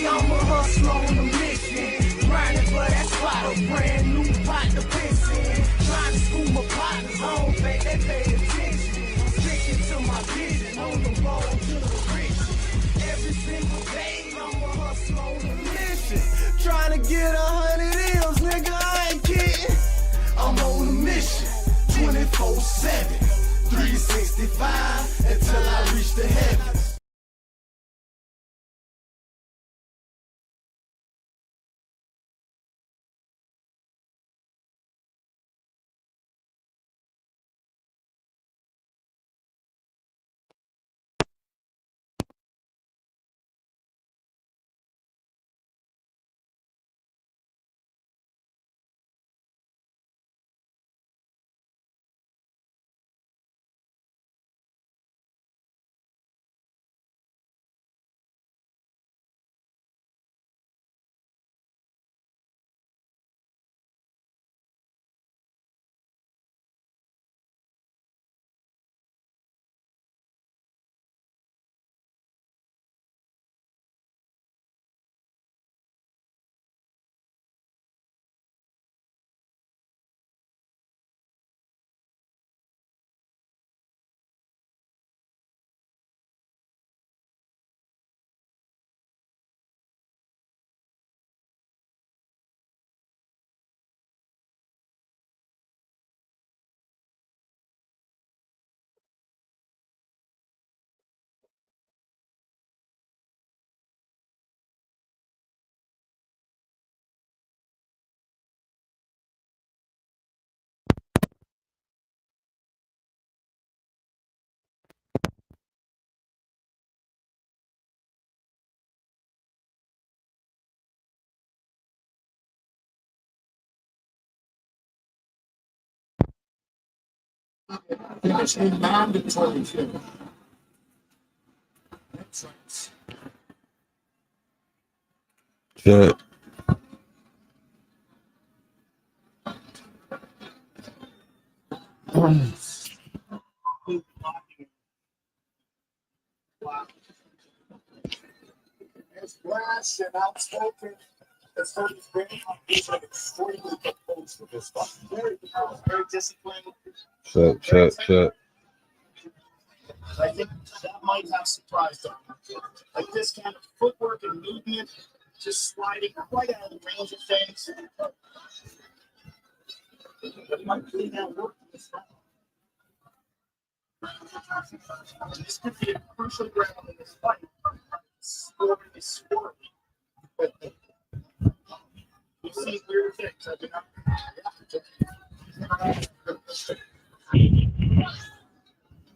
I'm a hustler on a mission. Grinding for that spot, a brand new pot to piss in. Trying to school my partners home, babe, they pay attention. Sticking to my vision, on the road to the riches. Every single day, I'm a hustler on a mission. Trying to get 100 M's, nigga, I ain't kidding. I'm on a mission, 24/7, 365, until I reach the heavens. It's a mandatory thing. That's right. Shit. As brash and outspoken as Tony's been, he's an extremely composed for this stuff. Very disciplined. Shut. I think that might have surprised him. Like this kind of footwork and movement, just sliding quite out of the range of things. But he might clean that work in this round. This could be a crucial round in this fight. Scoring is scoring. But you've seen weird things. I do not.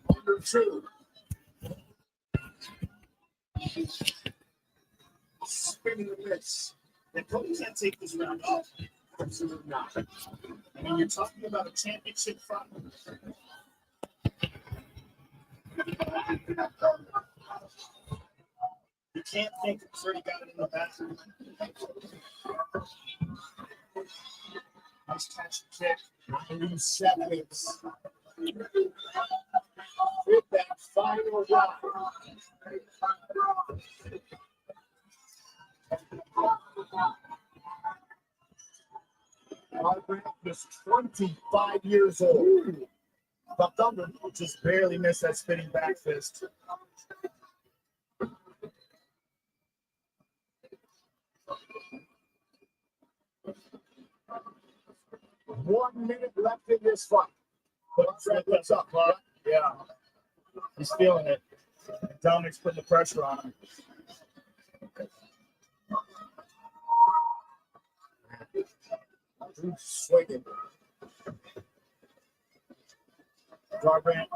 Number 2. Spinning the miss. And Cody can't take this round off. Absolutely not. I mean, you're talking about a championship fight. You can't think he's already got it in the bathroom. Nice catch and kick. And these seconds. With that final round. Margaret is 25 years old. But Thunder just barely missed that spinning back fist. One minute left in this fight. But what's up, Clark? Yeah. He's feeling it. Dominic's putting the pressure on him. Drew's swinging. Garbrandt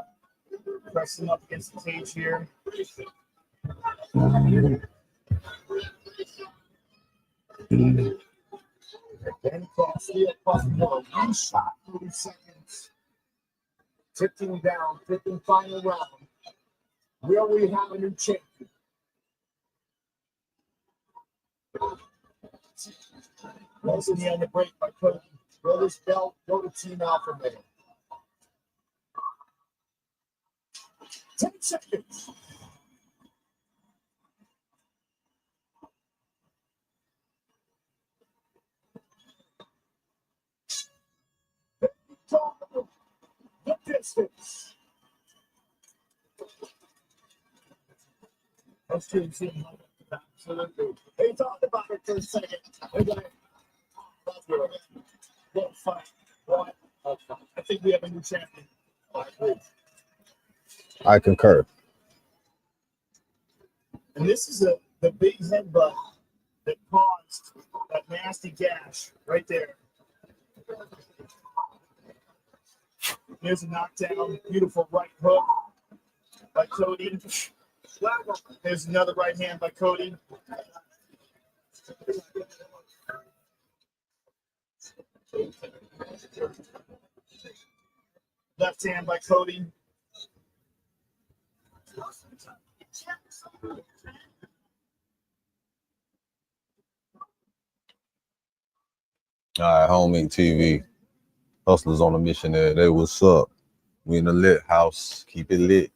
pressing up against the cage here. Then Castillo puzzling for a 1 shot, 30 seconds. Ticking down, 5th final round. Will we have a new champion? Closing the end of break by Cody. Will this belt go to Team Alpha Male? 10 seconds. sticks. Those two seem absolutely. They talked about it for a second. They're like, what fight? What? I think we have a new champion. I agree. I concur. And this is the big headbutt that caused that nasty gash right there. Here's a knockdown, beautiful right hook by Cody. There's another right hand by Cody. Left hand by Cody. All right, Homing TV. Hustlers on a mission there. They what's up? We in the lit house. Keep it lit.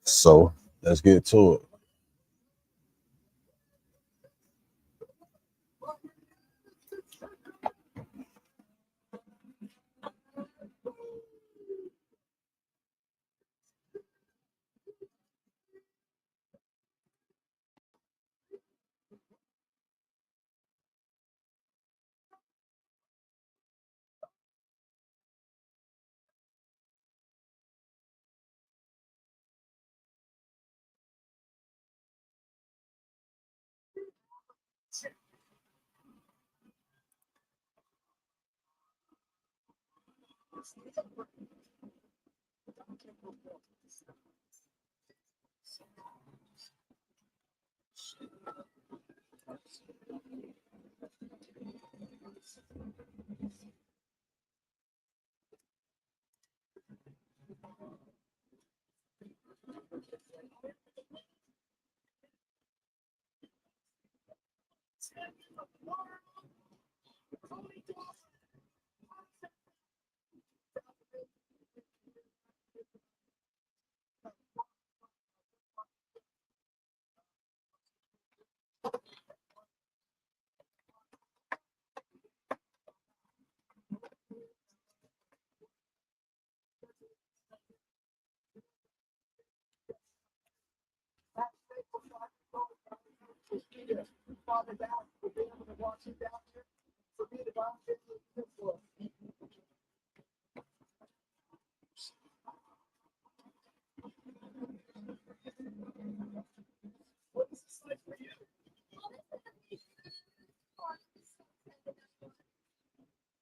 So let's get to it.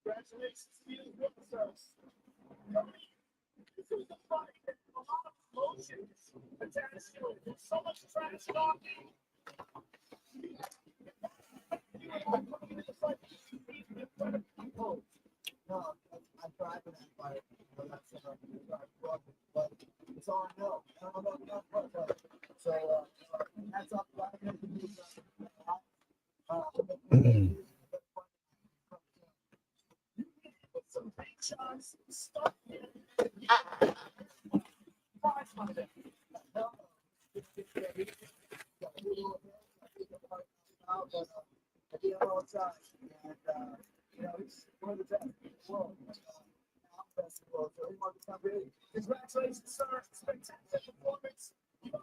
Congratulations to you, Wilson. This is the fight. A lot of emotions attached to it. There's so much trash talking. No, I tried for that fight. But it's all I know. I don't know about that. So that's up to some big shots, stuff in. Congratulations, sir. Spectacular performance. You are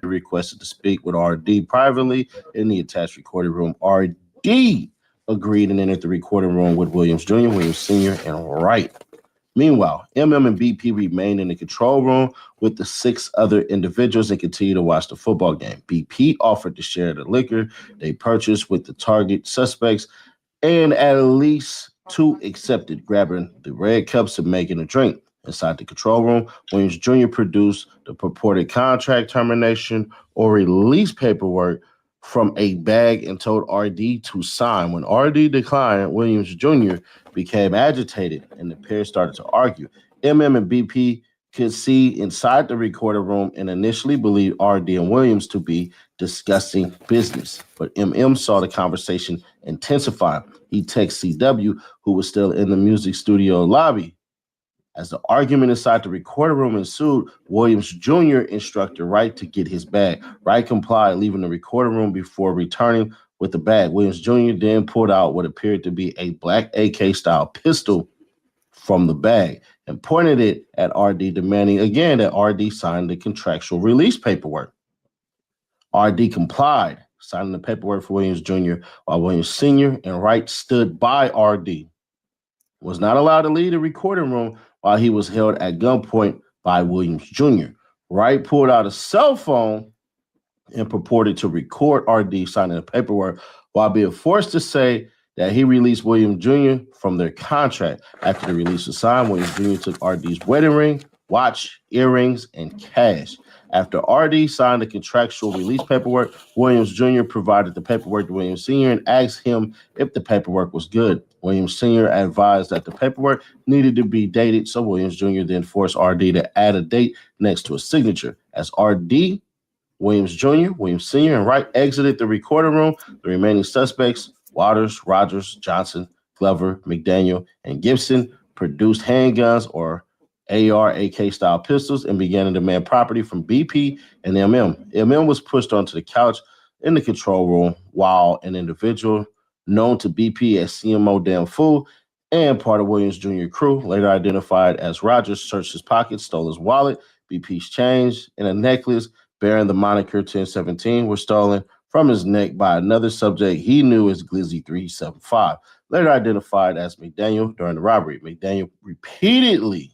the requested to speak with RD privately in the attached recording room. RD agreed and entered the recording room with Williams Jr., Williams Sr., and Wright. Meanwhile, MM and BP remained in the control room with the 6 other individuals and continued to watch the football game. BP offered to share the liquor they purchased with the target suspects, and at least 2 accepted, grabbing the red cups and making a drink. Inside the control room, Williams Jr. produced the purported contract termination or release paperwork from a bag and told RD to sign. When RD declined, Williams Jr. became agitated and the pair started to argue. MM and BP could see inside the recording room and initially believed RD and Williams to be discussing business. But MM saw the conversation intensify. He texted CW, who was still in the music studio lobby. As the argument inside the recording room ensued, Williams Jr. instructed Wright to get his bag. Wright complied, leaving the recording room before returning with the bag. Williams Jr. then pulled out what appeared to be a black AK-style pistol from the bag and pointed it at RD, demanding again that RD sign the contractual release paperwork. RD complied, signing the paperwork for Williams Jr., while Williams Sr. and Wright stood by RD. Was not allowed to leave the recording room while he was held at gunpoint by Williams Jr. Wright pulled out a cell phone and purported to record RD signing the paperwork while being forced to say that he released Williams Jr. from their contract. After the release was signed, Williams Jr. took RD's wedding ring, watch, earrings, and cash. After RD signed the contractual release paperwork, Williams Jr. provided the paperwork to Williams Sr. and asked him if the paperwork was good. Williams Sr. advised that the paperwork needed to be dated, so Williams Jr. then forced RD to add a date next to a signature. As RD, Williams Jr., Williams Sr., and Wright exited the recording room, the remaining suspects, Waters, Rogers, Johnson, Glover, McDaniel, and Gibson, produced handguns or AR, AK-style pistols and began to demand property from BP and MM. MM was pushed onto the couch in the control room while an individual known to BP as CMO Damn Fool and part of Williams Jr. crew, later identified as Rogers, searched his pockets, stole his wallet, BP's change, and a necklace bearing the moniker 1017 were stolen from his neck by another subject he knew as Glizzy 375, later identified as McDaniel during the robbery. McDaniel repeatedly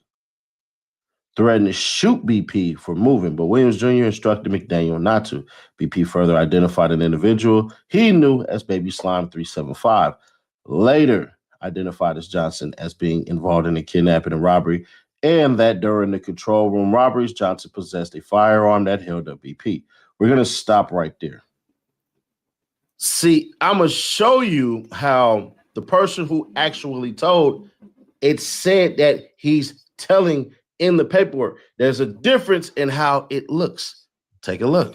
threatened to shoot BP for moving, but Williams Jr. instructed McDaniel not to. BP further identified an individual he knew as Baby Slime 375, later identified as Johnson as being involved in the kidnapping and robbery, and that during the control room robberies, Johnson possessed a firearm that held up BP. We're going to stop right there. See, I'm going to show you how the person who actually told, it said that he's telling in the paperwork. There's a difference in how it looks. Take a look.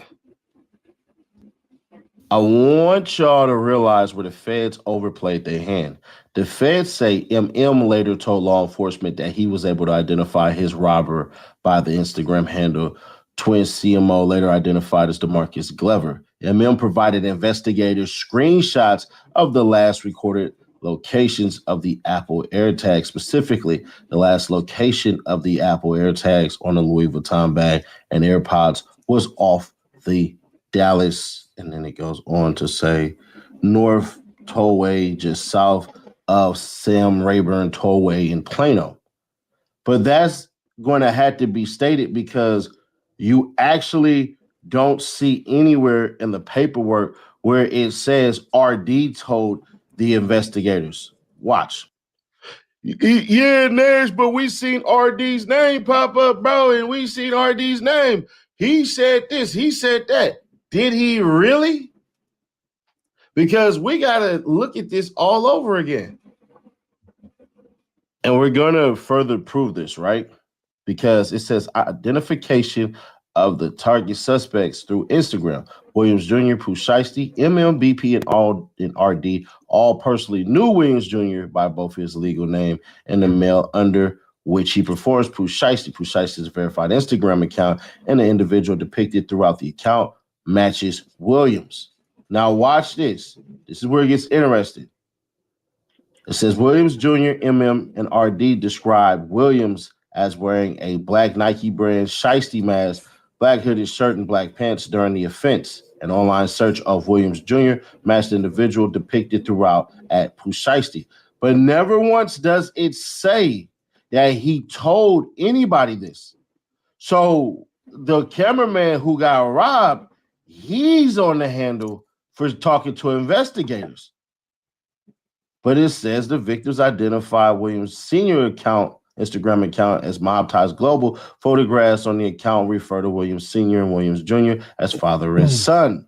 I want y'all to realize where the feds overplayed their hand. The feds say MM later told law enforcement that he was able to identify his robber by the Instagram handle Twin CMO, later identified as DeMarcus Glover. MM provided investigators screenshots of the last recorded locations of the Apple AirTags, specifically the last location of the Apple AirTags on the Louis Vuitton bag and AirPods was off the Dallas, and then it goes on to say North Tollway, just south of Sam Rayburn Tollway in Plano. But that's going to have to be stated because you actually don't see anywhere in the paperwork where it says RD told the investigators. Watch. Yeah, Nash, but we seen RD's name pop up, bro, and we seen RD's name. He said this, he said that. Did he really? Because we got to look at this all over again. And we're going to further prove this, right? Because it says identification of the target suspects through Instagram. Williams Jr., Pooh Shiesty, MMBP, and RD all personally knew Williams Jr. by both his legal name and the mail under which he performs. Pooh Shiesty. Pooh Shiesty's verified Instagram account and the individual depicted throughout the account matches Williams. Now watch this. This is where it gets interesting. It says Williams Jr., MM, and RD describe Williams as wearing a black Nike brand Shiesty mask, black hooded shirt, and black pants during the offense. An online search of Williams Jr. matched the individual depicted throughout at Pooh Shiesty. But never once does it say that he told anybody this. So the cameraman who got robbed, he's on the handle for talking to investigators. But it says the victims identified Williams' senior Instagram account as Mob Ties Global. Photographs on the account refer to Williams Sr. and Williams Jr. as father and son.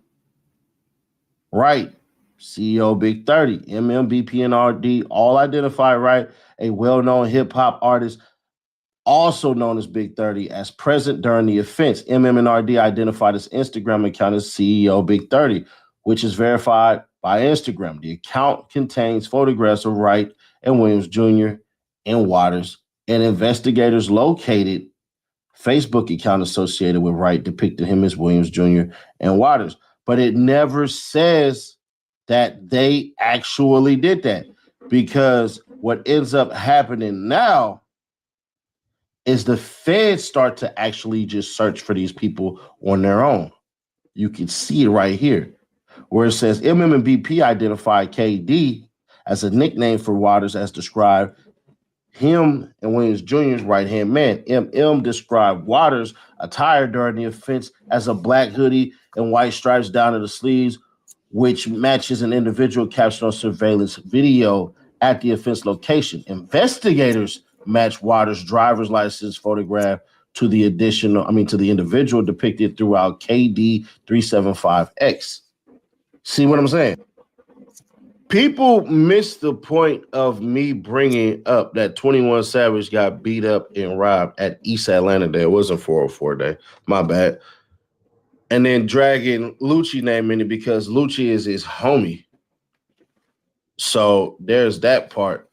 Right. CEO Big 30, MMBP and RD all identified Right, a well-known hip-hop artist also known as Big 30, as present during the offense. and RD identified his Instagram account as CEO Big 30, which is verified by Instagram. The account contains photographs of Wright and Williams Jr. and Waters, and investigators located Facebook account associated with Wright depicted him as Williams Jr. and Waters. But it never says that they actually did that, because what ends up happening now is the feds start to actually just search for these people on their own. You can see it right here, where it says and BP identified KD as a nickname for Waters as described him and Williams Jr.'s right-hand man. Described Waters' attire during the offense as a black hoodie and white stripes down to the sleeves, which matches an individual captured on surveillance video at the offense location. Investigators matched Waters' driver's license photograph to the individual depicted throughout KD 375X. See what I'm saying? People miss the point of me bringing up that 21 Savage got beat up and robbed at East Atlanta Day. It wasn't 404 Day. My bad. And then dragging Lucci name in it because Lucci is his homie. So there's that part,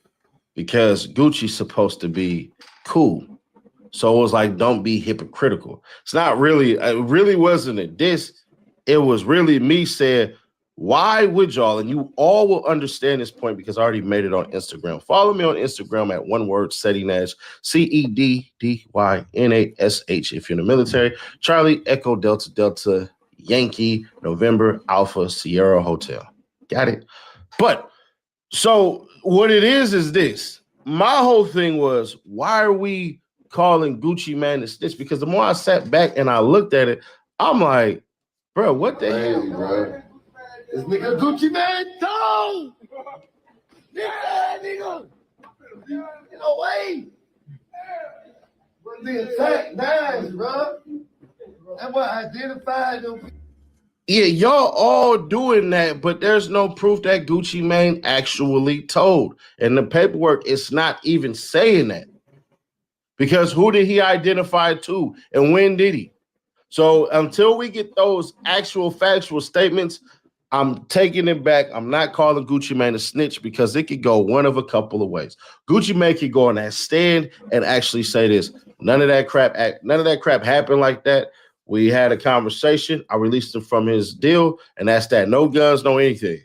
because Gucci's supposed to be cool. So it was like, don't be hypocritical. It's not really, it really wasn't a diss. It was really me saying, why would y'all, and you all will understand this point because I already made it on Instagram. Follow me on Instagram at one word, Seti Nash, CEDDYNASH if you're in the military. Charlie, Echo, Delta, Delta, Yankee, November, Alpha, Sierra, Hotel. Got it? But, so what it is this. My whole thing was, why are we calling Gucci Mane a snitch? Because the more I sat back and I looked at it, I'm like, bro, what the hell, bro? This nigga Gucci Mane told. Nigga. No way. The attack dies, bro. That's what identified them. Yeah, y'all all doing that, but there's no proof that Gucci Mane actually told. And the paperwork is not even saying that. Because who did he identify to and when did he? So until we get those actual factual statements, I'm taking it back. I'm not calling Gucci Mane a snitch because it could go one of a couple of ways. Gucci Mane could go on that stand and actually say this. None of that crap happened like that. We had a conversation. I released him from his deal, and that's that. No guns, no anything.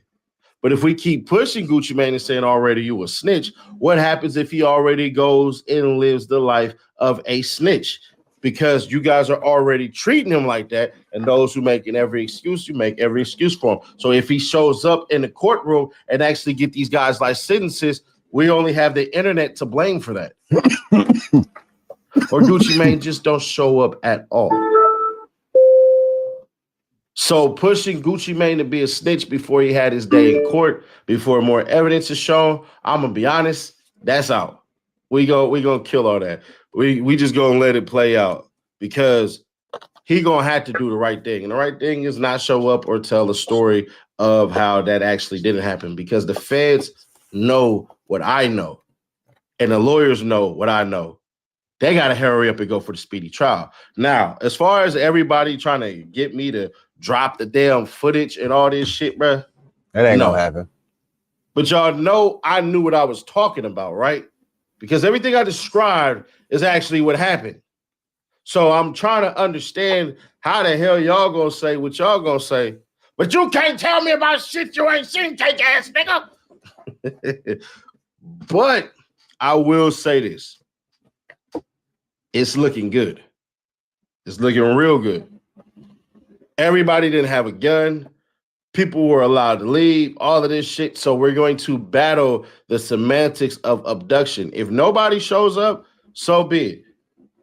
But if we keep pushing Gucci Mane and saying already you a snitch, what happens if he already goes and lives the life of a snitch? Because you guys are already treating him like that, and those who making every excuse, you make every excuse for him. So if he shows up in the courtroom and actually get these guys like sentences, we only have the internet to blame for that. Or Gucci Mane just don't show up at all. So pushing Gucci Mane to be a snitch before he had his day in court, before more evidence is shown, I'm gonna be honest, that's out. We gonna kill all that. We just gonna let it play out because he gonna have to do the right thing. And the right thing is not show up or tell the story of how that actually didn't happen, because the feds know what I know and the lawyers know what I know. They gotta hurry up and go for the speedy trial. Now, as far as everybody trying to get me to drop the damn footage and all this shit, bro, That ain't gonna happen. But y'all know I knew what I was talking about, right? Because everything I described is actually what happened. So I'm trying to understand how the hell y'all gonna say what y'all gonna say, but you can't tell me about shit you ain't seen, cake ass nigga. But I will say this. It's looking good. It's looking real good. Everybody didn't have a gun. People were allowed to leave, all of this shit. So we're going to battle the semantics of abduction. If nobody shows up, so be it.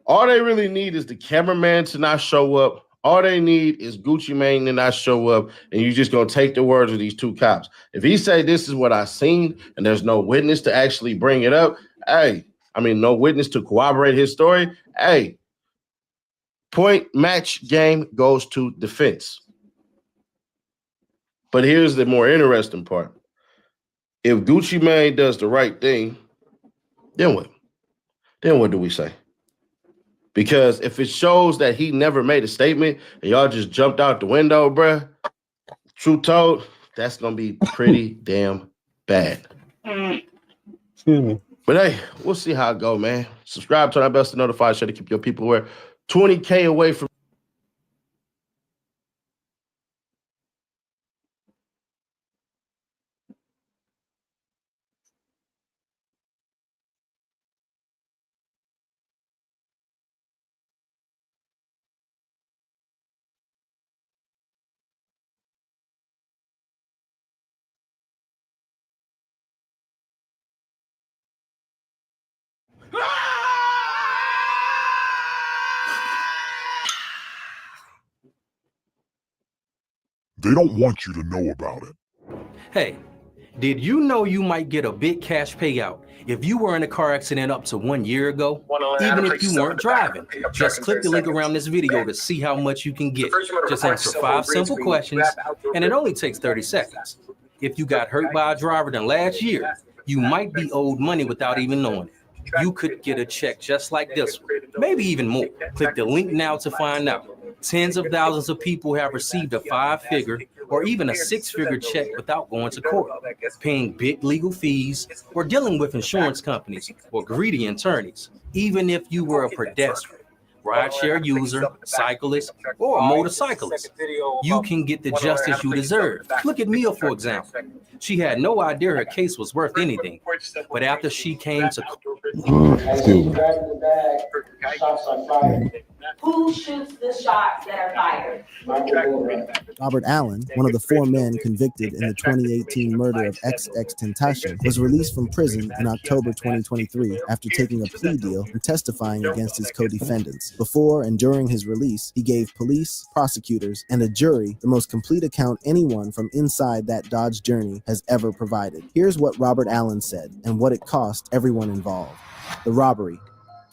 All they really need is the cameraman to not show up. All they need is Gucci Mane to not show up. And you're just going to take the words of these two cops. If he say this is what I seen and there's no witness to actually bring it up, no witness to corroborate his story, point match game goes to defense. But here's the more interesting part. If Gucci Mane does the right thing, then what? Then what do we say? Because if it shows that he never made a statement and y'all just jumped out the window, bruh, truth told, that's gonna be pretty damn bad. Excuse me. But hey, we'll see how it go, man. Subscribe to our best to notify show to keep your people aware. 20K away from They don't want you to know about it. Hey, did you know you might get a big cash payout if you were in a car accident up to 1 year ago? Even if you weren't driving, just click the link around this video to see how much you can get. Just answer 5 simple questions, and it only takes 30 seconds. If you got hurt by a driver in last year, you might be owed money without even knowing it. You could get a check just like this one, maybe even more. Click the link now to find out. Tens of thousands of people have received a 5-figure or even a 6-figure check without going to court, paying big legal fees, or dealing with insurance companies or greedy attorneys. Even if you were a pedestrian, rideshare user, cyclist, or a motorcyclist, you can get the justice you deserve. Look at Mia, for example. She had no idea her case was worth anything, but after she came to Who shoots the shots that are fired? Robert Allen, one of the 4 men convicted in the 2018 murder of XXXTentacion, was released from prison in October 2023 after taking a plea deal and testifying against his co-defendants. Before and during his release, he gave police, prosecutors, and a jury the most complete account anyone from inside that Dodge journey has ever provided. Here's what Robert Allen said and what it cost everyone involved. The robbery.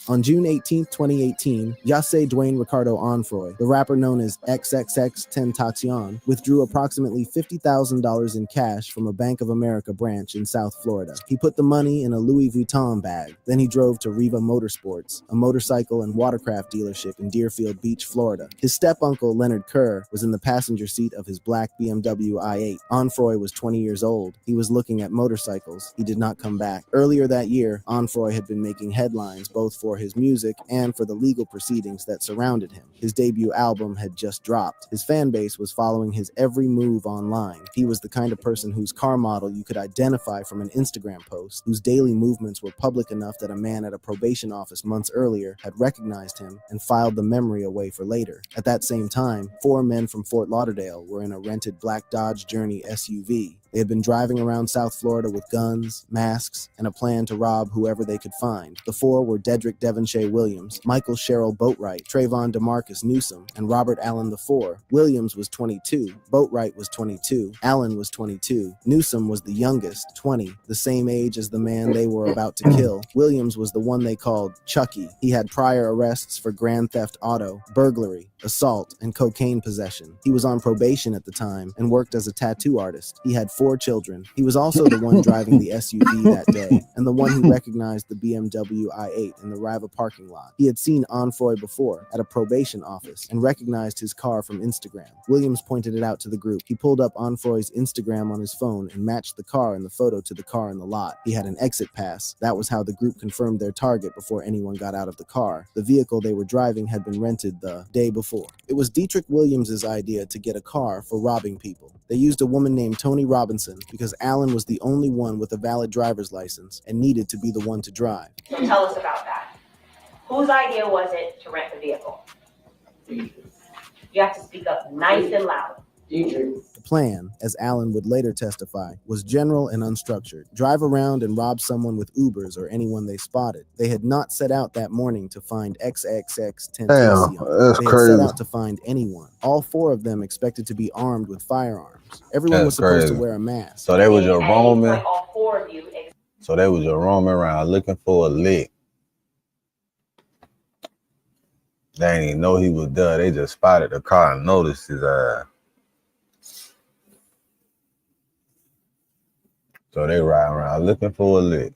On June 18, 2018, Yase Dwayne Ricardo Onfroy, the rapper known as XXXTentacion, withdrew approximately $50,000 in cash from a Bank of America branch in South Florida. He put the money in a Louis Vuitton bag. Then he drove to Riva Motorsports, a motorcycle and watercraft dealership in Deerfield Beach, Florida. His step-uncle, Leonard Kerr, was in the passenger seat of his black BMW i8. Onfroy was 20 years old. He was looking at motorcycles. He did not come back. Earlier that year, Onfroy had been making headlines both for his music and for the legal proceedings that surrounded him. His debut album had just dropped. His fan base was following his every move online. He was the kind of person whose car model you could identify from an Instagram post, whose daily movements were public enough that a man at a probation office months earlier had recognized him and filed the memory away for later. At that same time, 4 men from Fort Lauderdale were in a rented black Dodge Journey SUV. They had been driving around South Florida with guns, masks, and a plan to rob whoever they could find. The 4 were Dedrick Devonshea Williams, Michael Sherrill Boatwright, Trayvon DeMarcus Newsom, and Robert Allen IV. Williams was 22, Boatwright was 22, Allen was 22. Newsom was the youngest, 20, the same age as the man they were about to kill. Williams was the one they called Chucky. He had prior arrests for grand theft auto, burglary, assault, and cocaine possession. He was on probation at the time and worked as a tattoo artist. He had 4 children. He was also the one driving the SUV that day, and the one who recognized the BMW i8 in the Riva parking lot. He had seen Onfroy before at a probation office and recognized his car from Instagram. Williams pointed it out to the group. He pulled up Onfroy's Instagram on his phone and matched the car in the photo to the car in the lot. He had an exit pass. That was how the group confirmed their target before anyone got out of the car. The vehicle they were driving had been rented the day before. It was Dietrich Williams' idea to get a car for robbing people. They used a woman named Tony Robinson because Allen was the only one with a valid driver's license and needed to be the one to drive. So tell us about that. Whose idea was it to rent the vehicle? You have to speak up nice and loud. The plan, as Allen would later testify, was general and unstructured. Drive around and rob someone with Ubers or anyone they spotted. They had not set out that morning to find XXXTentacion. That's They had crazy. set out to find anyone. All 4 of them expected to be armed with firearms. Everyone was supposed to wear a mask. So they was your roaming. Like all 4 of you. So they was your roaming around looking for a lick. They didn't even know he was there. They just spotted the car and noticed his ass. So they ride around looking for a lick.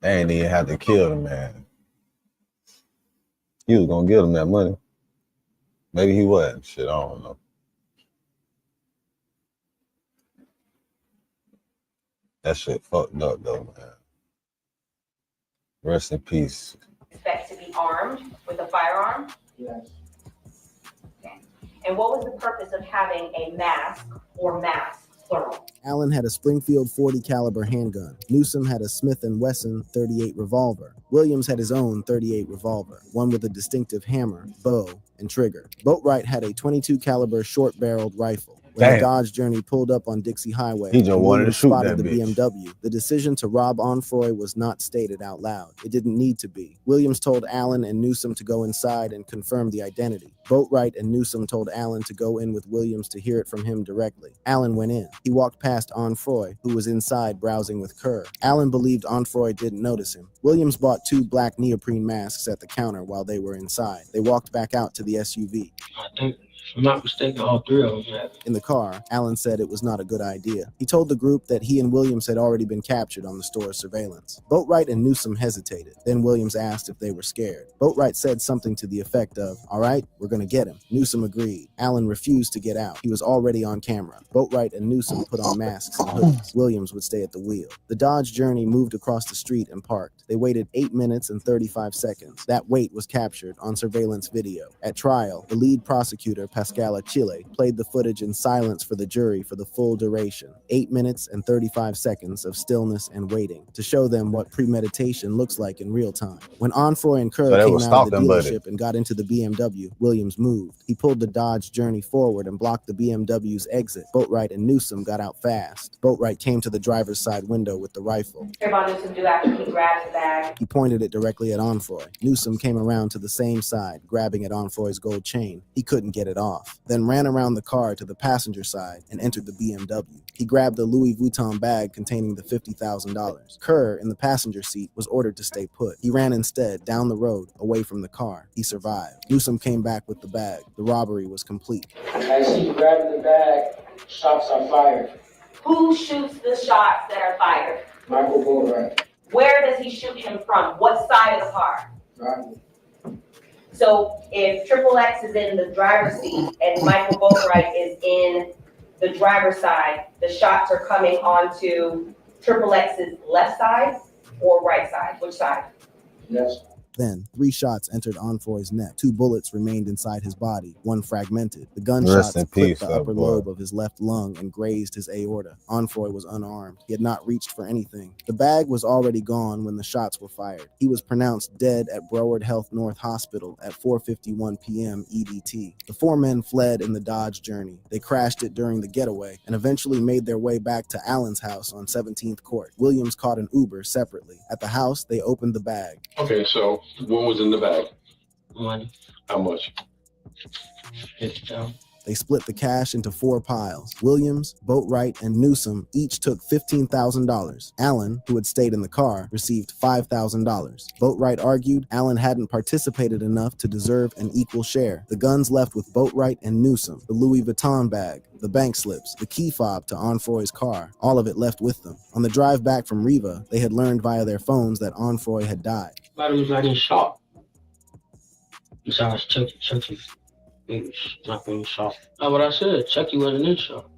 They ain't even have to kill the man. He was gonna give them that money. Maybe he wasn't. Shit, I don't know. That shit fucked up though, man. Rest in peace. Expect to be armed with a firearm? Yes. Okay. And what was the purpose of having a mask or masks, plural? Allen had a Springfield .40 caliber handgun. Newsom had a Smith & Wesson .38 revolver. Williams had his own .38 revolver, one with a distinctive hammer, bow, and trigger. Boatwright had a .22 caliber short-barreled rifle. When the Dodge Journey pulled up on Dixie Highway, He just wanted to shoot spotted that the bitch. BMW. The decision to rob Onfroy was not stated out loud. It didn't need to be. Williams told Allen and Newsom to go inside and confirm the identity. Boatwright and Newsom told Allen to go in with Williams to hear it from him directly. Allen went in. He walked past Onfroy, who was inside browsing with Kerr. Allen believed Onfroy didn't notice him. Williams bought 2 black neoprene masks at the counter while they were inside. They walked back out to the SUV. I think, if I'm not mistaken, all 3 of them had it. In the car, Allen said it was not a good idea. He told the group that he and Williams had already been captured on the store's surveillance. Boatwright and Newsom hesitated. Then Williams asked if they were scared. Boatwright said something to the effect of, "All right, we're gonna get him." Newsom agreed. Allen refused to get out. He was already on camera. Boatwright and Newsom put on masks and hoodies. Williams would stay at the wheel. The Dodge Journey moved across the street and parked. They waited 8 minutes and 35 seconds. That wait was captured on surveillance video. At trial, the lead prosecutor, Pascal Chile, played the footage in silence for the jury for the full duration. 8 minutes and 35 seconds of stillness and waiting to show them what premeditation looks like in real time. When Onfroy and Kerr came out of the dealership and got into the BMW, Williams moved. He pulled the Dodge Journey forward and blocked the BMW's exit. Boatwright and Newsom got out fast. Boatwright came to the driver's side window with the rifle. Hear about Newsom do after he grabbed the bag? He pointed it directly at Onfroy. Newsom came around to the same side, grabbing at Onfroy's gold chain. He couldn't get it off. Then ran around the car to the passenger side and entered the BMW. He grabbed the Louis Vuitton bag containing the $50,000. Kerr, in the passenger seat, was ordered to stay put. He ran instead down the road, away from the car. He survived. Newsom came back with the bag. The robbery was complete. I see you grabbing the bag. Shots are fired. Who shoots the shots that are fired? Michael Boatwright. Where does he shoot him from? What side of the car? Right. So if Triple X is in the driver's seat and Michael Boatwright is in the driver's side, the shots are coming onto Triple X's left side or right side? Which side? Yes. Then, 3 shots entered Onfroy's neck. 2 bullets remained inside his body, 1 fragmented. The gunshots clipped the upper lobe of his left lung and grazed his aorta. Onfroy was unarmed. He had not reached for anything. The bag was already gone when the shots were fired. He was pronounced dead at Broward Health North Hospital at 4:51 p.m. EDT. The 4 men fled in the Dodge Journey. They crashed it during the getaway and eventually made their way back to Allen's house on 17th Court. Williams caught an Uber separately. At the house, they opened the bag. Okay, so what was in the bag? Money. How much? $50,000. They split the cash into 4 piles. Williams, Boatwright, and Newsom each took $15,000. Allen, who had stayed in the car, received $5,000. Boatwright argued Allen hadn't participated enough to deserve an equal share. The guns left with Boatwright and Newsom, the Louis Vuitton bag, the bank slips, the key fob to Onfroy's car, all of it left with them. On the drive back from Riva, they had learned via their phones that Onfroy had died. Somebody was not in shock. Besides Chucky. He was not being shot. That's what I said. Chucky wasn't in shock.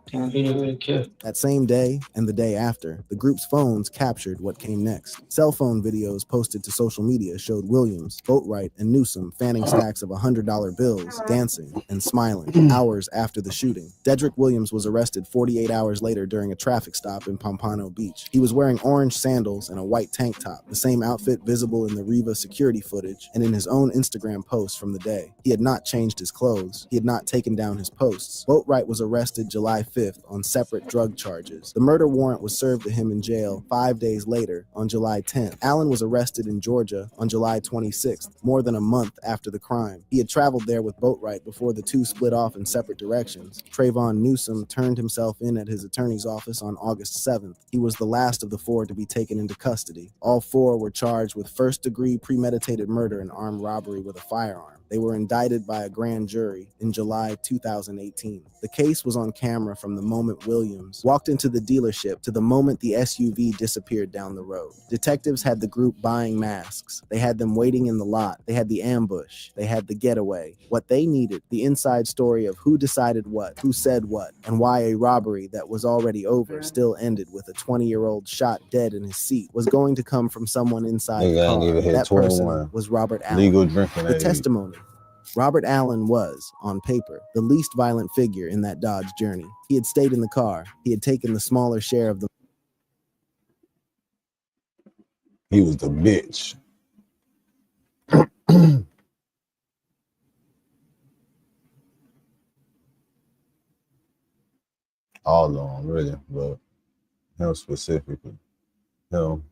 He didn't really care. That same day and the day after, the group's phones captured what came next. Cell phone videos posted to social media showed Williams, Boatwright, and Newsom fanning stacks of $100 bills, dancing, and smiling, hours after the shooting. Dedrick Williams was arrested 48 hours later during a traffic stop in Pompano Beach. He was wearing orange sandals and a white tank top, the same outfit visible in the Riva security footage and in his own Instagram post from the day. He had not changed his clothes. He had not taken down his posts. Boatwright was arrested July 5th on separate drug charges. The murder warrant was served to him in jail 5 days later on July 10th. Allen was arrested in Georgia on July 26th, more than a month after the crime. He had traveled there with Boatwright before the two split off in separate directions. Trayvon Newsom turned himself in at his attorney's office on August 7th. He was the last of the 4 to be taken into custody. All 4 were charged with first-degree premeditated murder and armed robbery with a firearm. They were indicted by a grand jury in July 2018. The case was on camera from from the moment Williams walked into the dealership to the moment the SUV disappeared down the road. Detectives had the group buying masks. They had them waiting in the lot. They had the ambush. They had the getaway. What they needed, the inside story of who decided what, who said what, and why a robbery that was already over still ended with a 20-year-old shot dead in his seat, was going to come from someone inside the car. That person was Robert Allen. Legal drinking The age. testimony. Robert Allen was, on paper, the least violent figure in that Dodge journey. He had stayed in the car. He had taken the smaller share of the... He was the bitch. All of them, really, but him specifically. Him.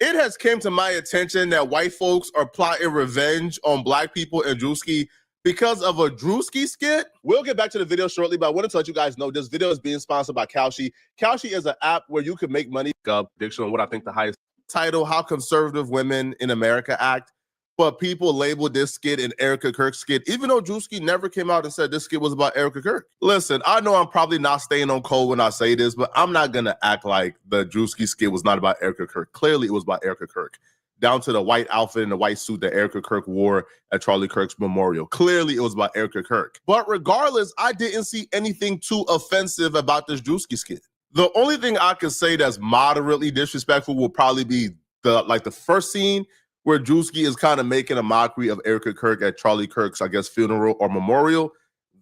It has came to my attention that white folks are plotting revenge on black people and Drewski because of a Drewski skit. We'll get back to the video shortly, but I want to let you guys know this video is being sponsored by Kalshi. Kalshi is an app where you can make money. Prediction on what I think the highest title, How Conservative Women in America Act. But people labeled this skit an Erica Kirk skit, even though Drewski never came out and said this skit was about Erica Kirk. Listen, I know I'm probably not staying on code when I say this, but I'm not going to act like the Drewski skit was not about Erica Kirk. Clearly, it was about Erica Kirk, down to the white outfit and the white suit that Erica Kirk wore at Charlie Kirk's memorial. Clearly, it was about Erica Kirk. But regardless, I didn't see anything too offensive about this Drewski skit. The only thing I could say that's moderately disrespectful will probably be the first scene where Drewski is kind of making a mockery of Erica Kirk at Charlie Kirk's, I guess, funeral or memorial.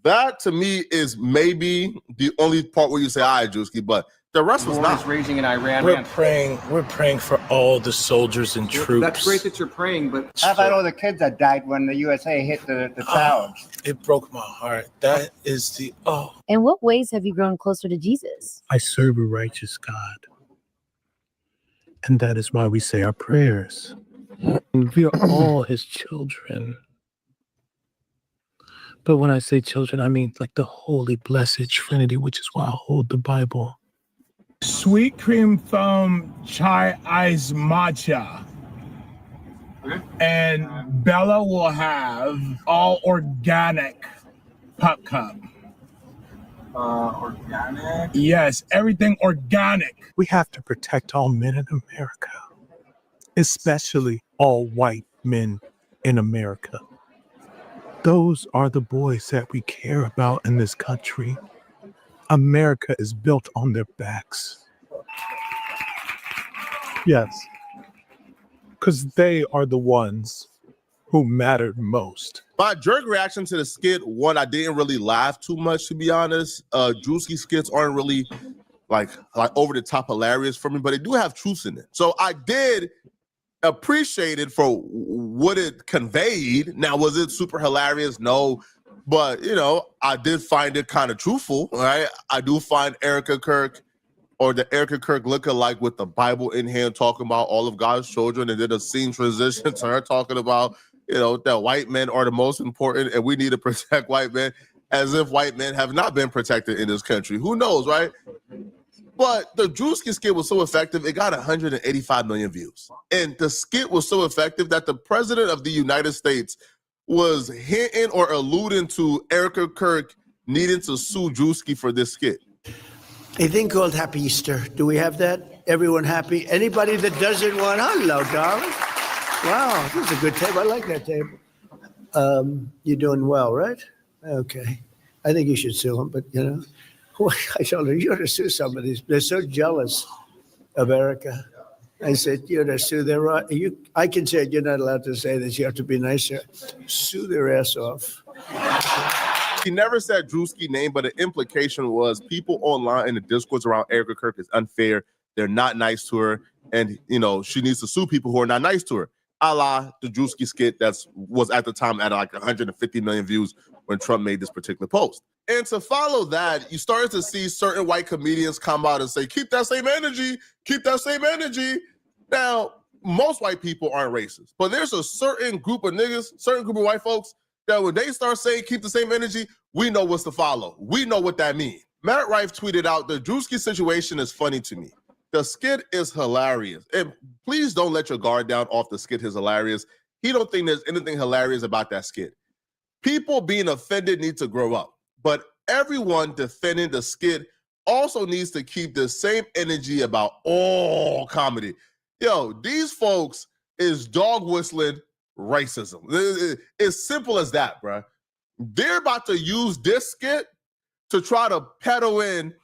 That, to me, is maybe the only part where you say, all right, Drewski, but the rest was not. Raging in Iran. We're praying for all the soldiers and troops. That's great that you're praying, but how about all the kids that died when the USA hit the towers? It broke my heart. That is the, In what ways have you grown closer to Jesus? I serve a righteous God. And that is why we say our prayers. And we are all his children. But when I say children, I mean like the holy, blessed Trinity, which is why I hold the Bible. Sweet cream foam chai ice matcha. Okay. And Bella will have all organic pup cup. Organic? Yes, everything organic. We have to protect all men in America, especially all white men in America. Those are the boys that we care about in this country. America is built on their backs. Yes, because they are the ones who mattered most. My jerk reaction to the skit, one, I didn't really laugh too much, to be honest. Drewski skits aren't really like over the top hilarious for me, but they do have truths in it. So I did appreciate it for what it conveyed. Now, was it super hilarious? No. But, you know, I did find it kind of truthful, right? I do find Erica Kirk or the Erica Kirk lookalike with the Bible in hand talking about all of God's children, and then a scene transition to her talking about, you know, that white men are the most important and we need to protect white men, as if white men have not been protected in this country. Who knows, right? But the Drewski skit was so effective, it got 185 million views. And the skit was so effective that the president of the United States was hinting or alluding to Erica Kirk needing to sue Drewski for this skit. A thing called Happy Easter. Do we have that? Everyone happy? Anybody that doesn't want, hello, darling. Wow, this is a good table. I like that table. You're doing well, right? Okay. I think you should sue them, but you know, I told her, you ought to sue somebody. They're so jealous of Erica. I said, you ought to sue their, I can say you're not allowed to say this. You have to be nicer. Sue their ass off. He never said Drewski's name, but the implication was people online in the discourse around Erica Kirk is unfair. They're not nice to her. And, you know, she needs to sue people who are not nice to her. A la the Drewski skit was at the time at like 150 million views when Trump made this particular post. And to follow that, you started to see certain white comedians come out and say, keep that same energy, keep that same energy. Now, most white people aren't racist, but there's a certain group of niggas, certain group of white folks that when they start saying keep the same energy, we know what's to follow. We know what that means. Matt Rife tweeted out, the Drewski situation is funny to me. The skit is hilarious. And please don't let your guard down off the skit is hilarious. He don't think there's anything hilarious about that skit. People being offended need to grow up. But everyone defending the skit also needs to keep the same energy about all comedy. Yo, these folks is dog whistling racism. It's simple as that, bro. They're about to use this skit to try to peddle in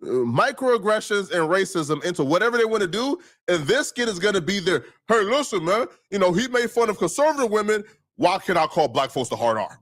microaggressions and racism into whatever they want to do, and this skit is going to be there. Hey, listen, man, you know, he made fun of conservative women. Why can't I call black folks the hard R?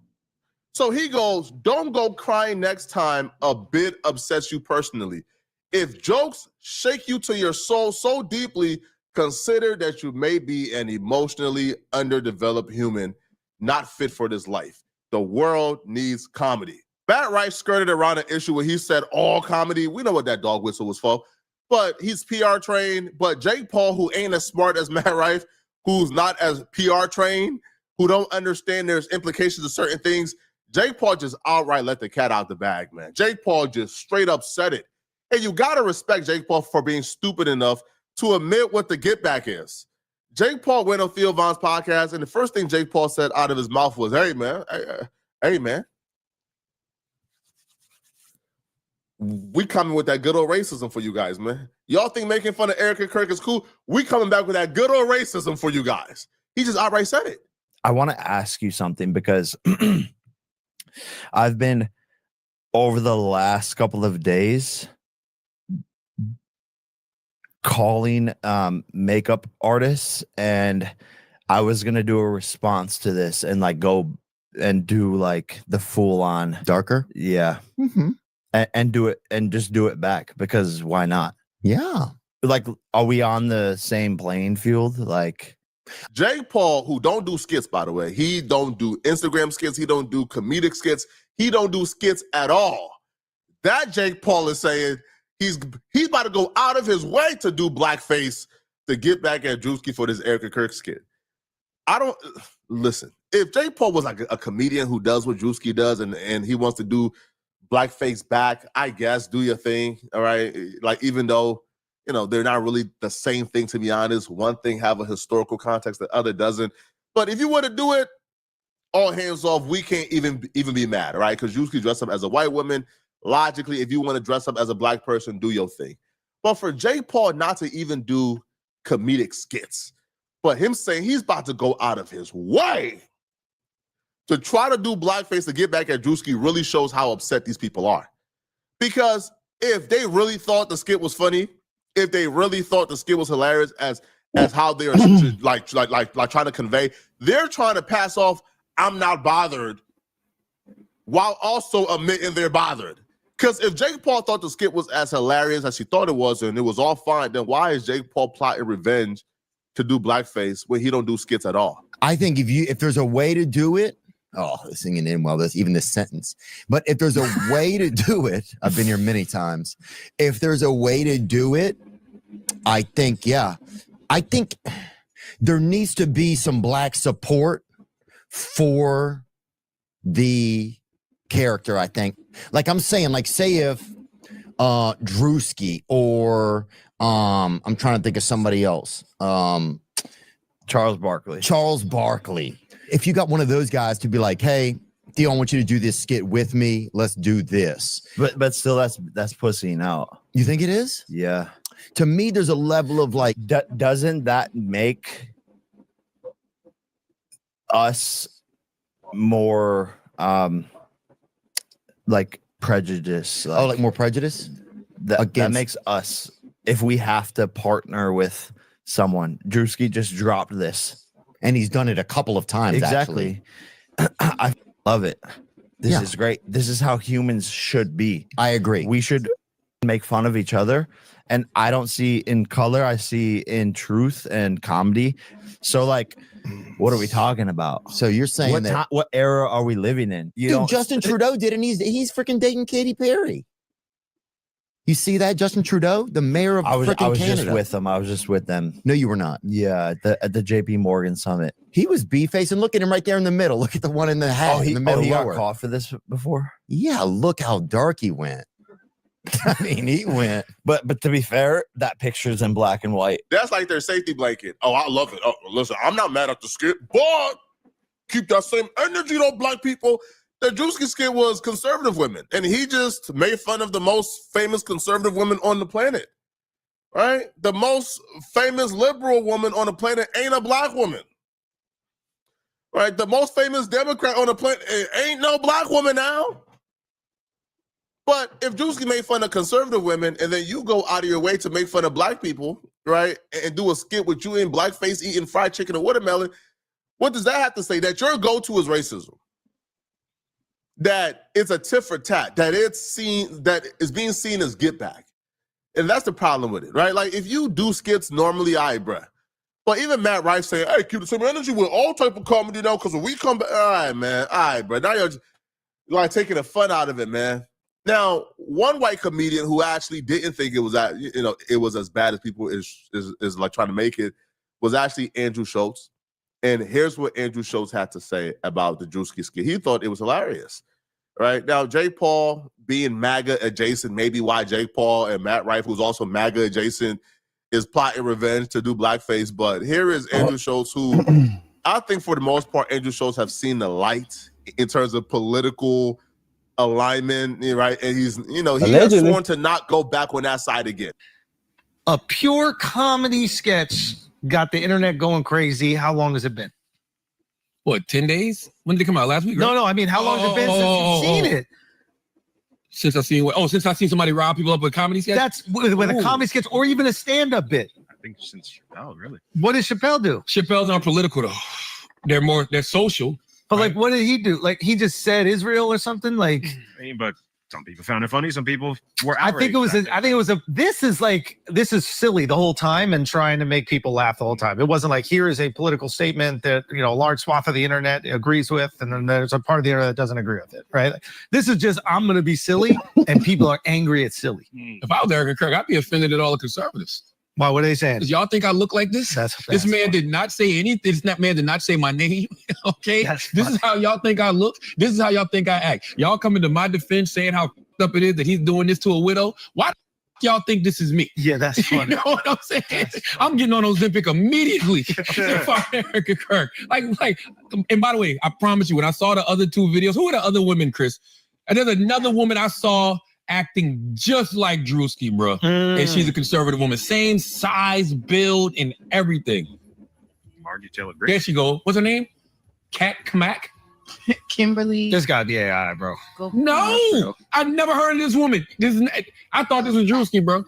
So he goes, don't go crying next time a bit upsets you personally. If jokes shake you to your soul so deeply, consider that you may be an emotionally underdeveloped human, not fit for this life. The world needs comedy. Matt Rife skirted around an issue where he said all comedy. We know what that dog whistle was for, but he's PR trained. But Jake Paul, who ain't as smart as Matt Rife, who's not as PR trained, who don't understand there's implications of certain things, Jake Paul just outright let the cat out the bag, man. Jake Paul just straight up said it. And you got to respect Jake Paul for being stupid enough to admit what the get back is. Jake Paul went on Theo Von's podcast, and the first thing Jake Paul said out of his mouth was, hey, man, we coming with that good old racism for you guys, man. Y'all think making fun of Erica Kirk is cool? We coming back with that good old racism for you guys. He just outright said it. I want to ask you something because I've been, over the last couple of days, calling makeup artists, and I was going to do a response to this and like go and do like the full on darker. Yeah. Mm-hmm. And do it and just do it back, because why not? Yeah. Like, are we on the same playing field? Like, Jake Paul, who don't do skits, by the way, he don't do Instagram skits, he don't do comedic skits, he don't do skits at all. That Jake Paul is saying he's about to go out of his way to do blackface to get back at Drewski for this Erica Kirk skit. I don't listen. If Jake Paul was like a comedian who does what Drewski does and he wants to do blackface back, I guess, do your thing, all right? Like, even though, you know, they're not really the same thing, to be honest. One thing have a historical context, the other doesn't. But if you were to do it, all hands off, we can't even be mad, right? Because you could dress up as a white woman. Logically, if you want to dress up as a black person, do your thing. But for Jake Paul not to even do comedic skits, but him saying he's about to go out of his way to try to do blackface to get back at Drewski really shows how upset these people are. Because if they really thought the skit was funny, if they really thought the skit was hilarious as how they are like trying to convey, they're trying to pass off, I'm not bothered, while also admitting they're bothered. Because if Jake Paul thought the skit was as hilarious as he thought it was, and it was all fine, then why is Jake Paul plotting revenge to do blackface when he don't do skits at all? I think if there's a way to do it, singing in well, this even this sentence. But if there's a way to do it, I've been here many times. If there's a way to do it, I think there needs to be some black support for the character. I think, like I'm saying, like say if Drewski or I'm trying to think of somebody else, Charles Barkley. If you got one of those guys to be like, hey, Theo, I want you to do this skit with me. Let's do this. But still, that's pussying out. You think it is? Yeah. To me, there's a level of like, doesn't that make us more like prejudice? Like more prejudice? That makes us, if we have to partner with someone. Drewski just dropped this. And he's done it a couple of times. Exactly. I love it. This is great. This is how humans should be. I agree. We should make fun of each other. And I don't see in color, I see in truth and comedy. So like, what are we talking about? So you're saying what era are we living in? Dude, Justin Trudeau did, and he's freaking dating Katy Perry. You see that, Justin Trudeau, the mayor of freaking Canada? I was just with them. I was just with them. No, you were not. Yeah, at the JP Morgan summit. He was B-facing. Look at him right there in the middle. Look at the one in the hat in the middle. He got caught for this before? Yeah, look how dark he went. I mean, he went. But to be fair, that picture's in black and white. That's like their safety blanket. Oh, I love it. Oh, listen, I'm not mad at the skit, but keep that same energy, though, black people. The Drewski skit was conservative women, and he just made fun of the most famous conservative women on the planet, right? The most famous liberal woman on the planet ain't a black woman, right? The most famous Democrat on the planet ain't no black woman now. But if Drewski made fun of conservative women, and then you go out of your way to make fun of black people, right, and do a skit with you in blackface eating fried chicken or watermelon, what does that have to say? That your go-to is racism. That it's a tit for tat, that is being seen as get back. And that's the problem with it, right? Like if you do skits normally, all right, bruh. But even Matt Rife saying, hey, keep the same energy with all type of comedy now, because when we come back, all right, man, all right, bro. Now you're just, like taking the fun out of it, man. Now, one white comedian who actually didn't think it was that, it was as bad as people is like trying to make it, was actually Andrew Schultz. And here's what Andrew Schultz had to say about the Drewski skit. He thought it was hilarious. Right now, Jake Paul being MAGA adjacent, maybe why Jake Paul and Matt Rife, who's also MAGA adjacent, is plotting revenge to do blackface. But here is Andrew Schultz, who I think for the most part, Andrew Schultz have seen the light in terms of political alignment, right? And he's, he has sworn to not go back on that side again. A pure comedy sketch got the internet going crazy. How long has it been? What, 10 days? When did it come out? Last week? Right? No. I mean, how long has it been since you've seen it? Since I've seen somebody rob people up with comedy sketch? That's with a comedy sketch or even a stand-up bit. I think since Chappelle, really. What does Chappelle do? Chappelle's not political, though. They're social. But like, what did he do? Like, he just said Israel or something? Like, but some people found it funny. Some people were outraged. This is silly the whole time and trying to make people laugh the whole time. It wasn't like, here is a political statement that, a large swath of the internet agrees with, and then there's a part of the internet that doesn't agree with it, right? This is just, I'm going to be silly, and people are angry at silly. If I was Eric Kirk, I'd be offended at all the conservatives. Why? What are they saying? Because y'all think I look like this? This man did not say anything. This man did not say my name. Okay? This is how y'all think I look. This is how y'all think I act. Y'all coming to my defense saying how up it is that he's doing this to a widow. Why y'all think this is me? Yeah, that's funny. You know what I'm saying? I'm getting on Ozempic immediately. Fuck Erica Kirk. Like, and by the way, I promise you, when I saw the other two videos, who are the other women, Chris? And there's another woman I saw acting just like Drewski, bro. And she's a conservative woman. Same size, build, and everything. Margie Taylor. There she go. What's her name? Kat Kamak? Kimberly. This got the AI, bro. No, I've never heard of this woman. I thought this was Drewski, bro.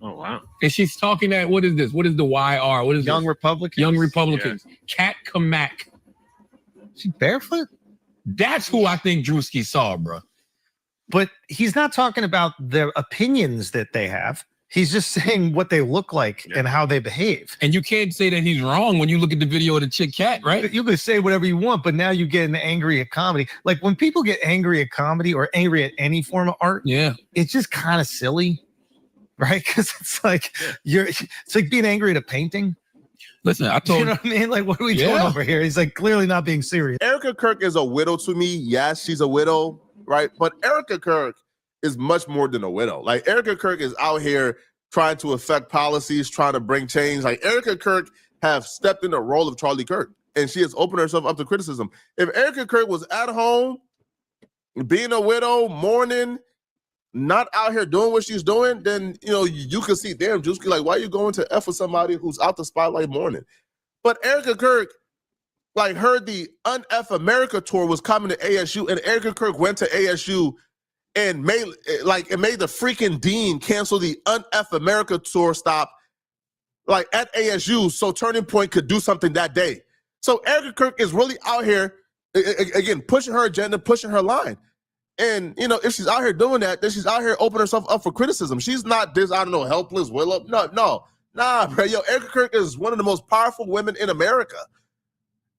Oh wow! And she's talking at what is this? What is the YR? What is Young Republicans? Young Republicans. Kat Kamak. She barefoot? That's who I think Drewski saw, bro. But he's not talking about the opinions that they have. He's just saying what they look like and how they behave. And you can't say that he's wrong when you look at the video of the chick Cat, right? You can say whatever you want, but now you get angry at comedy. Like when people get angry at comedy or angry at any form of art, it's just kind of silly, right? Because it's like it's like being angry at a painting. Listen, I told you know what I mean. Like, what are we doing over here? He's like clearly not being serious. Erica Kirk is a widow to me. Yes, she's a widow, right? But Erica Kirk is much more than a widow. Like Erica Kirk is out here trying to affect policies, trying to bring change. Like Erica Kirk have stepped in the role of Charlie Kirk, and she has opened herself up to criticism. If Erica Kirk was at home, being a widow, mourning, not out here doing what she's doing, then you could see, damn, Drewski, like, why are you going to F with somebody who's out the spotlight mourning? But Erica Kirk, like, heard the Un-F America tour was coming to ASU, and Erica Kirk went to ASU and made the freaking dean cancel the Un-F America tour stop like at ASU so Turning Point could do something that day. So Erica Kirk is really out here, again, pushing her agenda, pushing her line. And, if she's out here doing that, then she's out here opening herself up for criticism. She's not this, helpless willow. Nah, bro. Erica Kirk is one of the most powerful women in America.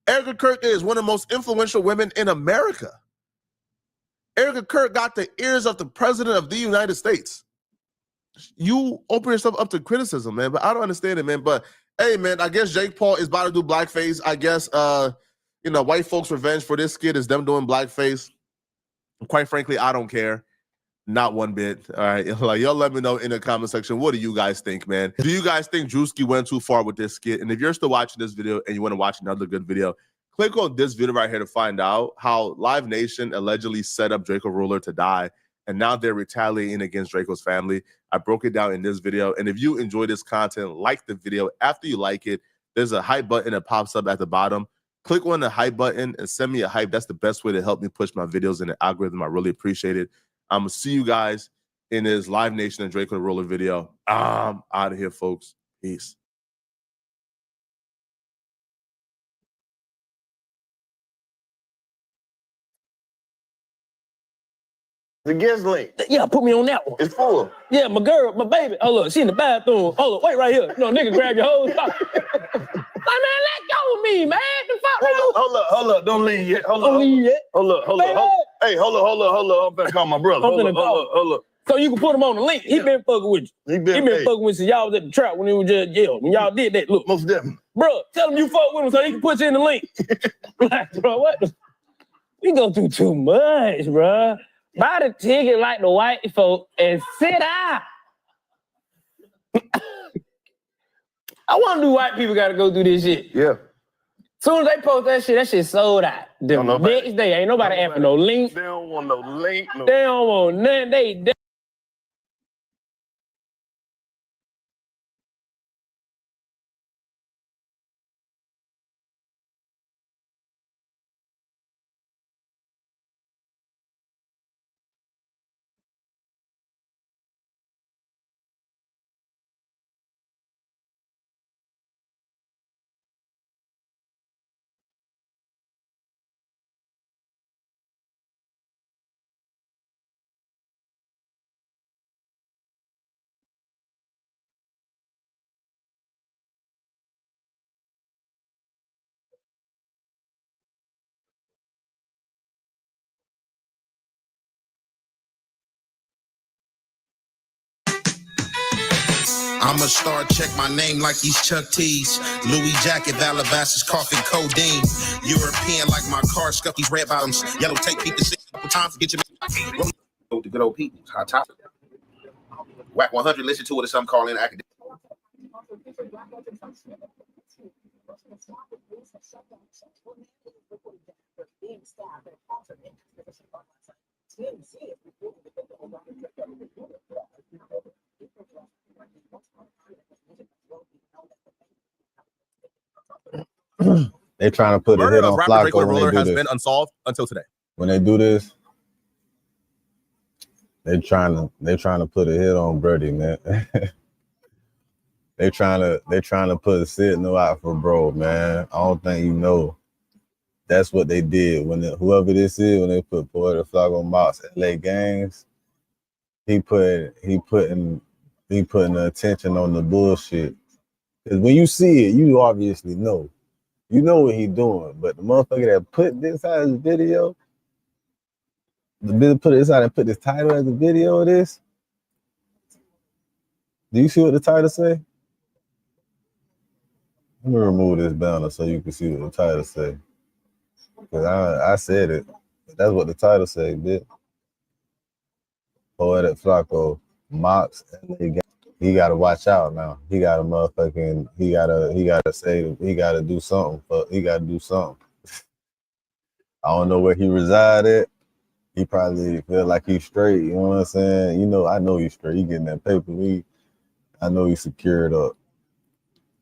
Erica Kirk is one of the most influential women in America. Erica Kirk got the ears of the president of the United States. You open yourself up to criticism, man, but I don't understand it, man. But hey, man, I guess Jake Paul is about to do blackface. I guess, white folks' revenge for this skit is them doing blackface. Quite frankly, I don't care. Not one bit. All right. Like, y'all let me know in the comment section. What do you guys think, man? Do you guys think Drewski went too far with this skit? And if you're still watching this video and you want to watch another good video, click on this video right here to find out how Live Nation allegedly set up Draco Ruler to die, and now they're retaliating against Draco's family. I broke it down in this video. And if you enjoy this content, like the video. After you like it, there's a hype button that pops up at the bottom. Click on the hype button and send me a hype. That's the best way to help me push my videos in the algorithm. I really appreciate it. I'm going to see you guys in this Live Nation and Draco Ruler video. I'm out of here, folks. Peace. The guest link. Yeah, put me on that one. It's full. Yeah, my girl, my baby. Oh, look, she in the bathroom. Oh, look, wait right here. No, nigga, grab your hose. Like, man, let go of me, man. The fuck Hold up. Don't leave yet. Hold up. Hey, hold up. I'm finna call my brother. Hold up. So you can put him on the link. He been fucking with you. He been fucking with you. Y'all was at the trap when it was just when y'all did that. Look. Most definitely. Bro, tell him you fuck with him so he can put you in the link. Like, bro, what? We go through too much, bro. Buy the ticket like the white folk and sit down. I wonder do white people got to go through this shit. Yeah. Soon as they post that shit sold out. The next day, ain't nobody asking no link. They don't want no link. They don't want nothing. They I'm a star, check my name like these Chuck T's. Louis jacket, Valabasas, coffee, codeine. European like my car, Scuffy's red bottoms. Yellow tape, beat the 6 couple times to get your. The good old people, hot topic. Whack 100, listen to it or something, call in academic. They trying to put a Murder hit of on rapper Drake Flacco when Roller they do has this. been unsolved until today. When they do this, they trying to put a hit on Brady, man. they trying to put a signal out for bro, man. I don't think you know. That's what they did when whoever this is, when they put Poetic Flacco Mox LA Gangs, he putting the attention on the bullshit. Because when you see it, you obviously know. You know what he doing. But the motherfucker that put this out as a video, the bitch put this out and put this title as a video of this. Do you see what the title say? Let me remove this banner so you can see what the title say. Because I said it. That's what the title say, bitch. Poetic Flacco, Mox, he gotta watch out now. He gotta do something. He gotta do something. I don't know where he reside at. He probably feel like he's straight, you know what I'm saying? You know, I know he's straight. He getting that paper. I know he's secured up.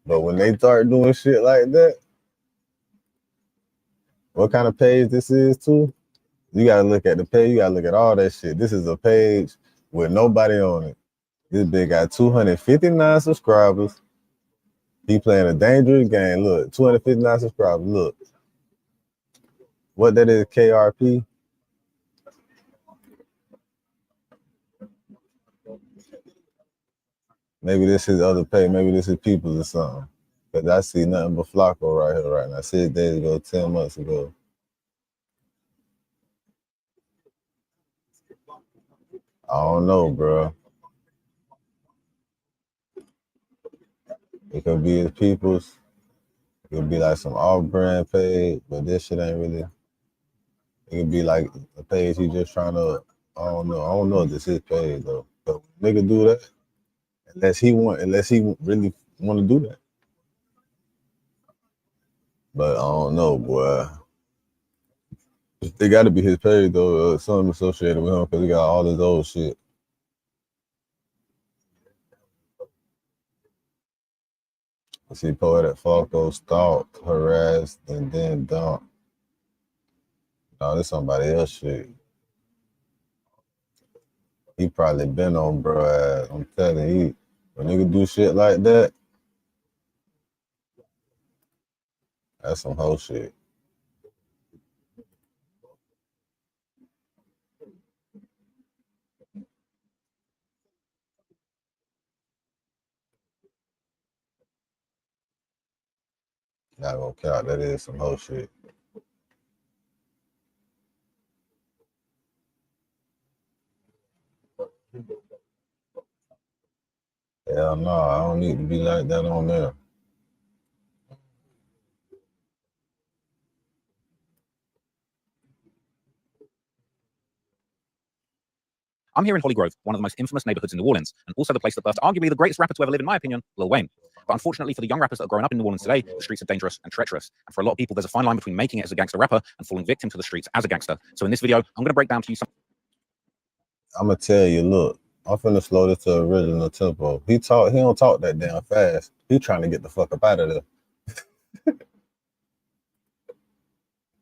But when they start doing shit like that, what kind of page this is too? You gotta look at the page, you gotta look at all that shit. This is a page with nobody on it. This big got 259 subscribers. He playing a dangerous game. Look, 259 subscribers. Look. What that is, KRP? Maybe this is other page. Maybe this is People's or something. Because I see nothing but Flacco right here right now. 6 days ago, 10 months ago. I don't know, bro. It could be his People's. It could be like some off-brand page, but this shit ain't really. It could be like a page he just trying to. I don't know if this is his page though. But nigga do that unless he really want to do that. But I don't know, boy. It got to be his page though. Something associated with him because he got all this old shit. I see Poetic Flacco stalked, harassed, and then dumped. No, this somebody else shit. He probably been on bro ass. I'm telling you, when nigga do shit like that, that's some whole shit. Not gonna count. That is some whole shit. Hell no, I don't need to be like that on there. I'm here in Holly Grove, one of the most infamous neighborhoods in New Orleans, and also the place that birthed arguably the greatest rapper to ever live, in my opinion, Lil Wayne. But unfortunately for the young rappers that are growing up in New Orleans today, the streets are dangerous and treacherous. And for a lot of people, there's a fine line between making it as a gangster rapper and falling victim to the streets as a gangster. So in this video, I'm going to break down to you some... I'm going to tell you, look, I'm finna slow this to original tempo. He don't talk that damn fast. He trying to get the fuck up out of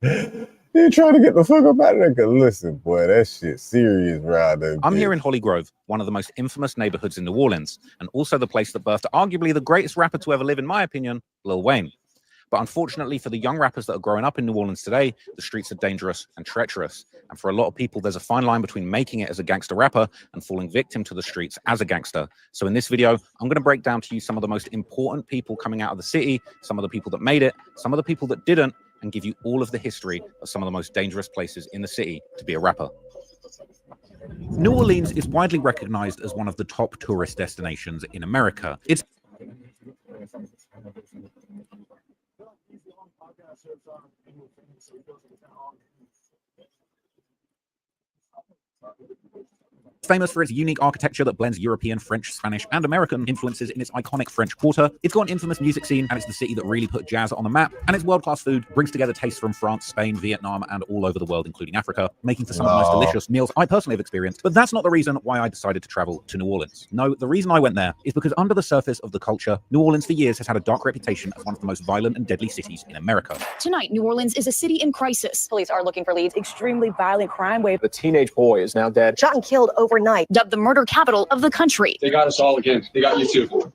there. He trying to get the fuck up out of there. Cause listen, boy, that shit serious right there. I'm here in Holly Grove, one of the most infamous neighborhoods in New Orleans, and also the place that birthed arguably the greatest rapper to ever live, in my opinion, Lil Wayne. But unfortunately for the young rappers that are growing up in New Orleans today, the streets are dangerous and treacherous. And for a lot of people, there's a fine line between making it as a gangster rapper and falling victim to the streets as a gangster. So in this video, I'm going to break down to you some of the most important people coming out of the city, some of the people that made it, some of the people that didn't, and give you all of the history of some of the most dangerous places in the city to be a rapper. New Orleans is widely recognized as one of the top tourist destinations in America. It's famous for its unique architecture that blends European, French, Spanish, and American influences in its iconic French Quarter. It's got an infamous music scene, and it's the city that really put jazz on the map. And its world-class food brings together tastes from France, Spain, Vietnam, and all over the world, including Africa, making for some of the most delicious meals I personally have experienced. But that's not the reason why I decided to travel to New Orleans. No, the reason I went there is because under the surface of the culture, New Orleans for years has had a dark reputation as one of the most violent and deadly cities in America. Tonight, New Orleans is a city in crisis. Police are looking for leads. Extremely violent crime wave. The teenage boy is now dead. Shot and killed overnight. Dubbed the murder capital of the country. They got us all again. They got you too.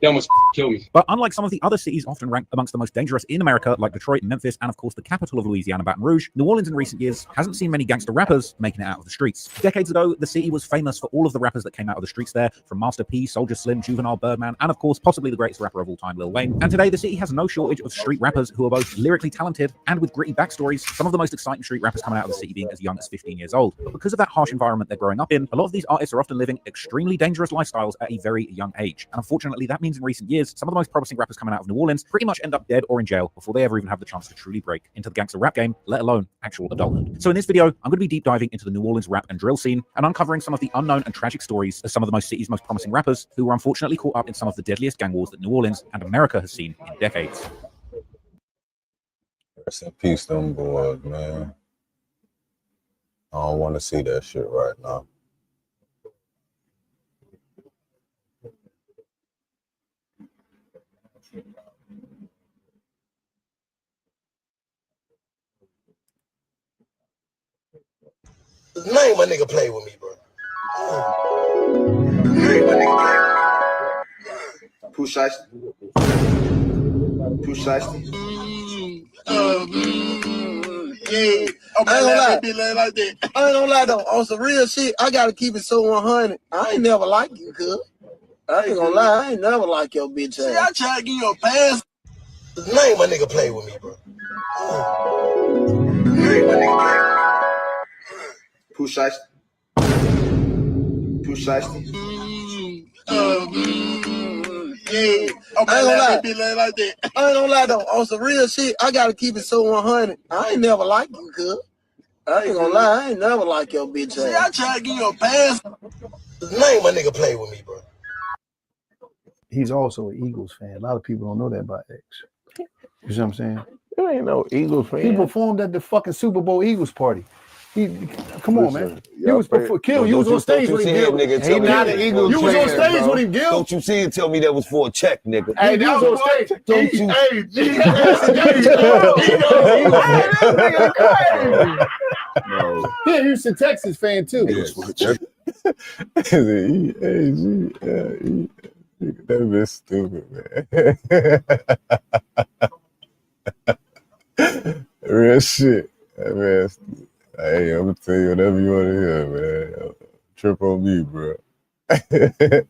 They almost killed me. But unlike some of the other cities often ranked amongst the most dangerous in America, like Detroit, Memphis, and of course the capital of Louisiana, Baton Rouge, New Orleans in recent years hasn't seen many gangster rappers making it out of the streets. Decades ago, the city was famous for all of the rappers that came out of the streets there, from Master P, Soulja Slim, Juvenile, Birdman, and of course possibly the greatest rapper of all time, Lil Wayne. And today the city has no shortage of street rappers who are both lyrically talented and with gritty backstories, some of the most exciting street rappers coming out of the city being as young as 15 years old. But because of that harsh environment they're growing up in, a lot of these artists are often living extremely dangerous lifestyles at a very young age. And unfortunately, that means in recent years, some of the most promising rappers coming out of New Orleans pretty much end up dead or in jail before they ever even have the chance to truly break into the gangster rap game, let alone actual adulthood. So in this video, I'm going to be deep diving into the New Orleans rap and drill scene and uncovering some of the unknown and tragic stories of some of the city's most promising rappers who were unfortunately caught up in some of the deadliest gang wars that New Orleans and America has seen in decades. Rest in peace, them boys, man. I don't want to see that shit right now. Name my nigga play with me, bro. Name my nigga play with me. Pooh Shiesty. Pooh Shiesty. Yeah. Okay, I ain't gonna lie. Like that. I ain't gonna lie though. On some real shit, I gotta keep it so 100. I ain't never like you, cuz. I ain't gonna lie. I ain't never like your bitch ass. See, I try to give you a pass. Name my nigga play with me, bro. Name my nigga play with me. Pooh Shiesty. Pooh Shiesty. Yeah. Okay, I ain't gonna lie. Like that. I ain't gonna lie though. On some real shit, I gotta keep it so 100. I ain't never like you, cuz. I ain't gonna lie. I ain't never like your bitch ass. See, I try to give you a pass. Name my nigga play with me, bro. He's also an Eagles fan. A lot of people don't know that about X. You see what I'm saying? You ain't no Eagles fan. He performed at the fucking Super Bowl Eagles party. Come on, man. He was before Kill. You was on stage with him, Gil. He not an Eagles fan. You was on stage with him, Gil. Don't you see and tell me that was for a check, nigga. Hey, that was on stage. Don't you? Hey, he Houston, Texas fan too. That bitch stupid, man. Real shit. That man stupid. Hey, I'm gonna tell you whatever you want to hear, man. Trip on me, bro. Hey,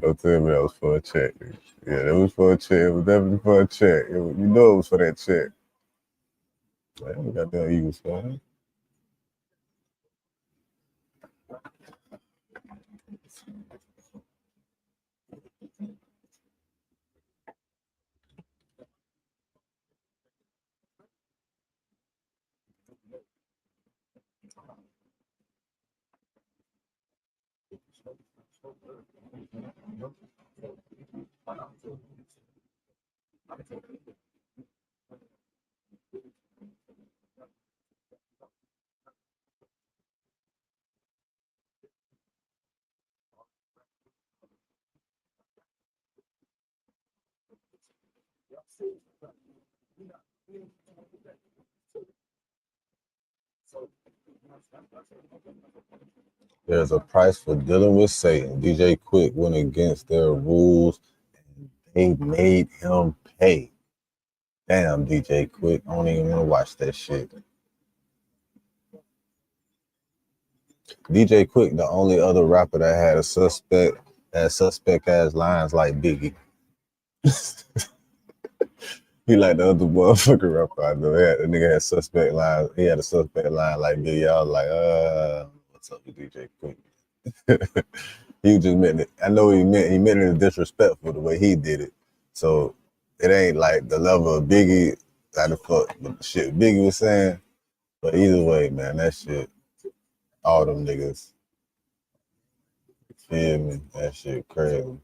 don't tell me that was for a check. Dude. Yeah, that was for a check. It was definitely for a check. You know it was for that check. Man, we got that Eagles fan. There's a price for dealing with Satan. DJ Quick went against their rules and they made him pay. Damn, DJ Quick. I don't even want to watch that shit. DJ Quick, the only other rapper that had a suspect ass lines like Biggie. He like the other motherfucking rapper I know. The nigga had suspect lines. He had a suspect line like Biggie. I was like, what's up with DJ Quick? He just meant it. I know he meant it disrespectful the way he did it. So it ain't like the level of Biggie, like the fuck the shit Biggie was saying. But either way, man, that shit, all them niggas feel me? That shit crazy. All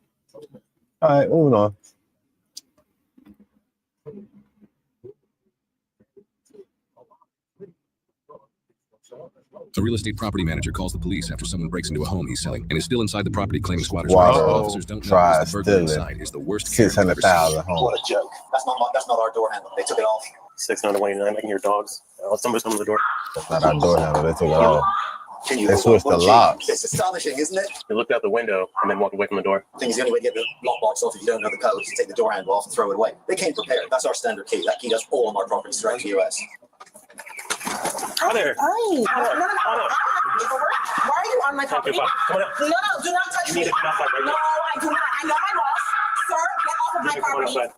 right, moving on. A real estate property manager calls the police after someone breaks into a home he's selling and is still inside the property claiming squatters' rights. Officers don't know the burglar inside is the worst $600,000 home. What a joke. That's not our door handle. They took it off. 699 making your dogs. Somebody's coming to the door. That's not our door handle. They took it off. They switched the locks. It's astonishing, isn't it? You looked out the window and then walked away from the door. I think the only way to get the lockbox off if you don't know the code is to take the door handle off and throw it away. They came prepared. That's our standard key. That key does all of our properties throughout the US. Hi there. Hi. No. Why are you on my property? No, do not touch me. No, I do not. I know my laws. Sir, get off of my property.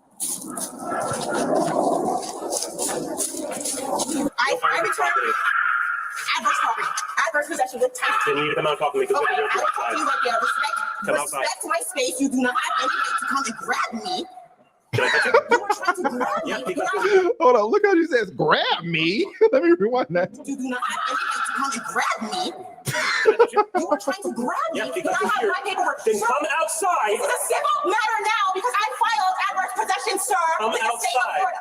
I returned adverse property. Adverse possession with title. Then you need to come out and talk to me because okay, I will talk to you right there. Respect my space. You do not have any right to come and grab me. You were trying to grab me. Hold on, look how she says, grab me. Let me rewind that. You do not have any right to come and grab me. You were trying to grab me. But I have my paperwork. Then come outside. It's a civil matter now because I filed adverse possession, sir. Come with the state of Florida.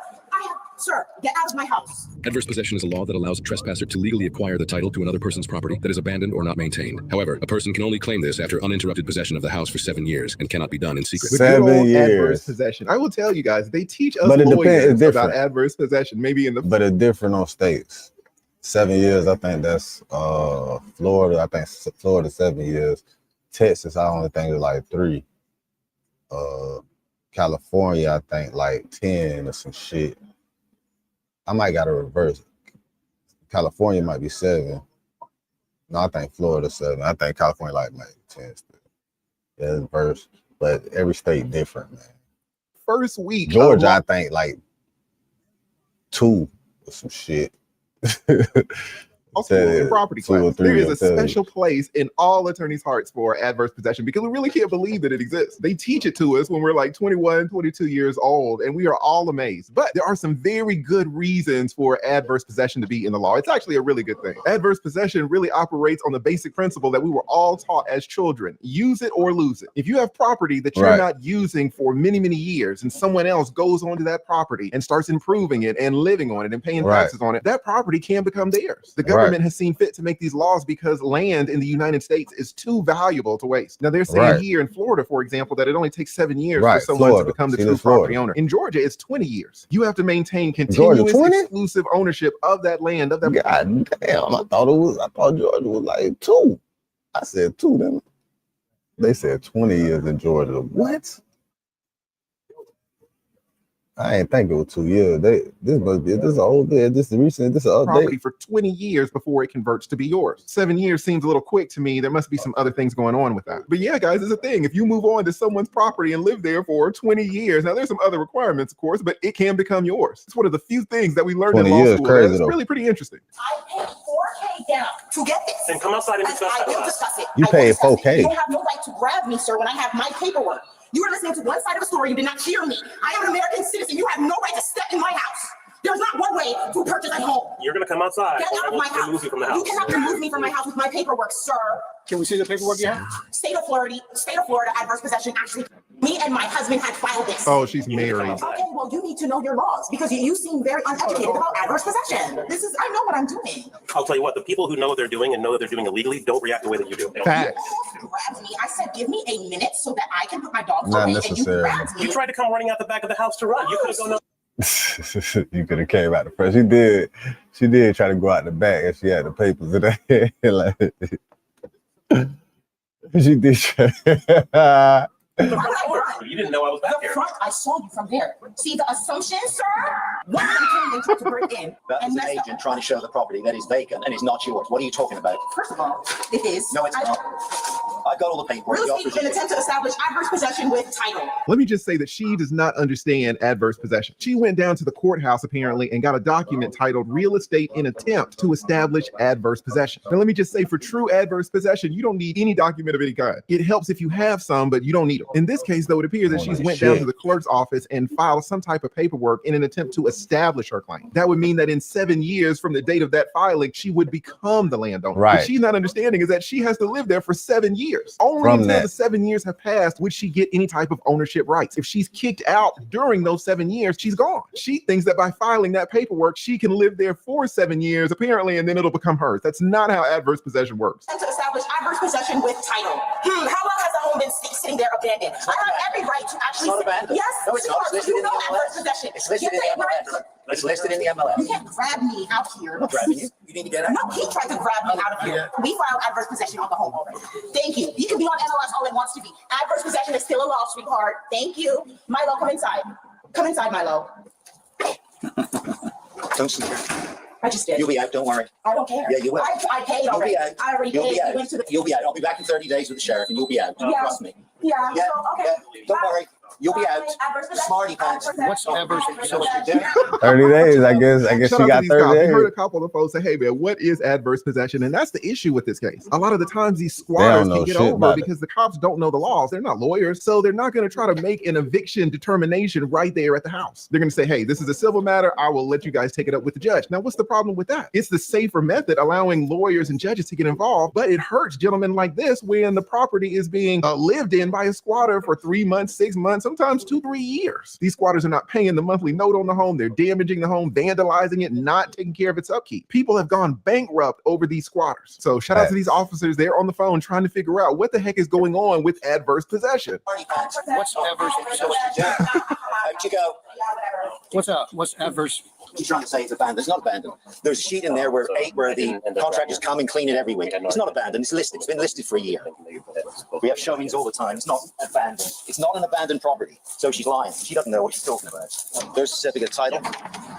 Sir, get out of my house. Adverse possession is a law that allows a trespasser to legally acquire the title to another person's property that is abandoned or not maintained. However, a person can only claim this after uninterrupted possession of the house for 7 years and cannot be done in secret. 7 years. Adverse possession. I will tell you guys, they teach us lawyers about adverse possession. Maybe in the but it's different on states. 7 years, I think that's Florida. I think Florida 7 years. Texas, I only think it's like 3. California, I think like 10 or some shit. I might gotta reverse it. California might be 7. No, I think Florida 7. I think California like maybe 10 still. Yeah, it's reverse. But every state different, man. First week. Georgia, I think like 2 or some shit. Also, in property class, there is a special place in all attorneys' hearts for adverse possession because we really can't believe that it exists. They teach it to us when we're like 21, 22 years old, and we are all amazed. But there are some very good reasons for adverse possession to be in the law. It's actually a really good thing. Adverse possession really operates on the basic principle that we were all taught as children. Use it or lose it. If you have property that you're not using for many, many years, and someone else goes onto that property and starts improving it and living on it and paying taxes on it, that property can become theirs. The government has seen fit to make these laws because land in the United States is too valuable to waste. Now they're saying here in Florida, for example, that it only takes 7 years for someone to become the true property owner. In Georgia, it's 20 years. You have to maintain continuous exclusive ownership of that land. Of that. God damn! I thought Georgia was like 2. I said 2. Then they said 20 years in Georgia. What? I ain't think it was 2 years. This is old. This is recent. This is an update. Property for 20 years before it converts to be yours. 7 years seems a little quick to me. There must be some other things going on with that. But yeah, guys, it's a thing. If you move on to someone's property and live there for 20 years, now there's some other requirements, of course, but it can become yours. It's one of the few things that we learned in law school. It's really pretty interesting. I paid $4K down to get this. Then come outside and discuss I will discuss it. You paid $4K. You don't have no right to grab me, sir, when I have my paperwork. You were listening to one side of a story. You did not hear me. I am an American citizen. You have no right to step in my house. There's not one way to purchase a home. You're going to come outside. Get out of my house. Remove you from the house. You cannot remove me from my house with my paperwork, sir. Can we see the paperwork you have? State of Florida, adverse possession. Actually, me and my husband had filed this. Oh, she's married. Okay, well, you need to know your laws because you seem very uneducated about adverse possession. I know what I'm doing. I'll tell you what, the people who know what they're doing and know that they're doing illegally don't react the way that you do. Facts. You grabbed me. I said, give me a minute so that I can put my dogs Not away. necessarily. And you grabbed me. You tried to come running out the back of the house to run. You could have gone. You could have came out the front. She did try to go out the back and she had the papers in her hand. Like, she did try. You didn't know I was back here. Front, I saw you from there. See the assumption, sir? One of them came and tried to break in. That is an agent trying to show the property that is vacant and is not yours. What are you talking about? First of all, it is. No, it's not. I've got all the paperwork. Real estate can attempt to establish adverse possession with title. Let me just say that she does not understand adverse possession. She went down to the courthouse apparently and got a document titled Real Estate in Attempt to Establish Adverse Possession. Now let me just say, for true adverse possession, you don't need any document of any kind. It helps if you have some, but you don't need them. In this case, though, it appears that she's went down to the clerk's office and filed some type of paperwork in an attempt to establish her claim. That would mean that in 7 years from the date of that filing, she would become the landowner. Right. What she's not understanding is that she has to live there for 7 years. years. Only From until that. the 7 years have passed would she get any type of ownership rights. If she's kicked out during those 7 years, she's gone. She thinks that by filing that paperwork, she can live there for 7 years, apparently, and then it'll become hers. That's not how adverse possession works. And to establish adverse possession with title. How long has the home been sitting there abandoned? I have every right to actually. It's not abandoned. Yes, No, it's not. It's listed in the adverse MLS. possession. It's listed in the MLS. It's listed in the MLS. You can't grab me out here. I'm not grabbing you. You need to get out. No, he tried to grab me out of here. We filed adverse possession on the home already. Thank you. You can be on MLS all it wants to be. Adverse possession is still a law, sweetheart. Thank you. Milo, come inside. Come inside, Milo. Don't sleep. I just did. You'll be out, don't worry. I don't care. Yeah, you will. I paid You'll already. be out. I already You'll paid. be out. We went to the. You'll be out. I'll be back in 30 days with the sheriff and you'll be out. Yeah. Trust me. Yeah. Yeah. So, okay. Yeah. Don't worry. You'll be out. Adverse possession. Smarty pants. What's adverse possession? 30 days, I guess Shout she out got to these 30 cops. We days. heard a couple of folks say, hey man, what is adverse possession? And that's the issue with this case. A lot of the times these They squatters don't know can get shit over about it. because the cops don't know the laws. They're not lawyers. So they're not going to try to make an eviction determination right there at the house. They're going to say, hey, this is a civil matter. I will let you guys take it up with the judge. Now, what's the problem with that? It's the safer method, allowing lawyers and judges to get involved, but it hurts gentlemen like this when the property is being lived in by a squatter for 3 months, 6 months, sometimes 2-3 years. These squatters are not paying the monthly note on the home. They're damaging the home, vandalizing it, not taking care of its upkeep. People have gone bankrupt over these squatters. So shout out to these officers. They're on the phone trying to figure out what the heck is going on with adverse possession. What's adverse possession? How'd you go? What's adverse? You're trying to say it's abandoned. It's not abandoned. There's a sheet in there where the contractors come and clean it every week. It's not abandoned. It's listed. It's been listed for a year. We have showings all the time. It's not abandoned. It's not an abandoned property. So she's lying. She doesn't know what she's talking about. There's a certificate of title.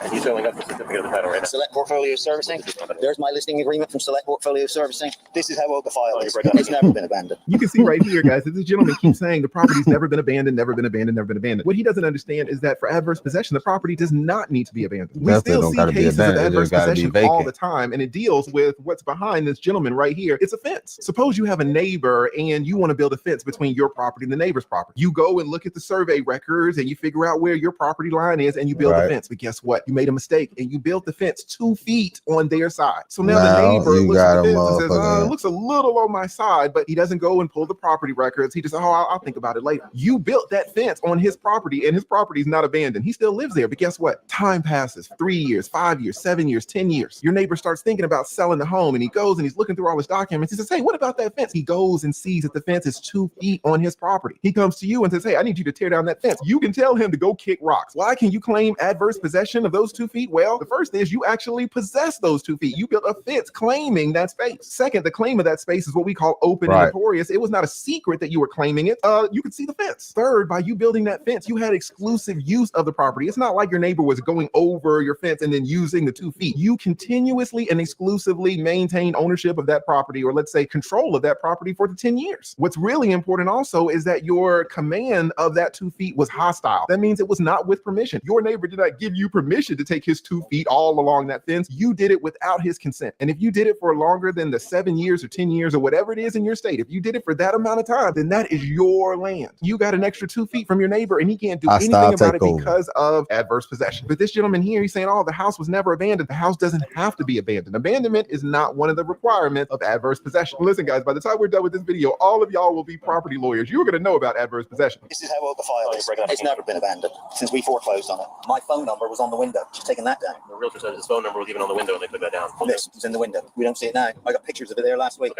And he's showing up the certificate of title right now. Select Portfolio Servicing. There's my listing agreement from Select Portfolio Servicing. This is how old the file is. It's never been abandoned. You can see right here, guys, that this gentleman keeps saying the property's never been abandoned, never been abandoned, never been abandoned. What he doesn't understand is that for adverse possession, the property does not need to be abandoned. We Definitely still don't see gotta be cases of abandoned. It adverse just gotta be possession all vacant. the time, and it deals with what's behind this gentleman right here. It's a fence. Suppose you have a neighbor and you want to build a fence between your property and the neighbor's property. You go and look at the survey records and you figure out where your property line is and you build the fence. But guess what? You made a mistake and you built the fence 2 feet on their side. So now the neighbor you looks at got the a fence and says, motherfucker. it looks a little on my side, but he doesn't go and pull the property records. He just, I'll think about it later. You built that fence on his property and his property is not abandoned. He still lives there. But guess what? Time passes. 3 years, 5 years, 7 years, 10 years. Your neighbor starts thinking about selling the home and he goes and he's looking through all his documents. He says, hey, what about that fence? He goes and sees that the fence is 2 feet on his property. He comes to you and says, hey, I need you to tear down that fence. You can tell him to go kick rocks. Why can you claim adverse possession of those 2 feet? Well, the first is you actually possess those 2 feet. You built a fence claiming that space. Second, the claim of that space is what we call open and notorious. It was not a secret that you were claiming it. You could see the fence. Third, by you building that fence, you had exclusive use of the property. It's not like your neighbor was going over your fence and then using the 2 feet. You continuously and exclusively maintain ownership of that property, or let's say control of that property for the 10 years. What's really important also is that your command of that 2 feet was hostile. That means it was not with permission. Your neighbor did not give you permission to take his 2 feet all along that fence. You did it without his consent. And if you did it for longer than the 7 years or 10 years or whatever it is in your state, if you did it for that amount of time, then that is your land. You got an extra 2 feet from your neighbor and he can't do anything about it because of adverse possession. But this gentleman here, he's saying, oh, the house was never abandoned. The house doesn't have to be abandoned. Abandonment is not one of the requirements of adverse possession. Listen, guys, by the time we're done with this video, all of y'all will be property lawyers. You're going to know about adverse possession. This is how old the file is. It's never been abandoned since we foreclosed on it. My phone number was on the window. She's taken that down. The realtor said his phone number was even on the window and they took that down. This is in the window. We don't see it now. I got pictures of it there last week.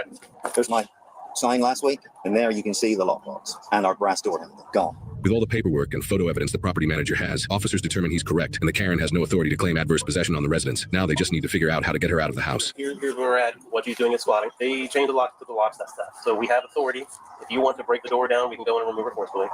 There's my sign last week, and there you can see the lockbox and our brass door handle. Gone. With all the paperwork and photo evidence the property manager has, officers determine he's correct, and the Karen has no authority to claim adverse possession on the residence. Now they just need to figure out how to get her out of the house. Here's where we're at. What she's doing is squatting. They changed the lock to the locks, that stuff. So we have authority. If you want to break the door down, we can go in and remove it forcefully.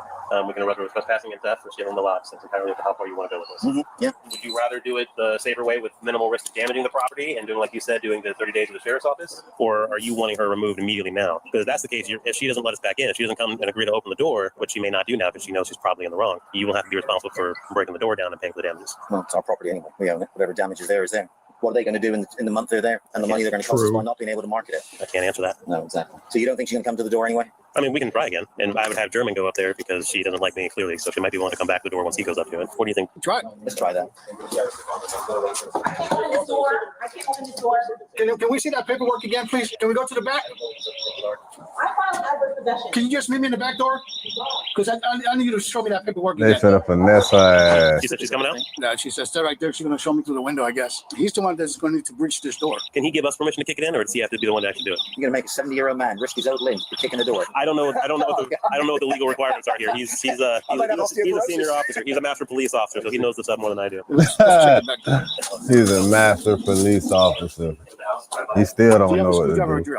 We can arrest her with trespassing and theft for stealing the locks. It's entirely up to how far you want to go with this. Yeah. Would you rather do it the safer way with minimal risk of damaging the property and doing, like you said, doing the 30 days with the sheriff's office? Or are you wanting her removed immediately now? Because if that's the case, if she doesn't let us back in, if she doesn't come and agree to open the door, which she may not do now because she knows she's probably in the wrong, you will have to be responsible for breaking the door down and paying for the damages. Well, it's our property anyway. We own it. Whatever damage is there is there. What are they going to do in the month they're there? And the money they're going to cost us by not being able to market it? I can't answer that. No, exactly. So you don't think she's going to come to the door anyway? I mean, we can try again. And I would have German go up there because she doesn't like me clearly. So she might be willing to come back to the door once he goes up to it. What do you think? Try it. Let's try that. I can't open this door. I can't open this door. Can we see that paperwork again, please? Can we go to the back? Can you just meet me in the back door? Because I need you to show me that paperwork. They finna finesse her ass. She said she's coming out? No, she said, stay right there. She's going to show me through the window, I guess. He's the one that's going to need to breach this door. Can he give us permission to kick it in, or does he have to be the one to actually do it? You're gonna make a 70-year-old man risk his old limbs for kicking the door. I don't know what the legal requirements are here. He's a senior officer. He's a master police officer, so he knows this stuff more than I do. He's a master police officer. He still don't know what to do.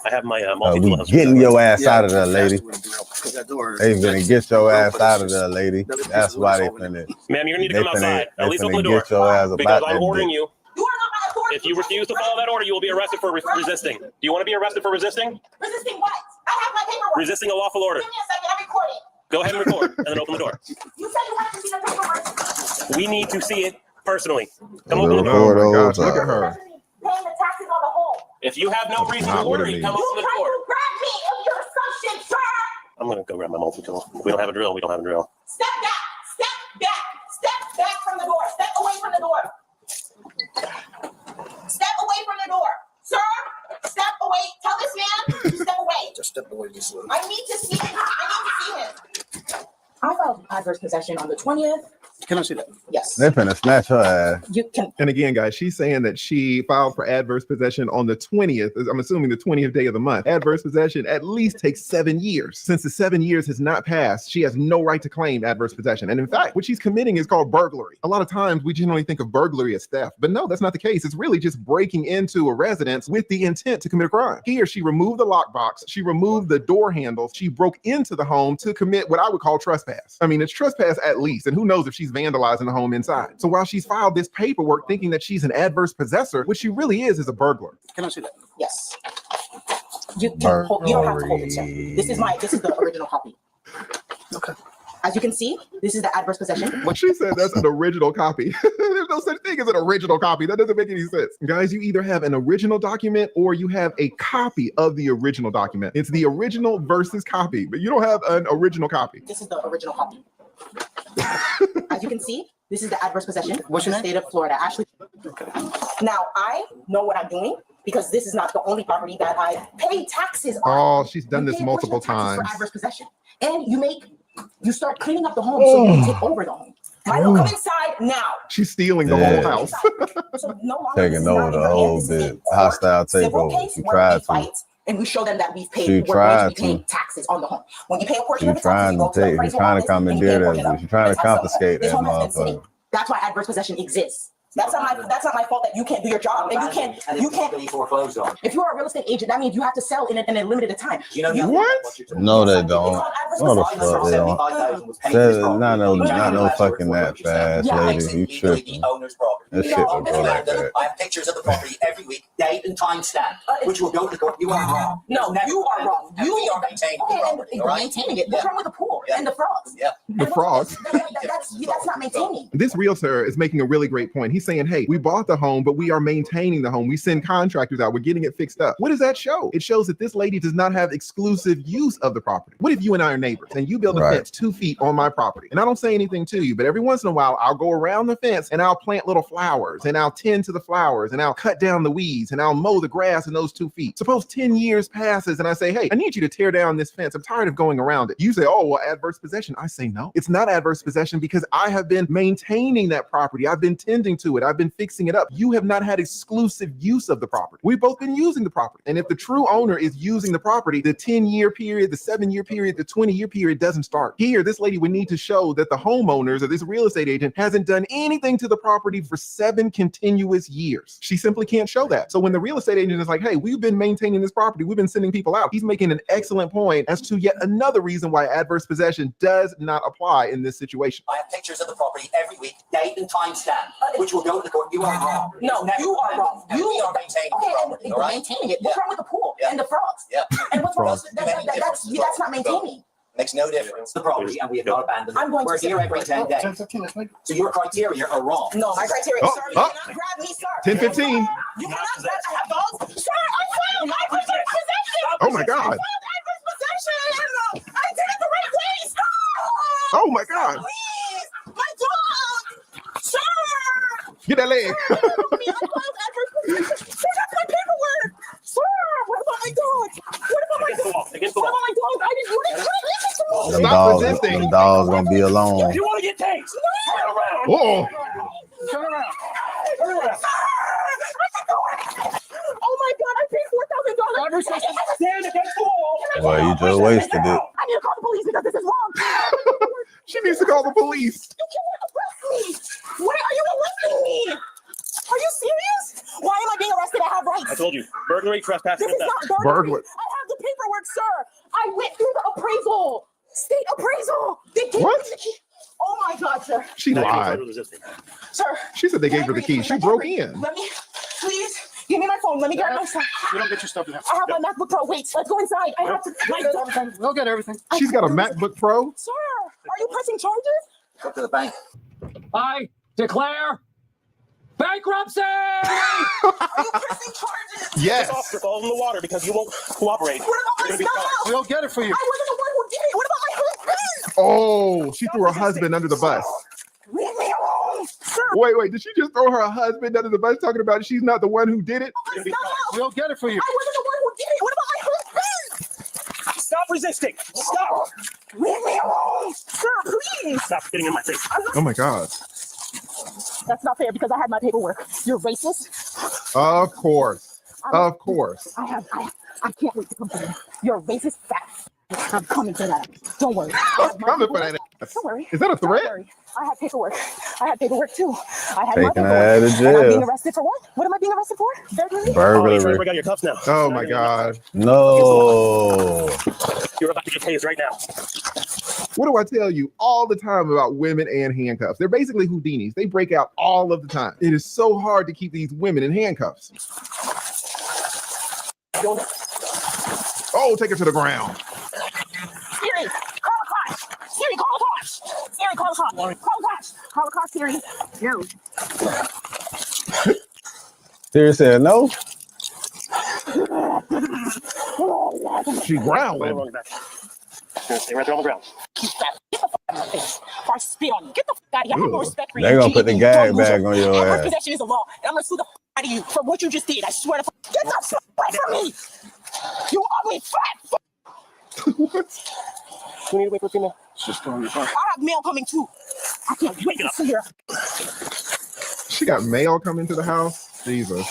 I have my We getting your ass out of there, lady. They finna get your ass out of there, lady. That's why they finna. Ma'am, you're gonna need to come outside. At least open the door. Get your ass Because about I'm that ordering dick. you. If you refuse to follow that order, you will be arrested for resisting. Do you want to be arrested for resisting? Resisting what? I have my paperwork. Resisting a lawful order. Give me a second, I'm recording. Go ahead and record, and then open the door. You said you wanted to see the paperwork. We need to see it personally. Come open the door. Oh my gosh, look at her. Paying the taxes on the home. If you have no reason to Not what order it it, come means. open the You door. tried to grab me of your assumption, sir. I'm gonna go grab my multi-tool. We don't have a drill. We don't have a drill. Step back. Step back. Step back from the door. Step away from the door. Step away from the door. Sir, step away. Tell this man to step away. Just step away, this way. I need to see him. I filed adverse possession on the 20th. Can I see that? Yes. They finna snatch her ass. You can. And again, guys, she's saying that she filed for adverse possession on the 20th. I'm assuming the 20th day of the month. Adverse possession at least takes 7 years. Since the 7 years has not passed, she has no right to claim adverse possession. And in fact, what she's committing is called burglary. A lot of times we generally think of burglary as theft, but no, that's not the case. It's really just breaking into a residence with the intent to commit a crime. Here, she removed the lockbox. She removed the door handles. She broke into the home to commit what I would call trespass. I mean, it's trespass at least. And who knows if she's vandalizing the home inside. So while she's filed this paperwork thinking that she's an adverse possessor, what she really is a burglar. Can I see that? Yes. You can hold, you don't have to hold it, sir. This is the original copy. Okay. As you can see, this is the adverse possession. She said that's an original copy. There's no such thing as an original copy. That doesn't make any sense. Guys, you either have an original document or you have a copy of the original document. It's the original versus copy, but you don't have an original copy. This is the original copy. As you can see, this is the adverse possession. What's your the name? state of Florida. Ashley. Now, I know what I'm doing because this is not the only property that I pay taxes on. Oh, she's done You this pay a portion multiple of taxes times. for adverse possession. And you start cleaning up the home so you can take over the home. I will come inside now. She's stealing the whole house. So no longer, this Taking is over not in the your whole hands. This is bit. a Hostile civil takeover. case She where tried we to. fight and we show them that we've paid. She We're going to tried be paying to. taxes on the home. When you pay a portion She's of the taxes, trying you to go to the take, she's appraisal trying to office and you pay commandeer a portion that. of She's trying to this house. confiscate This that home has been sitting. motherfucker. That's why adverse possession exists. That's not my fault that you can't do your job. And you can't foreclosed on. If you're a real estate agent, that means you have to sell in a limited time. What? No, they don't. No, the fuck they don't. Says not no fucking that fast, lady. You tripping? That shit don't go like that. I have pictures of the property every week, date and time stamp, which will go to court. You are wrong. No, you are wrong. We are maintaining the property, all right? Maintaining it. What's wrong with the pool and the frogs? Yeah. The frogs. That's not maintaining. This realtor is making a really great point. He's saying, hey, we bought the home, but we are maintaining the home. We send contractors out. We're getting it fixed up. What does that show? It shows that this lady does not have exclusive use of the property. What if you and I are neighbors and you build a fence 2 feet on my property? And I don't say anything to you, but every once in a while, I'll go around the fence and I'll plant little flowers and I'll tend to the flowers and I'll cut down the weeds and I'll mow the grass in those 2 feet. Suppose 10 years passes and I say, hey, I need you to tear down this fence. I'm tired of going around it. You say, oh, well, adverse possession. I say, no, it's not adverse possession because I have been maintaining that property. I've been tending to it. I've been fixing it up. You have not had exclusive use of the property. We've both been using the property. And if the true owner is using the property, the 10-year period, the 7-year period, the 20-year period doesn't start. Here, this lady would need to show that the homeowners or this real estate agent hasn't done anything to the property for 7 continuous years. She simply can't show that. So when the real estate agent is like, hey, we've been maintaining this property, we've been sending people out, he's making an excellent point as to yet another reason why adverse possession does not apply in this situation. I have pictures of the property every week, date and time stamp, which will go to the court. You are wrong. No, you are wrong. We are maintaining the property, all right? Maintaining it. What's wrong with the pool and the frogs? Yeah. And what's wrong? That's not maintaining. Makes no difference. The property, and we have not abandoned it. I'm going We're to here every 10 days. 10:15, let's make it. So your criteria are wrong. No, my criteria. Oh, Sir, you oh. cannot grab me, sir. 10:15. You cannot grab. I have dogs. Sir, I filed adverse possession. Oh my God. I filed adverse possession. I did it the right way. Stop. Oh my God. Please, my dog. Sir. Get that leg. I filed adverse possession. Sir, that's my paperwork. Sir, what about my dog? Them Stop resisting. them dogs gonna be alone. You want to get tased? Turn around. Oh. Turn around. Turn around. Oh my God, I paid $4,000. Stand against the wall. Boy, you just wasted it. I need to call the police because this is wrong. She needs to call the police. You can't arrest me. Why are you arresting me? Are you serious? Why am I being arrested? I have rights. I told you, burglary, trespassing. This is not burglary. I have the paperwork, sir. I went through the appraisal. State appraisal. They gave What? me the key. Oh my God, sir. She lied. Sir. She said they gave her the key. She broke in. Let me, please, give me my phone. Let me get my stuff. You don't get your stuff now. I have my MacBook Pro. Wait, let's go inside. I have to. We'll get everything. She's got a MacBook Pro. Sir, are you pressing charges? Go to the bank. I declare bankruptcy. Are you pressing charges? Yes. This officer falls in the water because you won't cooperate. What about my stuff? We'll get it for you. I wasn't the one who did it. What about my husband? Oh, she threw her husband under the bus. Leave me alone, sir. Wait, did she just throw her husband under the bus talking about she's not the one who did it? We'll get it for you. I wasn't the one who did it. What about my husband? Stop resisting. Stop. Leave me alone, sir, please. Stop getting in my face. Oh my God. That's not fair because I had my paperwork. You're racist. Of course. Of course. I can't wait to come to you. You're a racist fat. I'm coming for that. Don't worry. I'm coming for that. Don't worry. Is that a threat? Don't worry. I had paperwork. I had paperwork too. I had Taking my her out paperwork. of And I'm being jail. arrested for what? What am I being arrested for? Burglary? Burglary. We got your cuffs now. Oh my God. No. You're about to get tased right now. What do I tell you all the time about women and handcuffs? They're basically Houdinis. They break out all of the time. It is so hard to keep these women in handcuffs. Oh, take her to the ground. Siri, call the cops. Siri, call the cops. Siri, call the cops. Call the cops. Call the cops, Siri. No. Siri said no. She growling. Stay right there on the ground. Get the fuck out of my face. Or I spit on you. Get the fuck out of here. I have no respect for you. They're gonna put the GED, gag dumb loser. bag on your Adverse ass. possession is a law, and I'm gonna sue the fuck out of you for what you just did. I swear to fuck. Get the fuck away from me. You ugly fat fuck. We need to wait for a few minutes. It's just throwing your car. I have mail coming too. I can't wait to see her. She got mail coming to the house. Jesus.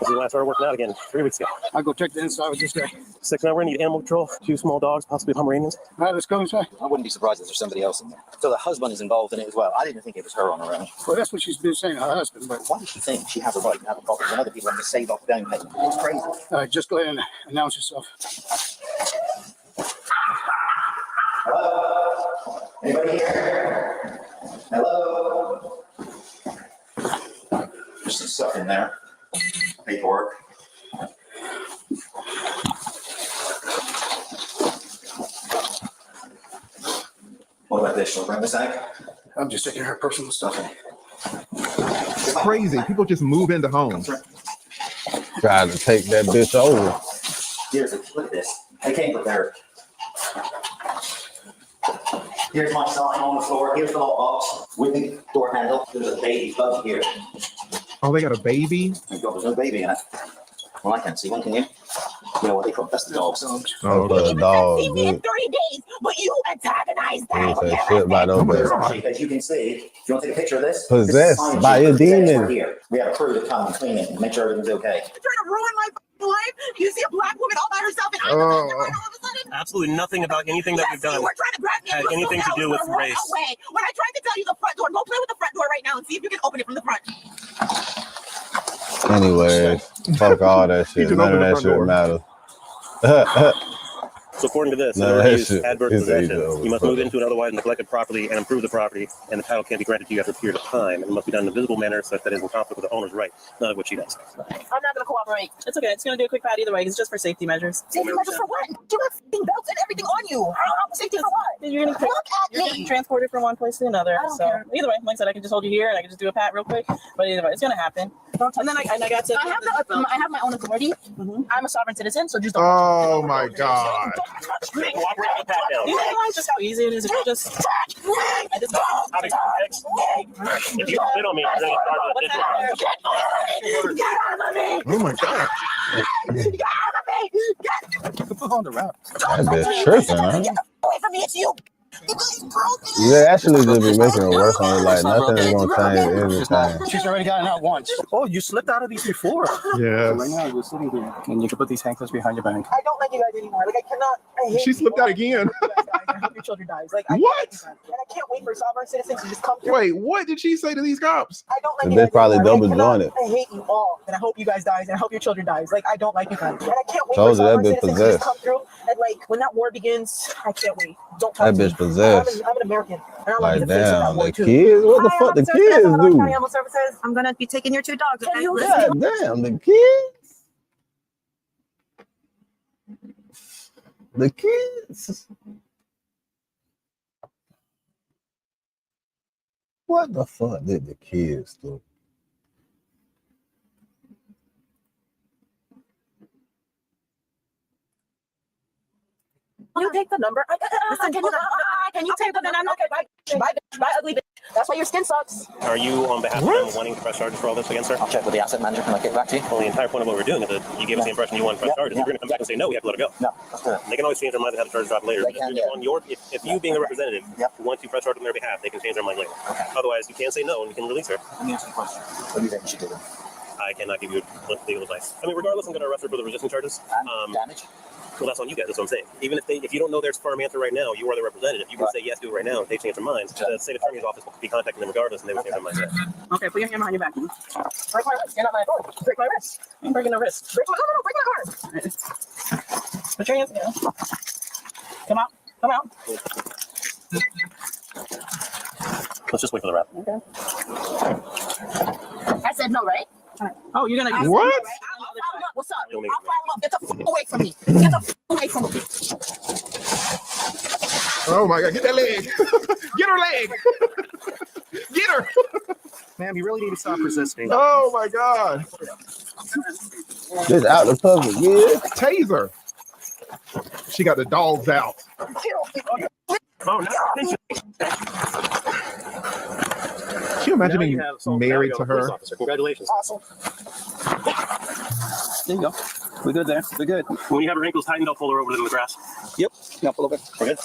We last started working out again 3 weeks ago. I'll go check the inside with this guy. 6 now, we're gonna need animal control, 2 small dogs, possibly Pomeranians. All right, let's go inside. I wouldn't be surprised if there's somebody else in there. So the husband is involved in it as well. I didn't think it was her on her own. Well, that's what she's been saying to her husband, but Why does she think she has a right to have a problem when other people have to save off down payment? It's crazy. all right, just go ahead and announce yourself. Hello? Anybody here? Hello? There's some stuff in there. Paperwork. What about this? She'll bring this back? I'm just taking her personal stuff. It's crazy. People just move into homes. Try to take that bitch over. Here's it. Look at this. They came prepared. Here's my sign on the floor. Here's the lockbox with the door handle. There's a baby bug here. Oh, they got a baby? Thank God there's no baby in it. Well, I can't see one, can you? You know what they call that's the dogs. Oh, for the dog, See me in dude. 30 days, but you antagonized He that. said shit about those bitches. As you can see, if you want to take a picture of this, Possessed this is by a sign sheet. demon. Right here. We have a crew to come and clean it and make sure everything's okay. You're trying to ruin my life. You see a black woman all by herself, and I'm all of a sudden. Absolutely nothing about anything that we've Yes, done you were trying to grab me had and anything to do with race. Away. When I tried to tell you the front door, go play with the front door right now and see if you can open it from the front. Anyways, fuck all that shit. just None of opened the that front shit door. matters. So according to this, in No, order that to use shit adverse is possession, illegal. you must move into an otherwise neglected property and improve the property, and the title can't be granted to you after a period of time, and it must be done in a visible manner such that it is in conflict with the owner's right, none of which she does. I'm not gonna cooperate. It's okay. It's gonna do a quick pat either way. It's just for safety measures. Safety measures for what? You have f***ing belts and everything on you. Safety for what? You're getting transported from one place to another. I don't So care. either way, like I said, I can just hold you here and I can just do a pat real quick. But either way, it's gonna happen. And then I got to. I have my own authority. I'm a sovereign citizen, so just don't. Oh my God. Cooperate with the pat down. You realize just how easy it is if you just. I just. If you spit on me, I'm going to start with this one. Get out of me! Oh my God. Get out of me! Get Put on the wrap. That bitch tripping, huh? Away from me, it's you. They actually just be making it worse on it. Like nothing is gonna change anything. She's already gotten out once. Oh, you slipped out of these before. Yes. So right now you're sitting there, and you can put these handcuffs behind your back. I don't like you guys anymore. Like I cannot. I hate She slipped out again. I hope your children dies. Like What? And I can't wait for sovereign citizens to just come through. Wait, what did she say to these cops? I don't like They you guys probably anymore. double jointed. I hate you all, and I hope you guys dies, and I hope your children dies. Like I don't like you guys, and I can't wait Told for you that sovereign bitch citizens to just possessed. come through. And like when that war begins, I can't wait. Don't talk That to me. bitch possessed. I'm an American, and I want Like to be the face of that damn, boy the too. kids. What the fuck the kids do? County Animal Services. I'm gonna be taking your 2 dogs. Okay? God damn, the kids. The kids. What the fuck did the kids do? You take the number. Listen, can you take the number? Okay, bye, ugly bitch. That's why your skin sucks. Are you on behalf of them wanting to press charges for all this against her? I'll check with the asset manager and I'll get back to you. Well, the entire point of what we're doing is that you gave us the impression you want to press charges. If you're going to come back and say no, we have to let her go. No, let's do it. They can always change their mind and have the charges dropped later. They can, yeah. If you being the representative want to press charges on their behalf, they can change their mind later. Okay. Otherwise, you can't say no and you can release her. Let me ask you a question. What do you think we should do? I cannot give you legal advice. I mean, regardless, I'm going to arrest her for the resisting charges. Damage? Well, that's on you guys. That's what I'm saying. Even if you don't know their firm answer right now, you are the representative. You can say yes, do it right now. If they change their minds, the state attorney's office will be contacting them regardless, and they will change their mind. Okay, put your hand behind your back. Break my wrist. Stand up my authority. Break my wrist. I'm breaking the wrist. Break my arm. Put your hands down. Come out. Come out. Let's just wait for the wrap. Okay. I said no, right? Oh, you're gonna What? I'll follow up. What's up? I'll follow up. Get the f away from me. Get the f away from me. Oh my God, get that leg. Get her leg. Get her. Ma'am, you really need to stop resisting. Oh my God. Just out the public, yeah. Taser. She got the dogs out. Oh, no. Can you imagine being married to her? Congratulations. Awesome. There you go. We're good there. We're good. When you have her ankles tightened, I'll pull her over in the grass. Yep. Now pull over. We're good?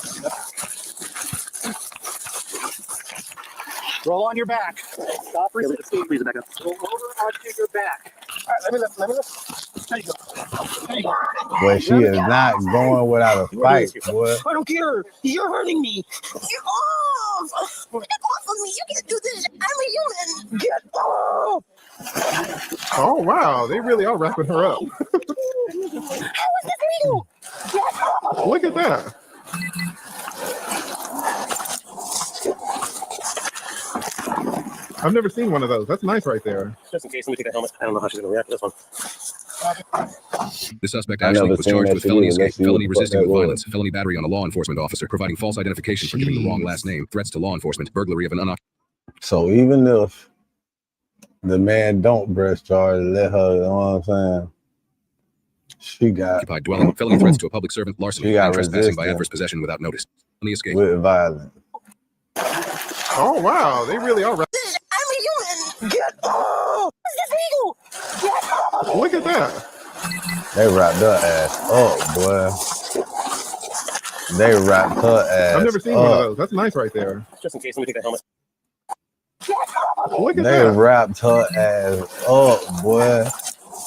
Roll on your back. Stop resisting. Please back up. Roll over onto your back. All right, let me lift. There you go. There you go. Boy, she is not going without a fight, boy. I don't care. You're hurting me. Get off. Get off of me. You can't do this. I'm a human. Get off. Oh wow, they really are wrapping her up. How is this legal? Get off. Look at that. I've never seen one of those. That's nice right there. Just in case, let me take that helmet. I don't know how she's going to react to this one. The suspect I actually never was seen charged that with shit felony either. escape, Let's see felony what the fuck resisting that with was. violence, felony battery on a law enforcement officer, providing false identification for giving the wrong last name, threats to law enforcement, burglary of an unoccupied. So even if the man don't breast charge, let her, you know what I'm saying? She got dwelling, felony threats to a public servant, larceny, She got and trespassing by resisting adverse possession without notice. Felony escape. with violence. Oh wow, they really are. I'm a human. Get off. Is this legal? Get off. Look at that. They wrapped her ass up, boy. They wrapped her ass I've never seen one of those. That's nice right there. Just in case, let me take that helmet. Look at They that. wrapped her ass up, boy.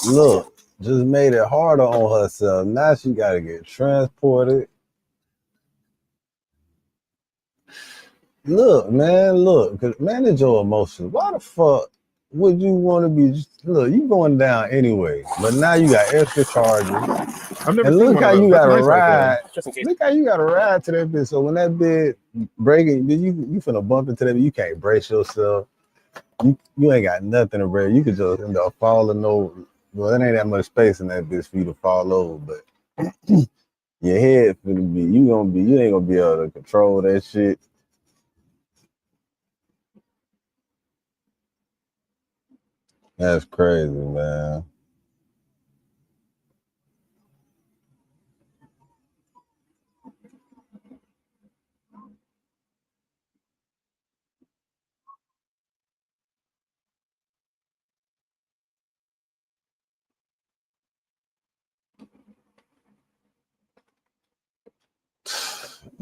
Look, just made it harder on herself. Now she got to get transported. Look, man, look. Manage your emotions. Why the fuck would you want to be? Look, you going down anyway, but now you got extra charges. I've never And seen look one how of those. you That's got to nice right there. ride. Just in case. Look how you got to ride to that bitch. So when that bitch breaking, you finna bump into that bitch. You can't brace yourself. You ain't got nothing to brace. You could just end up falling over. Well, it ain't that much space in that bitch for you to fall over, but your head finna be. You ain't gonna be able to control that shit. That's crazy, man.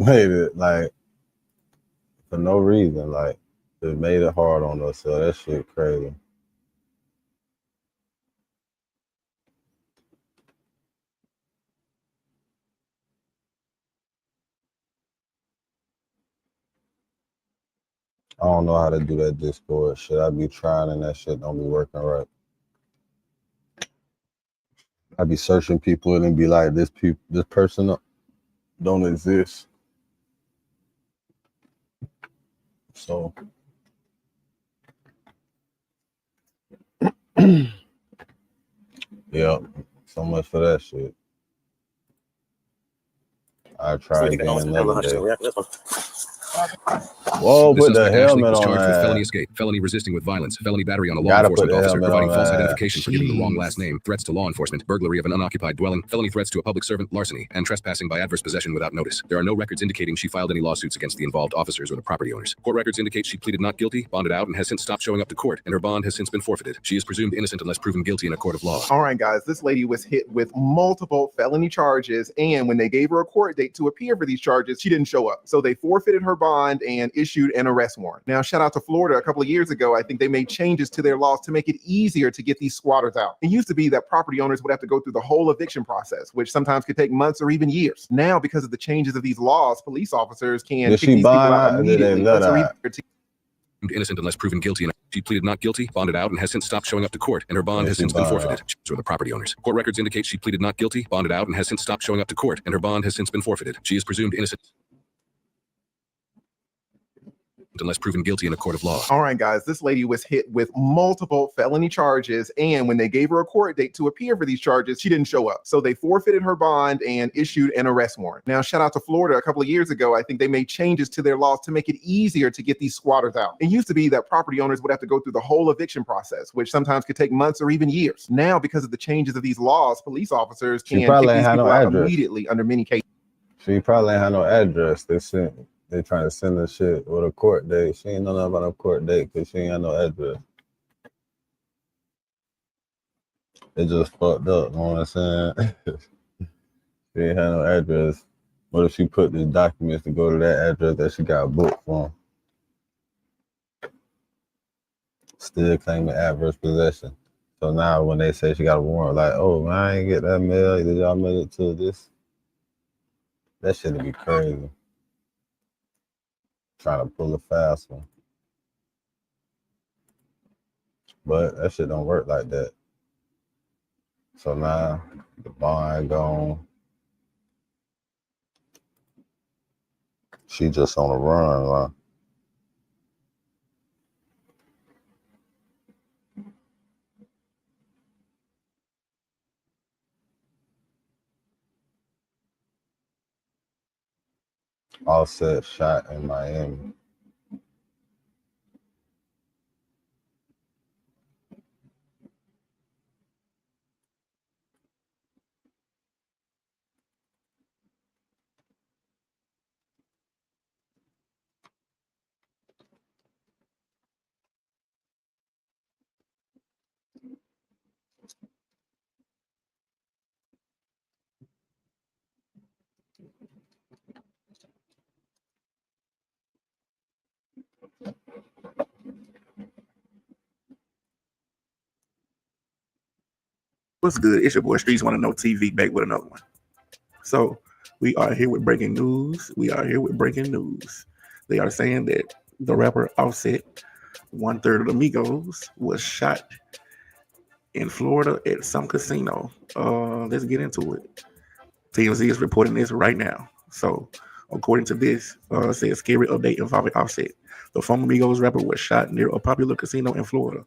made it like for no reason. Like it made it hard on us. So that shit crazy. I don't know how to do that Discord shit. I be trying and that shit don't be working right. I be searching people and be like, this person don't exist. So yeah, so much for that shit. I try again another day. Whoa, The put the suspect Ashley helmet was on charged with felony that. escape, felony resisting with violence, felony battery on a law Gotta put enforcement the officer, helmet providing on false that. identification for giving the wrong Jeez. last name, threats to law enforcement, burglary of an unoccupied dwelling, felony threats to a public servant, larceny, and trespassing by adverse possession without notice. There are no records indicating she filed any lawsuits against the involved officers or the property owners. Court records indicate she pleaded not guilty, bonded out, and has since stopped showing up to court, and her bond has since been forfeited. She is presumed innocent unless proven guilty in a court of law. All right, guys, this lady was hit with multiple felony charges, and when they gave her a court date to appear for these charges, she didn't show up. So they forfeited her bond and issued an arrest warrant. Now, shout out to Florida. A couple of years ago, I think they made changes to their laws to make it easier to get these squatters out. It used to be that property owners would have to go through the whole eviction process, which sometimes could take months or even years. Now, because of the changes of these laws, police officers can kick these people out immediately. Innocent unless proven guilty. She pleaded not guilty, bonded out, and has since stopped showing up to court, and her bond has since been forfeited. So the property owners. Court records indicate she pleaded not guilty, bonded out, and has since stopped showing up to court, and her bond has since been forfeited. She is presumed innocent unless proven guilty in a court of law. All right, guys, this lady was hit with multiple felony charges, and when they gave her a court date to appear for these charges, she didn't show up. So they forfeited her bond and issued an arrest warrant. Now, shout out to Florida. A couple of years ago, I think they made changes to their laws to make it easier to get these squatters out. It used to be that property owners would have to go through the whole eviction process, which sometimes could take months or even years. Now, because of the changes of these laws, police officers can kick these people out immediately under many cases. She probably ain't had no address. They trying to send her shit with a court date. She ain't know nothing about a court date because she ain't got no address. It just fucked up, you know what I'm saying? She ain't had no address. What if she put the documents to go to that address that she got booked from? Still claiming adverse possession. So now when they say she got a warrant, like, oh man, I ain't get that mail. Did y'all mail it to this? That shit'd be crazy. Trying to pull a fast one. But that shit don't work like that. So now the bond gone. She just on a run, huh? Offset shot in Miami. What's good? It's your boy Streets Want to Know TV back with another one. So we are here with breaking news. They are saying that the rapper Offset, 1/3 of the MIGOS, was shot in Florida at some casino. Let's get into it. TMZ is reporting this right now. So according to this, it says scary update involving Offset. The former MIGOS rapper was shot near a popular casino in Florida.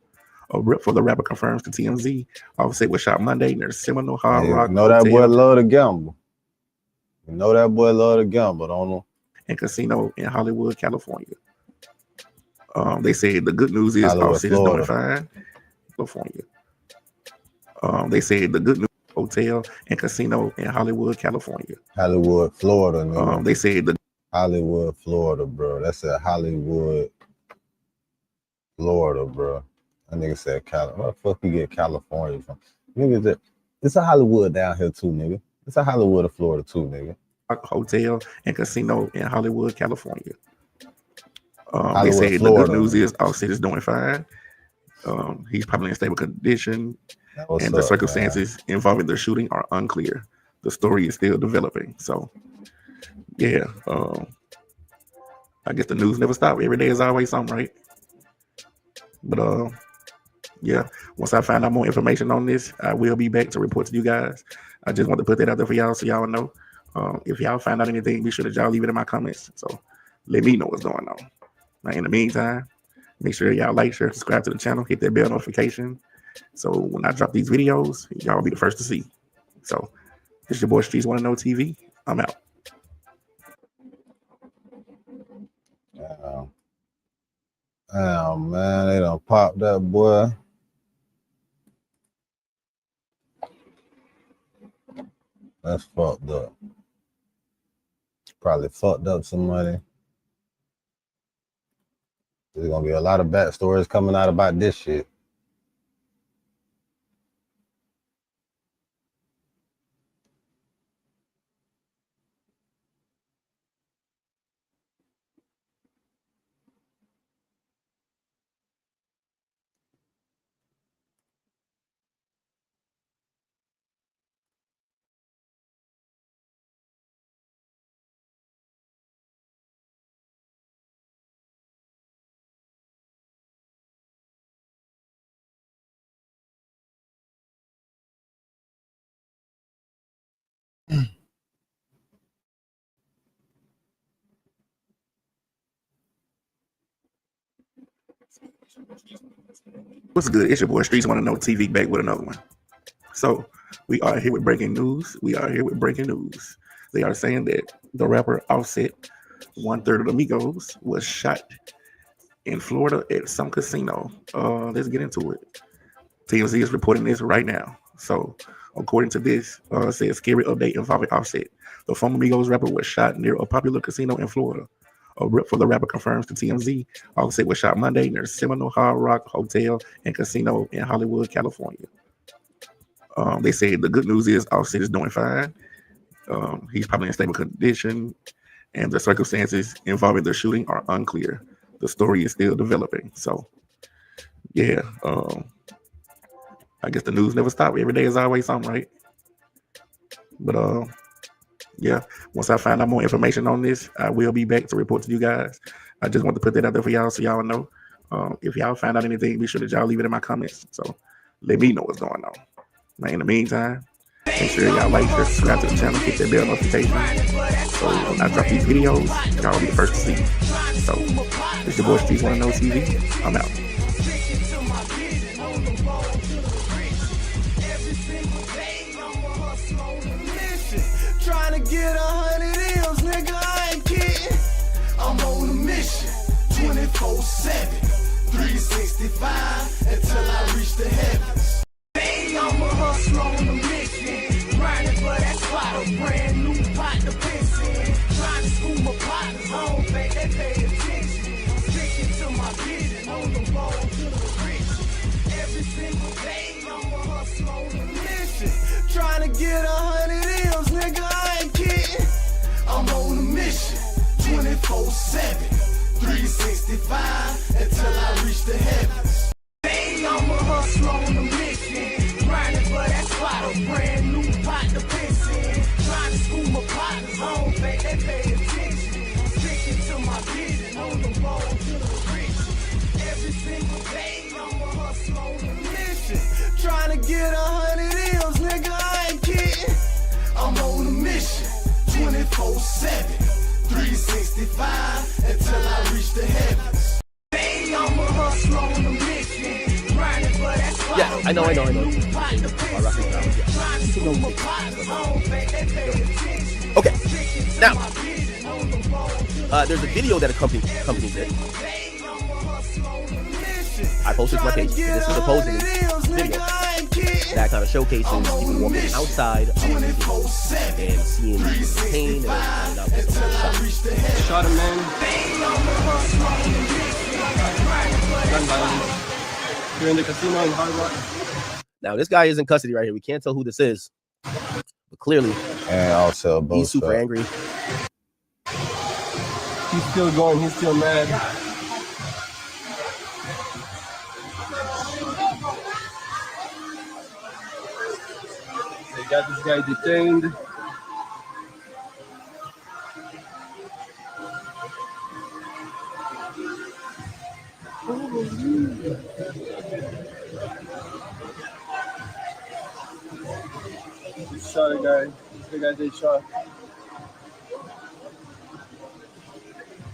A rep for the rapper confirms to TMZ. Offset was shot Monday near Seminole Hard Rock. You know that boy love to gamble. You know that boy love to gamble, don't know. And casino in Hollywood, California. They said the good news is Hollywood, Offset Florida. is doing fine. California. They said the good news hotel and casino in Hollywood, California. Hollywood, Florida, nigga. They said the Hollywood, Florida, bro. That's a Hollywood, Florida, bro. That nigga said California. Where the fuck you get California from? Nigga, it's a Hollywood down here too, nigga. It's a Hollywood of Florida too, nigga. Hotel and Casino in Hollywood, California. They Hollywood, say the Florida. good news is Offset is doing fine. He's probably in stable condition, and the circumstances involving the shooting are unclear. The story is still developing. So, yeah, I guess the news never stops. Every day is always something, right? But yeah, once I find out more information on this, I will be back to report to you guys. I just want to put that out there for y'all so y'all know. If y'all find out anything, be sure that y'all leave it in my comments. So let me know what's going on. Now, in the meantime, make sure y'all like, share, subscribe to the channel, hit that bell notification. So when I drop these videos, y'all will be the first to see. So it's your boy Streets Wanna Know TV. I'm out. Oh man, they done popped that boy. That's fucked up. Probably fucked up somebody. There's gonna be a lot of backstories coming out about this shit. What's good? It's your boy Streets Wanna Know TV back with another one. So we are here with breaking news. They are saying that the rapper Offset, 1/3 of the MIGOS, was shot in Florida at some casino. Let's get into it. TMZ is reporting this right now. So according to this, it says scary update involving Offset. The former MIGOS rapper was shot near a popular casino in Florida. A rep for the rapper confirms to TMZ Offset was shot Monday near Seminole Hard Rock Hotel and Casino in Hollywood, California. They say the good news is Offset is doing fine. He's probably in stable condition, and the circumstances involving the shooting are unclear. The story is still developing. So, yeah, I guess the news never stops. Every day is always something, right? But yeah, once I find out more information on this, I will be back to report to you guys. I just want to put that out there for y'all so y'all know. If y'all find out anything, be sure that y'all leave it in my comments. So let me know what's going on. Now, in the meantime, make sure y'all like, share, subscribe to the channel, hit that bell notification. So when I drop these videos, y'all will be the first to see. So it's your boy Streets Wanna Know TV. I'm out. Trying to get 100 M's, nigga, I ain't kidding. I'm on a mission, 24/7, 365, until I reach the heavens. I'm a hustler on a mission, grinding for that spot, a brand new pot to piss in. Trying to school my partners home, they pay attention. Sticking to my vision, on the road to the rich. Every single day, I'm a hustler on a mission, trying to get 100 M's, nigga, I ain't kidding. I'm on a mission, 24/7, 365, until I reach the heavens. I'm a hustler on a mission, grinding for that spot, a brand new pot to piss in. Trying to school my partners home, they pay attention. Sticking to my vision, on the road to the rich. Every single day, I'm a hustler on a mission, trying to get 100 M's, nigga, I ain't kidding. I'm on a mission, 24/7, 365, until I reach the heavens. I'm a hustler on a mission, grinding for that spot. Yeah, I know. Okay, now, there's a video that accompanies it. I posted to my page. This is supposedly video that kind of showcases people walking outside of the movie and seeing pain and finding out that someone was shot. Shot a man. Gun violence. Here in the casino in Hard Rock. Now, this guy is in custody right here. We can't tell who this is, but clearly And also both. He's super angry. He's still going. He's still mad. They got this guy detained. He shot a guy. The guy they shot.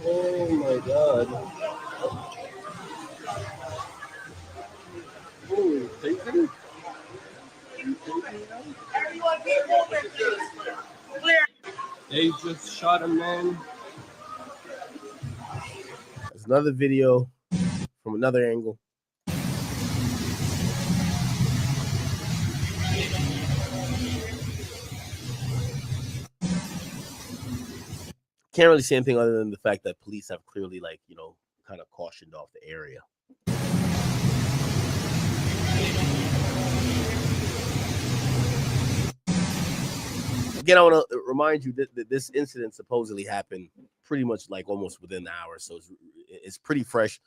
Oh my god. Oh, take it. Everyone be moving, please. Clear. They just shot a man. There's another video from another angle. Can't really say anything other than the fact that police have clearly, like, you know, kind of cautioned off the area. Again, I want to remind you that this incident supposedly happened pretty much like almost within the hour, so it's pretty fresh.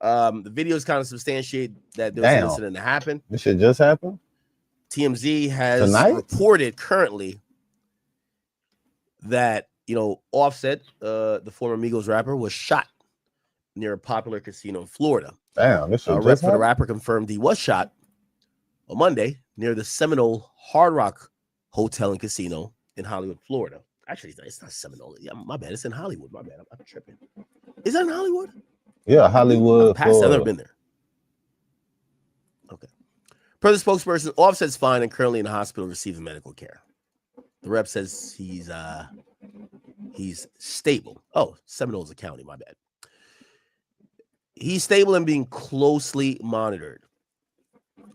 The videos kind of substantiate that there was an incident that happened. This shit just happened? TMZ has reported currently that, you know, Offset, the former MIGOS rapper, was shot near a popular casino in Florida. Damn, this shit rep just for the happened? rapper confirmed he was shot on Monday near the Seminole Hard Rock Hotel and Casino in Hollywood, Florida. Actually, it's not Seminole. Yeah, my bad. It's in Hollywood. My bad. I'm tripping. Is that in Hollywood? Yeah, Hollywood. I've never been there. Okay. Per the spokesperson, Offset's fine and currently in the hospital receiving medical care. The rep says he's stable. Oh, Seminole's a county. My bad. He's stable and being closely monitored.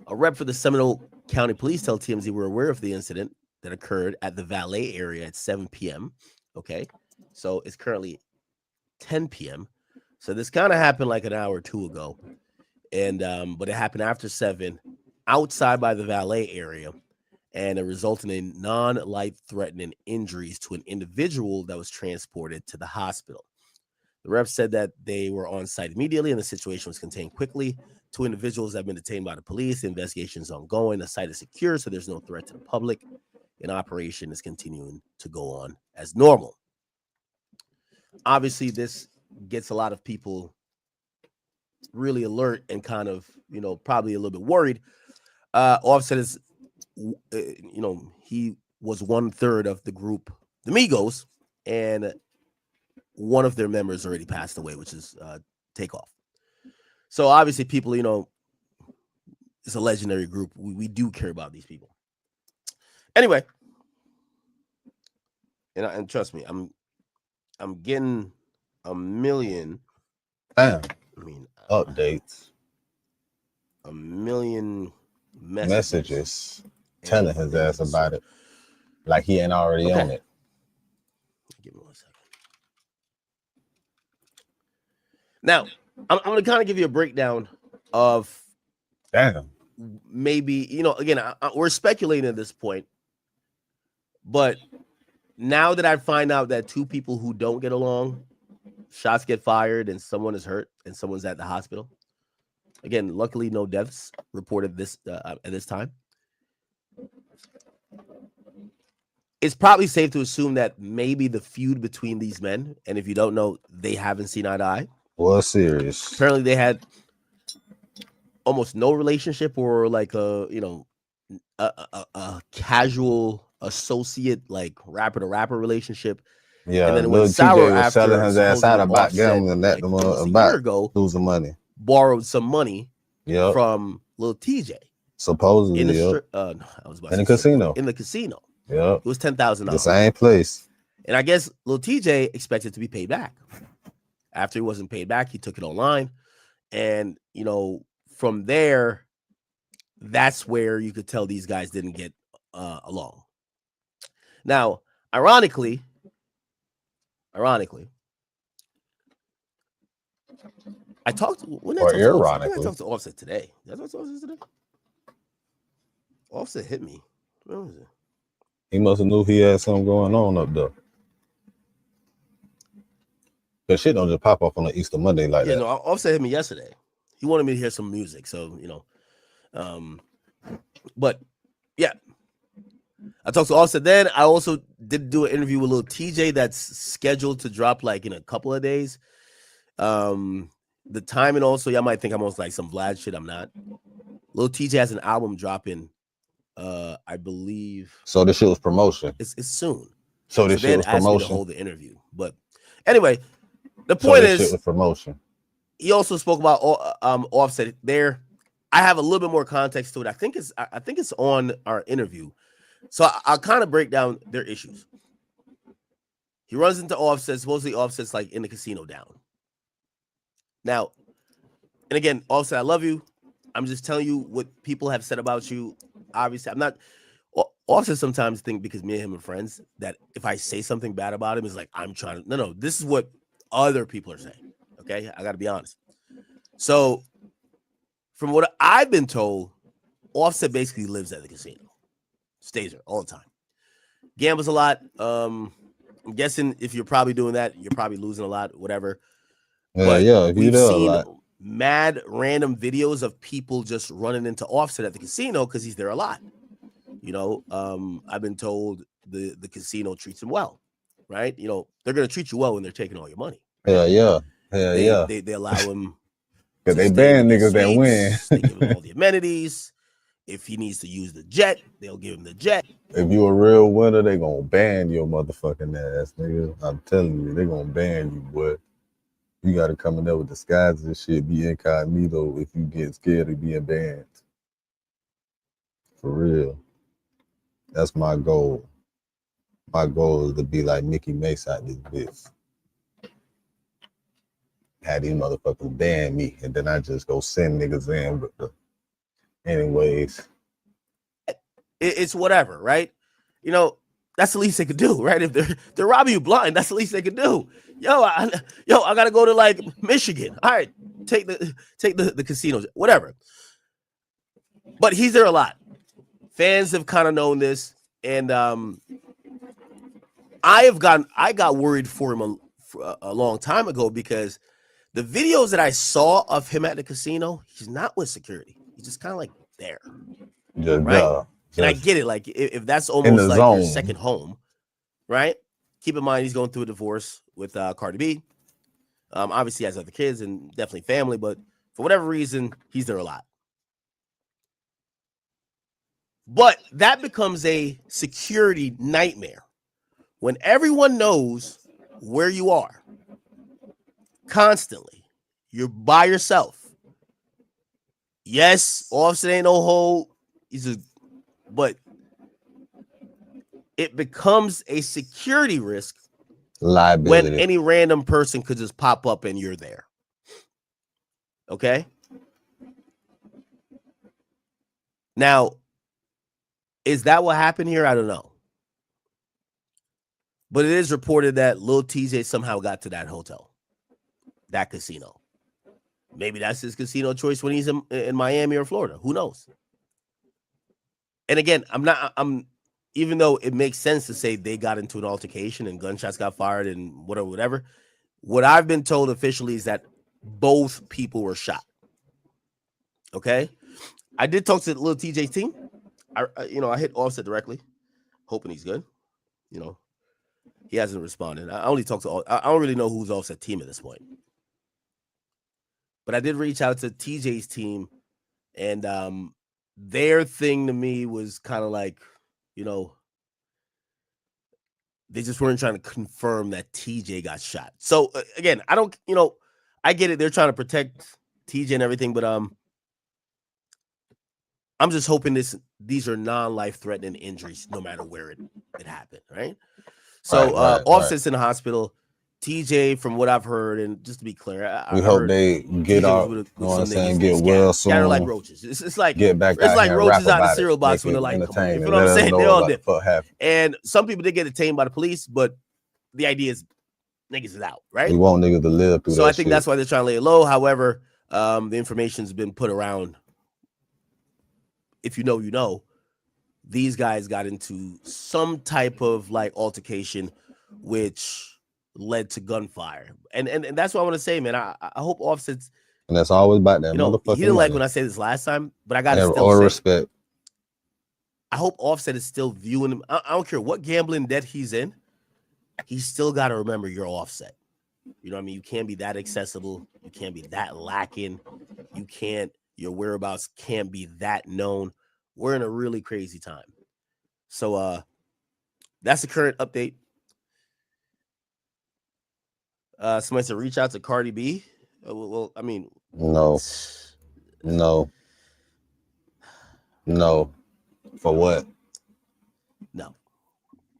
A rep for the Seminole County Police tell TMZ we're aware of the incident that occurred at the valet area at 7 p.m. Okay, so it's currently 10 p.m. So this kind of happened like an hour or two ago, and but it happened after 7 outside by the valet area, and it resulted in non-life-threatening injuries to an individual that was transported to the hospital. The rep said that they were on site immediately and the situation was contained quickly. 2 individuals have been detained by the police. The investigation is ongoing. The site is secure, so there's no threat to the public. An operation is continuing to go on as normal. Obviously, this gets a lot of people really alert and kind of, you know, probably a little bit worried. Offset is, you know, he was 1/3 of the group, the MIGOS, and one of their members already passed away, which is Takeoff. So obviously, people, you know, it's a legendary group. We do care about these people. Anyway, and trust me, I'm getting a million. Damn. I mean, updates. A million messages telling his ass about it, like he ain't already on it. Give me 1 second. Now, I'm going to kind of give you a breakdown of maybe, you know, again, we're speculating at this point, but now that I find out that 2 people who don't get along, shots get fired and someone is hurt and someone's at the hospital. Again, luckily no deaths reported this at this time. It's probably safe to assume that maybe the feud between these men, and if you don't know, they haven't seen eye to eye. Was serious. Apparently they had almost no relationship, or like a casual associate, like rapper to rapper relationship. Yeah, and then it Lil went sour TJ was after selling his ass out about Offset, gambling that like, about losing money. Borrowed some money Yep. from Lil TJ. Supposedly, in the yep. I was about In to the say casino. In the casino. Yep. It was $10,000. The same place. And I guess Lil TJ expected to be paid back. After he wasn't paid back, he took it online. And, you know, from there, that's where you could tell these guys didn't get along. Now, ironically, I talked to Offset today. Did I talk to Offset today? Offset hit me. Where was it? He must have knew he had something going on up there. But shit don't just pop off on an Easter Monday like that. No, Offset hit me yesterday. He wanted me to hear some music, so but yeah, I talked to Offset. Then I also did do an interview with Lil TJ that's scheduled to drop like in a couple of days. The timing also, y'all might think I'm on like some Vlad shit. I'm not. Lil TJ has an album dropping, I believe. So this shit was promotion. It's soon. So this shit was promotion. Me to hold the interview, but anyway, the point is, shit was promotion. He also spoke about Offset there. I have a little bit more context to it. I think it's on our interview, so I'll kind of break down their issues. He runs into Offset. Supposedly Offset's like in the casino down. Now, and again, Offset, I love you. I'm just telling you what people have said about you. Obviously, I'm not. Offset sometimes think because me and him are friends that if I say something bad about him, it's like I'm trying to. No. This is what other people are saying. Okay, I got to be honest. So, from what I've been told, Offset basically lives at the casino, stays there all the time, gambles a lot. I'm guessing if you're probably doing that, you're probably losing a lot, whatever. Yeah, we've seen mad random videos of people just running into Offset at the casino because he's there a lot. I've been told the casino treats him well, right? They're gonna treat you well when they're taking all your money. Yeah. They allow him because they ban niggas that win. They give him all the amenities. If he needs to use the jet, they'll give him the jet. If you a real winner, they gonna ban your motherfucking ass, nigga. I'm telling you, they gonna ban you, boy. You gotta come in there with disguises and shit, be incognito if you get scared of being banned. For real. That's my goal. My goal is to be like Mickey Mace out this bitch. Had these motherfuckers ban me, and then I just go send niggas in with the. Anyways, it's whatever, right? That's the least they could do, right? If they're robbing you blind, that's the least they could do. I gotta go to like Michigan. All right, take the casinos, whatever. But he's there a lot. Fans have kind of known this, and I got worried for him a long time ago because the videos that I saw of him at the casino, he's not with security. He's just kind of like there, right? And I get it. Like if that's almost like your second home, right? Keep in mind he's going through a divorce with Cardi B. Obviously he has other kids and definitely family, but for whatever reason, he's there a lot. But that becomes a security nightmare when everyone knows where you are constantly. You're by yourself. Yes, Offset ain't no hoe. But it becomes a security risk liability when any random person could just pop up and you're there. Okay? Now, is that what happened here? I don't know. But it is reported that Lil TJ somehow got to that hotel, that casino. Maybe that's his casino choice when he's in Miami or Florida. Who knows? And again, I'm even though it makes sense to say they got into an altercation and gunshots got fired and whatever. What I've been told officially is that both people were shot. Okay? I did talk to the Lil TJ team. I hit Offset directly, hoping he's good. He hasn't responded. I don't really know who's Offset team at this point. But I did reach out to TJ's team, and their thing to me was kind of like, they just weren't trying to confirm that TJ got shot. So again, I get it. They're trying to protect TJ and everything, but I'm just hoping these are non-life threatening injuries, no matter where it happened, right? So Offset's in the hospital. TJ, from what I've heard, and just to be clear, we hope they get out. Get well soon. Scatter like roaches. It's like get back. It's like roaches out of the cereal box when they're like, you know what I'm saying? They all dip. And some people did get detained by the police, but the idea is niggas is out, right? We want niggas to live through. So I think that's why they're trying to lay it low. However, the information's been put around. If you know, these guys got into some type of like altercation, which led to gunfire. And that's what I want to say, man. I hope Offset's. And that's always about that motherfucking he didn't money. like when I said this last time, but I gotta Have still all say, respect. I hope Offset is still viewing him. I don't care what gambling debt he's in. He's still got to remember you're Offset. You know what I mean? You can't be that accessible. You can't be that lacking. Your whereabouts can't be that known. We're in a really crazy time. So that's the current update. Somebody said reach out to Cardi B. Well, I mean, no. For what? No.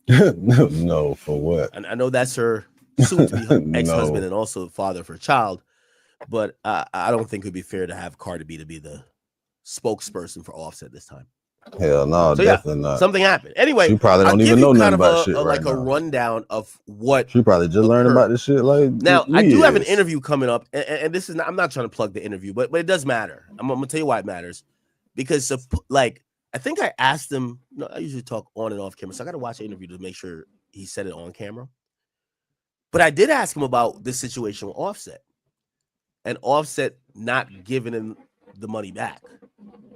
No, for what? And I know that's her soon-to-be ex-husband and also the father of her child, but I don't think it would be fair to have Cardi B to be the spokesperson for Offset this time. Hell no, So definitely not. Something happened. Anyway, she probably don't even know nothing about shit right now. A rundown of what she probably just learned about this shit. Like now, I do have an interview coming up, and this is not, I'm not trying to plug the interview, but it does matter. I'm gonna tell you why it matters, because like I think I asked him. I usually talk on and off camera, so I got to watch the interview to make sure he said it on camera. But I did ask him about this situation with Offset, and Offset not giving him the money back.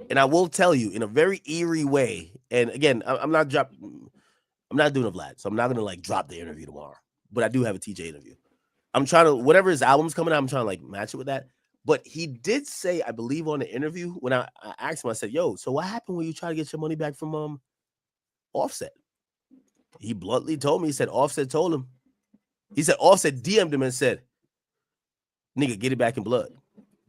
And I will tell you in a very eerie way. And again, I'm not doing a Vlad, so I'm not gonna like drop the interview tomorrow. But I do have a TJ interview. I'm trying to, whatever his album's coming out, I'm trying to like match it with that. But he did say, I believe on the interview, when I asked him, I said, "Yo, so what happened when you try to get your money back from Offset?" He bluntly told me. He said Offset told him. He said Offset DM'd him and said, "Nigga, get it back in blood."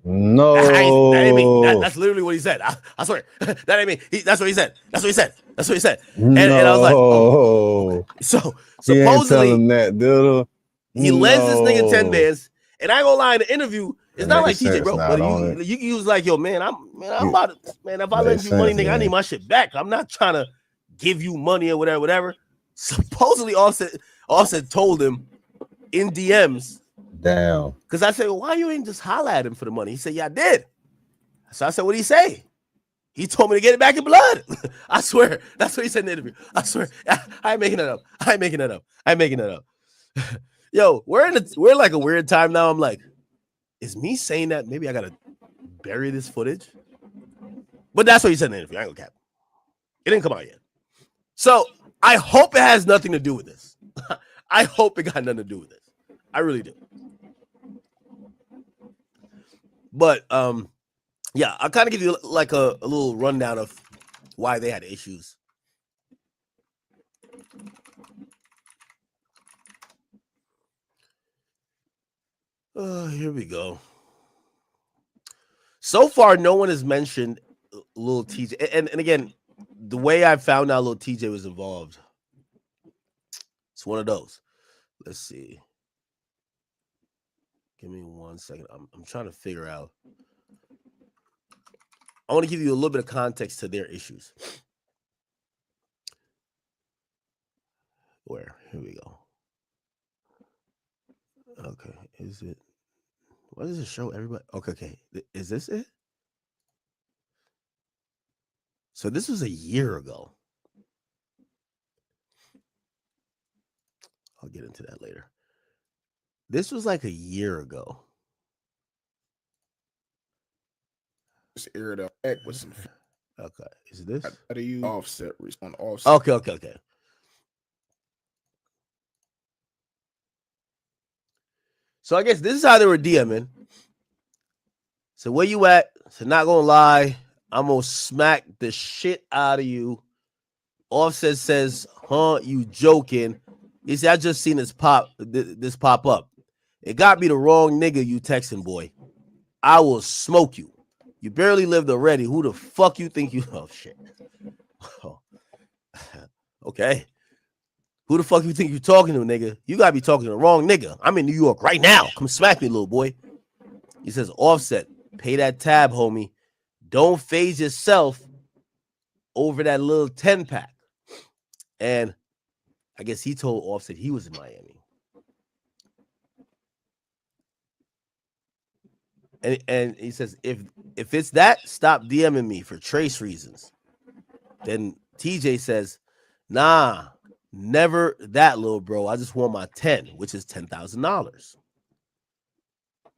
No, that ain't me. That's literally what he said. I swear, that ain't me. That's what he said. That's what he said. That's what he said. And I was like, oh. Okay. So supposedly that, dude. He lends this nigga 10 bands, and I ain't gonna lie, in the interview, it's not like TJ, bro. But you was like, yo, man, I'm about to, man. If I lend you money, nigga, I need my shit back. I'm not trying to give you money or whatever. Supposedly, Offset told him in DMs. Damn. Because I said, well, why you ain't just holler at him for the money? He said, yeah, I did. So I said, what'd he say? He told me to get it back in blood. I swear. That's what he said in the interview. I swear. I ain't making that up. Yo, we're like a weird time now. I'm like, is me saying that? Maybe I gotta bury this footage. But that's what he said in the interview. I ain't gonna cap. It didn't come out yet. So I hope it has nothing to do with this. I hope it got nothing to do with this. I really do. But yeah, I'll kind of give you like a little rundown of why they had issues. Here we go. So far, no one has mentioned Lil TJ. And again, the way I found out Lil TJ was involved, it's one of those. Let's see. Give me 1 second. I'm trying to figure out. I want to give you a little bit of context to their issues. Where? Here we go. Okay. Is it? What does it show everybody? Okay. Is this it? So this was a year ago. I'll get into that later. This was like a year ago. Just aired out with some. Okay, is this? How do you offset on offset? Okay. So I guess this is how they were DMing. So where you at? So not gonna lie, I'm gonna smack the shit out of you. Offset says, huh? You joking? He said, I just seen this pop up. It got me the wrong nigga, you texting boy. I will smoke you. You barely lived already. Who the fuck you think you? Oh shit. Oh. Okay. Who the fuck you think you talking to, nigga? You gotta be talking to the wrong nigga. I'm in New York right now. Come smack me, little boy. He says, Offset, pay that tab, homie. Don't phase yourself over that little 10-pack. And I guess he told Offset he was in Miami. And he says, if it's that, stop DMing me for trace reasons. Then TJ says, nah, never that, little bro. I just want my 10, which is $10,000.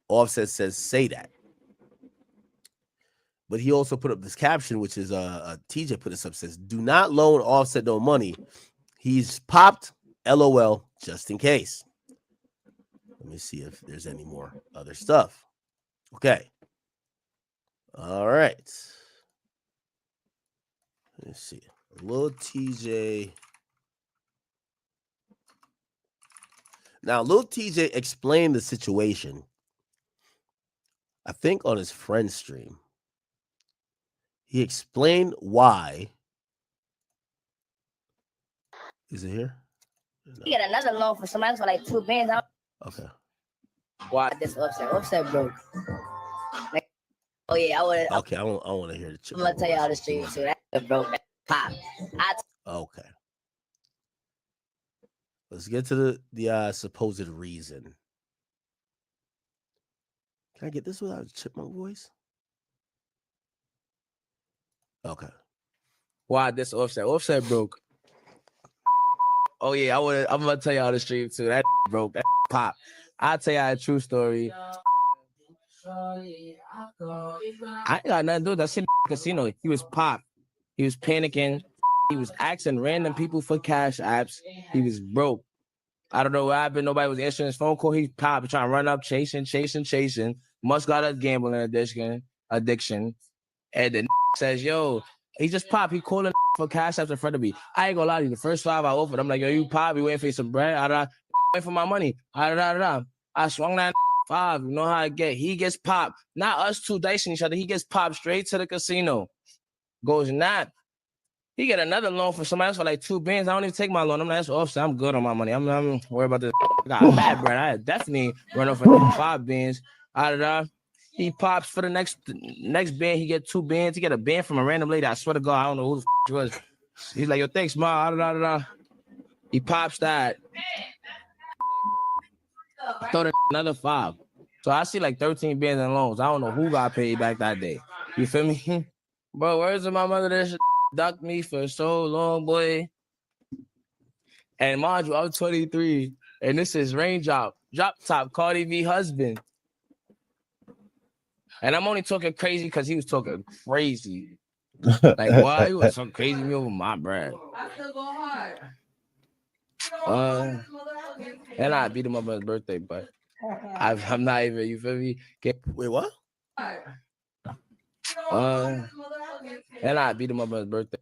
Offset says, say that. But he also put up this caption, which is TJ put this up, says, do not loan Offset no money. He's popped, LOL, just in case. Let me see if there's any more other stuff. Okay. All right. Let's see. Lil TJ. Now, Lil TJ explained the situation, I think, on his friend's stream. He explained why. Is it here? No. You get another loan for somebody else for like 2 bands. Okay. Why this Offset broke? Like, oh yeah, I would. Okay, I want to hear the. I'm gonna tell you how the stream too. That broke. That pop. Okay. Let's get to the supposed reason. Can I get this without a chipmunk voice? Okay. Why this Offset? Offset broke. Oh yeah, I'm gonna tell you how the stream too. That broke. That pop. I'll tell you a true story. I ain't got nothing to do with that shit. Casino. He was pop. He was panicking. He was asking random people for cash apps. He was broke. I don't know what happened. Nobody was answering his phone call. He popped, trying to run up, chasing. Must got a gambling addiction. And then says, yo, he just popped. He calling for cash apps in front of me. I ain't gonna lie to you. The first 5 I offered, I'm like, yo, you pop. You waiting for some bread? Waiting for my money. I swung that 5. You know how I get. He gets popped. Not us two dicing each other. He gets popped straight to the casino. Goes not. He get another loan for somebody else for like 2 bands. I don't even take my loan. I'm like, that's Offset. I'm good on my money. I'm worried about this. I got bad bread. I definitely run off for 5 bands. He pops for the next band. He get 2 bands. He get a band from a random lady. I swear to God, I don't know who the f*** it was. He's like, yo, thanks, ma. He pops that. Throw the another 5. So I see like 13 bands in loans. I don't know who got paid back that day. You feel me? Bro, where's my mother that shit ducked me for so long, boy? And mind you, I'm 23, and this is Raindrop, Drop Top, Cardi B husband. And I'm only talking crazy because he was talking crazy. Like, why? He was so crazy me over my bread. I still go hard. And I beat him up on his birthday, but I'm not even, you feel me? Wait, what? And I beat him up on his birthday.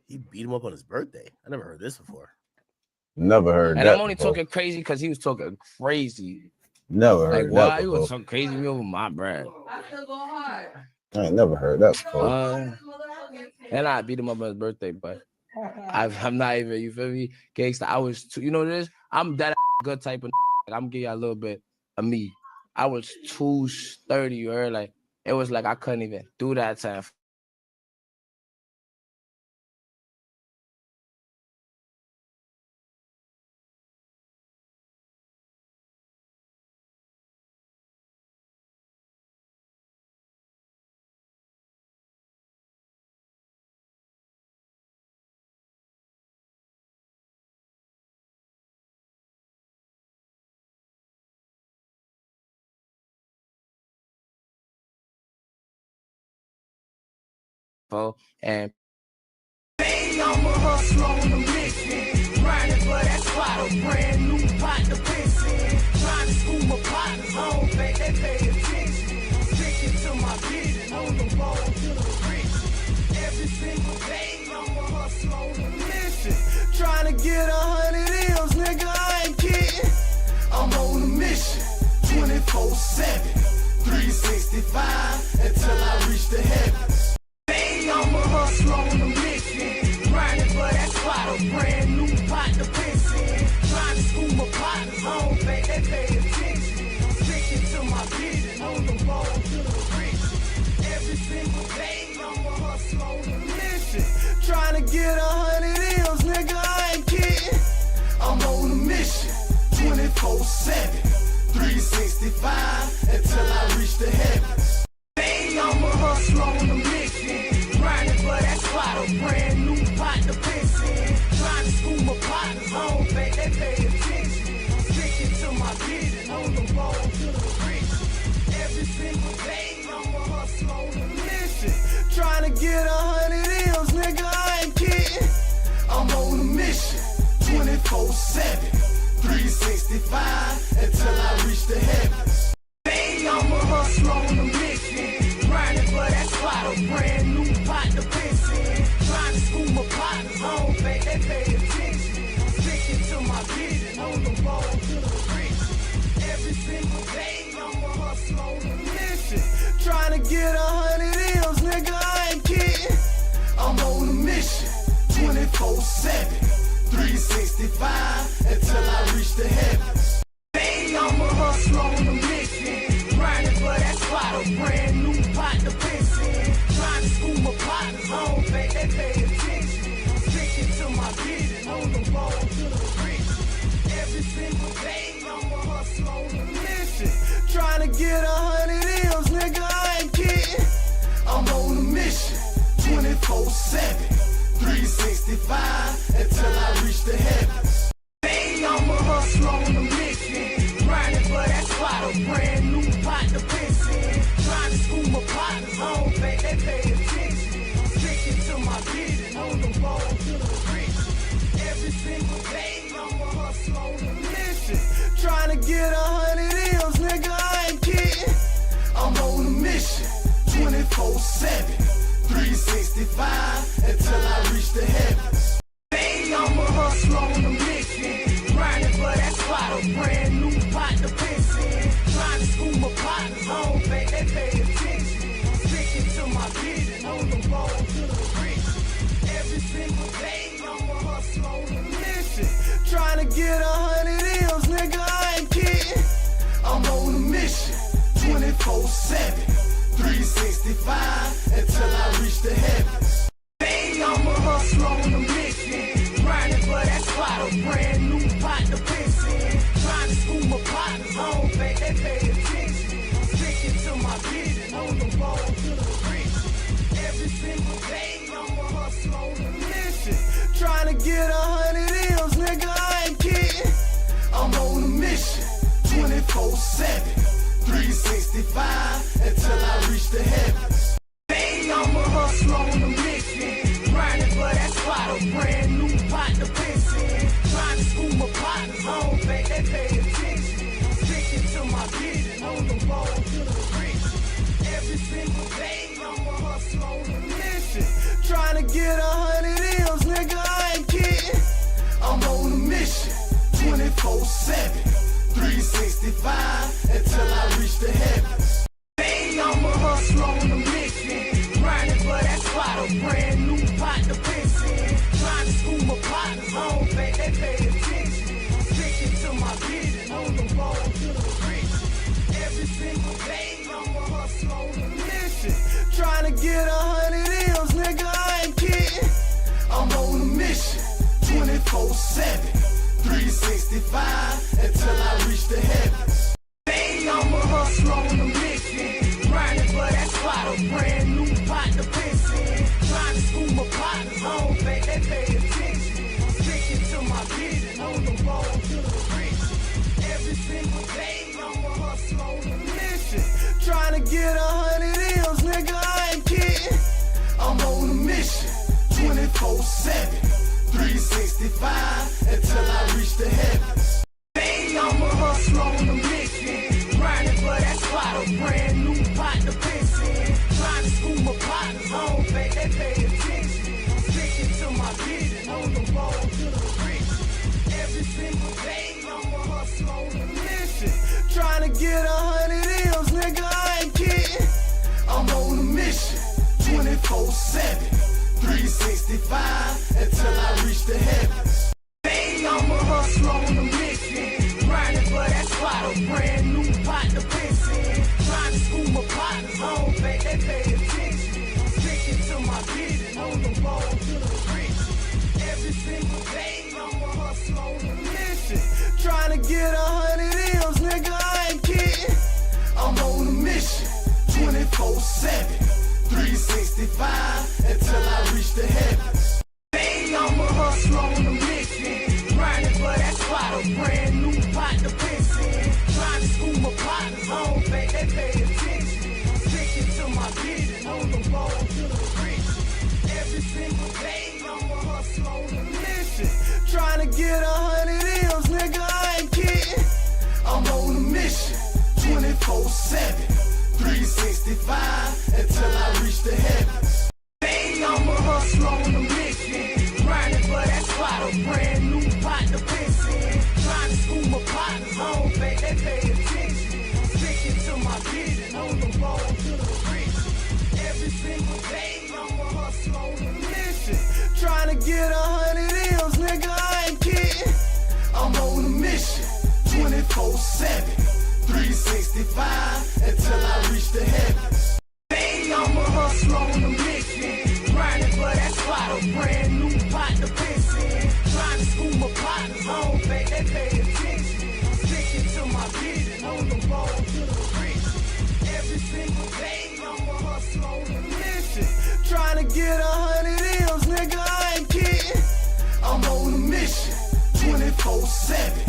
He beat him up on his birthday? I never heard this before. Never heard and that. And I'm only before. Talking crazy because he was talking crazy. Never heard like, that. Why? He was so crazy me over my bread. I ain't never heard that before. And I beat him up on his birthday, but I'm not even, you feel me? Gangsta, I was too, you know this? I'm that good type of like, I'm giving you a little bit of me. I was 230, you heard? Like, it was like I couldn't even do that time. And I'm a hustler on a mission, grinding for that spot, a brand new pot to piss in. Trying to school my partners, I don't think they pay attention. Sticking to my vision, on the road to the riches. Every single day, I'm a hustler on a mission, trying to get 100 M's, nigga, I ain't kidding. I'm on a mission, 24/7, 365, until I reach the heavens. I'm a hustler on a mission, grinding for that spot, a brand new pot to piss in. Trying to school my partners, I don't think they pay attention. Sticking to my vision, on the road to the riches. Every single day, I'm a hustler on a mission, trying to get 100 M's, nigga, I ain't kidding. I'm on a mission, 24/7, 365, until I reach the heavens. I'm a hustler on a mission, grinding for that spot, a brand new 24/7, 365 until I reach the heavens. Hey, I'm a hustler on a mission, grinding for that spot, a brand new pot to piss in. Trying to school my partners home, they pay attention. Sticking to my vision on the road to the riches. Every single day, I'm a hustler on a mission. Trying to get 100 M's, nigga, I ain't kidding. I'm on a mission, 24/7, 365 until I reach the heavens. Hey, I'm a hustler on a mission, grinding for that spot, a brand new pot to piss in. Trying to school my partners home, they pay attention. Sticking to my vision on the road to the riches. Every single day, I'm a hustler on a mission. Trying to get 100 M's, nigga, I ain't kidding. I'm on a mission, 24/7, 365 until I reach the heavens. Hey, I'm a hustler on a mission, grinding for that spot, a brand new pot to piss in. Trying to school my partners home, they pay attention. Sticking to my vision on the road to the riches. Every single day, I'm a hustler on a mission. Trying to get 100 M's, nigga, I ain't kidding. I'm on a mission, 24/7, 365 until I reach the heavens. Hey, I'm a hustler on a mission, grinding for that spot, a brand new pot to piss in. Trying to school my partners home, they pay attention. Sticking to my vision on the road to the riches. Every single day, I'm a hustler on a mission. Trying to get 100 M's, nigga, I ain't kidding. I'm on a mission, 24/7, 365 until I reach the heavens. Hey, I'm a hustler on a mission, grinding for that spot, a brand new pot to piss in. Trying to school my partners home, they pay attention. Sticking to my vision on the road to the riches. Every single day, I'm a hustler on a mission. Trying to get 100 M's, nigga, I ain't kidding. I'm on a mission, 24/7, 365 until I reach the heavens. Hey, I'm a hustler on a mission, grinding for that spot, a brand new pot to piss in. Trying to school my partners home, they pay attention. Sticking to my vision on the road to the riches. Every single day, I'm a hustler on a mission. Trying to get 100 M's, nigga, I ain't kidding. I'm on a mission, 24/7, 365 until I reach the heavens. Hey, I'm a hustler on a mission, grinding for that spot, a brand new pot to piss in. Trying to school my partners home, they pay attention. Sticking to my vision on the road to the riches. Every single day, I'm a hustler on a mission. Trying to get 100 M's, nigga, I ain't kidding. I'm on a mission, 24/7, 365 until I reach the heavens. Hey, I'm a hustler on a mission, grinding for that spot, a brand new pot to piss in. Trying to school my partners home, they pay attention. Sticking to my vision on the road to the riches. Every single day, I'm a hustler on a mission. Trying to get 100 M's, nigga, I ain't kidding. I'm on a mission, 24/7, 365 until I reach the heavens. Hey, I'm a hustler on a mission, grinding for that spot, a brand new pot to piss in. Trying to school my partners home, they pay attention. Sticking to my vision on the road to the riches. Every single day, I'm a hustler on a mission. Trying to get 100 M's, nigga, I ain't kidding. I'm on a mission, 24/7, 365 until I reach the heavens. Hey, I'm a hustler on a mission, grinding for that spot, a brand new pot to piss in. Trying to school my partners home, they pay attention. Sticking to my vision on the road to the riches. Every single day, I'm a hustler on a mission. Trying to get 100 M's, nigga, I ain't kidding. I'm on a mission, 24/7, 365 until I reach the heavens. Hey, I'm a hustler on a mission, grinding for that spot, a brand new pot to piss in. Trying to school my partners home, they pay attention. Sticking to my vision on the road to the riches. Every single day, I'm a hustler on a mission. Trying to get 100 M's, 24/7, 365 until I reach the heavens. Hey, I'm a hustler on a mission, grinding for that spot, a brand new pot to piss in. Trying to school my partners home, they pay attention. Sticking to my vision on the road to the riches. Every single day, I'm a hustler on a mission. Trying to get 100 M's, nigga, I ain't kidding. I'm on a mission, 24/7, 365 until I reach the heavens. Hey, I'm a hustler on a mission, grinding for that spot, a brand new pot to piss in. Trying to school my partners home, they pay attention. Sticking to my vision on the road to the riches. Every single day, I'm a hustler on a mission. Trying to get 100 M's, nigga, I ain't kidding. I'm on a mission, 24/7,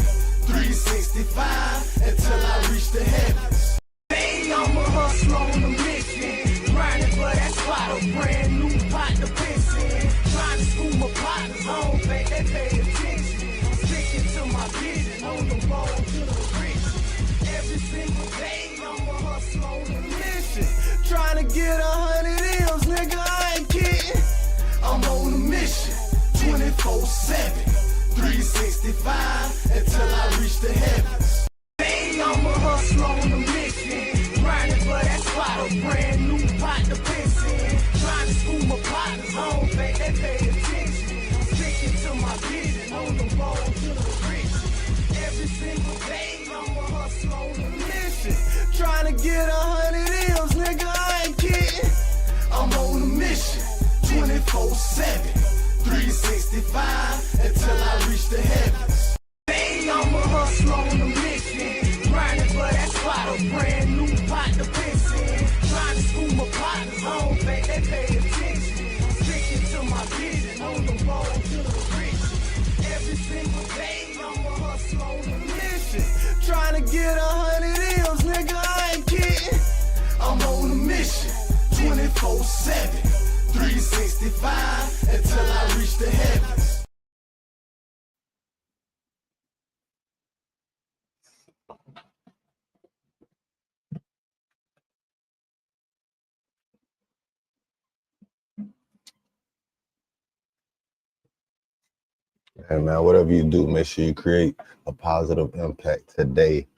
365 until I reach the heavens. Hey, I'm a hustler on a mission, grinding for that spot, a brand new pot to piss in. Trying to school my partners home, they pay attention. Sticking to my vision on the road to the riches. Every single day, I'm a hustler on a mission. Trying to get 100 M's, nigga, I ain't kidding. I'm on a mission, 24/7, 365 until I reach the heavens. Hey, I'm a hustler on a mission, grinding for that spot, a brand new pot to piss in. Trying to school my partners home, they pay attention. Sticking to my vision on the road to the riches. Every single day, I'm a hustler on a mission. Trying to get 100 M's, nigga, I ain't kidding. I'm on a mission, 24/7, 365 until I reach the heavens. Hey, I'm a hustler on a mission, grinding for that spot, a brand new pot to piss in. Trying to school my partners home, they pay attention. Sticking to my vision on the road to the riches. Every single day, I'm a hustler on a mission. Trying to get 100 M's, nigga, I ain't kidding. I'm on a mission, 24/7, 365 until I reach the heavens. Hey man, whatever you do, make sure you create a positive impact today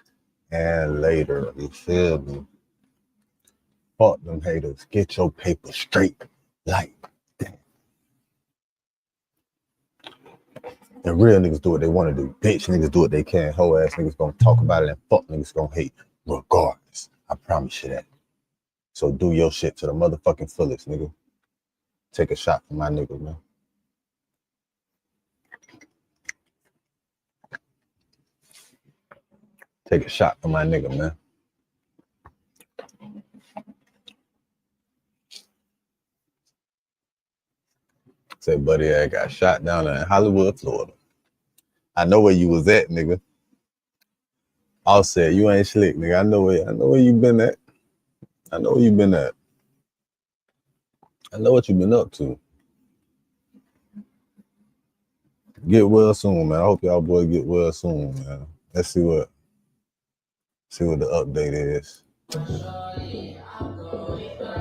and later. You feel me? Fuck them haters. Get your paper straight like that. And real niggas do what they want to do. Bitch niggas do what they can. Hoe ass niggas gonna talk about it and fuck niggas gonna hate regardless. I promise you that. So do your shit to the motherfucking fullest, nigga. Take a shot for my nigga, man. Take a shot for my nigga, man. Say, buddy, I got shot down in Hollywood, Florida. I know where you was at, nigga. I'll say you ain't slick, nigga. I know where you been at. I know where you been at. I know what you been up to. Get well soon, man. I hope y'all boys get well soon, man. Let's see what the update is.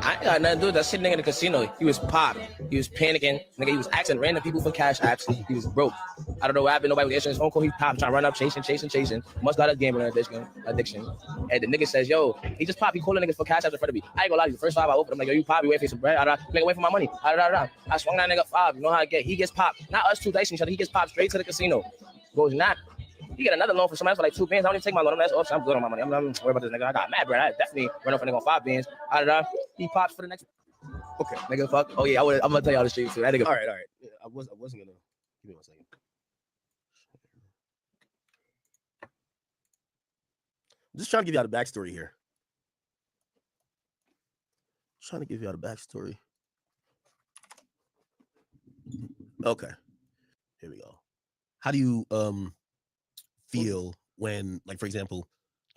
I ain't got nothing to do with that shit nigga in the casino. He was popped. He was panicking. Nigga, he was asking random people for cash apps. He was broke. I don't know what happened. Nobody was answering his phone call. He popped, trying to run up, chasing. Must got a gambling addiction. And the nigga says, yo, he just popped. He calling niggas for cash apps in front of me. I ain't gonna lie to you. The first 5 I opened, I'm like, yo, you popped. You wait for some bread. Nigga, wait for my money. I swung that nigga 5. You know how I get. He gets popped. Not us two dicing each other. He gets popped straight to the casino. Goes not. He got another loan for somebody else for like 2 bands. I don't even take my loan. That's I'm good on my money. I'm worried about this nigga. I got mad bread. I definitely run off a nigga on 5 bands. He pops for the next. Okay, nigga, fuck. Oh yeah, I'm gonna tell y'all the street too. That nigga. All right. Yeah, I wasn't gonna. Give me 1 second. I'm just trying to give y'all the backstory here. Okay, here we go. How do you feel when, like, for example,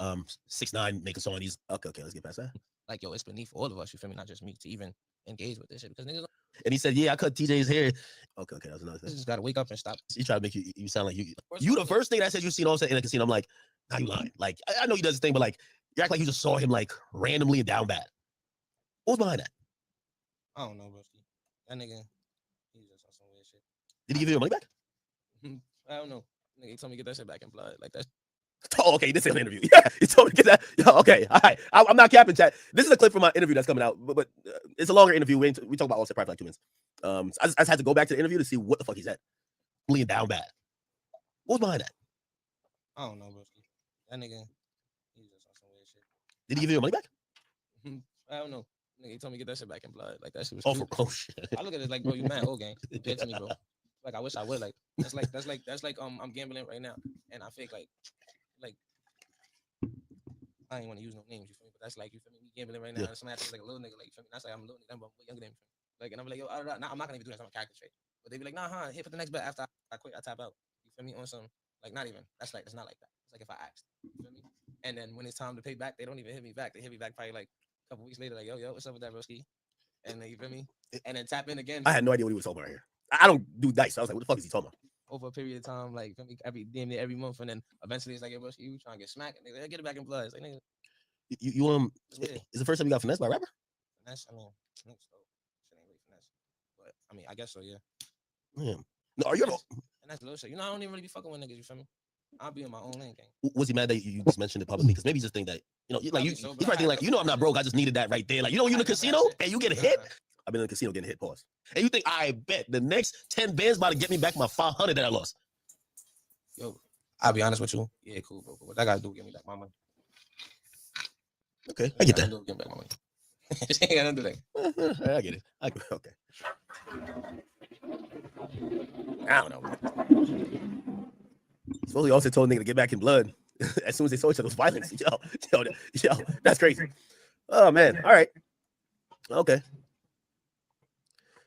6ix9ine make a song? He's okay. Let's get past that. Like, yo, it's beneath all of us, you feel me? Not just me, to even engage with this shit, because niggas. And he said, "Yeah, I cut TJ's hair." Okay, that's another thing. You just gotta wake up and stop. He tried to make you sound like you the first thing that I said you seen Offset in the casino. I'm like, now you lying. Like, I know he does his thing, but like, You act like you just saw him like randomly and down bad. What was behind that? I don't know, bro. That nigga, he just on some weird shit. Did he give you your money back? I don't know. Nigga, he told me to get that shit back in blood. Like that. Oh, okay. This is an interview. Yeah, he told me to get that. Yeah, okay, all right. I'm not capping, chat. This is a clip from my interview that's coming out, but it's a longer interview. We talk about Offset probably for like 2 minutes. I just had to go back to the interview to see what the fuck he said. Bleeding down bad. What was behind that? I don't know, bro. That nigga, he just on some weird shit. Did he give you your money back? I don't know. Nigga, he told me to get that shit back in blood. Like that shit was. Oh, for close. I look at it like, bro, you mad old gang. You dead to me, bro. Like I wish I would. Like that's like I'm gambling right now, and I think like I ain't want to use no names, you feel me? But that's like, you feel me? Me gambling right now, and somebody acts like a little nigga, like, you feel me? That's like I'm a little nigga, I'm younger than me. Like, and I'm like, yo, I'm not gonna even do that. I'm a character trait. But they be like, nah, hit for the next bet after I quit, I tap out. You feel me? On some, like, not even. That's not like that. It's like if I asked. You feel me? And then when it's time to pay back, they don't even hit me back. They hit me back probably like a couple weeks later, like, yo, what's up with that, broski? And then, you feel me? And then tap in again. I had no idea what he was talking about here. I don't do dice. I was like, what the fuck is he talking about? Over a period of time, like, damn near every month, and then eventually it's like, yo, broski, you trying to get smacked? And they like, get it back in blood. It's like, nigga. You is the first time you got finessed by a rapper? Finesse, I mean, shit ain't really finesse. But I mean, I guess so, yeah. Yeah. No, are you ever? And that's little shit. You know, I don't even really be fucking with niggas, you feel me? I'll be in my own lane, gang. Was he mad that you just mentioned it publicly? Because maybe you just think that, you know, like you probably think like, you know, I'm not broke. I just needed that right there. Like, you know, you in the casino and you get hit. I've been in the casino getting hit, pause. And you think, I bet the next 10 bands about to get me back my 500 that I lost. Yo, I'll be honest with you. Yeah, cool, bro. What I gotta do, give me back my money. Okay, I get that. Give me back my money. Ain't got nothing to do that. I get it. Okay. I don't know, man. Supposedly also told a nigga to get back in blood as soon as they saw each other. It was violence. Yo, that's crazy. Oh, man. All right. Okay.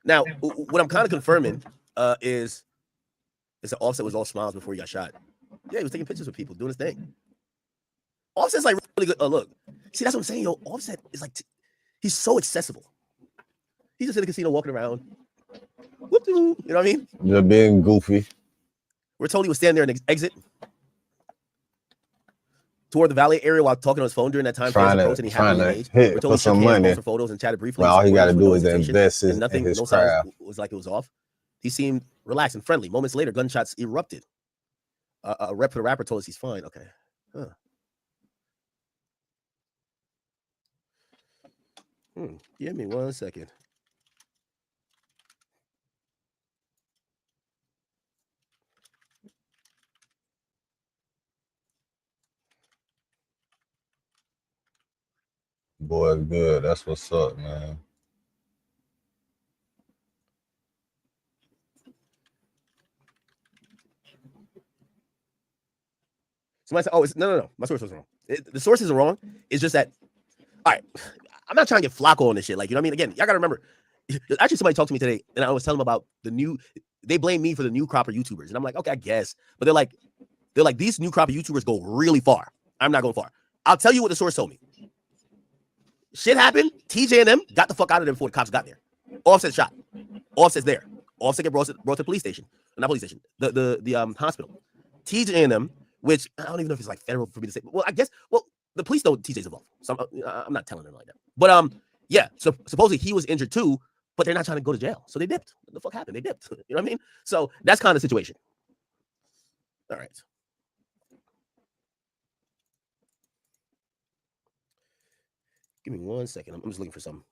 Now, what I'm kind of confirming is that Offset was all smiles before he got shot. Yeah, he was taking pictures with people, doing his thing. Offset's like really good. Look, see, that's what I'm saying, yo. Offset is like, he's so accessible. He's just in the casino walking around. You know what I mean? You're being goofy. We're told he was standing there in the exit toward the valet area while talking on his phone during that time. Trying to hit for some money. For photos and chatted briefly. Well, all he got to do is invest in his craft. Was like it was off. He seemed relaxed and friendly. Moments later, gunshots erupted. A rep for the rapper told us he's fine. Okay. Huh. Give me 1 second. Boy, good. That's what's up, man. Somebody said, "Oh, no. My source was wrong. The source isn't wrong. It's just that, all right, I'm not trying to get Flacco on this shit. Like, you know what I mean? Again, y'all got to remember, actually, somebody talked to me today, and I was telling them about they blame me for the new crop of YouTubers. And I'm like, okay, I guess. But they're like, these new crop of YouTubers go really far. I'm not going far. I'll tell you what the source told me. Shit happened. TJ and them got the fuck out of there before the cops got there. Offset shot. Offset's there. Offset get brought to the police station. Not police station. The hospital. TJ and them, which I don't even know if it's like federal for me to say. Well, I guess, the police know TJ's involved. So I'm not telling them like that. But yeah, so supposedly he was injured too, but they're not trying to go to jail. So they dipped. What the fuck happened? They dipped. You know what I mean? So that's kind of the situation. All right. Give me 1 second. I'm just looking for something.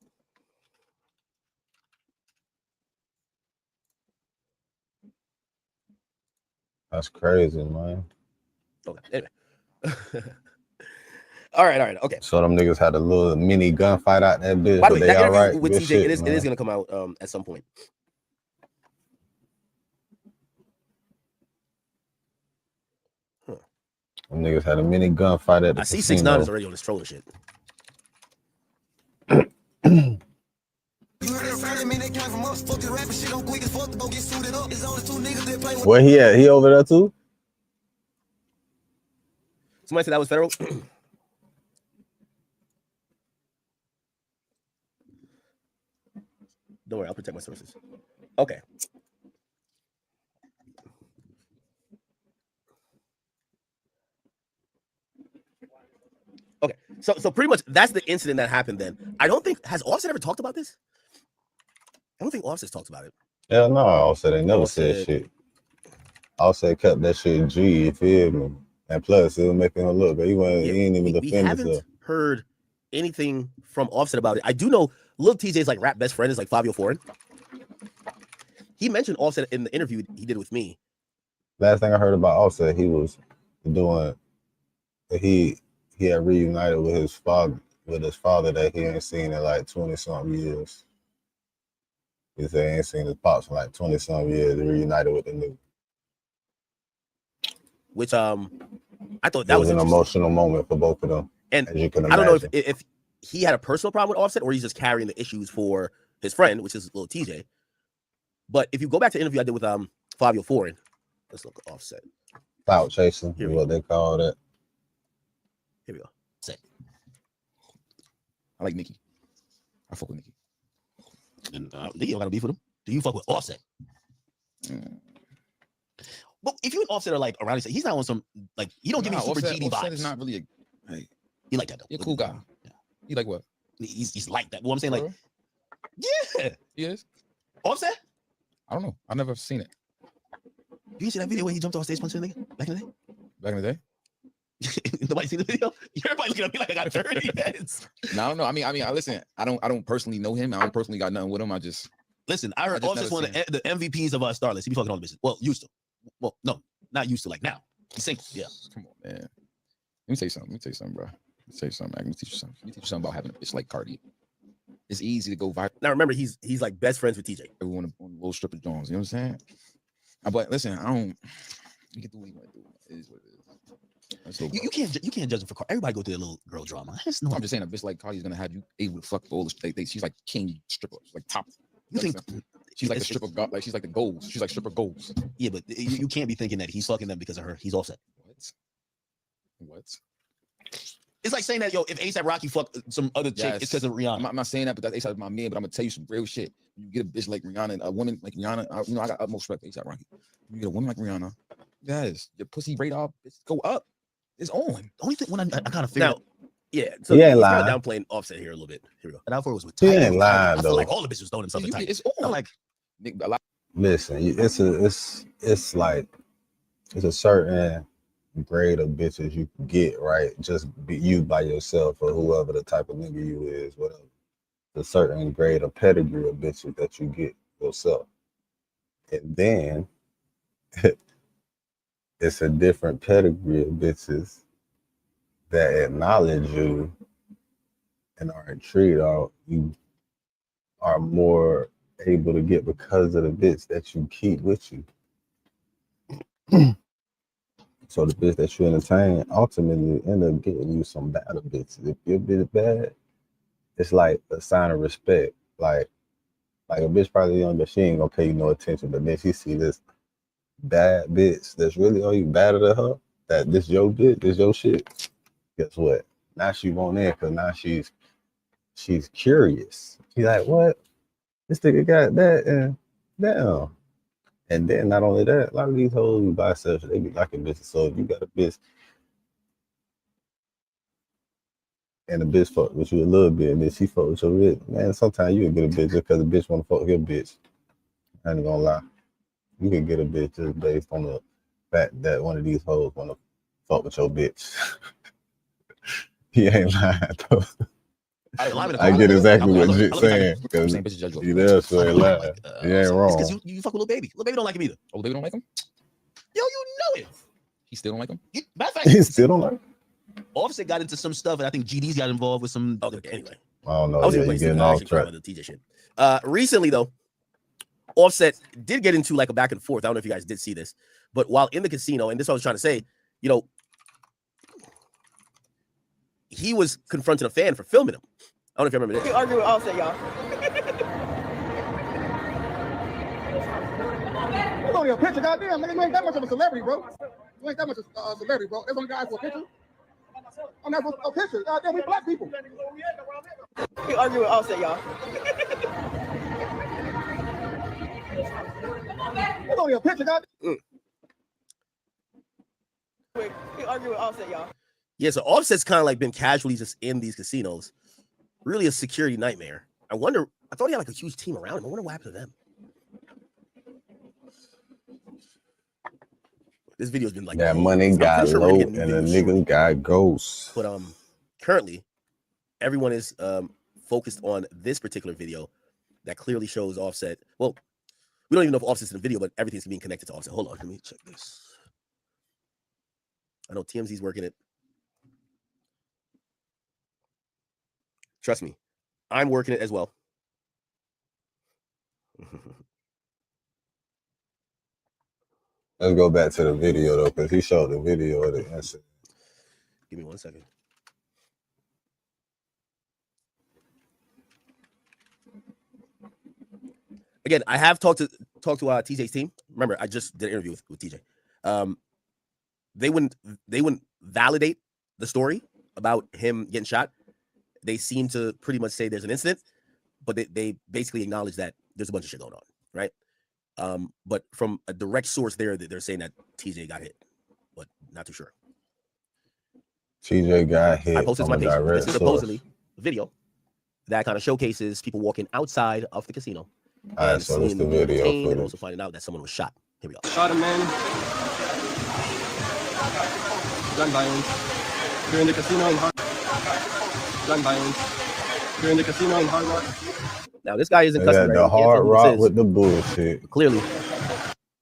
That's crazy, man. Okay. Anyway. All right. Okay. So them niggas had a little mini gunfight out that bitch. By the way, that interview right? with Good TJ, shit, it is going to come out at some point. Them niggas had a mini gunfight at the I see casino. 6ix9ine is already on this trolling shit. Where he at? He over there too? Somebody said that was federal. Don't worry, I'll protect my sources. Okay. Okay. So pretty much that's the incident that happened then. I don't think has Offset ever talked about this? I don't think Offset's talked about it. Hell no, Offset ain't never said shit. Offset kept that shit G, you feel me? And plus, it was making him look, but he ain't even defend himself. We haven't heard anything from Offset about it. I do know Lil TJ's like rap best friend is like Fabio Foreign. He mentioned Offset in the interview he did with me. Last thing I heard about Offset, he was doing, he had reunited with his father that he ain't seen in like 20-something years. He said he ain't seen his pops in like 20-something years. He reunited with the new. Which I thought that was an emotional moment for both of them. And as you can I don't know imagine. if he had a personal problem with Offset or he's just carrying the issues for his friend, which is Lil TJ. But if you go back to the interview I did with Fabio Foreign, let's look at Offset. Clout chasing, is what they call that. Here we go. Set. I like Nicki. I fuck with Nicki. And Nicki don't got to beef with him. Do you fuck with Offset? But if you and Offset are like around, he's not on some like he don't give me super GD vibes. Offset is not really a hey. You like that though? You're a cool guy. Yeah. You like what? He's like that. What I'm saying, like, yeah, he is. Offset? I don't know. I've never seen it. You see that video where he jumped off stage punching a nigga back in the day? Back in the day? Nobody seen the video? Everybody looking at me like I got 30 heads. No, I don't know. I mean, I listen. I don't personally know him. I don't personally got nothing with him. I just listen. I heard Offset's one of the MVPs of Starless. He be fucking all the business. Well, used to. Well, no, not used to. Like now, he's single. Yeah. Come on, man. Let me tell you something. Bro. Let me tell you something. Let me teach you something. Let me teach you something about having a bitch like Cardi. It's easy to go viral. Now remember, he's like best friends with TJ. Everyone on little stripper Jones. You know what I'm saying? But listen, I don't. You can do what you want to do. It is what it is. You can't judge him for Cardi. Everybody go through a little girl drama. I'm just saying a bitch like Cardi is gonna have you able to fuck all the she's like king stripper. She's like top. You think she's like the stripper god? Like she's like the goals. She's like stripper goals. Yeah, but you can't be thinking that he's fucking them because of her. He's Offset. What? It's like saying that if ASAP Rocky fucked some other chick, it's because of Rihanna. I'm not saying that because ASAP is my man, but I'm gonna tell you some real shit. You get a bitch like Rihanna, a woman like Rihanna. I got utmost respect for ASAP Rocky. You get a woman like Rihanna, guys, your pussy radar go up. It's on. The only thing when I kind of figure out. Yeah, so he ain't he's lying. Kind of downplaying Offset here a little bit. Here we go. And I thought it was with He Tiger. ain't lying I though. feel like all the bitches throwing themselves at Tiger. It's on. Like, listen, it's like it's a certain grade of bitches you can get, right? Just be you by yourself or whoever the type of nigga you is, whatever. A certain grade of pedigree of bitches that you get yourself. And then it's a different pedigree of bitches that acknowledge you and are intrigued, or you are more able to get because of the bitch that you keep with you. So the bitch that you entertain ultimately end up getting you some better bitches. If your bitch bad, it's like a sign of respect. Like a bitch probably young, but she ain't gonna pay you no attention. But then she see this bad bitch that's really you better than her. That this your bitch, this your shit. Guess what? Now she won't in because now she's curious. She's like, what? This nigga got that and damn. And then not only that, a lot of these hoes be bisexual, they be liking bitches. So if you got a bitch and a bitch fuck with you a little bit, and then she fuck with your bitch, man, sometimes you can get a bitch just because the bitch want to fuck your bitch. I ain't gonna lie. You can get a bitch just based on the fact that one of these hoes want to fuck with your bitch. He ain't lying though. I get exactly what Jit's saying because you there, so ain't lying. You ain't wrong. It's because you fuck with Lil Baby. Lil Baby don't like him either. Oh, Lil Baby don't like him? Yo, you know it. He still don't like him? Matter of fact, He still don't like him? Offset got into some stuff, and I think GD's got involved with some. Okay, anyway. I don't know. Yeah, you're getting off track. The TJ shit. Recently, though, Offset did get into like a back and forth. I don't know if you guys did see this, but while in the casino, and this is what I was trying to say, he was confronting a fan for filming him. I don't know if you remember this. He argued with Offset, y'all. It's only a picture, goddamn. Nigga, you ain't that much of a celebrity, bro. You ain't that much of a celebrity, bro. That's only guy for a picture. I'm not for a picture. Goddamn, we black people. He argued with Offset, y'all. It's only a picture, goddamn. He argued with Offset, y'all. Yeah, so Offset's kind of like been casually just in these casinos. Really a security nightmare. I wonder, I thought he had like a huge team around him. I wonder what happened to them. This video's been like that money got sure low and the niggas got ghosts. But currently, everyone is focused on this particular video that clearly shows Offset. Well, we don't even know if Offset's in the video, but everything's being connected to Offset. Hold on, let me check this. I know TMZ's working it. Trust me, I'm working it as well. Let's go back to the video though, because he showed the video of the incident. Give me 1 second. Again, I have talked to TJ's team. Remember, I just did an interview with TJ. They wouldn't validate the story about him getting shot. They seem to pretty much say there's an incident, but they basically acknowledge that there's a bunch of shit going on, right? But from a direct source there, they're saying that TJ got hit, but not too sure. TJ got hit. I posted to my page. This is supposedly a video that kind of showcases people walking outside of the casino. All right, so this is the video and also finding out that someone was shot. Here we go. Shot a man. Gun violence. During the casino in Hard Gun violence. During the casino in Hard Rock. Now this guy is in custody. The Hard Rock with the bullshit. Clearly,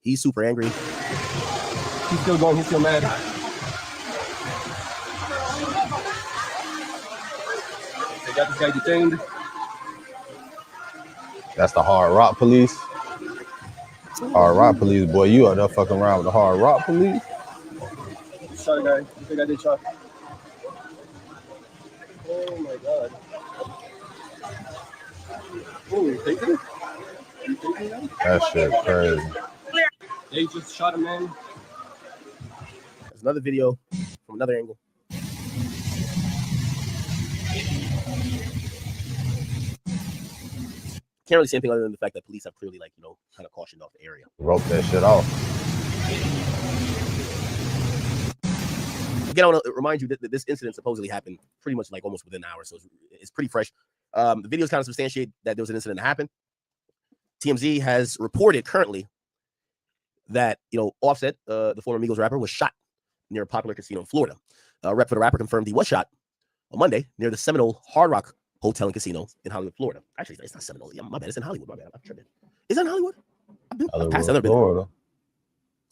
he's super angry. He's still going. He's still mad. They got this guy detained. That's the Hard Rock police. Hard Rock police, boy, you out there fucking around with the Hard Rock police. Shot a guy. You think I did shot? Oh my god. Oh, you taking it? You taking it? That shit crazy. They just shot a man. There's another video from another angle. Can't really say anything other than the fact that police have clearly, like, kind of cautioned off the area. Rope that shit off. Again, I want to remind you that this incident supposedly happened pretty much like almost within an hour, so it's pretty fresh. The videos kind of substantiate that there was an incident that happened. TMZ has reported currently that Offset, the former MIGOS rapper, was shot near a popular casino in Florida. A rep for the rapper confirmed he was shot on Monday near the Seminole Hard Rock Hotel and Casino in Hollywood, Florida. Actually, it's not Seminole. Yeah, my bad. It's in Hollywood. My bad. I'm tripping. Is that in Hollywood? I've passed other Florida.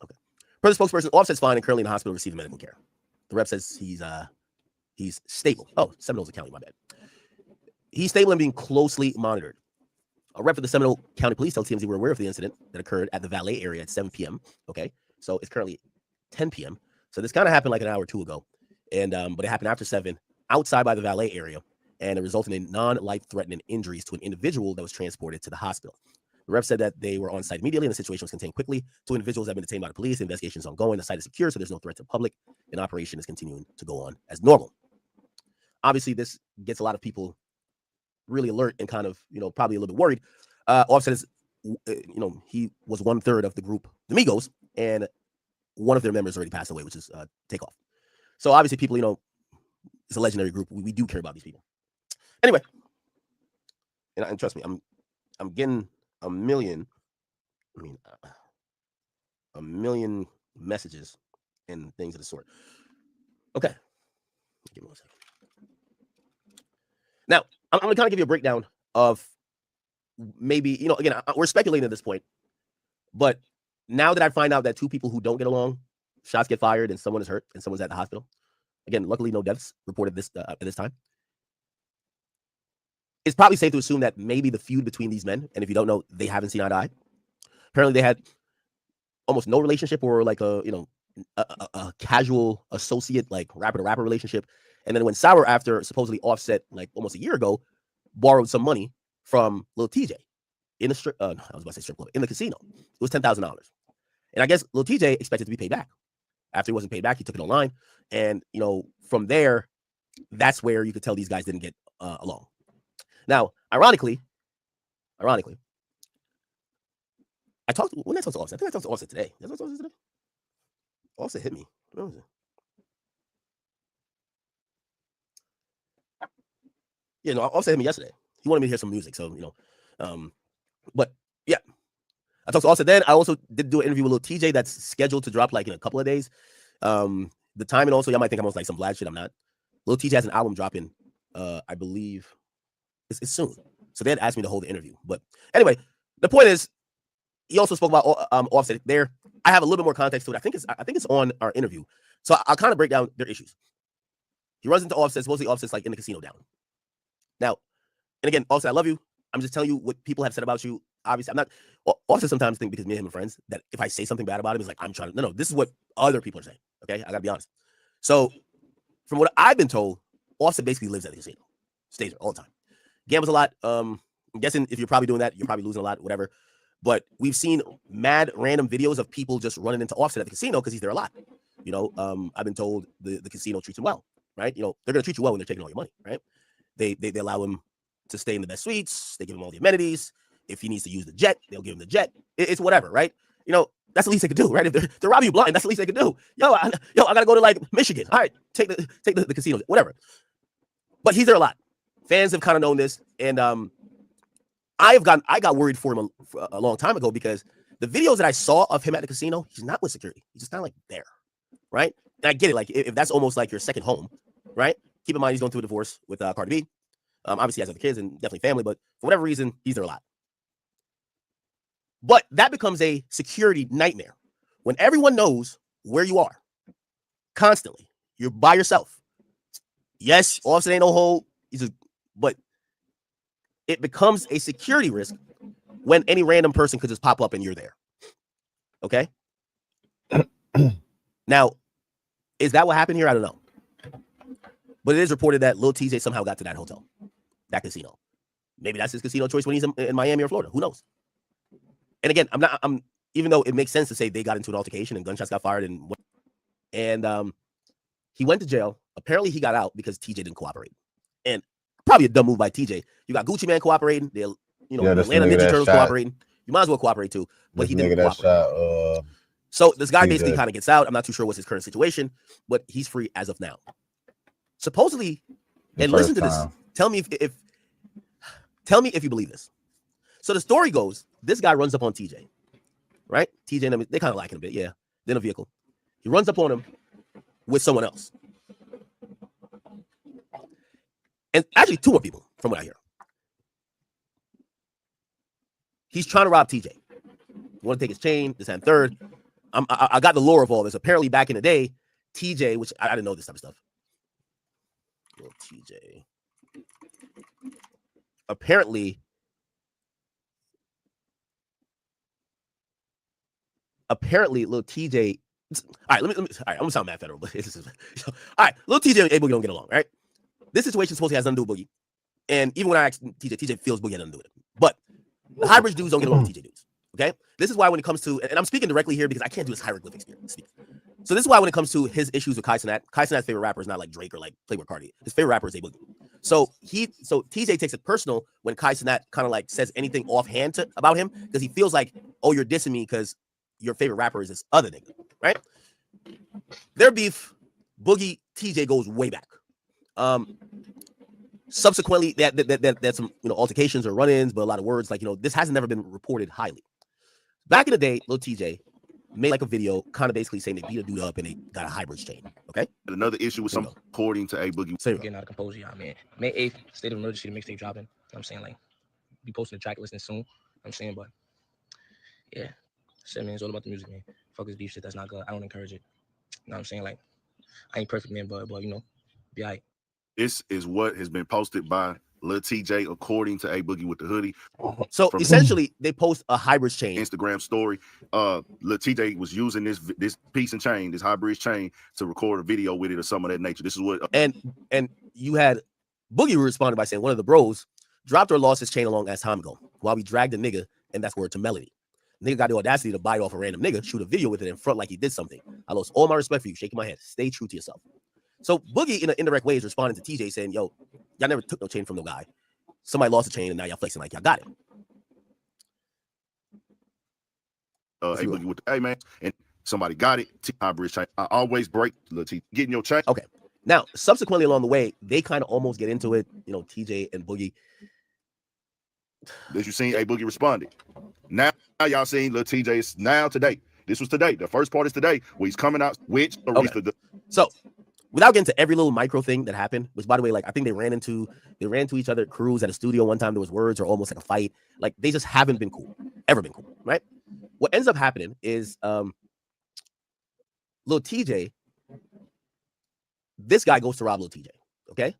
Okay. Per the spokesperson, Offset's fine and currently in the hospital receiving medical care. The rep says he's stable. Oh, Seminole's a county. My bad. He's stable and being closely monitored. A rep for the Seminole County Police tells TMZ we're aware of the incident that occurred at the valet area at 7 p.m. Okay, so it's currently 10 p.m. So this kind of happened like an hour or two ago, and but it happened after 7 outside by the valet area, and it resulted in non-life-threatening injuries to an individual that was transported to the hospital. The rep said that they were on site immediately, and the situation was contained quickly. 2 individuals have been detained by the police. The investigation is ongoing. The site is secure, so there's no threat to the public, and operation is continuing to go on as normal. Obviously, this gets a lot of people really alert and kind of, probably a little bit worried. Offset is, he was 1/3 of the group, the MIGOS, and one of their members already passed away, which is Takeoff. So obviously, people, it's a legendary group. We do care about these people. Anyway, and trust me, I'm getting a million messages and things of the sort. Okay, give me 1 second. Now, I'm going to kind of give you a breakdown of maybe, again, we're speculating at this point, but now that I find out that 2 people who don't get along, shots get fired and someone is hurt and someone's at the hospital. Again, luckily no deaths reported at this time. It's probably safe to assume that maybe the feud between these men, and if you don't know, they haven't seen eye to eye. Apparently they had almost no relationship, or like a casual associate, like rapper to rapper relationship. And then it went sour after supposedly Offset, like almost a year ago, borrowed some money from Lil TJ in the strip. I was about to say strip club, in the casino. It was $10,000, and I guess Lil TJ expected to be paid back. After he wasn't paid back, he took it online, and from there, that's where you could tell these guys didn't get along. Now, ironically, when I talked to Offset, I think I talked to Offset today. Did I talk to Offset today? Offset hit me. What was it? Yeah, no, Offset hit me yesterday. He wanted me to hear some music, so but yeah, I talked to Offset. Then I also did do an interview with Lil TJ that's scheduled to drop like in a couple of days. The timing also, y'all might think I'm on like some Vlad shit. I'm not. Lil TJ has an album dropping, I believe it's soon. So they had asked me to hold the interview. But anyway, the point is, he also spoke about Offset there. I have a little bit more context to it. I think it's on our interview. So I'll kind of break down their issues. He runs into Offset. Supposedly Offset's like in the casino down. Now, and again, Offset, I love you. I'm just telling you what people have said about you. Obviously, I'm not. Offset sometimes think because me and him are friends that if I say something bad about him, it's like I'm trying to. No, this is what other people are saying. Okay, I gotta be honest. So, from what I've been told, Offset basically lives at the casino, stays there all the time, gambles a lot. I'm guessing if you're probably doing that, you're probably losing a lot, whatever. But we've seen mad random videos of people just running into Offset at the casino because he's there a lot. I've been told the casino treats him well, right? They're gonna treat you well when they're taking all your money, right? They allow him to stay in the best suites. They give him all the amenities. If he needs to use the jet, they'll give him the jet. It's whatever, right? That's the least they could do, right? If they're robbing you blind, that's the least they could do. I gotta go to like Michigan. All right, take the casinos, whatever. But he's there a lot. Fans have kind of known this, and I got worried for him a long time ago because the videos that I saw of him at the casino, he's not with security. He's just kind of like there, right? And I get it, like if that's almost like your second home, right? Keep in mind he's going through a divorce with Cardi B. Obviously he has other kids and definitely family, but for whatever reason, he's there a lot. But that becomes a security nightmare when everyone knows where you are constantly. You're by yourself. Yes, Offset ain't no hole. But it becomes a security risk when any random person could just pop up and you're there. Okay? Now, is that what happened here? I don't know. But it is reported that Lil TJ somehow got to that hotel, that casino. Maybe that's his casino choice when he's in Miami or Florida. Who knows? And again, even though it makes sense to say they got into an altercation and gunshots got fired and he went to jail. Apparently he got out because TJ didn't cooperate. And probably a dumb move by TJ. You got Gucci Man cooperating. The Atlanta Ninja Turtles cooperating. You might as well cooperate too. But he didn't cooperate. So this guy basically kind of gets out. I'm not too sure what's his current situation, but he's free as of now. Supposedly, and listen to this. Tell me if you believe this. So the story goes, this guy runs up on TJ, right? TJ and him, they kind of lacking a bit, yeah. Then a vehicle. He runs up on him with someone else. And actually, two more people, from what I hear. He's trying to rob TJ. Want to take his chain, this and third. I got the lore of all this. Apparently, back in the day, TJ, which I didn't know this type of stuff. Little TJ. Apparently, Lil TJ. All right, I'm gonna sound mad federal, but this is all right. Lil TJ and A Boogie don't get along, right? This situation supposedly has nothing to do with Boogie, and even when I asked TJ feels Boogie had nothing to do with it. But the hybrid dudes don't get along with TJ dudes. Okay, this is why when it comes to, and I'm speaking directly here because I can't do this hieroglyphic speak. So this is why when it comes to his issues with Kai Cenat, Kai Cenat's favorite rapper is not like Drake or like Playboy Cardi. His favorite rapper is A Boogie. So TJ takes it personal when Kai Cenat kind of like says anything offhand about him because he feels like, oh, you're dissing me because your favorite rapper is this other nigga, right? Their beef, Boogie, TJ goes way back. Subsequently, that's some altercations or run-ins, but a lot of words like this hasn't never been reported highly. Back in the day, Lil TJ made like a video, kind of basically saying they beat a dude up and they got a hybrid chain. Okay. Another issue with some according to A Boogie. Getting out of composure, y'all, man. May 8th, state of emergency, the mixtape dropping. I'm saying, like, be posting the track listing soon. I'm saying, but yeah, shit, man, it's all about the music, man. Fuck this beef shit. That's not good. I don't encourage it. You know what I'm saying? Like, I ain't perfect, man, but be all right. This is what has been posted by Lil TJ according to A Boogie with the hoodie. So essentially, they post a hybrid chain. Instagram story. Lil TJ was using this piece and chain, this hybrid chain, to record a video with it or some of that nature. This is what. And you had Boogie responded by saying one of the bros dropped or lost his chain along as time ago while we dragged a nigga, and that's word to Melody. Nigga got the audacity to bite off a random nigga, shoot a video with it in front like he did something. I lost all my respect for you. Shaking my head. Stay true to yourself. So Boogie, in an indirect way, is responding to TJ saying, yo, y'all never took no chain from no guy. Somebody lost a chain and now y'all flexing like y'all got it. Hey, Boogie with the, hey man, and somebody got it. Hybrid chain. I always break. Getting your chain. Okay. Now, subsequently along the way, they kind of almost get into it. You know, TJ and Boogie. That you seen, A Boogie responded. Now y'all seen little TJ's now today. This was today. The first part is today where he's coming out, which So without getting to every little micro thing that happened, which by the way, like I think they ran into each other at Cruz at a studio one time. There was words or almost like a fight. Like they just haven't been cool, ever been cool, right? What ends up happening is little TJ, this guy goes to rob little TJ. Okay,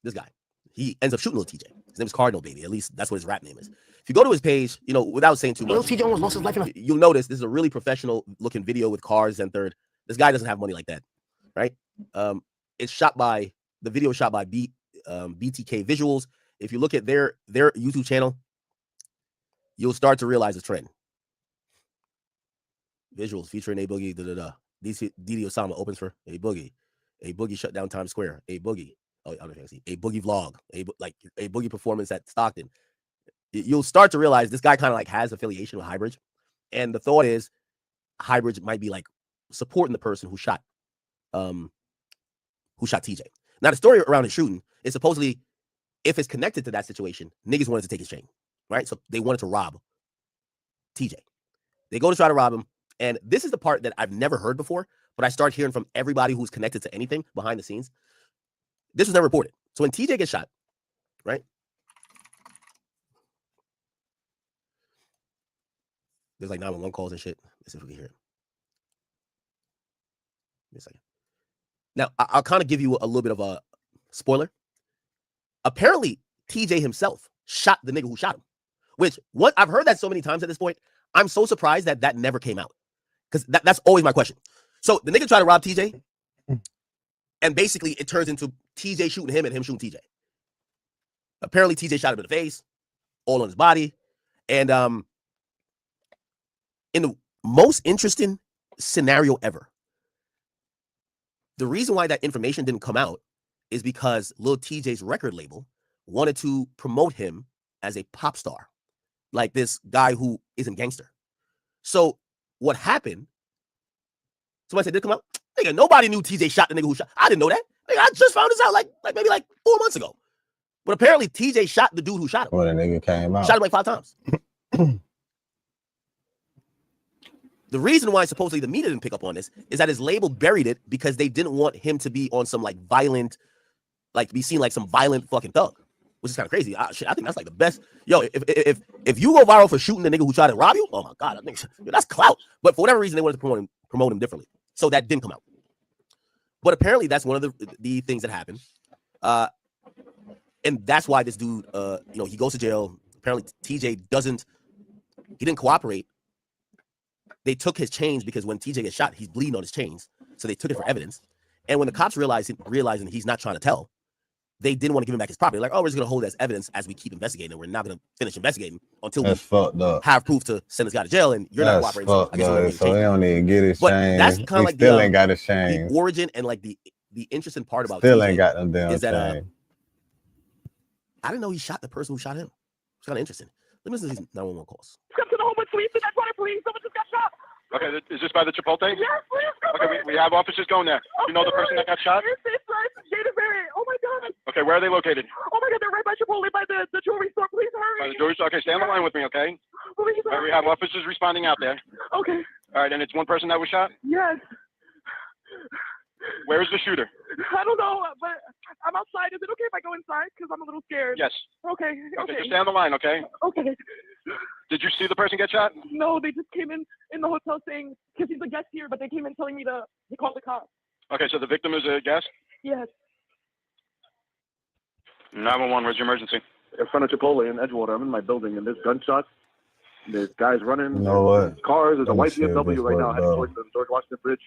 this guy, he ends up shooting little TJ. His name is Cardinal Baby. At least that's what his rap name is. If you go to his page, you know, without saying too much, Little TJ almost lost his life. You'll notice this is a really professional looking video with cars and third. This guy doesn't have money like that, right? It's shot by the video is shot by BTK Visuals. If you look at their YouTube channel, you'll start to realize the trend. Visuals featuring A Boogie. Didi Osama opens for A Boogie. A Boogie shut down Times Square. A Boogie. Oh, I don't know if you can see. A Boogie vlog. A Boogie performance at Stockton. You'll start to realize this guy kind of like has affiliation with Highbridge, and the thought is Highbridge might be like supporting the person who shot TJ. Now the story around the shooting is supposedly if it's connected to that situation, niggas wanted to take his chain, right? So they wanted to rob TJ. They go to try to rob him, and this is the part that I've never heard before, but I start hearing from everybody who's connected to anything behind the scenes. This was never reported. So when TJ gets shot, right? There's like 911 calls and shit. Let's see if we can hear it. Give me a second. Now, I'll kind of give you a little bit of a spoiler. Apparently, TJ himself shot the nigga who shot him, which I've heard that so many times at this point. I'm so surprised that never came out because that's always my question. So the nigga tried to rob TJ, and basically it turns into TJ shooting him and him shooting TJ. Apparently, TJ shot him in the face, all on his body, and in the most interesting scenario ever, the reason why that information didn't come out is because Lil TJ's record label wanted to promote him as a pop star, like this guy who isn't gangster. So what happened? Somebody said, did it come out? Nigga, nobody knew TJ shot the nigga who shot. I didn't know that. Nigga, I just found this out like maybe 4 months ago. But apparently TJ shot the dude who shot him. When the nigga came out. Shot him like 5 times. The reason why supposedly the media didn't pick up on this is that his label buried it because they didn't want him to be on some like violent, like be seen like some violent fucking thug, which is kind of crazy. I think that's like the best. Yo, if you go viral for shooting the nigga who tried to rob you, oh my God, that's clout. But for whatever reason, they wanted to promote him differently. So that didn't come out. But apparently that's one of the things that happened. And that's why this dude, he goes to jail. Apparently TJ didn't cooperate. They took his chains because when TJ gets shot, he's bleeding on his chains. So they took it for evidence. And when the cops realizing he's not trying to tell, they didn't want to give him back his property. Like, oh, we're just going to hold it as evidence as we keep investigating. We're not going to finish investigating until we have proof to send this guy to jail. And you're not cooperating. So I guess so he don't even get his chains. That's kind of like still ain't got his chains. The origin and like the interesting part about still TJ ain't got them damn is that chains. I didn't know he shot the person who shot him. It's kind of interesting. Let me listen to these 911 calls. Come to the home with police in that water, please. Someone just got shot. Okay, is this by the Chipotle? Yes, please. Okay, we have officers going there. Okay. You know the person that got shot? It's Jada Barrett. Oh my God. Okay, where are they located? Oh my God, they're right by Chipotle, by the jewelry store. Please hurry. By the jewelry store. Okay, stay on the line with me, okay? Please All right, we have officers responding out there. Okay. All right, and it's one person that was shot? Yes. Where is the shooter? I don't know, but I'm outside. Is it okay if I go inside? Because I'm a little scared. Yes. Okay. Okay, just stay on the line, okay? Okay. Did you see the person get shot? No, they just came in the hotel saying, because he's a guest here, but they came in telling me to call the cops. Okay, so the victim is a guest? Yes. 911, where's your emergency? In front of Chipotle in Edgewater. I'm in my building, and there's gunshots. There's guys running. You know what? Cars. There's a Let me white see if BMW this right now works, heading though. towards the George Washington Bridge.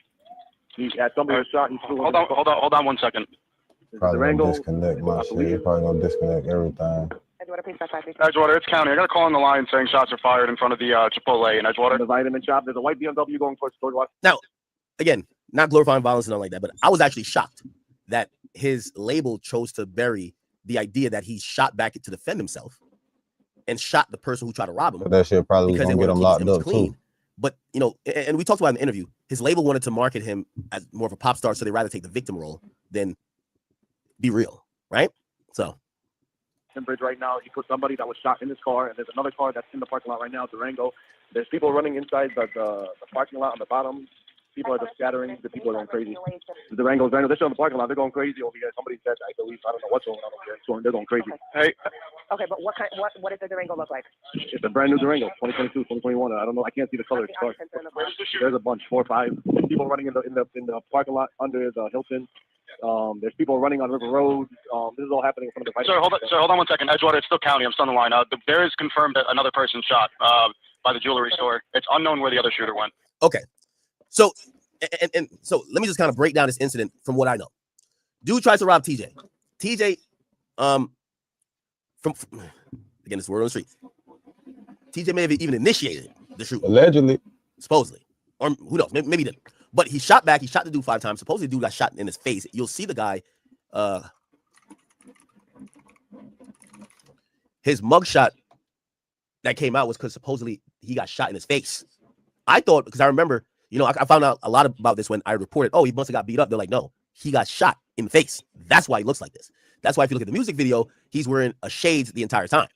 He's at somebody was shot. He's Hold on 1 second. Probably Durango. gonna disconnect my shit. You're probably gonna disconnect everything. Edgewater, it's County. I got a call on the line saying shots are fired in front of the Chipotle in Edgewater. The vitamin shop. There's a white BMW going towards George Washington. Now, again, not glorifying violence and nothing like that, but I was actually shocked that his label chose to bury the idea that he shot back to defend himself and shot the person who tried to rob him. But that shit probably was because gonna they get him wanted to keep locked his up image clean. too. But, and we talked about in the interview, his label wanted to market him as more of a pop star, so they'd rather take the victim role than be real, right? So. Bridge right now. He put somebody that was shot in his car, and there's another car that's in the parking lot right now, Durango. There's people running inside the parking lot on the bottom. People are just scattering. The people are going crazy. The Durango, they're still in the parking lot. They're going crazy over here. Somebody said, I believe, I don't know what's going on over here. So they're going crazy. Hey. Okay, but what does the Durango look like? It's a brand new Durango, 2022, 2021. I don't know. I can't see the color. There's a bunch, 4 or 5. There's people running in the parking lot under the Hilton. There's people running on River Road. This is all happening in front of the. Sir, hold on 1 second. Edgewater, it's still county. I'm still on the line. There is confirmed that another person shot by the jewelry store. It's unknown where the other shooter went. Okay, so and so let me just kind of break down this incident from what I know. Dude tries to rob TJ. TJ, from again, it's word on the street. TJ may have even initiated the shoot. Allegedly, supposedly, or who knows? Maybe he didn't. But he shot back. He shot the dude 5 times. Supposedly, the dude got shot in his face. You'll see the guy. His mugshot that came out was because supposedly he got shot in his face. I thought, because I remember, I found out a lot about this when I reported, he must have got beat up. They're like, no, he got shot in the face. That's why he looks like this. That's why if you look at the music video, he's wearing a shades the entire time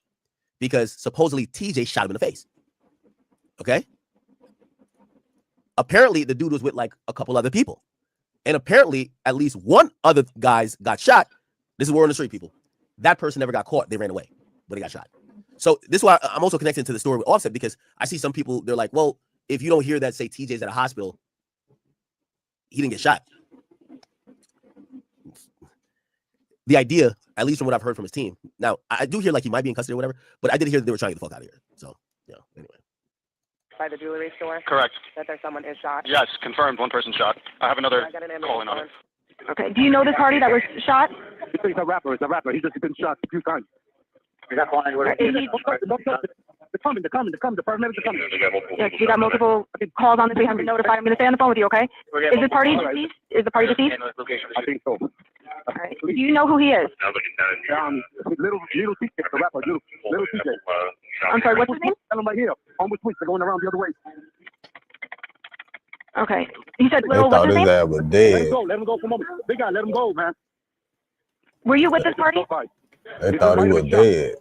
because supposedly TJ shot him in the face. Okay. Apparently, the dude was with like a couple other people. And apparently, at least one other guys got shot. This is word on the street, people. That person never got caught. They ran away, but they got shot. So this is why I'm also connecting to the story with Offset, because I see some people, they're like, well, if you don't hear that say TJ's at a hospital, he didn't get shot. The idea, at least from what I've heard from his team. Now, I do hear like he might be in custody or whatever, but I did hear that they were trying to get the fuck out of here. So, anyway. By the jewelry store? Correct. That there's someone is shot? Yes, confirmed. 1 person shot. I have another call in on it. Okay. Do you know this party that was shot? He's a rapper. He's a rapper. He's just been shot a few times. They're coming. The paramedics are coming. Yes, we got multiple calls on this. We have been notified. I'm going to stay on the phone with you, okay? Is this party deceased? Is the party deceased? I think so. All right. Do you know who he is? Little TJ, the rapper. Little TJ. I'm sorry, what's his name? Tell him right here. Almost weeks. They're going around the other way. Okay. He said they Little, thought what's his his name? ass was dead. Let him go for a moment. Big guy, let him go, man. Were you with this party? They thought he was dead.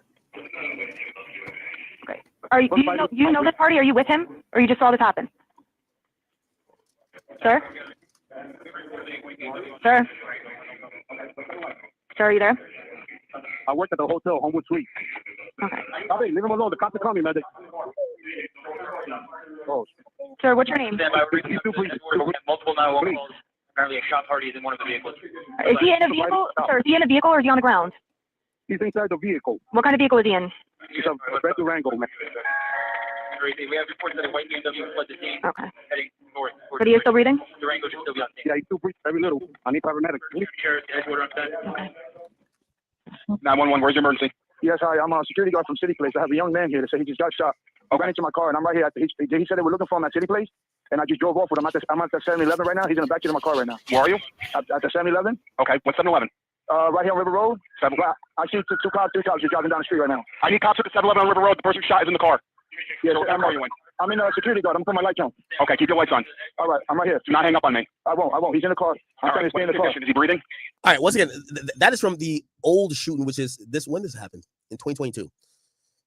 Okay. Do you know this party? Are you with him? Or you just saw this happen? Sir? Sir? Sir, are you there? I work at the hotel, Homewood Suite. Okay. Hey, leave him alone. The cops are coming, man. Oh. Sir, what's your name? Multiple 911 calls. Apparently a shot party is in one of the vehicles. Is he in a vehicle? Sir, is he in a vehicle or is he on the ground? He's inside the vehicle. What kind of vehicle is he in? He's a red Durango, man. We have reports that a white BMW fled the scene. Okay. Heading north. But he is still breathing? Durango should still be on scene. Yeah, he's still breathing very little. I need paramedics. Sheriff, Edgewater on set. Okay. 911, where's your emergency? Yes, hi. I'm a security guard from City Place. I have a young man here that said he just got shot. I ran into my car, and I'm right here. He said they were looking for him at City Place, and I just drove off with him. I'm at the 7-Eleven right now. He's in the back of my car right now. Where are you? At the 7-Eleven. Okay, what's 7-Eleven? Right here on River Road. I see 2 cops, 3 cops just driving down the street right now. I need cops at the 7-Eleven on River Road. The person who shot is in the car. Yes, so what car are you in? I'm in a security guard. I'm putting my lights on. Okay, keep your lights on. All right, I'm right here. Do not hang up on me. I won't. He's in the car. I'm trying to stay in the car. Is he breathing? All right, once again, that is from the old shooting, which is when this happened in 2022.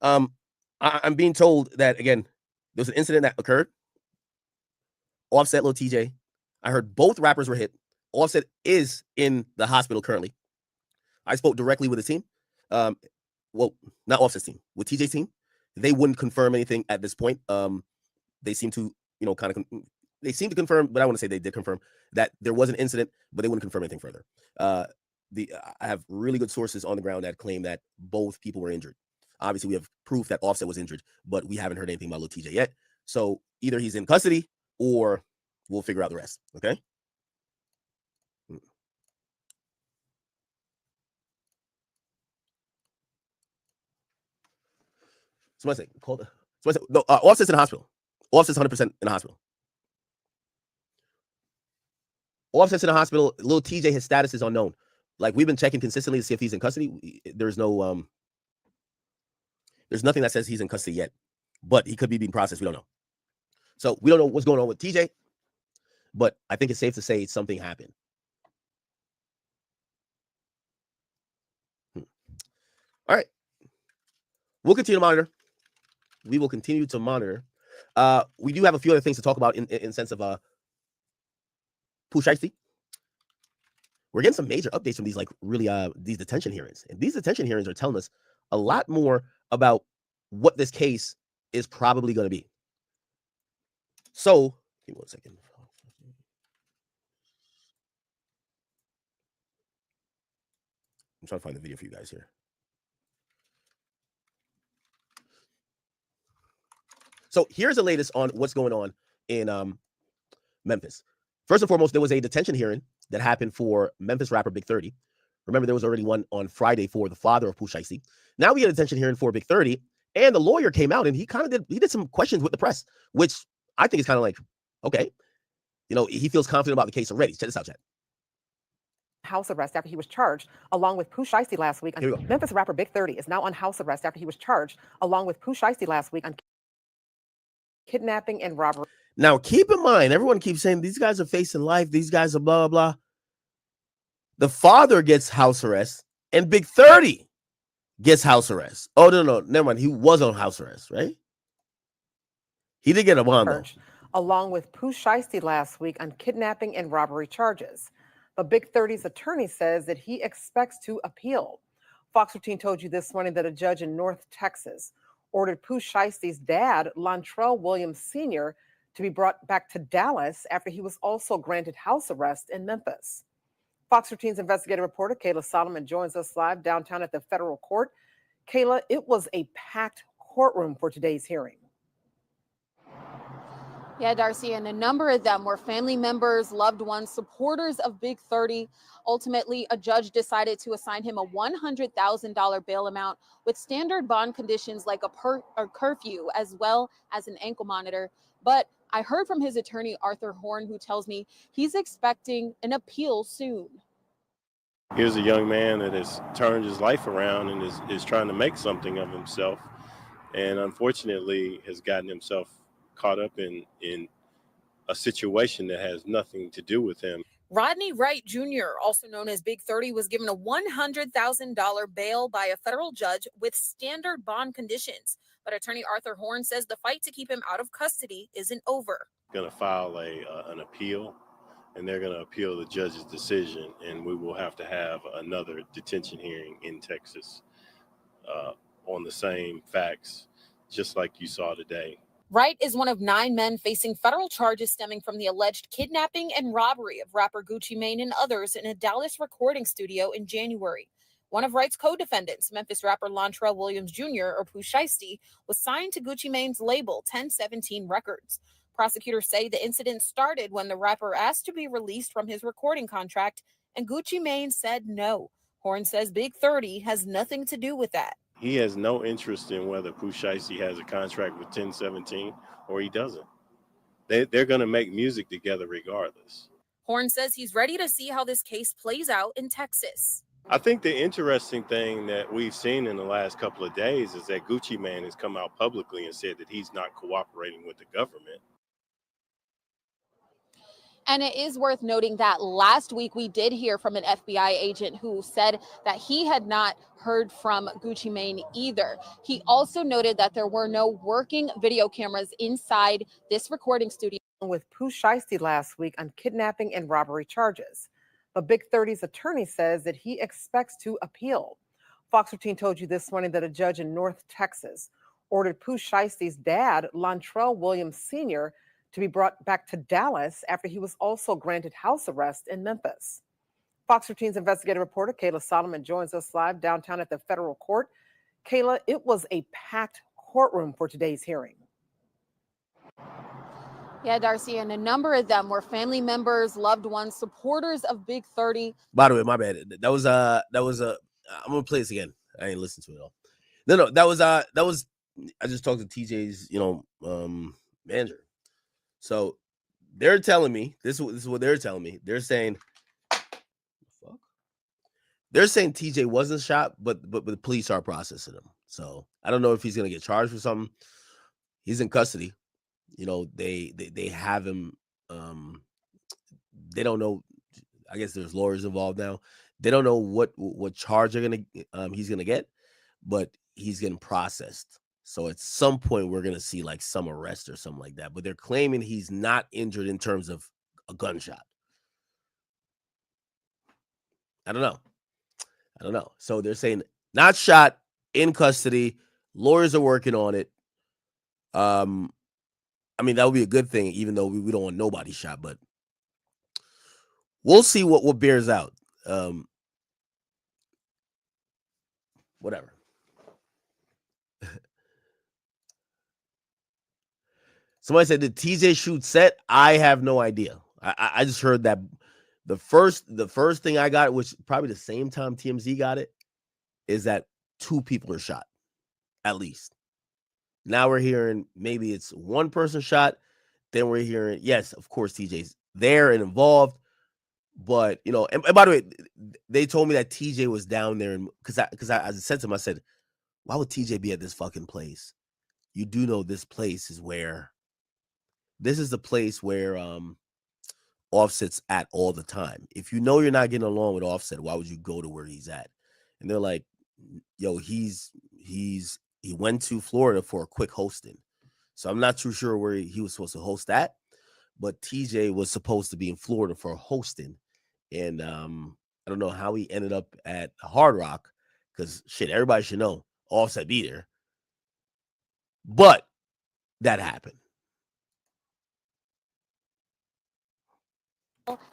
I'm being told that again, there was an incident that occurred. Offset, Lil TJ. I heard both rappers were hit. Offset is in the hospital currently. I spoke directly with the team. Well, not Offset's team, with TJ's team. They wouldn't confirm anything at this point. They seem to, they seem to confirm, but I want to say they did confirm that there was an incident, but they wouldn't confirm anything further. I have really good sources on the ground that claim that both people were injured. Obviously, we have proof that Offset was injured, but we haven't heard anything about Lil TJ yet. So either he's in custody or we'll figure out the rest. Okay. Somebody say, no, Offset's in the hospital. Offset's 100% in the hospital. Offset's in the hospital. Lil TJ, his status is unknown. Like, we've been checking consistently to see if he's in custody. There's no, there's nothing that says he's in custody yet, but he could be being processed. We don't know. So we don't know what's going on with TJ, but I think it's safe to say something happened. All right. We'll continue to monitor. We will continue to monitor. We do have a few other things to talk about in sense of Pooh Shiesty. We're getting some major updates from these these detention hearings. And these detention hearings are telling us a lot more about what this case is probably going to be. So, give me 1 second. I'm trying to find the video for you guys here. So here's the latest on what's going on in Memphis. First and foremost, there was a detention hearing that happened for Memphis rapper Big 30. Remember, there was already one on Friday for the father of Pooh Shiesty. Now we had a detention hearing for Big 30, and the lawyer came out and he did some questions with the press, which I think is kind of like, okay, he feels confident about the case already. Check this out, chat. House arrest after he was charged, along with Pooh Shiesty last week. Memphis rapper Big 30 is now on house arrest after he was charged, along with Pooh Shiesty last week, on kidnapping and robbery. Now, keep in mind, everyone keeps saying these guys are facing life. These guys are blah, blah, blah. The father gets house arrest, and Big 30 gets house arrest. Oh, no, never mind. He was on house arrest, right? He did get a bond, though. Along with Pooh Shiesty last week on kidnapping and robbery charges. But Big 30's attorney says that he expects to appeal. Fox 13 told you this morning that a judge in North Texas ordered Pooh Shiesty's dad, Lontrell Williams Sr., to be brought back to Dallas after he was also granted house arrest in Memphis. Fox 13's investigative reporter Kayla Solomon joins us live downtown at the federal court. Kayla, it was a packed courtroom for today's hearing. Yeah, Darcy, and a number of them were family members, loved ones, supporters of Big 30. Ultimately, a judge decided to assign him a $100,000 bail amount with standard bond conditions like a curfew, as well as an ankle monitor. But I heard from his attorney, Arthur Horn, who tells me he's expecting an appeal soon. Here's a young man that has turned his life around and is trying to make something of himself, and unfortunately has gotten himself caught up in a situation that has nothing to do with him. Rodney Wright Jr., also known as Big 30, was given a $100,000 bail by a federal judge with standard bond conditions. But attorney Arthur Horn says the fight to keep him out of custody isn't over. Going to file an appeal, and they're going to appeal the judge's decision, and we will have to have another detention hearing in Texas on the same facts, just like you saw today. Wright is one of 9 men facing federal charges stemming from the alleged kidnapping and robbery of rapper Gucci Mane and others in a Dallas recording studio in January. One of Wright's co-defendants, Memphis rapper Lontrell Williams Jr., or Pooh Shiesty, was signed to Gucci Mane's label 1017 Records. Prosecutors say the incident started when the rapper asked to be released from his recording contract, and Gucci Mane said no. Horn says Big 30 has nothing to do with that. He has no interest in whether Pooh Shiesty has a contract with 1017 or he doesn't. They're going to make music together regardless. Horn says he's ready to see how this case plays out in Texas. I think the interesting thing that we've seen in the last couple of days is that Gucci Mane has come out publicly and said that he's not cooperating with the government. And it is worth noting that last week we did hear from an FBI agent who said that he had not heard from Gucci Mane either. He also noted that there were no working video cameras inside this recording studio. With Pooh Shiesty last week on kidnapping and robbery charges. But Big 30's attorney says that he expects to appeal. Fox 13 told you this morning that a judge in North Texas ordered Pooh Shiesty's dad, Lontrell Williams Sr., to be brought back to Dallas after he was also granted house arrest in Memphis. Fox 13's investigative reporter Kayla Solomon joins us live downtown at the federal court. Kayla, it was a packed courtroom for today's hearing. Yeah, Darcy, and a number of them were family members, loved ones, supporters of Big 30. By the way, my bad. That was I'm gonna play this again. I ain't listened to it all. No, that was I just talked to TJ's, manager. So they're telling me this is what they're telling me. They're saying TJ wasn't shot, but the police are processing him. So I don't know if he's gonna get charged for something. He's in custody. They have him. They don't know. I guess there's lawyers involved now. They don't know what charge he's gonna get. but he's getting processed. So at some point, we're going to see like some arrest or something like that. But they're claiming he's not injured in terms of a gunshot. I don't know. So they're saying not shot, in custody. Lawyers are working on it. I mean, that would be a good thing, even though we don't want nobody shot, but we'll see what bears out. Whatever. Somebody said, did TJ shoot set? I have no idea. I just heard that the first thing I got, which probably the same time TMZ got it, is that 2 people are shot, at least. Now we're hearing maybe it's 1 person shot. Then we're hearing, yes, of course, TJ's there and involved. But, you know, and by the way, they told me that TJ was down there. Because I said to him, I said, why would TJ be at this fucking place? You do know this place is where, this is the place where Offset's at all the time. If you know you're not getting along with Offset, why would you go to where he's at? And they're like, yo, he went to Florida for a quick hosting. So I'm not too sure where he was supposed to host at, but TJ was supposed to be in Florida for hosting. And I don't know how he ended up at Hard Rock, because shit, everybody should know Offset be there. But that happened.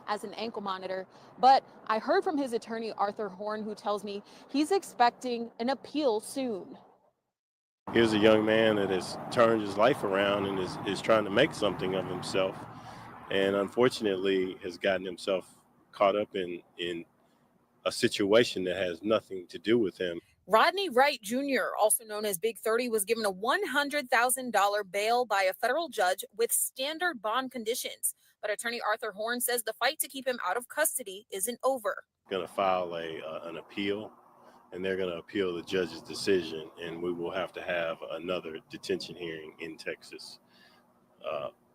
As an ankle monitor, but I heard from his attorney, Arthur Horn, who tells me he's expecting an appeal soon. Here's a young man that has turned his life around and is trying to make something of himself, and unfortunately has gotten himself caught up in a situation that has nothing to do with him. Rodney Wright Jr., also known as Big 30, was given a $100,000 bail by a federal judge with standard bond conditions. But attorney Arthur Horn says the fight to keep him out of custody isn't over. Going to file an appeal, and they're going to appeal the judge's decision, and we will have to have another detention hearing in Texas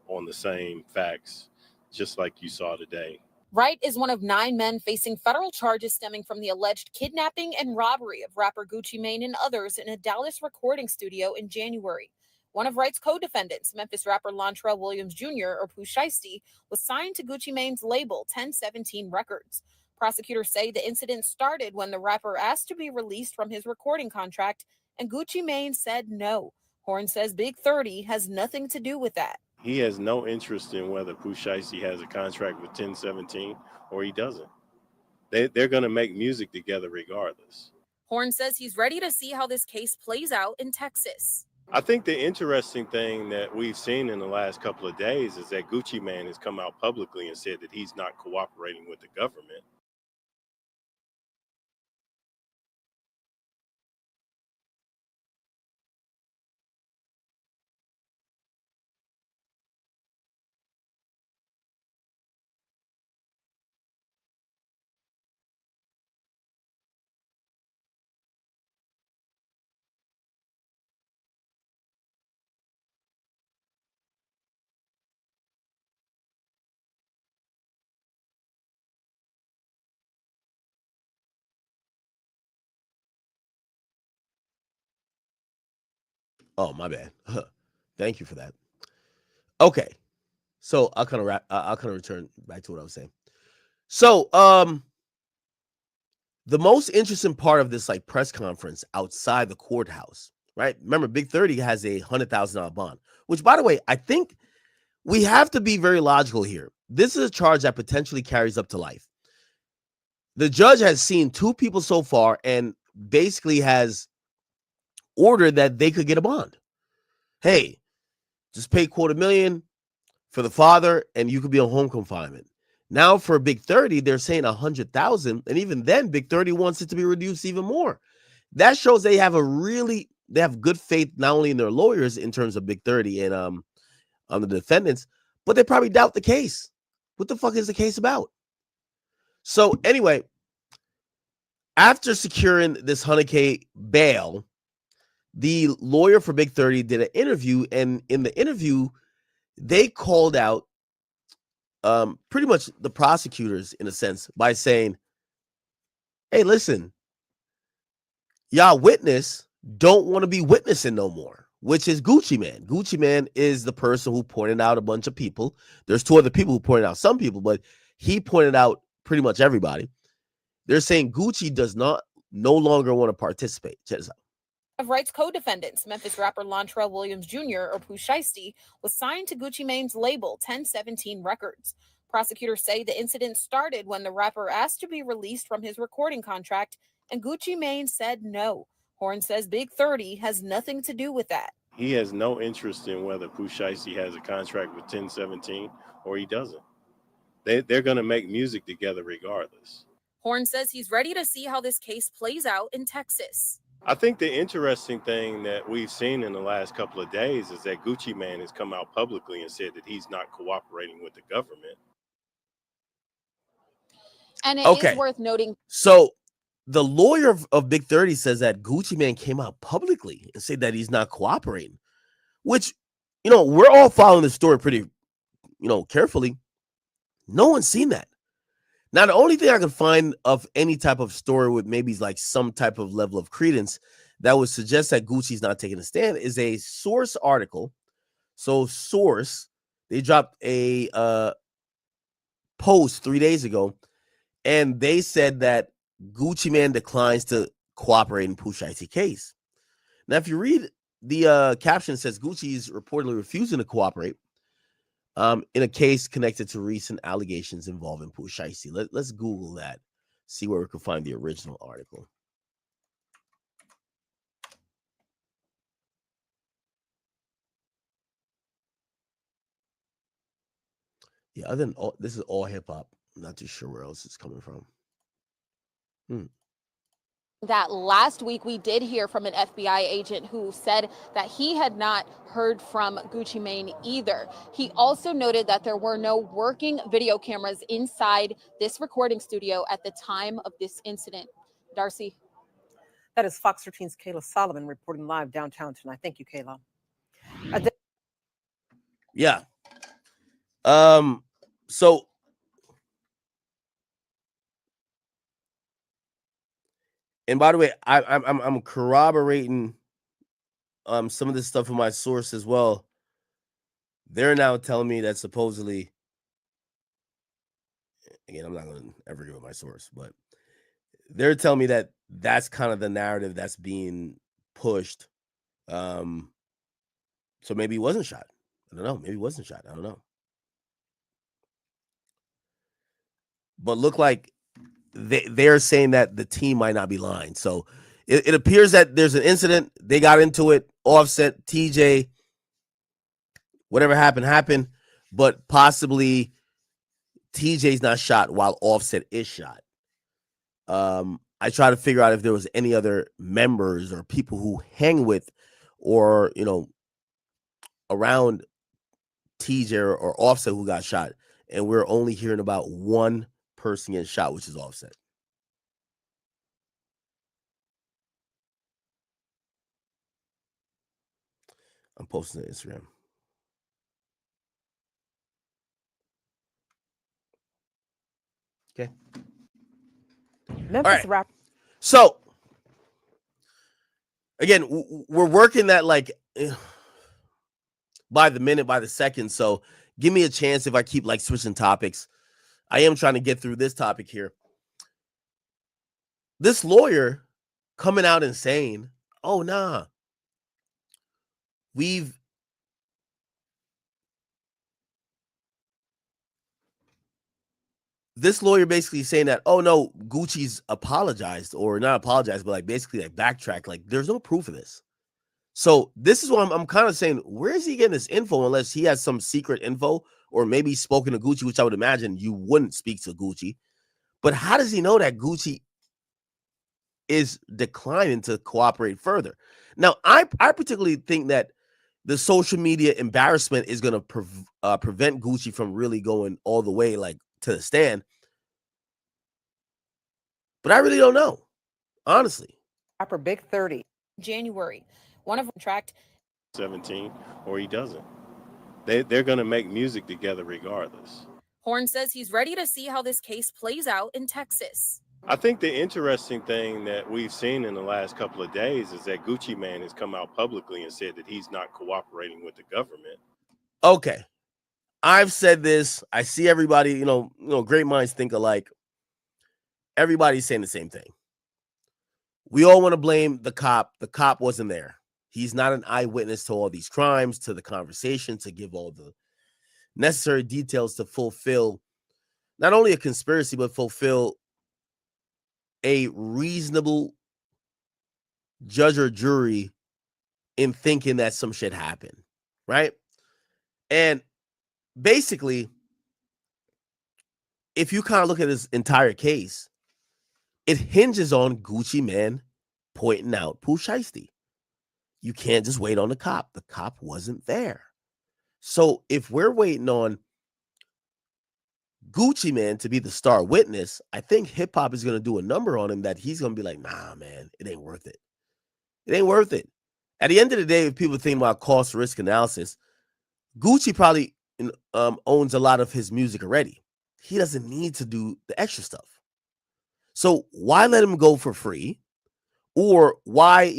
on the same facts, just like you saw today. Wright is one of 9 men facing federal charges stemming from the alleged kidnapping and robbery of rapper Gucci Mane and others in a Dallas recording studio in January. One of Wright's co-defendants, Memphis rapper Lontrell Williams Jr., or Pooh Shiesty, was signed to Gucci Mane's label, 1017 Records. Prosecutors say the incident started when the rapper asked to be released from his recording contract, and Gucci Mane said no. Horn says Big 30 has nothing to do with that. He has no interest in whether Pooh Shiesty has a contract with 1017 or he doesn't. They're going to make music together regardless. Horn says he's ready to see how this case plays out in Texas. I think the interesting thing that we've seen in the last couple of days is that Gucci Mane has come out publicly and said that he's not cooperating with the government. Oh, my bad. Thank you for that. Okay. So I'll kind of return back to what I was saying. So, the most interesting part of this like press conference outside the courthouse, right? Remember, Big 30 has a $100,000 bond, which, by the way, I think we have to be very logical here. This is a charge that potentially carries up to life. The judge has seen 2 people so far and basically has ordered that they could get a bond. Hey, just pay $250,000 for the father and you could be on home confinement. Now for Big 30, they're saying $100,000, and even then, Big 30 wants it to be reduced even more. That shows they have good faith not only in their lawyers in terms of Big 30 and on the defendants, but they probably doubt the case. What the fuck is the case about? So anyway, after securing this $100K bail, the lawyer for Big 30 did an interview, and in the interview, they called out pretty much the prosecutors in a sense by saying, hey, listen, y'all witness don't want to be witnessing no more, which is Gucci Mane. Gucci Mane is the person who pointed out a bunch of people. There's two other people who pointed out some people, but he pointed out pretty much everybody. They're saying Gucci does no longer want to participate. Check this out. Of rights co-defendants, Memphis rapper Lontrell Williams Jr. or Pooh Shiesty was signed to Gucci Mane's label 1017 Records. Prosecutors say the incident started when the rapper asked to be released from his recording contract, and Gucci Mane said no. Horn says Big 30 has nothing to do with that. He has no interest in whether Pooh Shiesty has a contract with 1017 or he doesn't. They're going to make music together regardless. Horn says he's ready to see how this case plays out in Texas. I think the interesting thing that we've seen in the last couple of days is that Gucci Mane has come out publicly and said that he's not cooperating with the government. And it Okay. is worth noting. So the lawyer of Big 30 says that Gucci Mane came out publicly and said that he's not cooperating, which, we're all following the story pretty, carefully. No one's seen that. Now, the only thing I can find of any type of story with maybe like some type of level of credence that would suggest that Gucci's not taking a stand is a Source article. So Source, they dropped a post 3 days ago, and they said that Gucci Mane declines to cooperate in Pooh Shiesty case. Now, if you read the caption, it says Gucci is reportedly refusing to cooperate in a case connected to recent allegations involving Pooh Shiesty. Let's Google that, see where we can find the original article. Yeah, other than this is all hip hop. I'm not too sure where else it's coming from. That last week we did hear from an FBI agent who said that he had not heard from Gucci Mane either. He also noted that there were no working video cameras inside this recording studio at the time of this incident. Darcy. That is Fox 13's Kayla Solomon reporting live downtown tonight. Thank you, Kayla. Yeah. So and by the way, I'm corroborating some of this stuff from my source as well. They're now telling me that supposedly, again, I'm not going to ever give up my source, but they're telling me that that's kind of the narrative that's being pushed. So maybe he wasn't shot. I don't know. Maybe he wasn't shot. I don't know. But look like they're saying that the team might not be lying. So it appears that there's an incident. They got into it. Offset, TJ, whatever happened. But possibly TJ's not shot while Offset is shot. I try to figure out if there was any other members or people who hang with or, around TJ or Offset who got shot. And we're only hearing about one person getting shot, which is Offset. I'm posting to Instagram. Okay. Memphis rap. So again, we're working that like by the minute, by the second. So give me a chance if I keep like switching topics. I am trying to get through this topic here. This lawyer coming out and saying, oh, nah, this lawyer basically saying that, oh, no, Gucci's apologized or not apologized, but like basically like backtrack. Like there's no proof of this. So this is what I'm kind of saying. Where is he getting this info unless he has some secret info or maybe he's spoken to Gucci, which I would imagine you wouldn't speak to Gucci. But how does he know that Gucci is declining to cooperate further? Now, I particularly think that the social media embarrassment is going to prevent Gucci from really going all the way like to the stand. But I really don't know, honestly. Rapper Big 30. January. One of them tracked 17 or he doesn't. They're going to make music together regardless. Horn says he's ready to see how this case plays out in Texas. I think the interesting thing that we've seen in the last couple of days is that Gucci Mane has come out publicly and said that he's not cooperating with the government. Okay. I've said this. I see everybody, great minds think alike. Everybody's saying the same thing. We all want to blame the cop. The cop wasn't there. He's not an eyewitness to all these crimes, to the conversation, to give all the necessary details to fulfill not only a conspiracy, but fulfill a reasonable judge or jury in thinking that some shit happened, right? And basically, if you kind of look at this entire case, it hinges on Gucci Mane pointing out Pooh Shiesty. You can't just wait on the cop. The cop wasn't there. So if we're waiting on Gucci Mane to be the star witness, I think hip hop is going to do a number on him that he's going to be like, nah, man, it ain't worth it. It ain't worth it. At the end of the day, if people think about cost risk analysis, Gucci probably owns a lot of his music already. He doesn't need to do the extra stuff. So why let him go for free? Or why,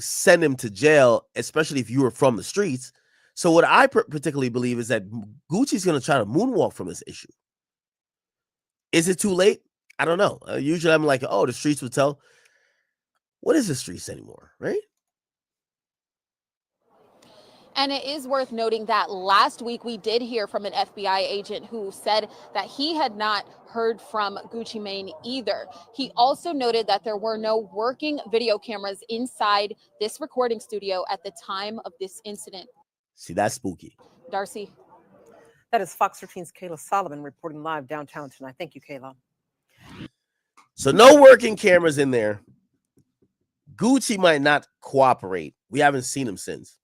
send him to jail, especially if you were from the streets? So what I particularly believe is that Gucci's going to try to moonwalk from this issue. Is it too late? I don't know. Usually I'm like, oh, the streets will tell. What is the streets anymore, right? And it is worth noting that last week we did hear from an FBI agent who said that he had not heard from Gucci Mane either. He also noted that there were no working video cameras inside this recording studio at the time of this incident. See, that's spooky. Darcy. That is Fox 13's Kayla Solomon reporting live downtown tonight. Thank you, Kayla. So no working cameras in there. Gucci might not cooperate. We haven't seen him since.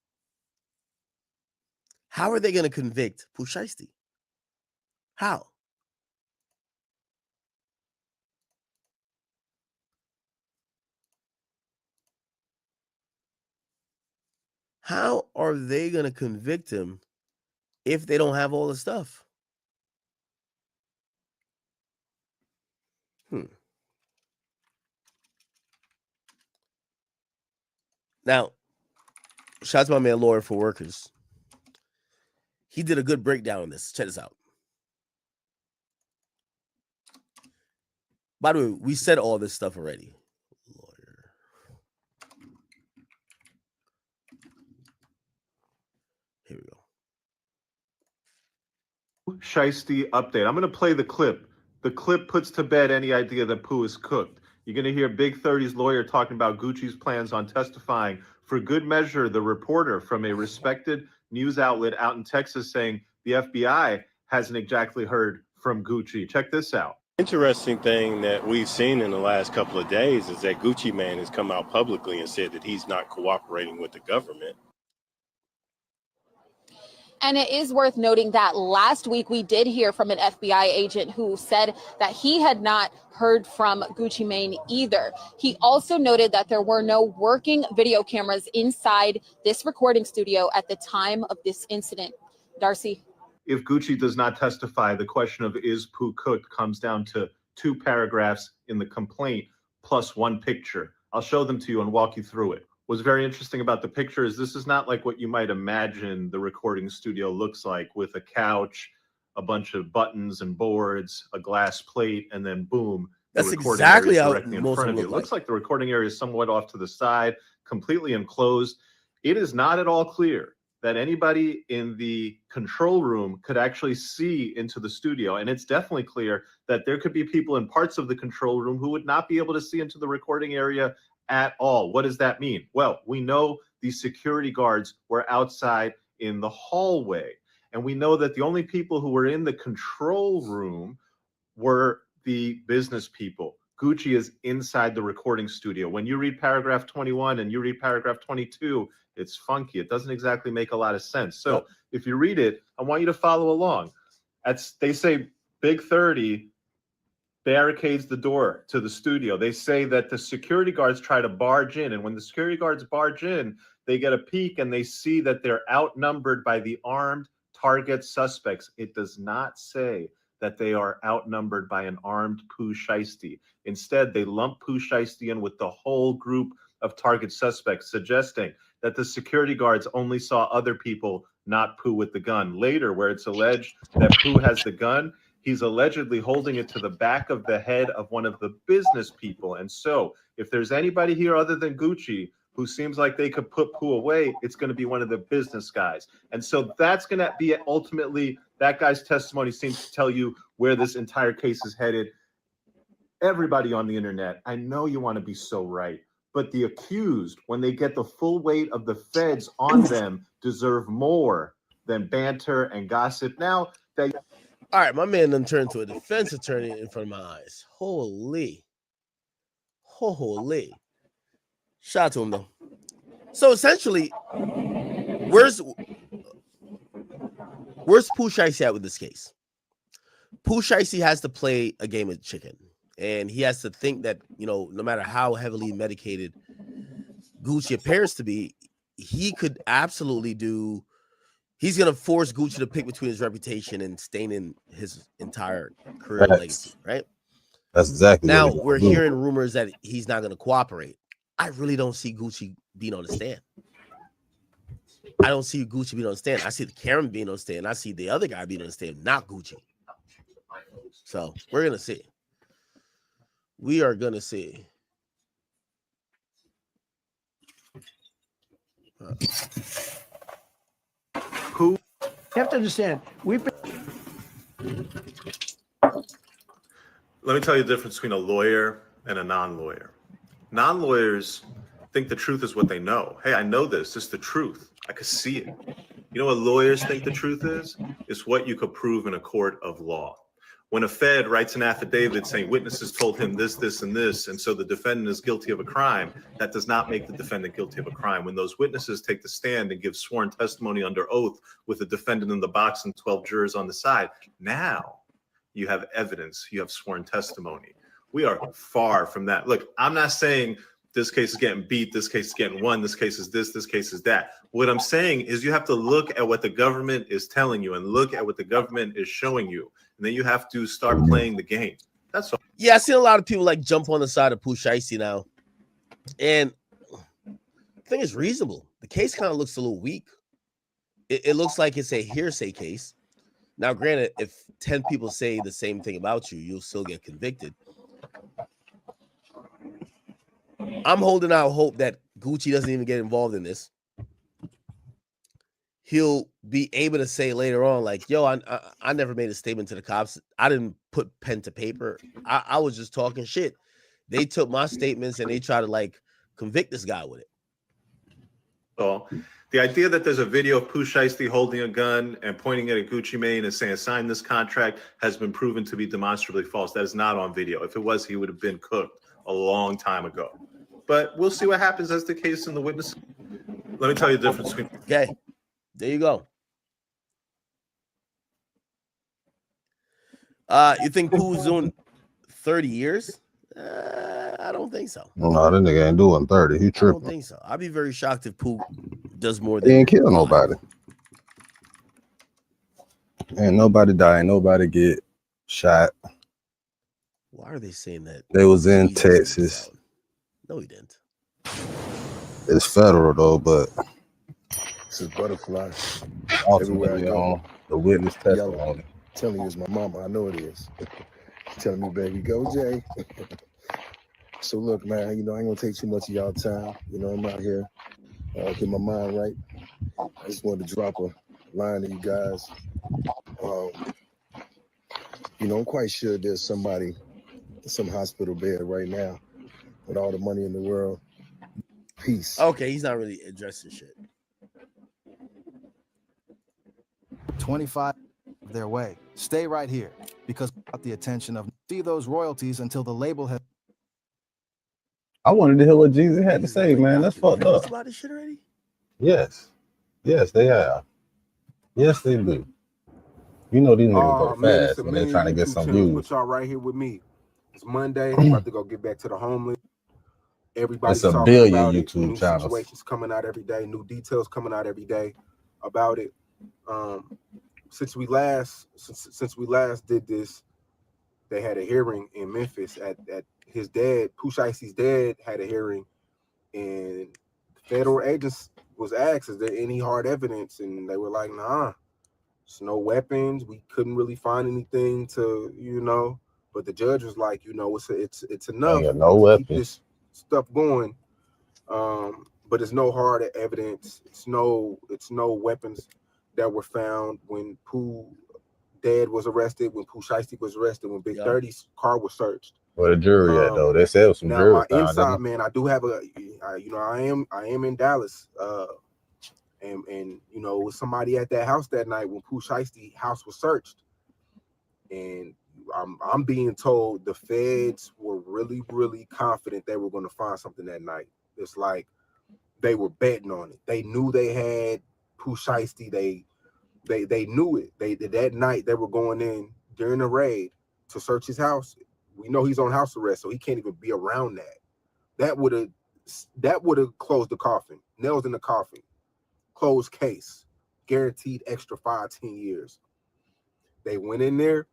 How are they going to convict Pooh Shiesty? How? How are they going to convict him if they don't have all the stuff? Now, shout out to my man, Lawyer for Workers. He did a good breakdown on this. Check this out. By the way, we said all this stuff already. Lawyer. Here we go. Shiesty update. I'm going to play the clip. The clip puts to bed any idea that Pooh is cooked. You're going to hear Big 30's lawyer talking about Gucci's plans on testifying. For good measure, the reporter from a respected news outlet out in Texas saying the FBI hasn't exactly heard from Gucci. Check this out. Interesting thing that we've seen in the last couple of days is that Gucci Mane has come out publicly and said that he's not cooperating with the government. And it is worth noting that last week we did hear from an FBI agent who said that he had not heard from Gucci Mane either. He also noted that there were no working video cameras inside this recording studio at the time of this incident. Darcy. If Gucci does not testify, the question of is Pooh cooked comes down to 2 paragraphs in the complaint plus 1 picture. I'll show them to you and walk you through it. What's very interesting about the picture is this is not like what you might imagine the recording studio looks like, with a couch, a bunch of buttons and boards, a glass plate, and then boom, that's exactly how directly in front of you. It looks like the recording area is somewhat off to the side, completely enclosed. It is not at all clear that anybody in the control room could actually see into the studio. And it's definitely clear that there could be people in parts of the control room who would not be able to see into the recording area at all. What does that mean? Well, we know the security guards were outside in the hallway. And we know that the only people who were in the control room were the business people. Gucci is inside the recording studio. When you read paragraph 21 and you read paragraph 22, it's funky. It doesn't exactly make a lot of sense. So if you read it, I want you to follow along. They say Big 30 barricades the door to the studio. They say that the security guards try to barge in. And when the security guards barge in, they get a peek and they see that they're outnumbered by the armed target suspects. It does not say that they are outnumbered by an armed Pooh Shiesty. Instead, they lump Pooh Shiesty in with the whole group of target suspects, suggesting that the security guards only saw other people, not Pooh with the gun. Later, where it's alleged that Pooh has the gun, he's allegedly holding it to the back of the head of one of the business people. And so, if there's anybody here other than Gucci who seems like they could put Pooh away, it's going to be one of the business guys. And so that's going to be ultimately, that guy's testimony seems to tell you where this entire case is headed. Everybody on the internet, I know you want to be so right, but the accused, when they get the full weight of the feds on them, deserve more than banter and gossip. Now, they... All right, my man done turned to a defense attorney in front of my eyes. Holy. Shout out to him, though. So essentially, where's Pooh Shiesty at with this case? Pooh Shiesty has to play a game of chicken, and he has to think that, you know, no matter how heavily medicated Gucci appears to be, he could absolutely do. He's going to force Gucci to pick between his reputation and staining his entire career and legacy, right? That's exactly. Now we're hearing rumors that he's not going to cooperate. I really don't see Gucci being on the stand. I don't see Gucci being on the stand. I see the Karen being on the stand. I see the other guy being on the stand, not Gucci. So we're going to see. We are going to see. Who? You have to understand, we've been... Let me tell you the difference between a lawyer and a non-lawyer. Non-lawyers think the truth is what they know. Hey, I know this. It's the truth. I could see it. You know what lawyers think the truth is? It's what you could prove in a court of law. When a Fed writes an affidavit saying witnesses told him this, this, and this, and so the defendant is guilty of a crime, that does not make the defendant guilty of a crime. When those witnesses take the stand and give sworn testimony under oath with the defendant in the box and 12 jurors on the side, now you have evidence, you have sworn testimony. We are far from that. Look, I'm not saying this case is getting beat, this case is getting won, this case is this case is that. What I'm saying is you have to look at what the government is telling you and look at what the government is showing you. And then you have to start playing the game. That's all. Yeah, I see a lot of people like jump on the side of Pooh Shiesty now. And I think it's reasonable. The case kind of looks a little weak. It looks like it's a hearsay case. Now, granted, if 10 people say the same thing about you, you'll still get convicted. I'm holding out hope that Gucci doesn't even get involved in this. He'll be able to say later on, like, yo, I never made a statement to the cops. I didn't put pen to paper. I was just talking shit. They took my statements and they try to, like, convict this guy with it. So the idea that there's a video of Pooh Shiesty holding a gun and pointing it at Gucci Mane and saying, sign this contract, has been proven to be demonstrably false. That is not on video. If it was, he would have been cooked a long time ago. But we'll see what happens as the case and the witness. Let me tell you the difference between. Okay, there you go. You think Pooh's doing 30 years? I don't think so. No, that nigga ain't doing 30. He I tripping. don't think so. I'd be very shocked if Pooh does more He than. ain't kill nobody. Ain't nobody die. Ain't nobody get shot. Why are they saying that? They was in Texas. No, he didn't. It's federal though, but This is Butterfly. ultimately Everywhere I go. on the witness testimony. Yelling, telling you it's my mama. I know it is. Telling me, baby, go Jay. So look, man, you know, I ain't gonna take too much of y'all time. You know, I'm out here, get my mind right. I just wanted to drop a line to you guys. You know, I'm quite sure there's somebody in some hospital bed right now with all the money in the world. Peace. Okay, he's not really addressing shit. 25 their way. Stay right here because the attention of see those royalties until the label has. I wanted to hear what Jesus had to say, man. That's fucked up. About this shit already? Yes. Yes, they have. Yes, they do. You know these niggas go fast when they're trying to get some views. With y'all right here with me. It's Monday. I'm about to go get back to the homeless. Everybody's It's a talking billion about it. YouTube New channels. situations coming out every day. New details coming out every day about it. since we last did this, they had a hearing in Memphis at his dad, Pooh Shiesty's dad, had a hearing, and federal agents was asked, is there any hard evidence? And they were like, nah, there's no weapons. We couldn't really find anything to, you know, but the judge was like, you know, it's enough to keep this stuff going. But there's no hard evidence. It's no weapons that were found when Pooh dad was arrested, when Pooh Shiesty was arrested, when Big 30's car was searched. Where the jury at though? They said it was some now jury my found, inside didn't man, I do have I am in Dallas, and you know, it was somebody at that house that night when Pooh Shiesty house was searched, and I'm being told the feds were really confident they were going to find something that night. It's like they were betting on it. They knew they had Pooh Shiesty. They knew it. That night they were going in during the raid to search his house. We know he's on house arrest, so he can't even be around that. That would have closed the coffin. Nails in the coffin. Closed case. Guaranteed extra 5-10 years. They went in there.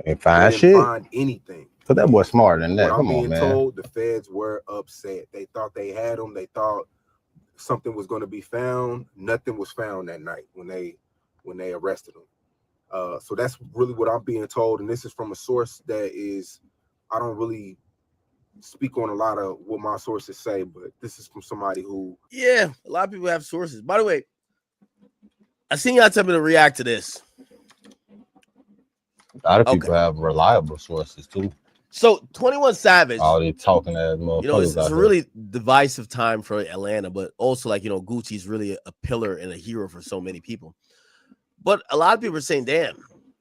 They find didn't shit. find anything. Cause that boy smarter than that. What Come I'm on, being man. told, the feds were upset. They thought they had him. They thought something was going to be found. Nothing was found that night when they arrested him. So that's really what I'm being told, and this is from a source that is, I don't really speak on a lot of what my sources say, but this is from somebody who. Yeah, a lot of people have sources. By the way, I seen y'all tell me to react to this. A lot of people have reliable sources too. So 21 Savage, all they talking as motherfuckers. You know, it's a really divisive time for Atlanta, but also like, you know, Gucci's really a pillar and a hero for so many people. But a lot of people are saying, damn,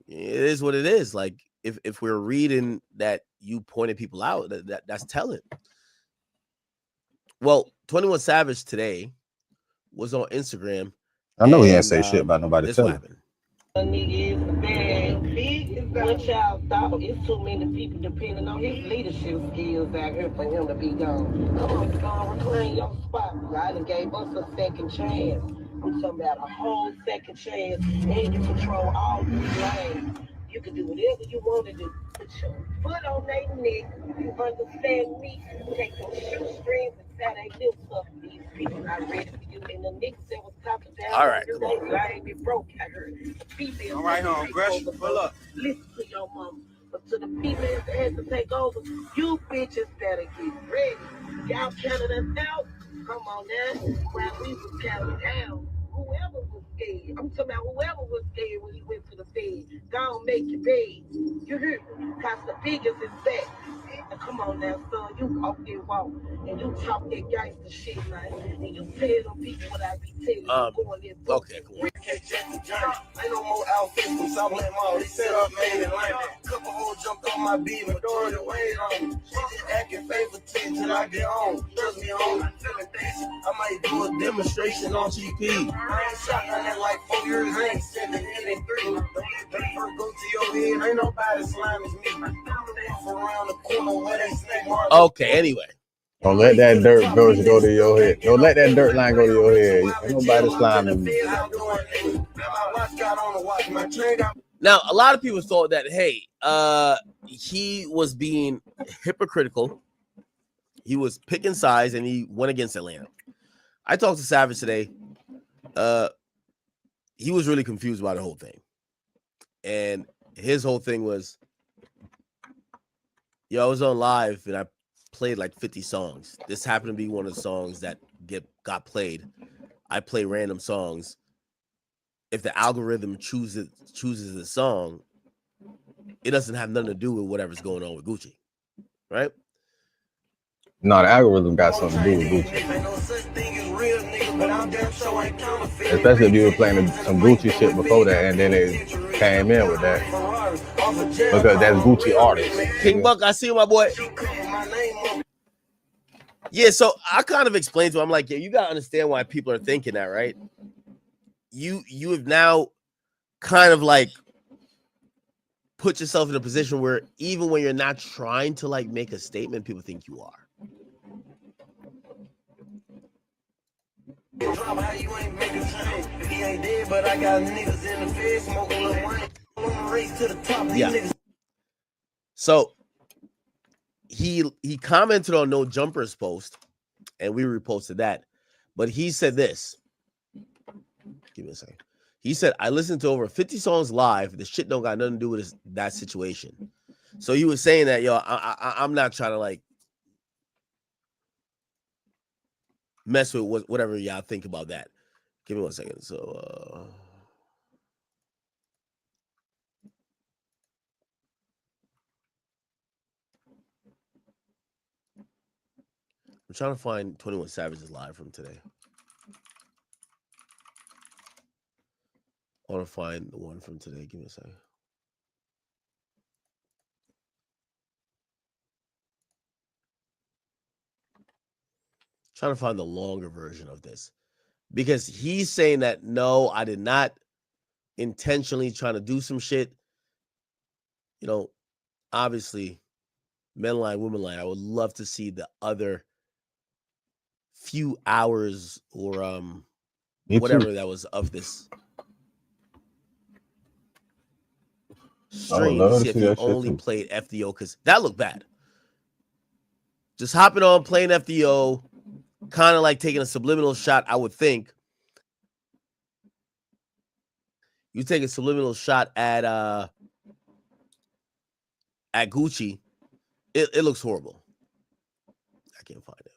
it is what it is. Like if we're reading that you pointed people out, that's telling. Well, 21 Savage today was on Instagram. I know he ain't say shit about nobody telling. What y'all thought? It's too many people depending on his leadership skills out here for him to be gone. Come on, gone, reclaim your spot. I done gave us a second chance. I'm talking about a whole second chance, and you control all 3 lanes. You can do whatever you want to do. Put your foot on their neck. You understand me? Take those shoestrings and tie their lips up. These people not ready for you. And the niggas that was talking down. All right, I ain't been broke. I heard females. All right, home, Gresham, pull up. Listen to your mama. But to the females that had to take over, you bitches better get ready. Y'all counted us out. Come on now. While we was counted down. Whoever was scared, I'm talking about whoever was scared when he went to the Fed, go and make your bed. You hear me? Cause the biggest is back. Now come on now, son, you off there walk and you talk that gangster shit, man, and you tell them people what I be telling you going there. Okay, cool. Ain't no more outfits from Southland Mall. They set up made in London. Couple hoes jumped on my beat, majority weight on me. She just acting favoritism till I get home. Trust me, home. I might do a demonstration on GP. I ain't shot on that like 4 years. I ain't 7, 8, and 3. Don't let that first go to your head. Ain't nobody slime as me. Around the corner where they snake mark. Okay, anyway. Don't let that dirt verse go to your head. Don't let that dirt line go to your head. Ain't nobody sliming me. Now, a lot of people thought that, hey, he was being hypocritical. He was picking sides, and he went against Atlanta. I talked to Savage today. He was really confused by the whole thing. And his whole thing was, I was on live, and I played like 50 songs. This happened to be one of the songs that got played. I play random songs. If the algorithm chooses the song, it doesn't have nothing to do with whatever's going on with Gucci, right? No, the algorithm got something to do with Gucci. Especially if you were playing some Gucci shit before that, and then they came in with that. Because that's Gucci artists. King Buck, I see you, my boy. Yeah, so I kind of explained to him, I'm like, yeah, you got to understand why people are thinking that, right? You have now kind of like put yourself in a position where even when you're not trying to like make a statement, people think you are. How you ain't making change. He ain't dead, but I got niggas in Yeah. So he commented on No Jumpers post, and we reposted that. But he said this. Give me a second. He said, I listened to over 50 songs live. The shit don't got nothing to do with that situation. So he was saying that, yo, I'm not trying to like mess with whatever y'all think about that. Give me 1 second. So I'm trying to find 21 Savage's live from today. I want to find the one from today. Give me a second. Trying to find the longer version of this, because he's saying that, no, I did not intentionally trying to do some shit. You know, obviously, men lie, women lie. I would love to see the other few hours or whatever that was of this stream to see if he only played FDO, because that looked bad. Just hopping on, playing FDO, kind of like taking a subliminal shot, I would think. You take a subliminal shot at Gucci, it looks horrible. I can't find it.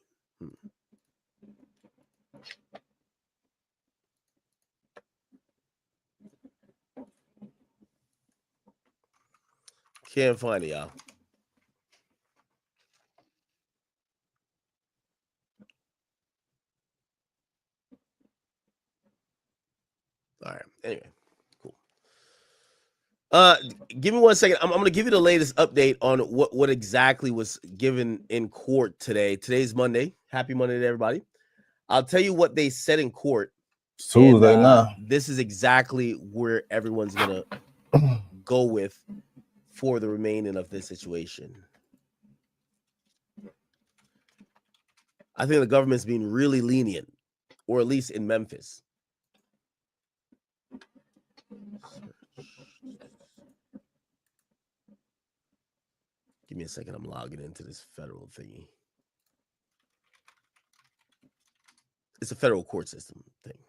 Can't find it, y'all. All right. Anyway, cool. Give me 1 second. I'm gonna give you the latest update on what exactly was given in court today. Today's Monday. Happy Monday to everybody. I'll tell you what they said in court. Tuesday now. This is exactly where everyone's gonna go with for the remaining of this situation. I think the government's being really lenient, or at least in Memphis. Give me a second. I'm logging into this federal thingy. It's a federal court system thing.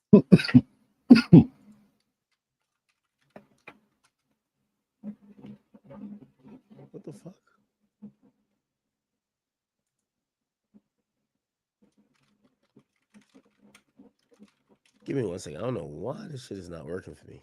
What the fuck? Give me 1 second. I don't know why this shit is not working for me.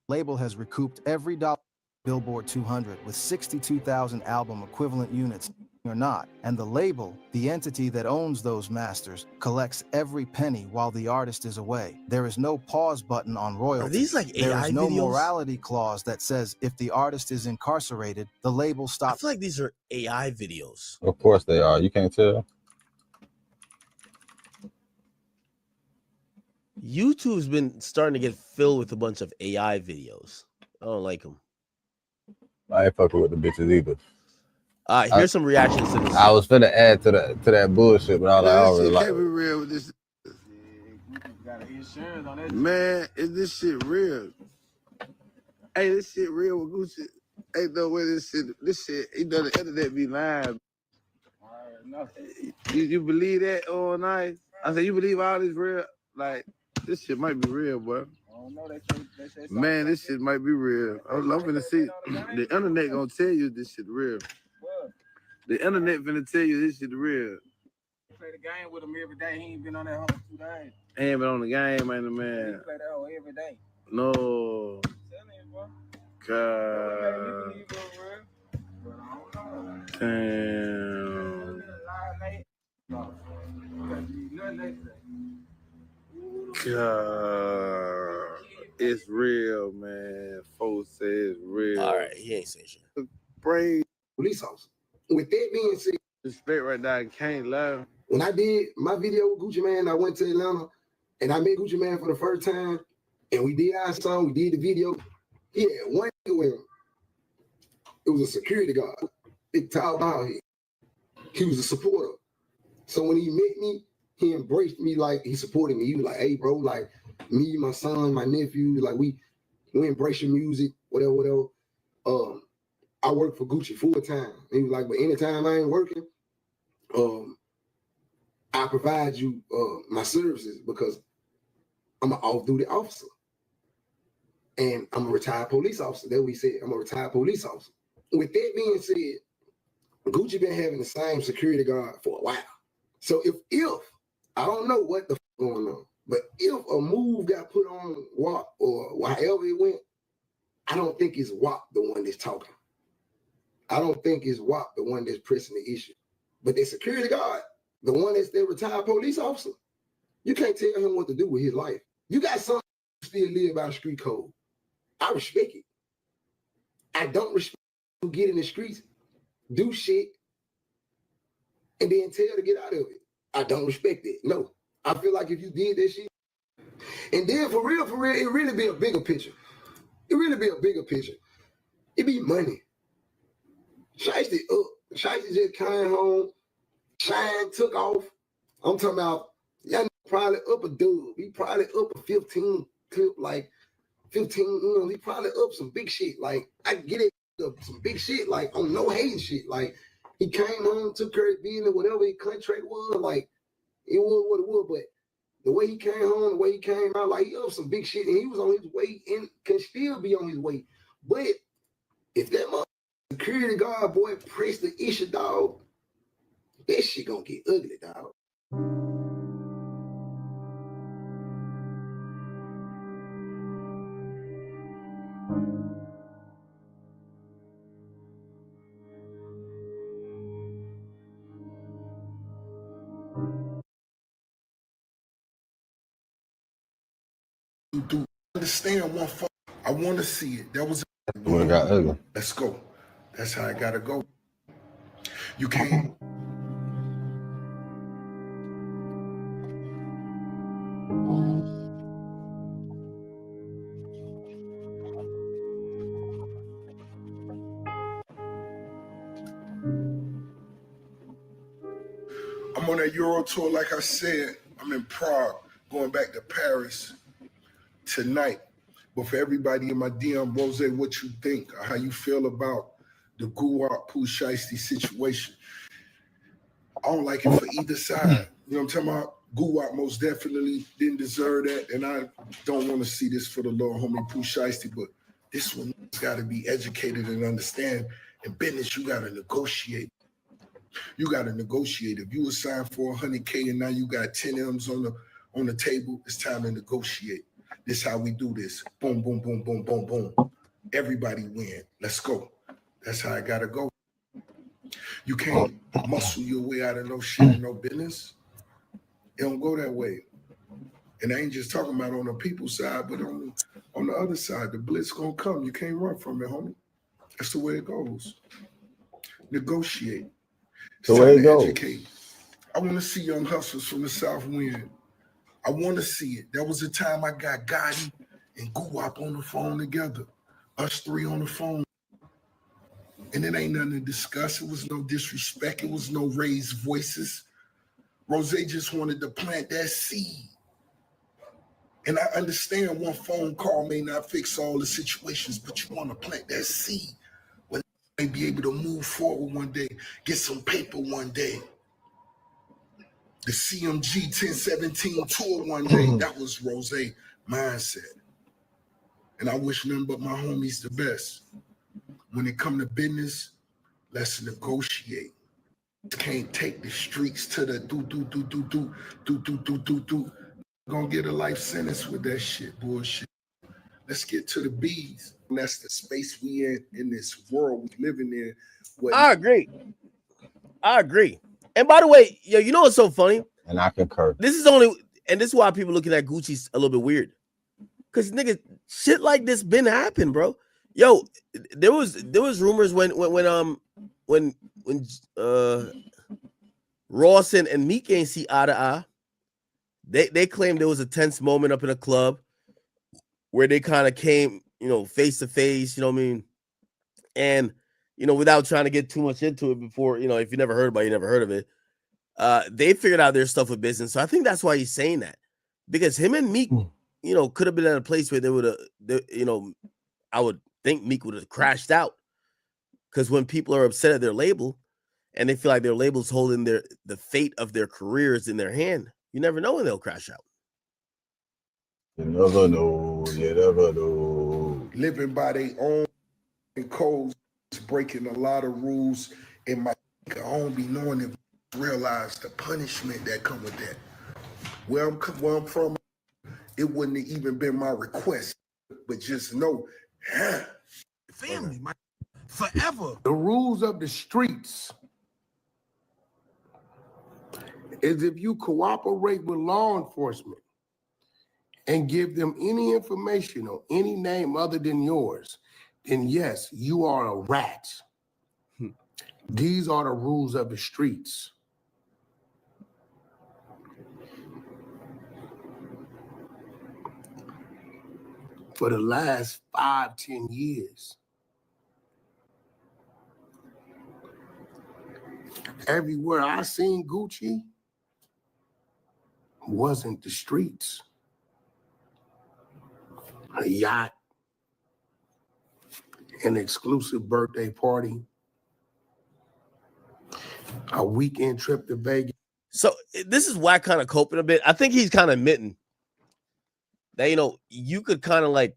Label has recouped every dollar Billboard 200 with 62,000 album equivalent units or not. And the label, the entity that owns those masters, collects every penny while the artist is away. There is no pause button on royalties. Are these like AI There is no videos? morality clause that says if the artist is incarcerated, the label I stops. feel like these are AI videos. Of course they are. You can't tell. YouTube's been starting to get filled with a bunch of AI videos. I don't like them. I ain't fucking with the bitches either. Here's some reactions to this. I was finna add to that bullshit, but I was like, I don't really like Can't be real with this. Man, is this shit real? Hey, this shit real with Gucci. Ain't no way this shit, you know, the internet be lying. You believe that all night? I said, you believe all this real? Like, this shit might be real, bro. Man, this shit might be real. I'm finna see. The internet gonna tell you this shit real. The internet finna tell you this shit real. Play the game with him every day. He ain't been on that hoe 2 days. He ain't been on the game, man. He play that hoe every day. No. God. Damn. God. It's real, man. Folks say it's real. All right, he ain't saying shit. Brave police officer. With that being said, Respect right now. I can't lie. When I did my video with Gucci Mane, I went to Atlanta and I met Gucci Mane for the first time. And we did our song, we did the video. He had one nigga with him. It was a security guard, big tall bald head. He was a supporter. So when he met me, he embraced me like he supported me. He was like, hey, bro, like me, my son, my nephew, like we embrace your music, whatever. I work for Gucci full time. He was like, but anytime I ain't working, I provide you my services because I'm an off-duty officer. And I'm a retired police officer. That's what he said. I'm a retired police officer. With that being said, Gucci been having the same security guard for a while. So if I don't know what the going on, but if a move got put on WAP or however it went, I don't think it's WAP the one that's talking. I don't think it's WAP the one that's pressing the issue. But the security guard, the one that's the retired police officer, you can't tell him what to do with his life. You got some who still live by the street code. I respect it. I don't respect who get in the streets, do shit, and then tell to get out of it. I don't respect it. No. I feel like if you did that shit, and then for real, it really be a bigger picture. It really be a bigger picture. It be money. Shiesty up. Shiesty just came home. Shine took off. I'm talking about, y'all probably up a dub. He probably up a 15 clip, like 15, he probably up some big shit. Like, I get it, some big shit, like, on no hating shit. Like, he came home, took care of business, whatever his contract was, like, it was what it was. But the way he came home, the way he came out, like, he up some big shit, and he was on his way and can still be on his way. But if that security guard boy press the issue, dog, that shit gonna get ugly, dog. Do understand one fuck. I want to see it. That was When it got ugly. Let's go. That's how I gotta go. You can't. I'm on that Euro tour, like I said. I'm in Prague, going back to Paris tonight. But for everybody in my DM, Rose, what you think, or how you feel about the Guwap Pooh Shiesty situation? I don't like it for either side. You know what I'm talking about? Guwap most definitely didn't deserve that, and I don't want to see this for the little homie Pooh Shiesty, but this one's got to be educated and understand. In business, you got to negotiate. You got to negotiate. If you were signed for $100K and now you got 10 M's on the table, it's time to negotiate. This is how we do this. Boom, boom, boom, boom, boom, boom. Everybody win. Let's go. That's how I gotta go. You can't muscle your way out of no shit and no business. It don't go that way. And I ain't just talking about on the people side, but on the other side, the blitz gonna come. You can't run from it, homie. That's the way it goes. Negotiate. It's the way it time to goes. educate. I want to see young hustlers from the South win. I want to see it. There was a time I got Gotti and Guwap on the phone together. Us three on the phone. And it ain't nothing to discuss. It was no disrespect. It was no raised voices. Rose just wanted to plant that seed. And I understand one phone call may not fix all the situations, but you want to plant that seed where they may be able to move forward one day, get some paper one day. The CMG 1017 tour one day, that was Rose mindset. And I wish nothing but my homies the best. When it come to business, let's negotiate. Can't take the streets to the do. Gonna get a life sentence with that shit, bullshit. Let's get to the B's. And that's the space we in this world we living in. I agree. And by the way, yo, you know what's so funny? And I concur. This is why people looking at Gucci's a little bit weird. Cause nigga, shit like this been happening, bro. Yo, there was rumors when Rawson and Meek ain't see eye to eye. They claimed there was a tense moment up in a club where they kind of came, face to face, you know what I mean? And, without trying to get too much into it before, if you never heard about it, you never heard of it. They figured out their stuff with business. So I think that's why he's saying that. Because him and Meek, could have been at a place where they would have, I would think Meek would have crashed out. Because when people are upset at their label and they feel like their label's holding the fate of their careers in their hand, you never know when they'll crash out. You never know. You never know. Living by their own codes, breaking a lot of rules. And my I don't be knowing if realize the punishment that come with that. Where I'm from, it wouldn't have even been my request. But just know, family, forever. The rules of the streets is if you cooperate with law enforcement and give them any information or any name other than yours, then yes, you are a rat. These are the rules of the streets. For the last 5-10 years, everywhere I seen Gucci wasn't the streets. A yacht, an exclusive birthday party, a weekend trip to Vegas. So this is why I kind of coping a bit. I think he's kind of admitting that, you could kind of like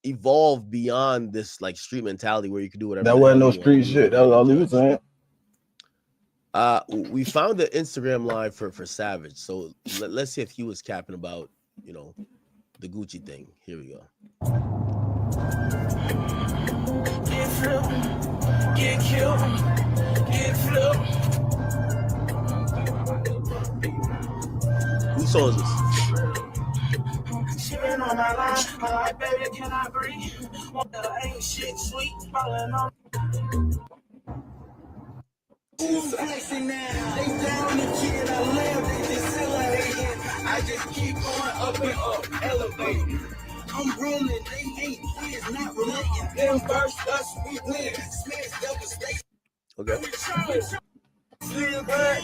evolve beyond this like street mentality where you could do whatever. That wasn't no street shit. That was all he was saying. We found the Instagram live for Savage. So let's see if he was capping about, the Gucci thing. Here we go. Get flipped, get killed, get flipped. Whose song is this? She been on my line, I'm like, baby, can I breathe? Ain't shit sweet, falling on. Who's flexing now? They down the kid, I love, they just accelerating. I just keep going up and up, elevating. I'm rolling, they ain't kids, not relating. Them first us, we win. Smith's devastation. Okay. Slim Bird,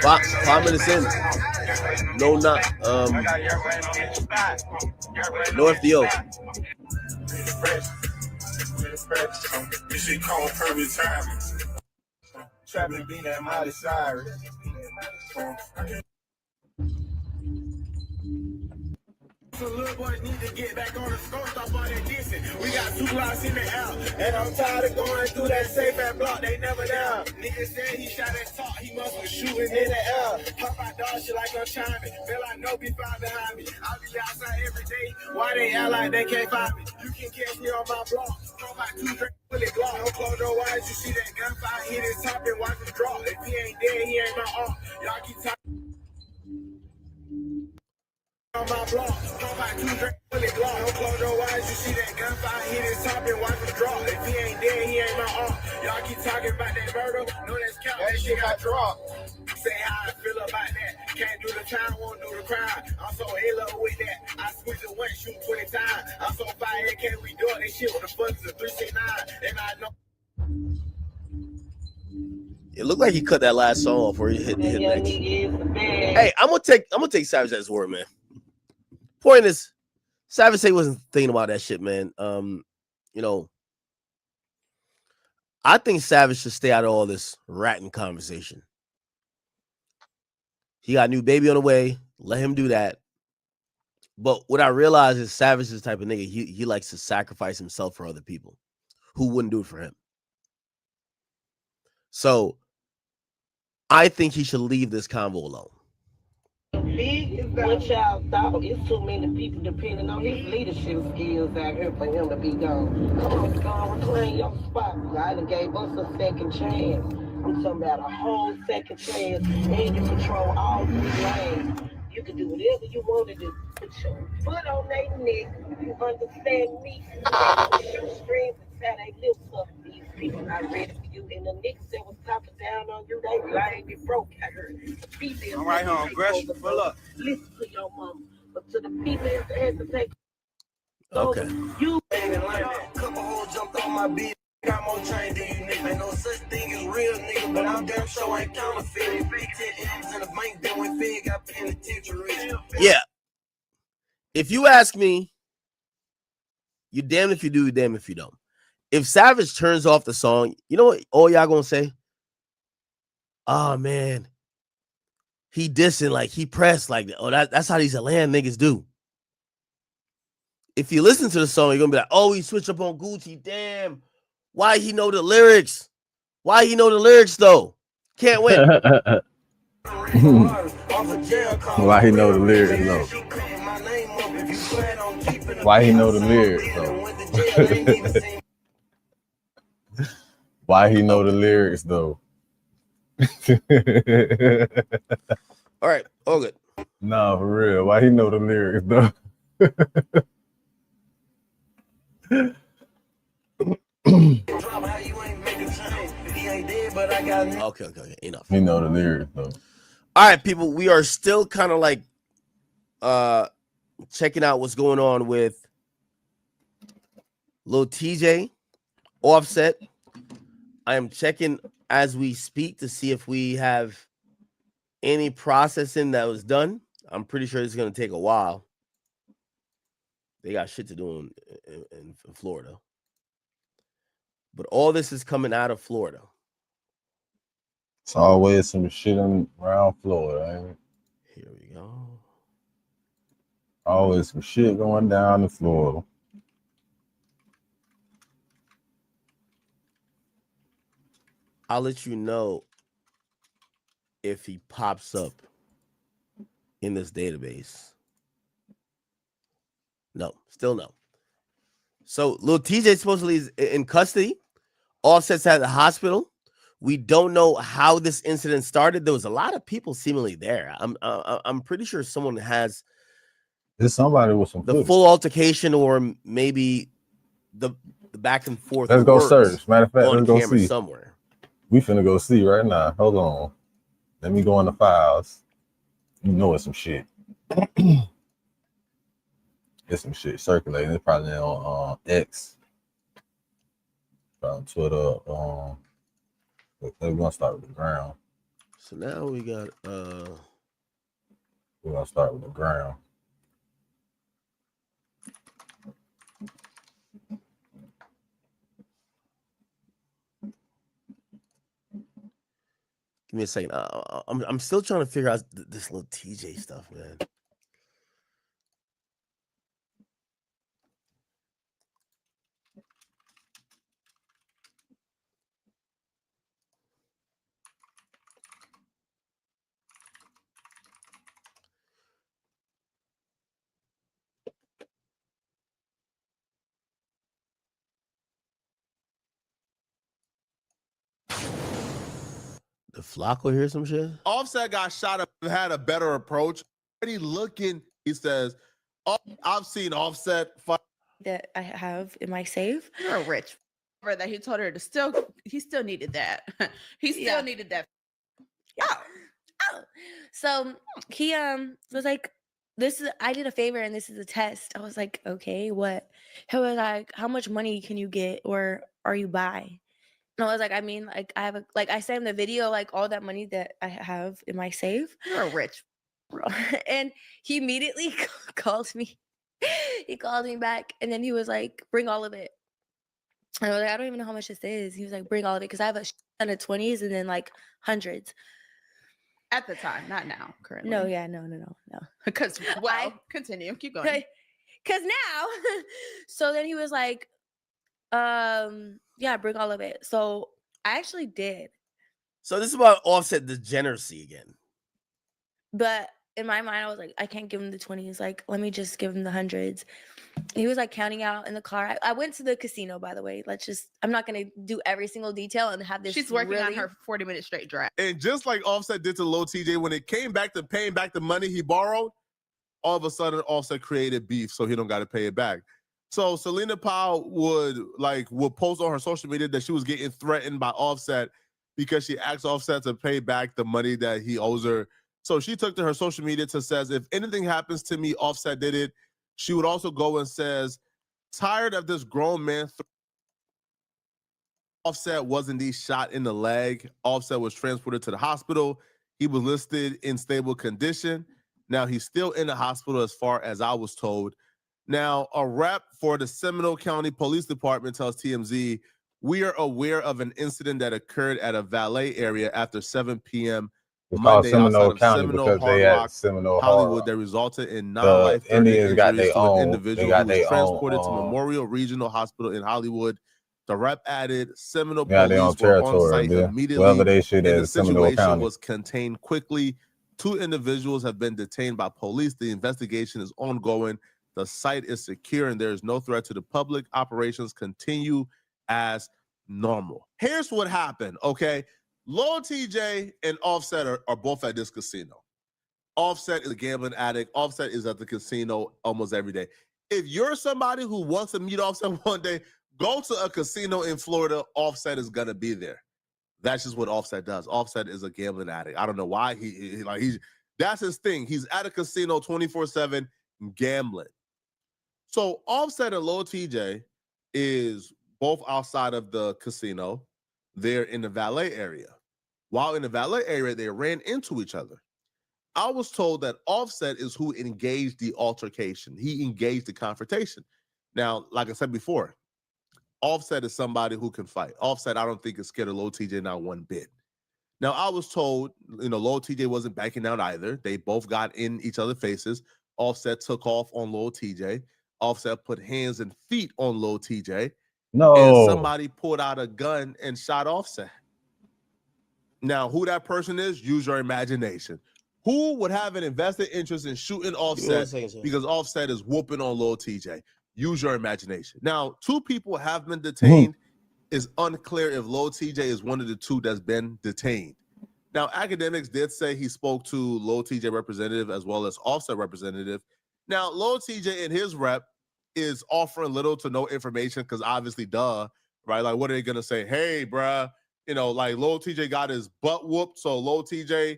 5 minutes in. No, not no FDO. This shit called perfect timing. Trapping being that Miley Cyrus. So little boys need to get back on the scope, stop all that dissing. We got 2 blocks in the air, and I'm tired of going through that safe and block, they never there. Nigga said he shot at top, he must be shooting in the air. Pop out dog shit like I'm chiming, feel like no be found behind me. I be outside every day, why they act like they can't find me? You can catch me on my block, throw my 2 drinks, fully block. Don't close your eyes, you see that gunfire hit his top and watch him drop. If he ain't dead, he ain't my arm. Y'all keep talking. On my block, throw my 2 drinks, fully block. Don't close your eyes, you see that gunfire hit his top and watch him drop. If he ain't dead, he ain't my arm. Y'all keep talking about that murder, no that's count, that shit got dropped. Say how I feel about that. Can't do the time, won't do the crime. I'm so in love with that. I switch it once, shoot 20 times. I'm so fire, can't we do it? That shit with the fuck is a 369. And I know. It looked like he cut that last song off where he hit next. Hey, I'm gonna take Savage at his word, man. Point is, Savage say he wasn't thinking about that shit, man. I think Savage should stay out of all this ratting conversation. He got a new baby on the way. Let him do that. But what I realize is Savage is the type of nigga, he likes to sacrifice himself for other people who wouldn't do it for him. So I think he should leave this convo alone. What y'all thought? It's too many people depending on his leadership skills out here for him to be gone. Come on, reclaim your spot. I done gave us a second chance. I'm talking about a whole second chance, and you control all 3 lanes. You can do whatever you want to do. Put your foot on their neck. You understand me? Shoot strings and tie their lips up. These people are ready for you in And the niggas that was talking down on you, they lying, they broke. I heard. Females All right, home, Gresh, pull up. Listen to your mama. But to the females that had to take Okay. you couple hoes jumped on my beat. Got more chain than you nigga. Ain't no such thing as real nigga, but I'm damn sure ain't counterfeit. Big 10 M's in the bank, then when Fed got penitentiary. Yeah. If you ask me, you damn if you do, you damn if you don't. If Savage turns off the song, you know what all y'all gonna say? Oh man, he dissing, like he pressed, like, oh, that's how these Atlanta niggas do. If you listen to the song, you're gonna be like, oh, he switched up on Gucci. Damn, why he know the lyrics? Why he know the lyrics though? Can't win. Why he know the lyrics though? Why he know the lyrics though? Why he know the lyrics though? All right, all good. Nah, for real. Why he know the lyrics though? Okay, enough. He know the lyrics though. All right, people, we are still kind of like checking out what's going on with Lil TJ, Offset. I am checking as we speak to see if we have any processing that was done. I'm pretty sure it's going to take a while. They got shit to do in Florida. But all this is coming out of Florida. It's always some shit around Florida, ain't it? Here we go. Always some shit going down in Florida. I'll let you know if he pops up in this database. No, still no. So Lil TJ supposedly is in custody. Offset's at the hospital. We don't know how this incident started. There was a lot of people seemingly there. I'm pretty sure someone has. There's somebody with some the full altercation, or maybe the back and forth. Let's go words search. Matter of fact, on let's go camera see somewhere. We finna go see right now. Hold on. Let me go in the files. You know it's some shit. There's some shit circulating. It's probably on X. On Twitter. We're gonna start with the ground. So now we got we're gonna start with the ground. Give me a second. I'm still trying to figure out this little TJ stuff, man. The Flacco hear some shit? Offset got shot up and had a better approach. Already looking, he says, oh, I've seen Offset fight. That I have in my safe. You're a rich that he told her to he still needed that. He still needed that. Oh. So he was like, I did a favor and this is a test. I was like, okay, what? He was like, how much money can you get or are you by? And I was like, I mean, like I have I sent him the video, like all that money that I have in my safe. You're a rich. And he immediately called me. He called me back and then he was like, bring all of it. And I was like, I don't even know how much this is. He was like, bring all of it because I have a ton of 20s and then like hundreds. At the time, not now, currently. No, yeah, no. Because, continue. Keep going. Because now, so then he was like, yeah, bring all of it. So I actually did. So this is about Offset degeneracy again. But in my mind, I was like, I can't give him the 20s. Like, let me just give him the hundreds. He was like counting out in the car. I went to the casino, by the way. I'm not going to do every single detail and have this. She's working on her 40-minute straight drive. And just like Offset did to Lil TJ, when it came back to paying back the money he borrowed, all of a sudden Offset created beef so he don't got to pay it back. So Selena Powell would post on her social media that she was getting threatened by Offset because she asked Offset to pay back the money that he owes her. So she took to her social media to says, if anything happens to me, Offset did it. She would also go and says, tired of this grown man. Offset was indeed shot in the leg. Offset was transported to the hospital. He was listed in stable condition. Now he's still in the hospital as far as I was told. Now, a rep for the Seminole County Police Department tells TMZ, we are aware of an incident that occurred at a valet area after 7 p.m. It's called Monday outside Seminole of County Seminole because Hard they at Rock, Seminole Hard Hollywood, Rock. that resulted in The non-life-threatening Indians got injuries their to an own. They individual got who was their transported to own. Memorial Regional Hospital in Hollywood. The rep added Seminole They got their own police were on territory, site man. immediately, Wherever they shoot and at the Seminole situation County. was contained quickly. 2 individuals have been detained by police. The investigation is ongoing. The site is secure and there is no threat to the public. Operations continue as normal. Here's what happened, okay? Lil TJ and Offset are both at this casino. Offset is a gambling addict. Offset is at the casino almost every day. If you're somebody who wants to meet Offset one day, go to a casino in Florida. Offset is going to be there. That's just what Offset does. Offset is a gambling addict. I don't know why that's his thing. He's at a casino 24/7 gambling. So Offset and Lil TJ is both outside of the casino. They're in the valet area. While in the valet area, they ran into each other. I was told that Offset is who engaged the altercation. He engaged the confrontation. Now, like I said before, Offset is somebody who can fight. Offset, I don't think is scared of Lil TJ not one bit. Now, I was told, Lil TJ wasn't backing down either. They both got in each other's faces. Offset took off on Lil TJ. Offset put hands and feet on Lil TJ. No. And somebody pulled out a gun and shot Offset. Now, who that person is, use your imagination. Who would have an invested interest in shooting Offset because Offset is whooping on Lil TJ? Use your imagination. Now, 2 people have been detained. It's unclear if Lil TJ is one of the 2 that's been detained. Now, Academics did say he spoke to Lil TJ representative as well as Offset representative. Now, Lil TJ and his rep is offering little to no information because obviously, duh, right? Like, what are they going to say? Hey, bruh, Lil TJ got his butt whooped, so Lil TJ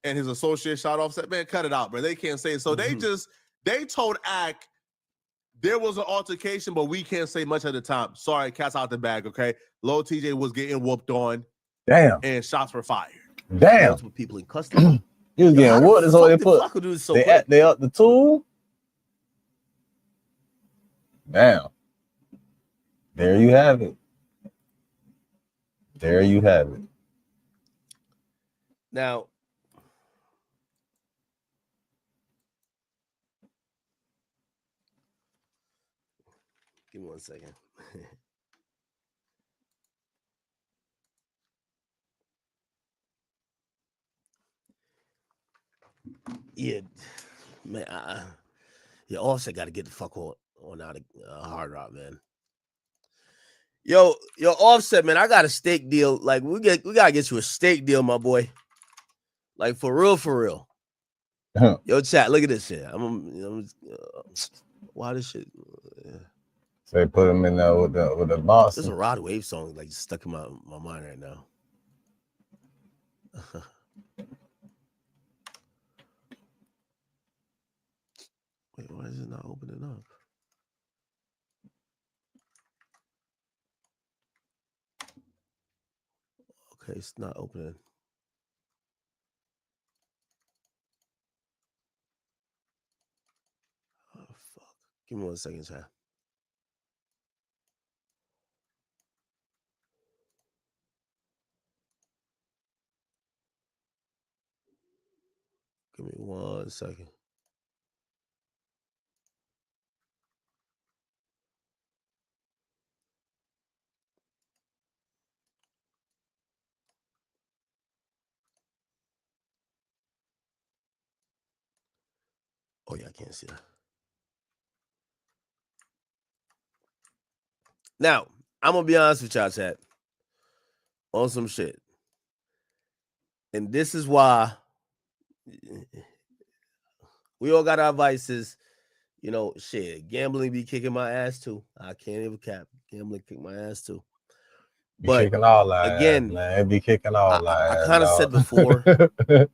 and his associate shot Offset. Man, cut it out, bro. They can't say it. So they told Ack there was an altercation, but we can't say much at the time. Sorry, cat's out the bag, okay? Lil TJ was getting whooped on. Damn. And shots were fired. Damn. Multiple people in custody. He was getting whooped, so they put Flacco do this so they quick? they up the tool. Damn. There you have it. There you have it. Now, give me one second. Yeah, man. Offset got to get the fuck on out of Hard Rock, man. Yo, Offset, man. I got a steak deal. Like we gotta get you a steak deal, my boy. Like for real. Yo, chat. Look at this shit. Why this shit? So they put him in there with the boss. There's a Rod Wave song like stuck in my mind right now. Wait, why is it not opening up? Okay, it's not opening. Oh, fuck. Give me 1 second, chat. Give me 1 second. Oh, yeah, I can't see that. Now, I'm going to be honest with y'all, chat. On some shit. And this is why we all got our vices. You know, shit, gambling be kicking my ass too. I can't even cap. Gambling kick my ass too. Be But kicking all our again, ass, man. It be kicking all our I ass, kind of said dog. before,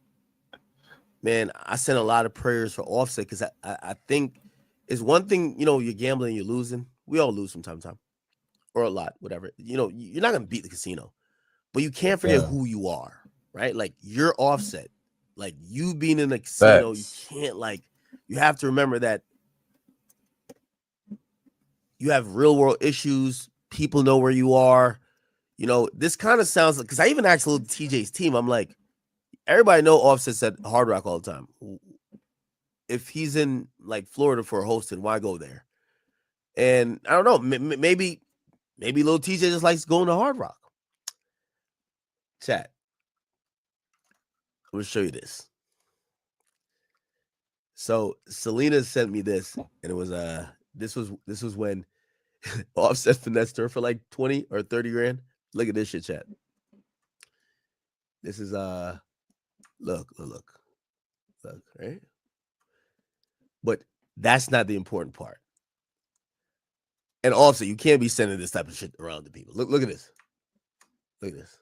man, I sent a lot of prayers for Offset because I think it's one thing, you know, you're gambling, you're losing. We all lose from time to time, or a lot, whatever. You know, you're not gonna beat the casino, but you can't forget Yeah. who you are, right? Like you're Offset, like you being in a casino, Facts. you can't you have to remember that you have real world issues. People know where you are. You know, this kind of sounds like, because I even asked little TJ's team, I'm like, everybody know Offset's at Hard Rock all the time. If he's in like Florida for a hosting, why go there? And I don't know, maybe little TJ just likes going to Hard Rock. Chat. I'm gonna show you this. So Selena sent me this, and it was this was when Offset finessed her for like 20 or 30 grand. Look at this shit, chat. This is look, right? But that's not the important part. And Offset, you can't be sending this type of shit around to people. Look at this. Look at this.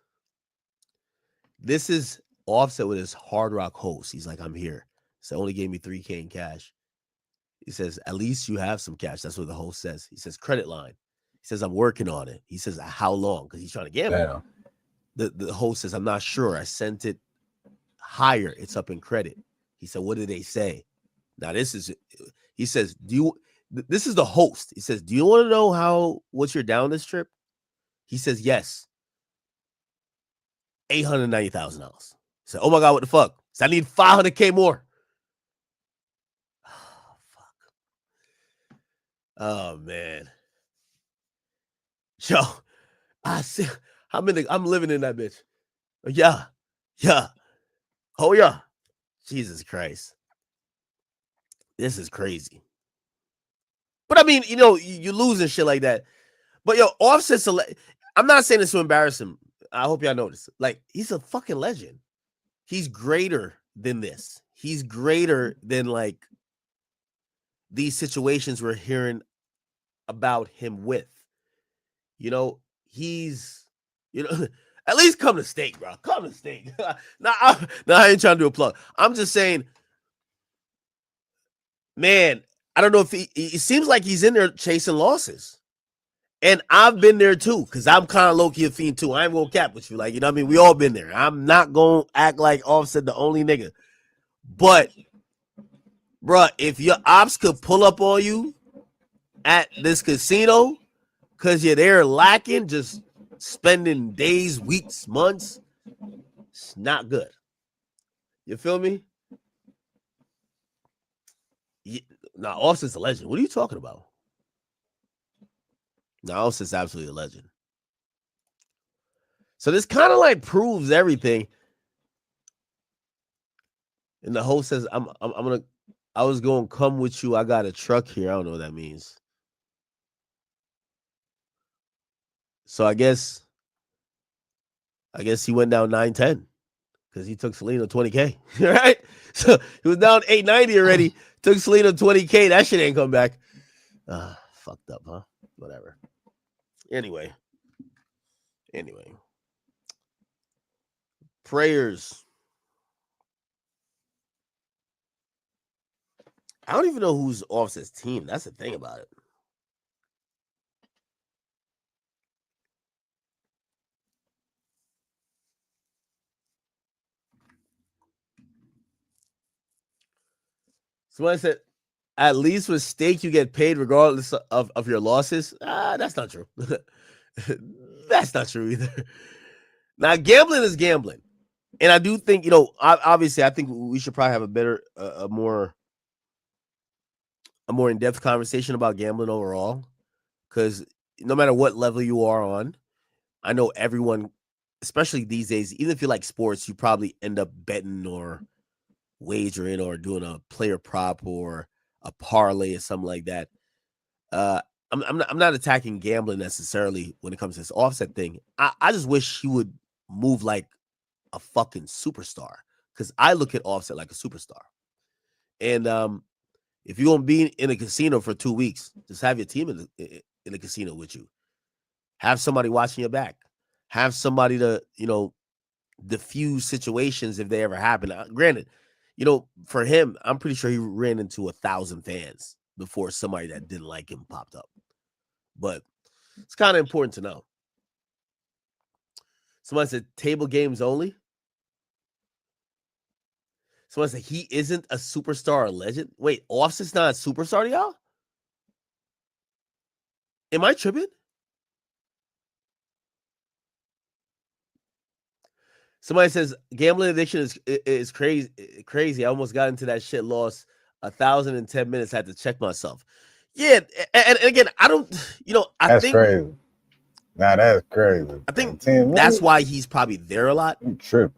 This is Offset with his Hard Rock host. He's like, I'm here. So only gave me $3K in cash. He says, at least you have some cash. That's what the host says. He says, credit line. He says, I'm working on it. He says, how long? Because he's trying to gamble. The host says, I'm not sure. I sent it higher. It's up in credit. He said, what did they say? Now, he says, this is the host. He says, do you want to know what you're down this trip? He says, yes. $890,000. He said, oh my God, what the fuck? He said, I need $500K more. Oh, fuck. Oh, man. Yo, I'm living in that bitch. Yeah. Oh, yeah. Jesus Christ. This is crazy. But I mean, you know, you losing shit like that. But yo, Offset's I'm not saying this to embarrass him. I hope y'all notice. Like, he's a fucking legend. He's greater than this. He's greater than like these situations we're hearing about him with. You know, he's, you know, at least come to state, bro. Come to state. Now, I ain't trying to do a plug. I'm just saying, man, I don't know if it seems like he's in there chasing losses. And I've been there too, because I'm kind of low-key a fiend too. I ain't gonna cap with you. Like, you know what I mean? We all been there. I'm not gonna act like Offset the only nigga. But, bruh, if your ops could pull up on you at this casino because you're there lacking, just spending days, weeks, months, it's not good. You feel me? Nah, Offset's a legend. What are you talking about? Nah, Offset's absolutely a legend. So this kind of like proves everything. And the host says, I was going to come with you. I got a truck here. I don't know what that means. So I guess he went down 910 because he took Selena 20K. Right? So he was down 890 already. Took Selena 20K. That shit ain't come back. Fucked up, huh? Whatever. Anyway. Prayers. I don't even know who's Offset's team. That's the thing about it. Somebody said, at least with stake, you get paid regardless of your losses. That's not true. That's not true either. Now, gambling is gambling. And I do think, you know, obviously, I think we should probably have a better, a more in-depth conversation about gambling overall. Because no matter what level you are on, I know everyone, especially these days, even if you like sports, you probably end up betting or wagering or doing a player prop or a parlay or something like that. I'm not attacking gambling necessarily when it comes to this Offset thing. I just wish he would move like a fucking superstar, because I look at Offset like a superstar. And If you're gonna be in a casino for 2 weeks, just have your team in the casino with you. Have somebody watching your back. Have somebody to, diffuse situations if they ever happen. Granted, for him, I'm pretty sure he ran into 1,000 fans before somebody that didn't like him popped up. But it's kind of important to know. Somebody said table games only. Someone said he isn't a superstar or legend. Wait, Offset's not a superstar to y'all? Am I tripping? Somebody says gambling addiction is crazy. Crazy. I almost got into that shit. Lost 1,010 minutes. Had to check myself. Yeah, and again, I don't. That's crazy. Nah, that's crazy. I think that's why he's probably there a lot. You tripping.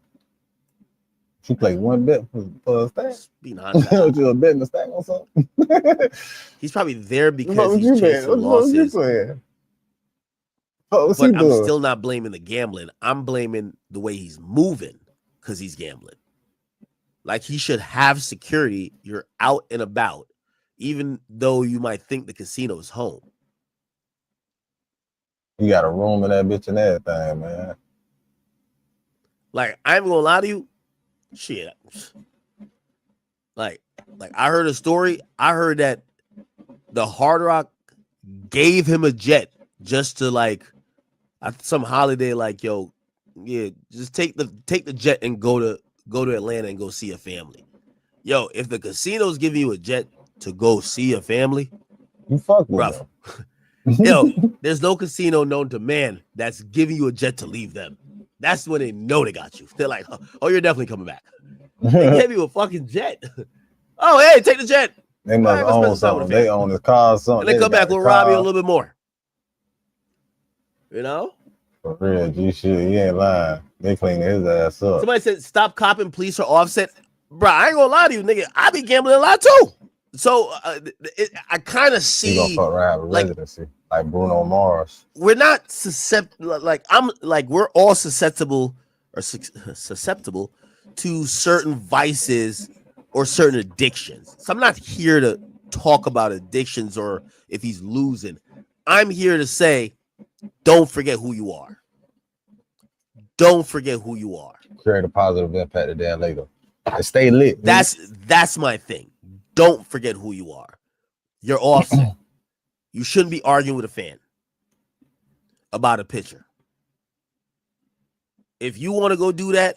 She played one bet for a stack. Being honest, you a bet in the stack or something? He's probably there because he's chasing losses. But I'm still not blaming the gambling. I'm blaming the way he's moving because he's gambling. Like, he should have security. You're out and about, even though you might think the casino is home. You got a room in that bitch and everything, man. Like, I ain't gonna lie to you. Shit. Like I heard a story. I heard that the Hard Rock gave him a jet just to some holiday, yo, yeah, just take the jet and go to Atlanta and go see a family. Yo, if the casino's giving you a jet to go see a family, you fuck with them. Yo, there's no casino known to man that's giving you a jet to leave them. That's when they know they got you. They're like, oh, you're definitely coming back. They gave you a fucking jet. Oh, hey, take the jet. They must own something. They own his car or something. And they come back with Robbie a little bit more. For real, G shit. He ain't lying. They clean his ass up. Somebody said, stop copping police or Offset. Bro, I ain't gonna lie to you, nigga. I be gambling a lot too. So I kind of see. He gonna fuck around with residency, like Bruno Mars. We're not susceptible. We're all susceptible to certain vices or certain addictions. So I'm not here to talk about addictions or if he's losing. I'm here to say, don't forget who you are. Don't forget who you are. Create a positive impact a day later. And stay lit. That's my thing. Don't forget who you are. You're Offset. You shouldn't be arguing with a fan about a pitcher. If you want to go do that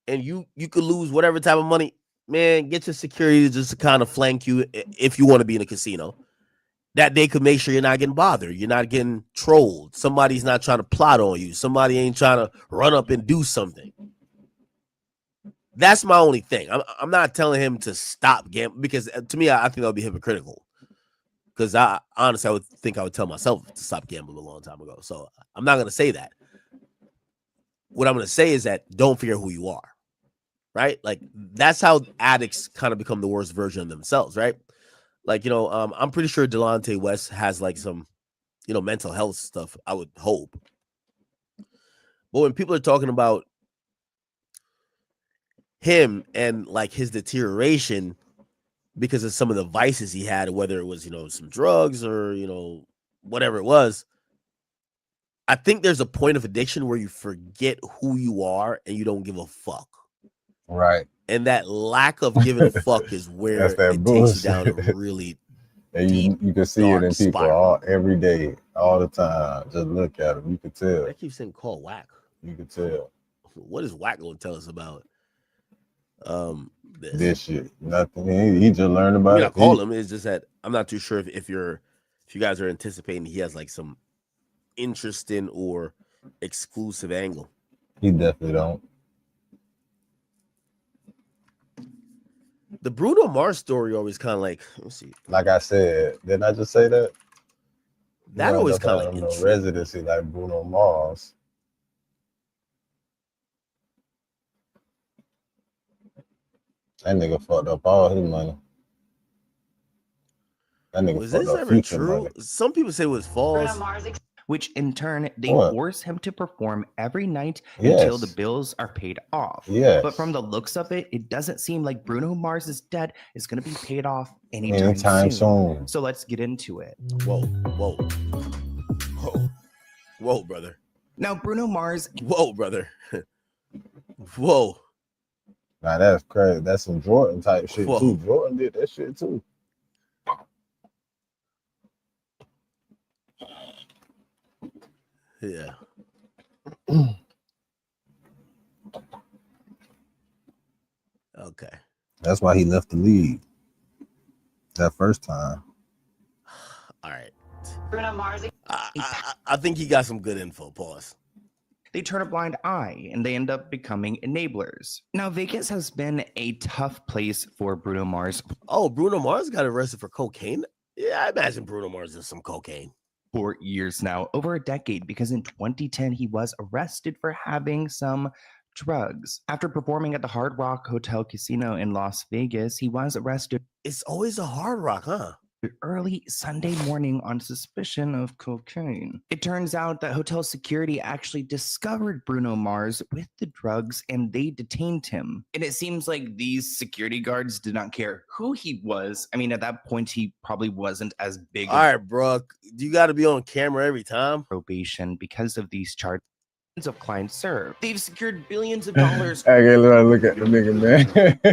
and you could lose whatever type of money, man, get your security just to kind of flank you if you want to be in a casino. That they could make sure you're not getting bothered. You're not getting trolled. Somebody's not trying to plot on you. Somebody ain't trying to run up and do something. That's my only thing. I'm not telling him to stop gambling because to me, I think that would be hypocritical. Because I would think I would tell myself to stop gambling a long time ago. So I'm not going to say that. What I'm going to say is that don't forget who you are, right? Like, that's how addicts kind of become the worst version of themselves, right? Like, I'm pretty sure Delonte West has some, mental health stuff, I would hope. But when people are talking about him and his deterioration because of some of the vices he had, whether it was, some drugs or, whatever it was, I think there's a point of addiction where you forget who you are and you don't give a fuck. Right. And that lack of giving a fuck is where it takes you down a really and you can see it in people every day, all the time. Just look at them. You can tell. I keep saying call whack. You can tell. What is whack going to tell us about this shit? Nothing. He just learned about it. I call him. It's just that I'm not too sure if you guys are anticipating he has some interesting or exclusive angle. He definitely don't. The Bruno Mars story always kind of let's see. Like I said, didn't I just say that? That always kind of no residency like Bruno Mars. That nigga fucked up all his money. That nigga was fucked this up ever future true? money. Some people say it was false. which in turn they What? force him to perform every night until the Yes. bills are paid off. Yes. But from the looks of it, it doesn't seem like Bruno Mars's debt is going to be paid off anytime Anytime soon. soon. So let's get into it. Whoa, whoa, whoa, whoa, brother. Now, Bruno Mars. Whoa, brother. Whoa. Now that's crazy. That's some Jordan type shit Whoa. too. Jordan did that shit too. Yeah. Okay. That's why he left the league that first time. All right. Bruno Mars. I think he got some good info. Pause. They turn a blind eye and they end up becoming enablers. Now, Vegas has been a tough place for Bruno Mars. Oh, Bruno Mars got arrested for cocaine? Yeah, I imagine Bruno Mars does some cocaine. For years now, over a decade, because in 2010 he was arrested for having some drugs. After performing at the Hard Rock Hotel Casino in Las Vegas, he was arrested. It's always a Hard Rock, huh? Early Sunday morning on suspicion of cocaine. It turns out that hotel security actually discovered Bruno Mars with the drugs and they detained him. And it seems like these security guards did not care who he was. I mean, at that point, he probably wasn't as big. All right, bro. You got to be on camera every time. Probation because of these charges of clients served. They've secured billions of dollars. I gotta look at the nigga, man. That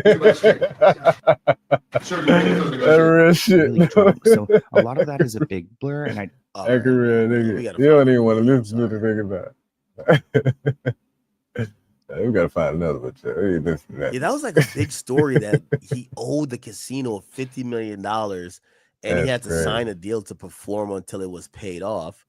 real shit. Really drunk. So a lot of that is a big blur, and I That real nigga. You don't even want to listen to the nigga now. We gotta find another one. Yeah, that was like a big story that he owed the casino $50 million and he had to sign a deal to perform until it was paid off.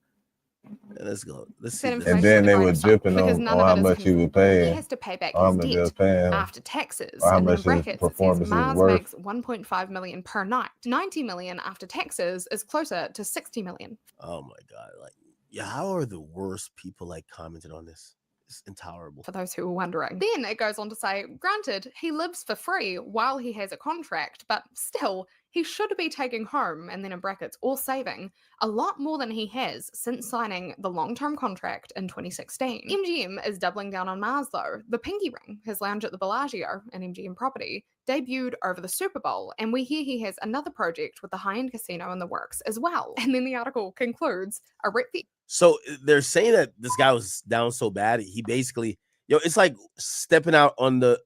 Let's go. Let's see. And then they were dripping on how much he was paying. He has to pay back how his much they was debt paying, after taxes. or how And in much his brackets, it says performance is Mars worth. makes 1.5 million per night. 90 million after taxes is closer to 60 million. Oh my God. Like, yeah, how are the worst people like commented on this? It's intolerable. For those who were wondering. Then it goes on to say, granted, he lives for free while he has a contract, but still, he should be taking home, and then in brackets, or saving, a lot more than he has since signing the long-term contract in 2016. MGM is doubling down on Mars, though. The Pinky Ring, his lounge at the Bellagio, an MGM property, debuted over the Super Bowl, and we hear he has another project with the high-end casino in the works as well. And then the article concludes, a rep the So they're saying that this guy was down so bad, he basically, it's like stepping out on the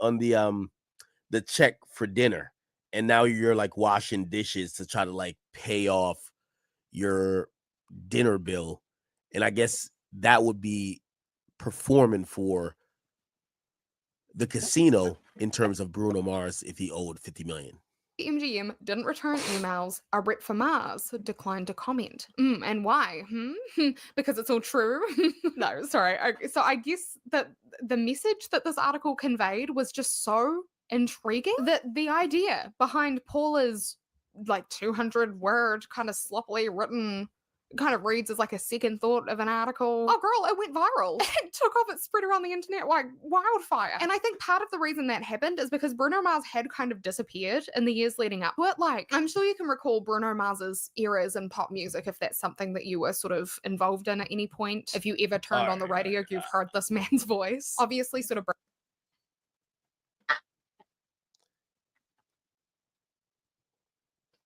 check for dinner, and now you're like washing dishes to try to like pay off your dinner bill, and I guess that would be performing for the casino in terms of Bruno Mars if he owed 50 million. MGM didn't return emails. A rep for Mars declined to comment. And why? Because it's all true? No, sorry. So I guess that the message that this article conveyed was just so intriguing that the idea behind Paula's like 200-word kind of sloppily written kind of reads as like a second thought of an article. Oh girl, it went viral. It took off, it spread around the internet like wildfire. And I think part of the reason that happened is because Bruno Mars had kind of disappeared in the years leading up to it. Like, I'm sure you can recall Bruno Mars's eras in pop music if that's something that you were sort of involved in at any point. If you ever turned on the radio, you've heard this man's voice. Obviously sort of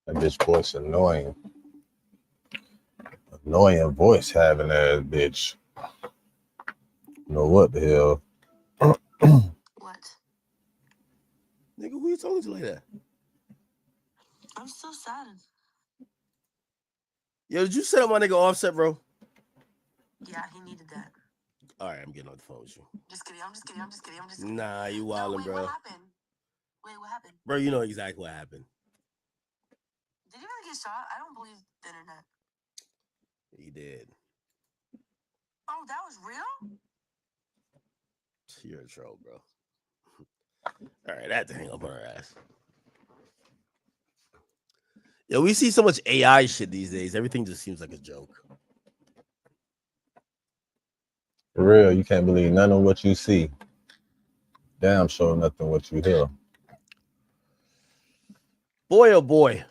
That bitch voice annoying. Annoying voice having that bitch. Know what the hell? What? Nigga, who you talking to like that? I'm so saddened. Yo, did you set up my nigga Offset, bro? Yeah, he needed that. All right, I'm getting on the phone with you. Just kidding. I'm just kidding. Nah, you wildin', bro. What happened? Wait, what happened? Bro, you know exactly what happened. Did he really get shot? I don't believe the internet. He did. Oh, that was real? You're a troll, bro. All right, I had to hang up on her ass. Yo, we see so much AI shit these days. Everything just seems like a joke. For real, you can't believe none of what you see. Damn sure nothing what you hear. Boy, oh boy.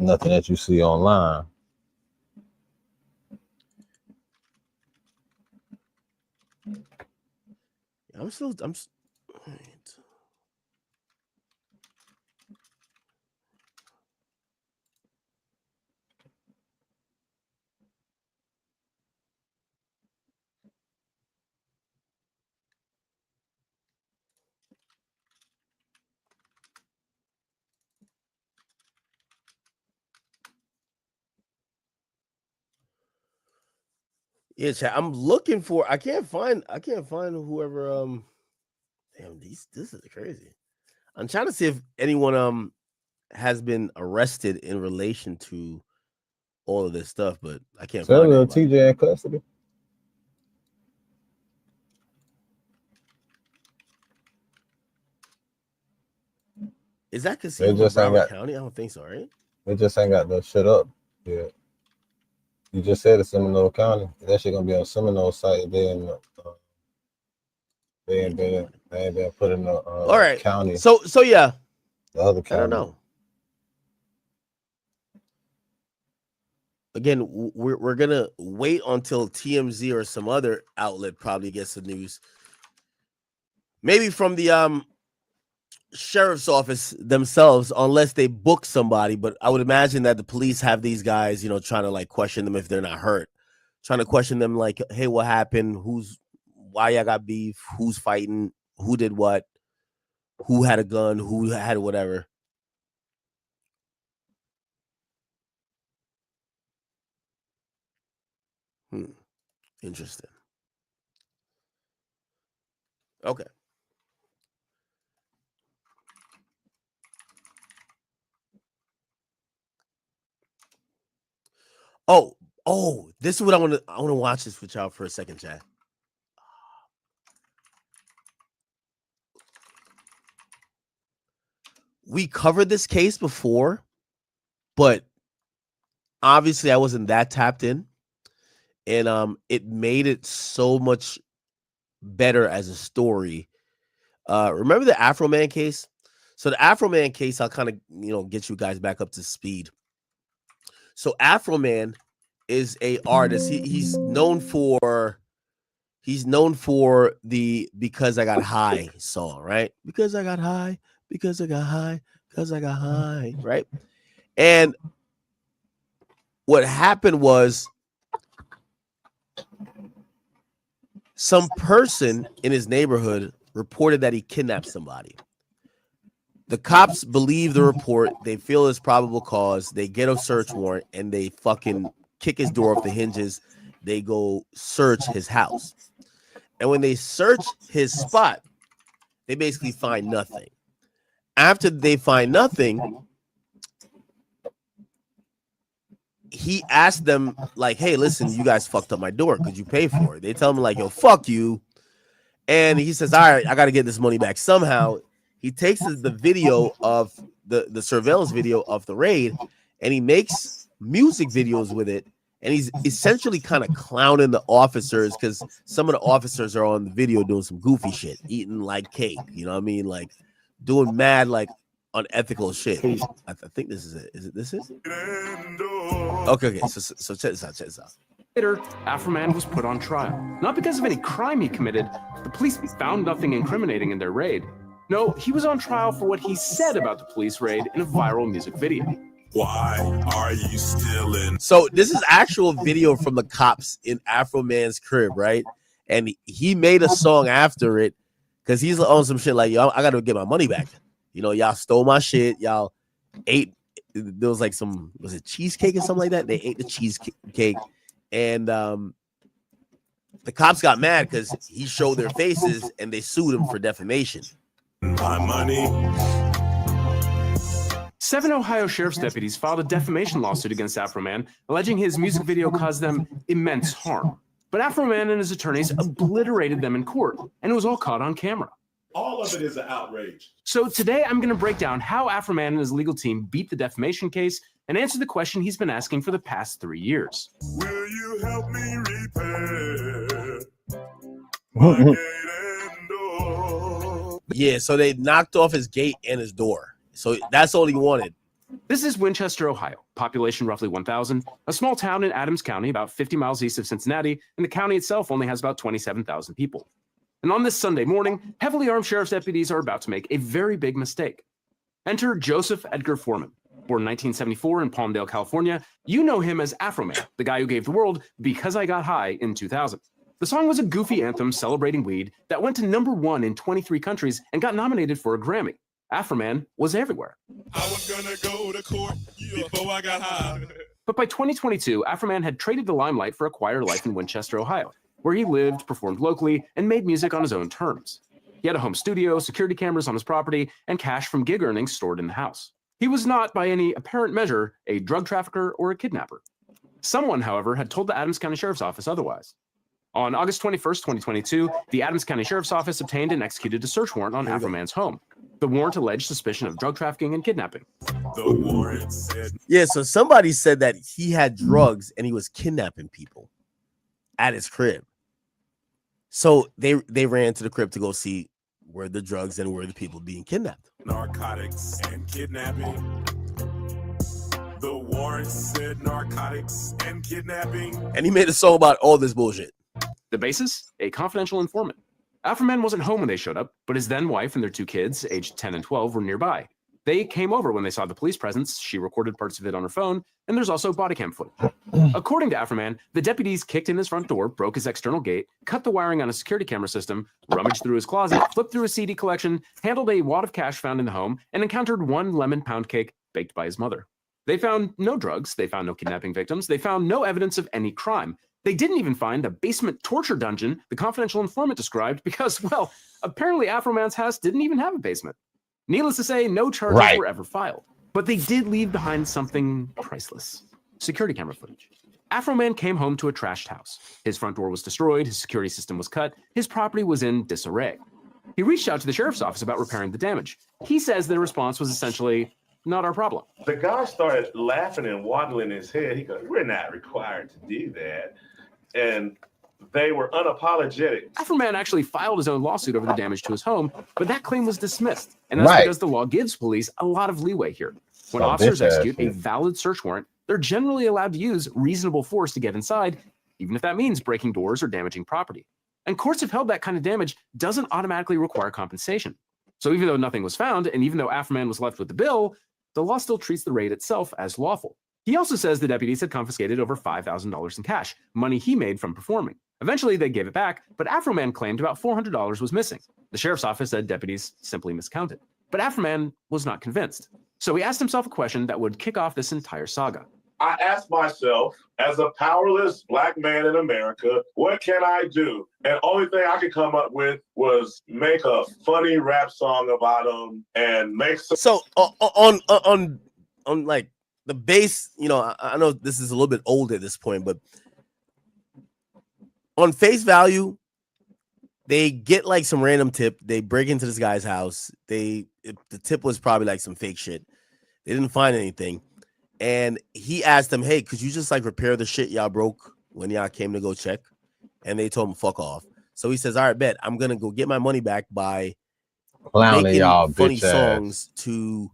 nothing that you see online. Yeah, chat. I'm looking for. I can't find whoever. Damn, this is crazy. I'm trying to see if anyone has been arrested in relation to all of this stuff, but I can't So find little anybody. TJ in custody. Is that They casino in just ain't Broward got. County? I don't think so, right? They just ain't got no shit up. Yeah. You just said it's Seminole County. That shit gonna be on Seminole site. They ain't been put in the All right. county. So yeah. The other county. I don't know. Again, we're gonna wait until TMZ or some other outlet probably gets the news. Maybe from the sheriff's office themselves, unless they book somebody. But I would imagine that the police have these guys, trying to like question them if they're not hurt, trying to question them like, hey, what happened? Why y'all got beef? Who's fighting? Who did what? Who had a gun? Who had whatever? Interesting. Okay. Oh, this is what I want to watch this with y'all for a second, chat. We covered this case before, but obviously I wasn't that tapped in. And it made it so much better as a story. Remember the Afro Man case? So the Afro Man case, I'll kind of get you guys back up to speed. So Afro Man is a artist. He's known for the Because I Got High song, right? Because I got high, because I got high, because I got high, right? And what happened was some person in his neighborhood reported that he kidnapped somebody. The cops believe the report. They feel it's probable cause. They get a search warrant and they fucking kick his door off the hinges. They go search his house. And when they search his spot, they basically find nothing. After they find nothing, he asked them, like, hey, listen, you guys fucked up my door. Could you pay for it? They tell him, like, yo, fuck you. And he says, all right, I got to get this money back somehow. He takes the video of the surveillance video of the raid, and he makes music videos with it. And he's essentially kind of clowning the officers because some of the officers are on the video doing some goofy shit, eating like cake. You know what I mean? Like doing mad, like unethical shit. I think this is it. Is it this? Okay. So check this out. Later, Afro Man was put on trial. Not because of any crime he committed. The police found nothing incriminating in their raid. No, he was on trial for what he said about the police raid in a viral music video. Why are you still in? So this is actual video from the cops in Afro Man's crib, right? And he made a song after it because he's on some shit like, yo, I got to get my money back. Y'all stole my shit. Y'all ate. There was like was it cheesecake or something like that? They ate the cheesecake. And the cops got mad because he showed their faces and they sued him for defamation. My money. 7 Ohio sheriff's deputies filed a defamation lawsuit against Afro Man, alleging his music video caused them immense harm. But Afro Man and his attorneys obliterated them in court, and it was all caught on camera. All of it is an outrage. So today I'm going to break down how Afro Man and his legal team beat the defamation case and answer the question he's been asking for the past 3 years. Will you help me repair my gate and door? Yeah, so they knocked off his gate and his door. So that's all he wanted. This is Winchester, Ohio, population roughly 1,000, a small town in Adams County, about 50 miles east of Cincinnati, and the county itself only has about 27,000 people. And on this Sunday morning, heavily armed sheriff's deputies are about to make a very big mistake. Enter Joseph Edgar Foreman. Born in 1974 in Palmdale, California, you know him as Afro Man, the guy who gave the world Because I Got High in 2000. The song was a goofy anthem celebrating weed that went to #1 in 23 countries and got nominated for a Grammy. Afro Man was everywhere. I was gonna go to court before I got high. But by 2022, Afro Man had traded the limelight for a quieter life in Winchester, Ohio, where he lived, performed locally, and made music on his own terms. He had a home studio, security cameras on his property, and cash from gig earnings stored in the house. He was not, by any apparent measure, a drug trafficker or a kidnapper. Someone, however, had told the Adams County Sheriff's Office otherwise. On August 21st, 2022, the Adams County Sheriff's Office obtained and executed a search warrant on Afro Man's home. The warrant alleged suspicion of drug trafficking and kidnapping. The warrant said, Yeah, so somebody said that he had drugs and he was kidnapping people at his crib. So they ran to the crib to go see where the drugs and where the people being kidnapped. narcotics and kidnapping. The warrant said narcotics and kidnapping. And he made a song about all this bullshit. The basis? A confidential informant. Afro Man wasn't home when they showed up, but his then wife and their 2 kids, aged 10 and 12, were nearby. They came over when they saw the police presence. She recorded parts of it on her phone, and there's also body cam footage. According to Afro Man, the deputies kicked in his front door, broke his external gate, cut the wiring on his security camera system, rummaged through his closet, flipped through his CD collection, handled a wad of cash found in the home, and encountered 1 lemon pound cake baked by his mother. They found no drugs, they found no kidnapping victims, they found no evidence of any crime. They didn't even find the basement torture dungeon the confidential informant described because, well, apparently Afro Man's house didn't even have a basement. Needless to say, no charges were ever filed. But they did leave behind something priceless. Security camera footage. Afro Man came home to a trashed house. His front door was destroyed, his security system was cut, his property was in disarray. He reached out to the sheriff's office about repairing the damage. He says their response was essentially, not our problem. The guy started laughing and waddling his head. He goes, "We're not required to do that." And they were unapologetic. Afro Man actually filed his own lawsuit over the damage to his home, but that claim was dismissed. And that's because the law gives police a lot of leeway here. When officers execute a valid search warrant, they're generally allowed to use reasonable force to get inside, even if that means breaking doors or damaging property. And courts have held that kind of damage doesn't automatically require compensation. So even though nothing was found, and even though Afro Man was left with the bill, the law still treats the raid itself as lawful. He also says the deputies had confiscated over $5,000 in cash, money he made from performing. Eventually, they gave it back, but Afro Man claimed about $400 was missing. The sheriff's office said deputies simply miscounted. But Afro Man was not convinced. So he asked himself a question that would kick off this entire saga. I asked myself, as a powerless Black man in America, what can I do? And only thing I could come up with was make a funny rap song about him and make some. So on like the base, you know, I know this is a little bit old at this point, but on face value, they get like some random tip. They break into this guy's house. The tip was probably like some fake shit. They didn't find anything. And he asked them, "Hey, could you just like repair the shit y'all broke when y'all came to go check?" And they told him, "Fuck off." So he says, "All right, bet I'm gonna go get my money back by making funny songs to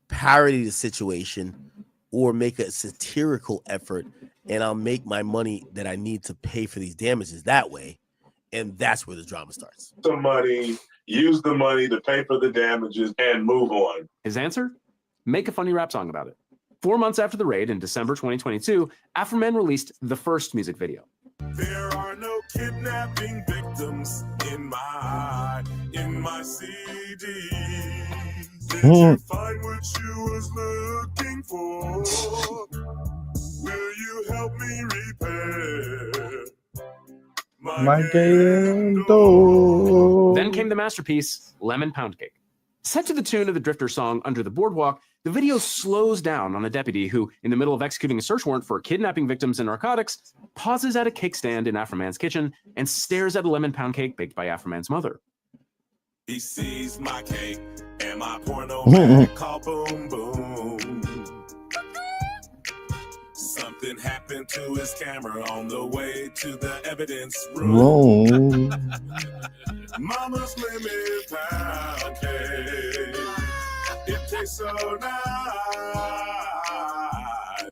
parody the situation or make a satirical effort, and I'll make my money that I need to pay for these damages that way." And that's where the drama starts. Some money, use the money to pay for the damages, and move on. His answer? Make a funny rap song about it. 4 months after the raid in December 2022, Afro Man released the first music video. There are no kidnapping victims in my CD. Did you find what you was looking for? Will you help me repair my game? Then came the masterpiece, Lemon Pound Cake. Set to the tune of the Drifter song Under the Boardwalk, the video slows down on a deputy who, in the middle of executing a search warrant for kidnapping victims and narcotics, pauses at a cake stand in Afro Man's kitchen and stares at a lemon pound cake baked by Afro Man's mother. He sees my cake and my porno man called Boom Boom. Something happened to his camera on the way to the evidence room. Mama's lemon pound cake, it tastes so nice.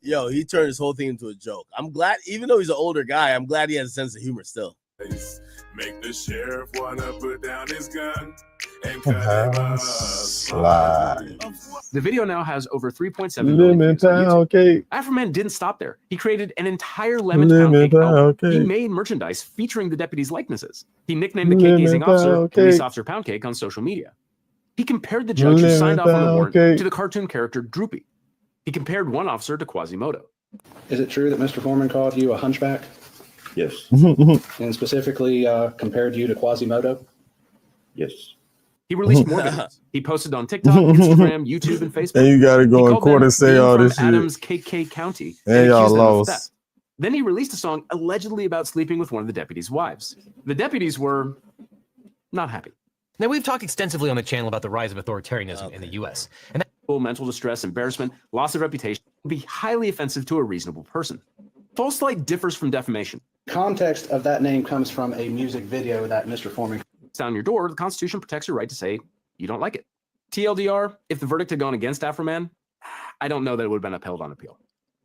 Yo, he turned his whole thing into a joke. I'm glad, even though he's an older guy, I'm glad he has a sense of humor still. Make the sheriff wanna put down his gun and cut him Slide. The video now has over 3.7 million Lemon views on YouTube. pound cake. Afroman didn't stop there. He created an entire lemon Lemon pound cake album. pound He cake. made merchandise featuring the deputies' likenesses. He nicknamed the cake Lemon gazing officer pound Police cake. Officer Pound Cake on social media. He compared the judge who Lemon signed off on the pound warrant cake. to the cartoon character Droopy. He compared one officer to Quasimodo. Is it true that Mr. Foreman called you a hunchback? Yes. And specifically compared you to Quasimodo? Yes. He released more videos. He posted on TikTok, Instagram, YouTube, and Facebook. And you gotta go He in called court them and say being all from this shit. Adams, KK County, And y'all accused them of lost. theft. Then he released a song allegedly about sleeping with one of the deputies' wives. The deputies were not happy. Now, we've talked extensively on the channel about the rise of authoritarianism in the U.S. And mental distress, embarrassment, loss of reputation would be highly offensive to a reasonable person. False light differs from defamation. Context of that name comes from a music video that Mr. Foreman. Down your door, the Constitution protects your right to say you don't like it. TLDR, if the verdict had gone against Afroman, I don't know that it would have been upheld on appeal.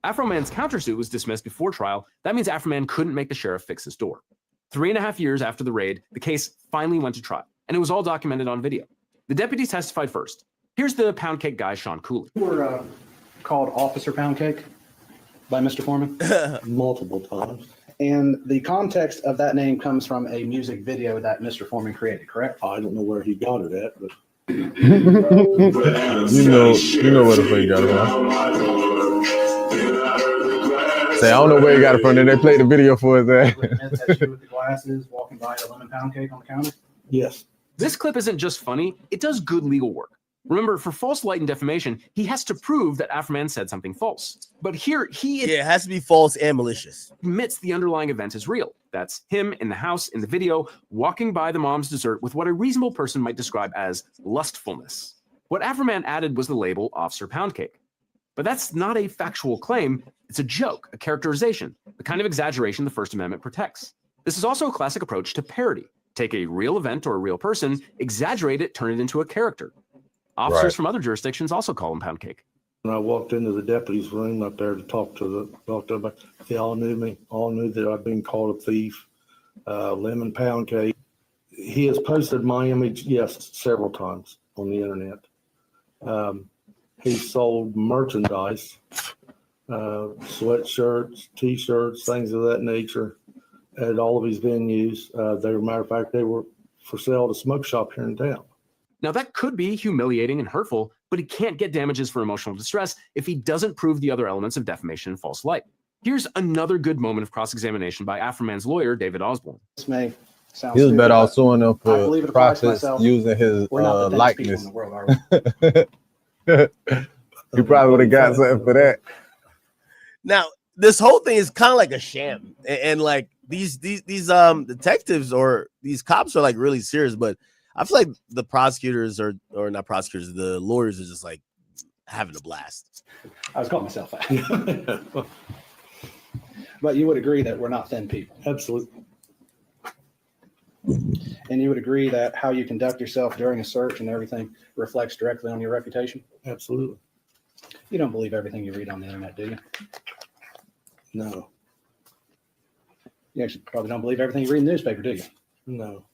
Afroman's countersuit was dismissed before trial. That means Afroman couldn't make the sheriff fix his door. 3.5 years after the raid, the case finally went to trial, and it was all documented on video. The deputies testified first. Here's the pound cake guy, Sean Cooley. You were called Officer Pound Cake by Mr. Foreman? Multiple times. And the context of that name comes from a music video that Mr. Foreman created, correct? I don't know where he got it at, but you know where the fuck you got it from. Say, I don't know where he got it from. Then they played the video for his ass. That's you with the glasses, walking by a lemon pound cake on the counter? Yes. This clip isn't just funny, it does good legal work. Remember, for false light and defamation, he has to prove that Afroman said something false. But here, it has to be false and malicious. Admits the underlying event is real. That's him in the house, in the video, walking by the mom's dessert with what a reasonable person might describe as lustfulness. What Afroman added was the label Officer Pound Cake. But that's not a factual claim, it's a joke, a characterization, the kind of exaggeration the First Amendment protects. This is also a classic approach to parody. Take a real event or a real person, exaggerate it, turn it into a character. Officers from other jurisdictions also call him Pound Cake. when I walked into the deputy's room up there to talk to them, they all knew me, all knew that I'd been called a thief, lemon pound cake. He has posted my image, yes, several times on the internet. He sold merchandise, sweatshirts, T-shirts, things of that nature at all of his venues. Matter of fact, they were for sale at a smoke shop here in town. Now, that could be humiliating and hurtful, but he can't get damages for emotional distress if he doesn't prove the other elements of defamation and false light. Here's another good moment of cross-examination by Afroman's lawyer, David Osborne. This may sound He was stupid, better off but suing them I believe for it applies to profits myself. using his We're not the dumbest people in likeness. the world, are we? He probably would have got something for that. Now, this whole thing is kind of like a sham, and like these detectives or these cops are like really serious, but I feel like the prosecutors or not prosecutors, the lawyers are just like having a blast. I was calling myself out. But you would agree that we're not thin people. Absolutely. And you would agree that how you conduct yourself during a search and everything reflects directly on your reputation? Absolutely. You don't believe everything you read on the internet, do you? No. You actually probably don't believe everything you read in the newspaper, do you? No.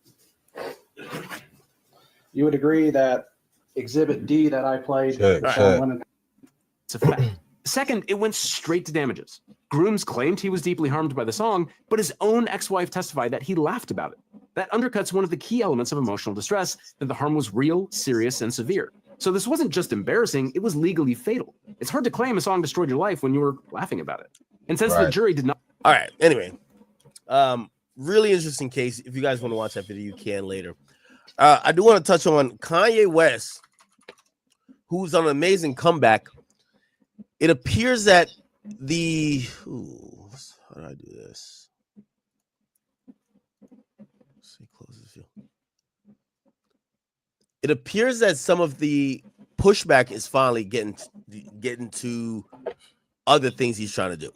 You would agree that Exhibit D that I played Check. It's a fact. Second, it went straight to damages. Grooms claimed he was deeply harmed by the song, but his own ex-wife testified that he laughed about it. That undercuts one of the key elements of emotional distress, that the harm was real, serious, and severe. So this wasn't just embarrassing, it was legally fatal. It's hard to claim a song destroyed your life when you were laughing about it. And since the jury did not... All right, anyway. Really interesting case. If you guys want to watch that video, you can later. I do want to touch on Kanye West, who's on an amazing comeback. It appears that how do I do this? Let's see, close this. It appears that some of the pushback is finally getting to other things he's trying to do.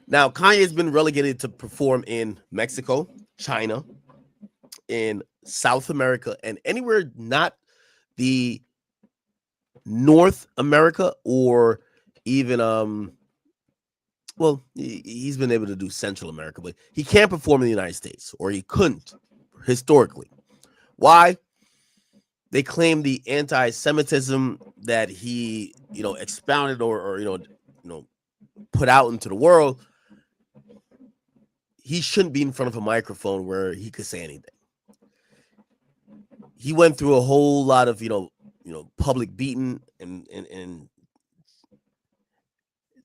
Now, Kanye has been relegated to perform in Mexico, China, in South America, and anywhere not the North America or even well, he's been able to do Central America, but he can't perform in the United States, or he couldn't historically. Why? They claim the anti-Semitism that he, expounded or put out into the world. He shouldn't be in front of a microphone where he could say anything. He went through a whole lot of, public beating and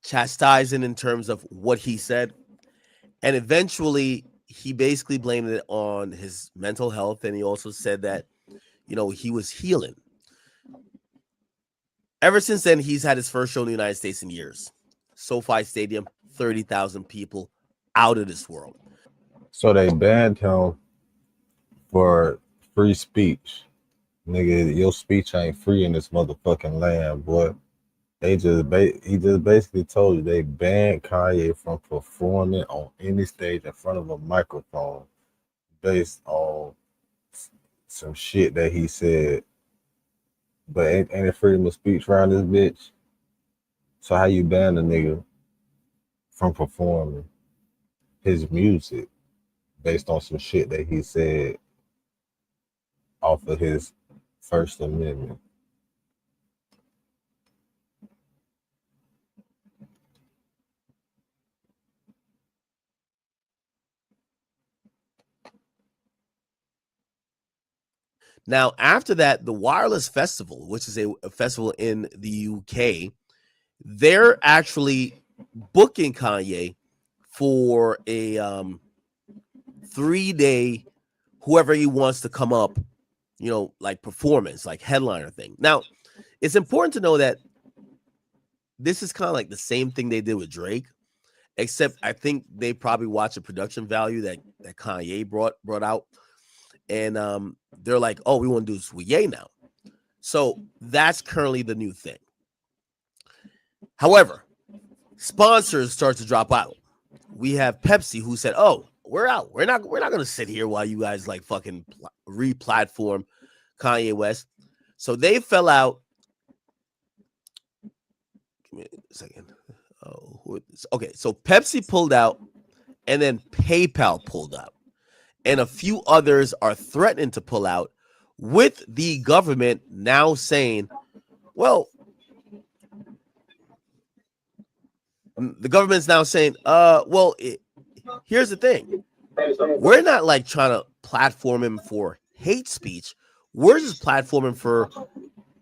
chastising in terms of what he said. And eventually he basically blamed it on his mental health. And he also said that, he was healing. Ever since then, he's had his first show in the United States in years. SoFi Stadium, 30,000 people, out of this world. So they banned him for free speech. Nigga, your speech ain't free in this motherfucking land, boy. He just basically told you they banned Kanye from performing on any stage in front of a microphone based on some shit that he said. But ain't it freedom of speech around this bitch? So how you ban a nigga from performing his music based on some shit that he said off of his First Amendment? Now, after that, the Wireless Festival, which is a festival in the UK, they're actually booking Kanye for a 3-day, whoever he wants to come up, like performance, like headliner thing. Now, it's important to know that this is kind of like the same thing they did with Drake, except I think they probably watched the production value that Kanye brought out. And they're like, oh, we want to do this with Ye now. So that's currently the new thing. However, sponsors start to drop out. We have Pepsi, who said, oh, we're out. We're not going to sit here while you guys like fucking re-platform Kanye West. So they fell out. Give me a second. Oh, okay. So Pepsi pulled out, and then PayPal pulled out. And a few others are threatening to pull out, with the government now saying, well, the government's now saying, here's the thing. We're not like trying to platform him for hate speech. We're just platforming for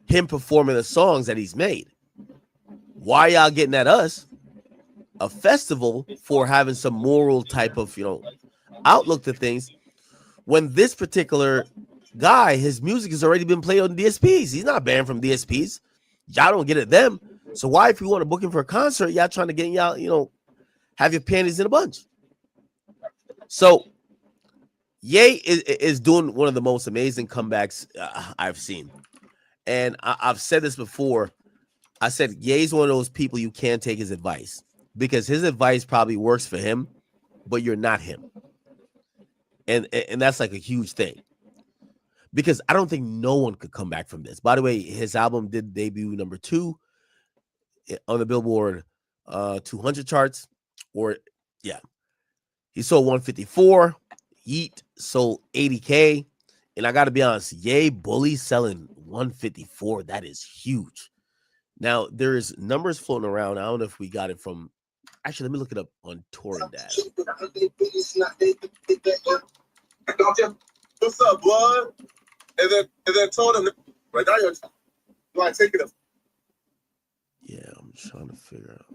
him performing the songs that he's made. Why y'all getting at us? A festival for having some moral type of, outlook to things, when this particular guy, his music has already been played on DSPs. He's not banned from DSPs. Y'all don't get at them. So why, if you want to book him for a concert, y'all trying to get y'all, have your panties in a bunch? So Ye is doing one of the most amazing comebacks I've seen. And I've said this before. I said Ye's one of those people you can't take his advice, because his advice probably works for him, but you're not him. And that's like a huge thing, because I don't think no one could come back from this. By the way, his album did debut number 2 on the Billboard 200 charts. He sold 154. Yeet sold 80K. And I got to be honest, Ye Bully selling 154. That is huge. Now, there's numbers floating around. I don't know if we got it from. Actually, let me look it up on touring data. What's up, blood? And then told him, right now you're like taking a. Yeah, I'm trying to figure out.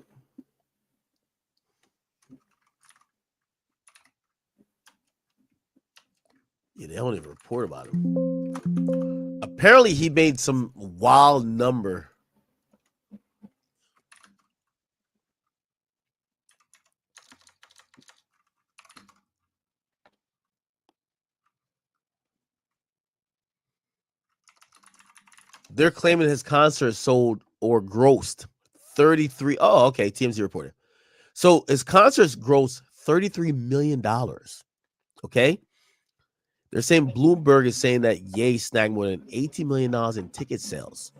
Yeah, they don't even report about him. Apparently, he made some wild number. They're claiming his concert sold or grossed 33. Oh, okay. TMZ reported. So his concerts grossed $33 million. Okay. They're saying Bloomberg is saying that Ye snagged more than $18 million in ticket sales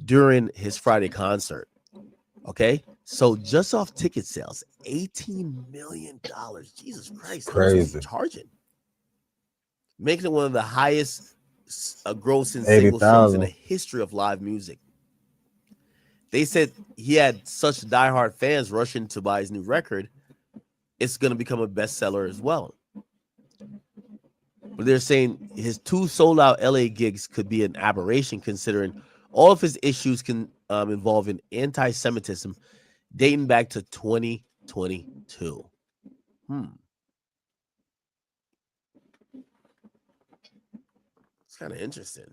during his Friday concert. Okay. So just off ticket sales, $18 million. Jesus Christ. How much was Crazy. he charging? Making it one of the highest grossing single songs in the 80,000. history of live music. They said he had such diehard fans rushing to buy his new record, it's going to become a bestseller as well. But they're saying his 2 sold-out LA gigs could be an aberration, considering all of his issues can involve in anti-Semitism dating back to 2022. It's kind of interesting.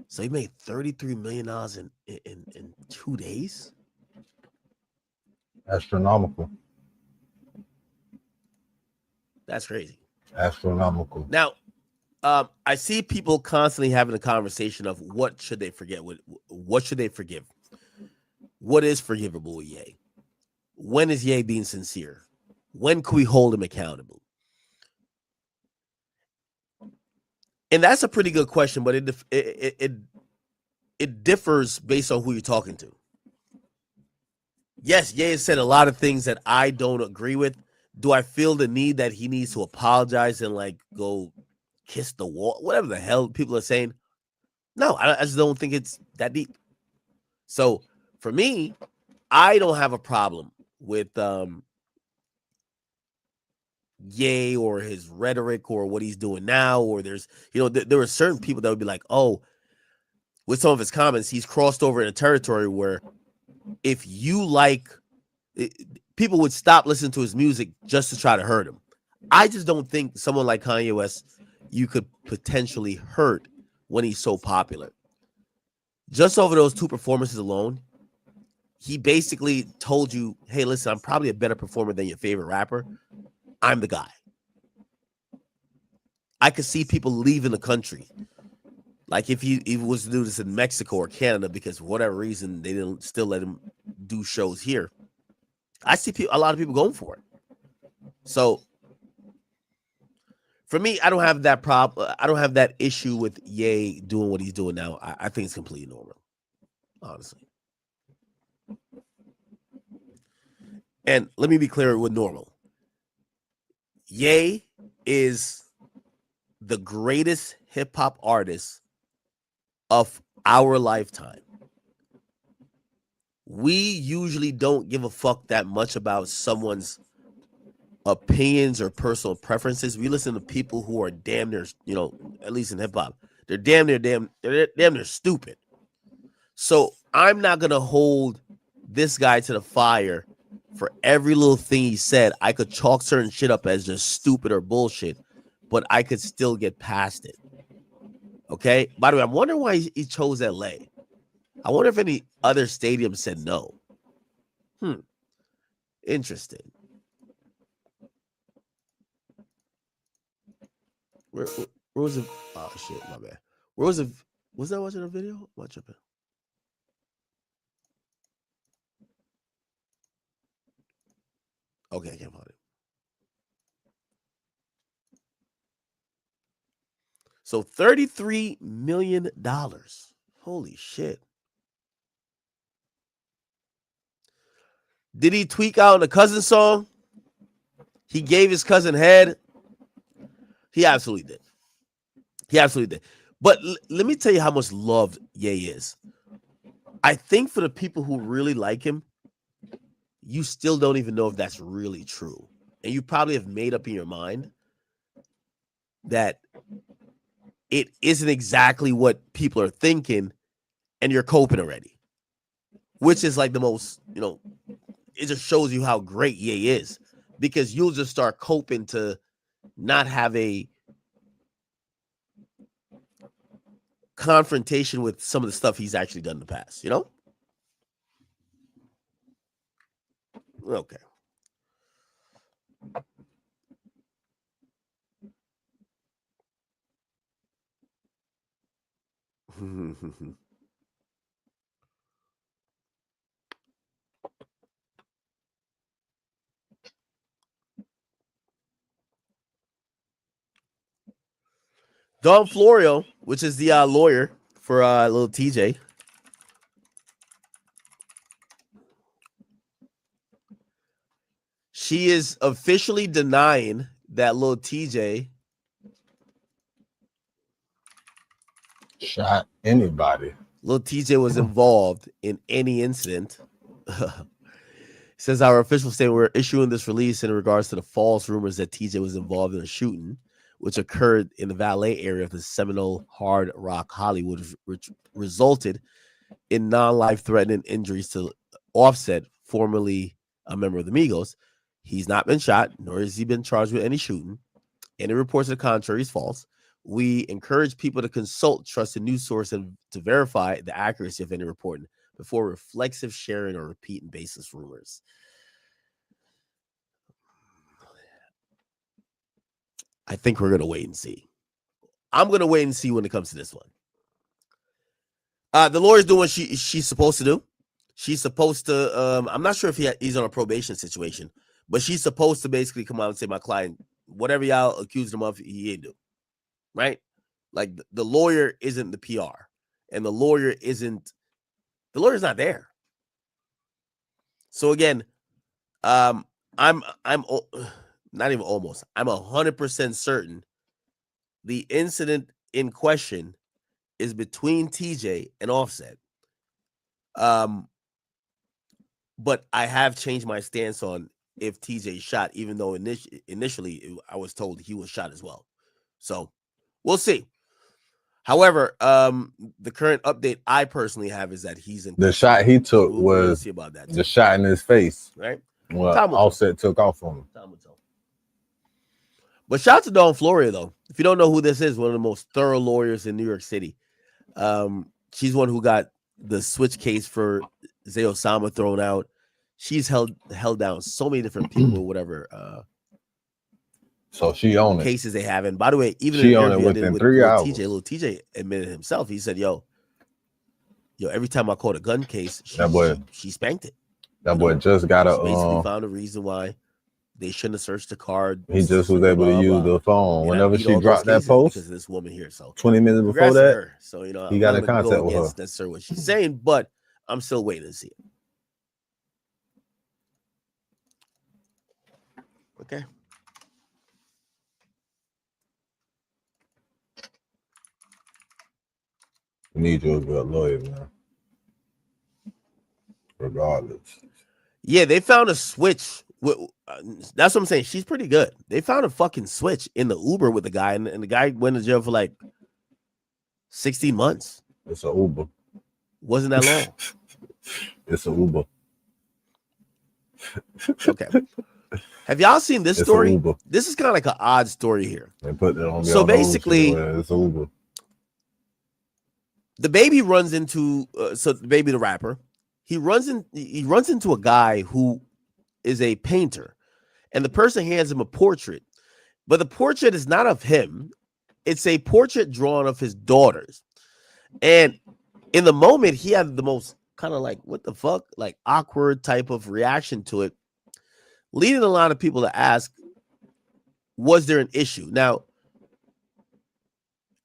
So he made $33 million in 2 days? Astronomical. That's crazy. Astronomical. Now, I see people constantly having a conversation of what should they forget? What should they forgive? What is forgivable with Ye? When is Ye being sincere? When can we hold him accountable? And that's a pretty good question, but it differs based on who you're talking to. Yes, Ye has said a lot of things that I don't agree with. Do I feel the need that he needs to apologize and like go kiss the wall? Whatever the hell people are saying. No, I just don't think it's that deep. So for me, I don't have a problem with Ye or his rhetoric or what he's doing now. Or there's, there are certain people that would be like, oh, with some of his comments, he's crossed over in a territory where if you like, people would stop listening to his music just to try to hurt him. I just don't think someone like Kanye West you could potentially hurt when he's so popular. Just over those 2 performances alone, he basically told you, hey, listen, I'm probably a better performer than your favorite rapper. I'm the guy. I could see people leaving the country. Like if he was to do this in Mexico or Canada, because for whatever reason, they didn't still let him do shows here. I see a lot of people going for it. So for me, I don't have that problem. I don't have that issue with Ye doing what he's doing now. I think it's completely normal, honestly. And let me be clear with normal. Ye is the greatest hip hop artist of our lifetime. We usually don't give a fuck that much about someone's opinions or personal preferences. We listen to people who are damn near, at least in hip hop, they're damn near stupid. So I'm not gonna hold this guy to the fire for every little thing he said. I could chalk certain shit up as just stupid or bullshit, but I could still get past it. Okay. By the way, I'm wondering why he chose LA. I wonder if any other stadium said no. Interesting. Where was it? Oh shit, my bad. Where was it? Was that watching a video? Watch up. Okay, I can't find it. So $33 million. Holy shit. Did he tweak out the cousin song? He gave his cousin head. He absolutely did. He absolutely did. But let me tell you how much loved Ye is. I think for the people who really like him, you still don't even know if that's really true. And you probably have made up in your mind that it isn't exactly what people are thinking, and you're coping already. Which is like the most, it just shows you how great Ye is. Because you'll just start coping to not have a confrontation with some of the stuff he's actually done in the past, Okay. Don Florio, which is the lawyer for little TJ, She is officially denying that little TJ shot anybody. Little TJ was involved in any incident. Says our official statement, we're issuing this release in regards to the false rumors that TJ was involved in a shooting, which occurred in the valet area of the Seminole Hard Rock Hollywood, which resulted in non-life-threatening injuries to Offset, formerly a member of the MIGOS. He's not been shot, nor has he been charged with any shooting. Any reports to the contrary is false. We encourage people to consult trusted news source and to verify the accuracy of any reporting before reflexive sharing or repeat and baseless rumors. I think we're going to wait and see. I'm going to wait and see when it comes to this one. The lawyer's doing what she's supposed to do. She's supposed to, I'm not sure if he's on a probation situation, but she's supposed to basically come out and say, my client, whatever y'all accused him of, he ain't do. Right? Like the lawyer isn't the PR, and the lawyer's not there. So again, I'm not even almost, I'm 100% certain the incident in question is between TJ and Offset. But I have changed my stance on if TJ shot, even though initially I was told he was shot as well. So we'll see. However, the current update I personally have is that he's in. The shot he took was see about that the shot in his face. Right. Well, Offset took off from him. But shout out to Dawn Floria, though. If you don't know who this is, one of the most thorough lawyers in New York City. She's one who got the switch case for Zay Osama thrown out. She's held down so many different people, whatever. So she owned it. Cases they have. And by the way, even she owned it within 3 hours. Little TJ admitted himself. He said, yo, every time I caught a gun case, she spanked it. That boy just got a basically found a reason why they shouldn't have searched the card. He just was able to use the phone. Whenever she dropped that post, because of this woman here. So 20 minutes before that, her. So he got in contact with her. That's what she's saying, but I'm still waiting to see it. Okay. You need you a good lawyer, man. Regardless. Yeah, they found a switch. That's what I'm saying. She's pretty good. They found a fucking switch in the Uber with the guy, and the guy went to jail for like 16 months. It's an Uber. Wasn't that long? It's an Uber. Okay. Have y'all seen this story? This is kind of like an odd story here. They put it on. So basically, it's Uber. The baby runs into the baby, the rapper. He runs into a guy who is a painter, and the person hands him a portrait, but the portrait is not of him. It's a portrait drawn of his daughters. And in the moment, he had the most kind of like, what the fuck, like awkward type of reaction to it, leading a lot of people to ask, was there an issue? Now,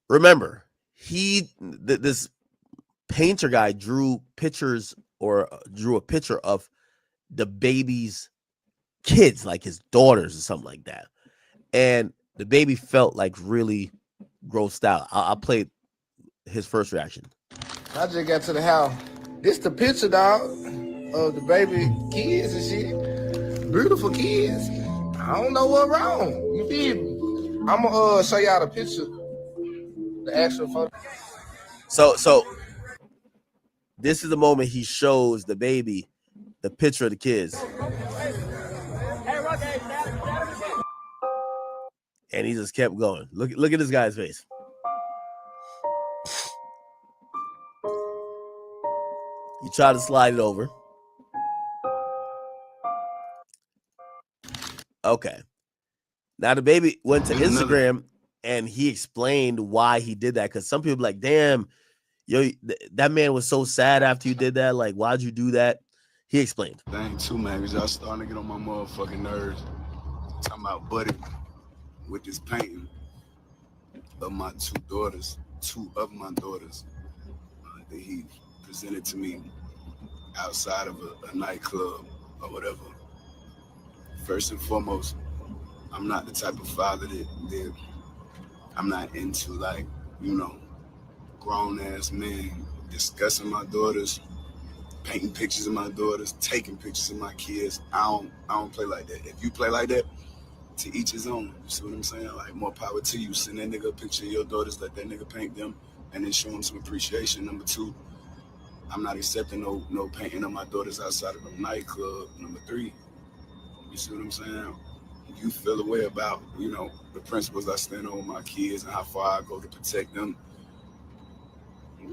remember, this painter guy drew pictures or drew a picture of the baby's kids, like his daughters or something like that. And the baby felt like really grossed out. I'll play his first reaction. I just got to the house. This the picture, dog, of the baby kids and shit. Beautiful kids. I don't know what's wrong. You feel me? I'm gonna show y'all the picture, the actual photo. So this is the moment he shows the baby the picture of the kids. And he just kept going. Look at this guy's face. He tried to slide it over. Okay. Now the baby went to Instagram and he explained why he did that. Because some people are like, damn, yo, that man was so sad after you did that. Like, why'd you do that? He explained. Thing too, man, because y'all starting to get on my motherfucking nerves. Talking about Buddy with this painting of my two of my daughters that he presented to me outside of a nightclub or whatever. First and foremost, I'm not the type of father that I'm not into, like, you know, grown ass men discussing my daughters, painting pictures of my daughters, taking pictures of my kids. I don't play like that. If you play like that, to each his own. You see what I'm saying? Like, more power to you. Send that nigga a picture of your daughters, let that nigga paint them, and then show him some appreciation. Number two, I'm not accepting no painting of my daughters outside of a nightclub. Number three, you see what I'm saying? You feel a way about, you know, the principles I stand on with my kids and how far I go to protect them.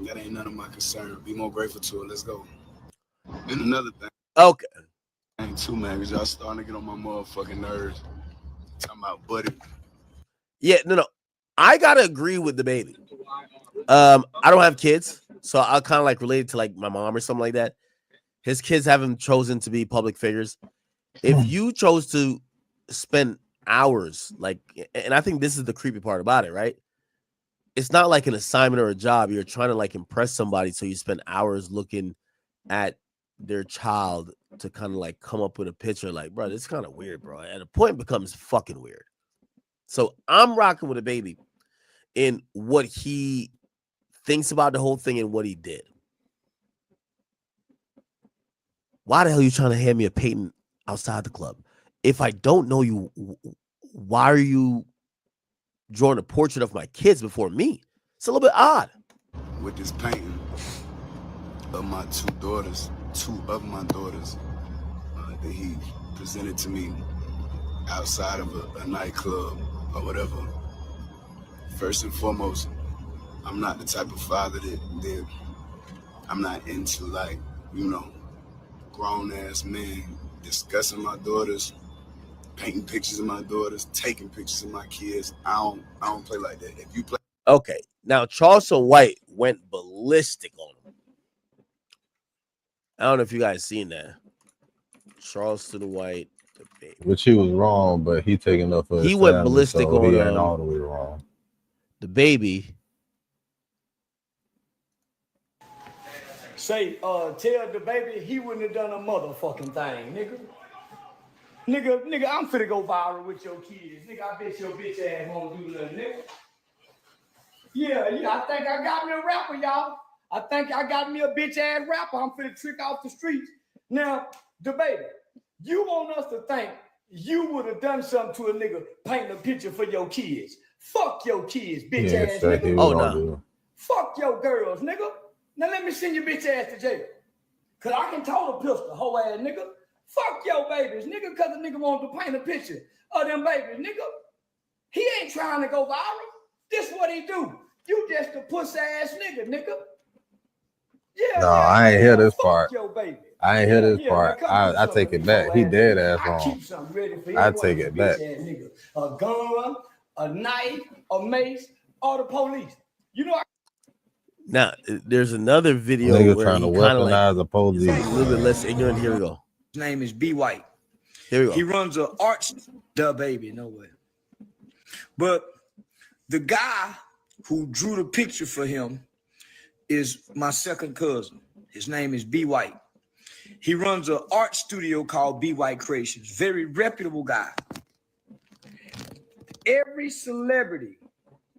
That ain't none of my concern. Be more grateful to it. Let's go. And another thing. Okay. Ain't too, man, because y'all starting to get on my motherfucking nerves. Talking about buddy. Yeah, no. I gotta agree with the baby. I don't have kids, so I'll kind of like relate it to like my mom or something like that. His kids haven't chosen to be public figures. If you chose to spend hours, like, and I think this is the creepy part about it, right? It's not like an assignment or a job. You're trying to like impress somebody, so you spend hours looking at their child to kind of like come up with a picture. Like, bro, this is kind of weird, bro. At a point, it becomes fucking weird. So I'm rocking with a baby in what he thinks about the whole thing and what he did. Why the hell are you trying to hand me a painting outside the club? If I don't know you, why are you drawing a portrait of my kids before me? It's a little bit odd. With this painting of my two of my daughters, that he presented to me outside of a nightclub or whatever. First and foremost, I'm not the type of father that I'm not into, like, you know, grown ass men discussing my daughters, painting pictures of my daughters, taking pictures of my kids. I don't play like that. If you play, okay. Now Charleston White went ballistic on him. I don't know if you guys seen that. Charleston White, the baby. Which he was wrong, but he taking up for his He went family, ballistic so on he ain't all the way wrong. The baby. Say, tell the baby he wouldn't have done a motherfucking thing, nigga. Nigga, I'm finna go viral with your kids. Nigga, I bet your bitch ass won't do nothing, nigga. Yeah, I think I got me a rapper, y'all. I think I got me a bitch ass rapper. I'm finna trick off the streets. Now, the baby, you want us to think you would have done something to a nigga painting a picture for your kids. Fuck your kids, bitch ass nigga. Oh, no. Fuck your girls, nigga. Now let me send your bitch ass to jail. Cause I can tote a pistol, hoe ass nigga. Fuck your babies, nigga, cause the nigga want to paint a picture of them babies, nigga. He ain't trying to go viral. This what he do. You just a pussy ass nigga, nigga. Yeah. No, I ain't hear this Fuck part. your baby. I ain't hear this part. Man, I take it back. He dead ass I wrong. keep something ready for I every take one it of you back. bitch ass niggas. A gun, a knife, a mace, or the police. You know. Now, there's another video Nigga where trying he to kind of weaponize like the police. a little bit less ignorant. Here we go. His name is B. White. Here we go. He runs an arts, the baby, no way. But the guy who drew the picture for him is my second cousin. His name is B. White. He runs an art studio called B. White Creations. Very reputable guy. Every celebrity,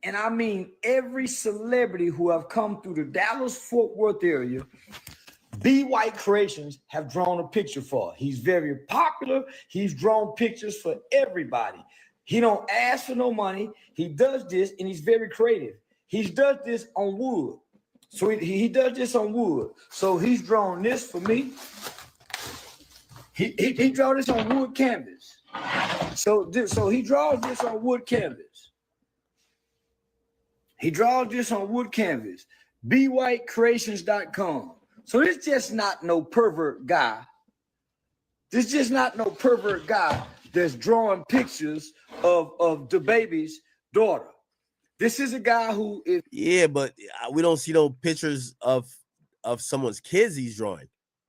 and I mean every celebrity who have come through the Dallas-Fort Worth area, B. White Creations have drawn a picture for. He's very popular. He's drawn pictures for everybody. He don't ask for no money. He does this, and he's very creative. He does this on wood. So he does this on wood. So he's drawn this for me. He draw this on wood canvas. So he draws this on wood canvas. He draws this on wood canvas. BWhiteCreations.com. So it's just not no pervert guy. This just not no pervert guy that's drawing pictures of the baby's daughter. This is a guy who is. Yeah, but we don't see no pictures of someone's kids he's drawing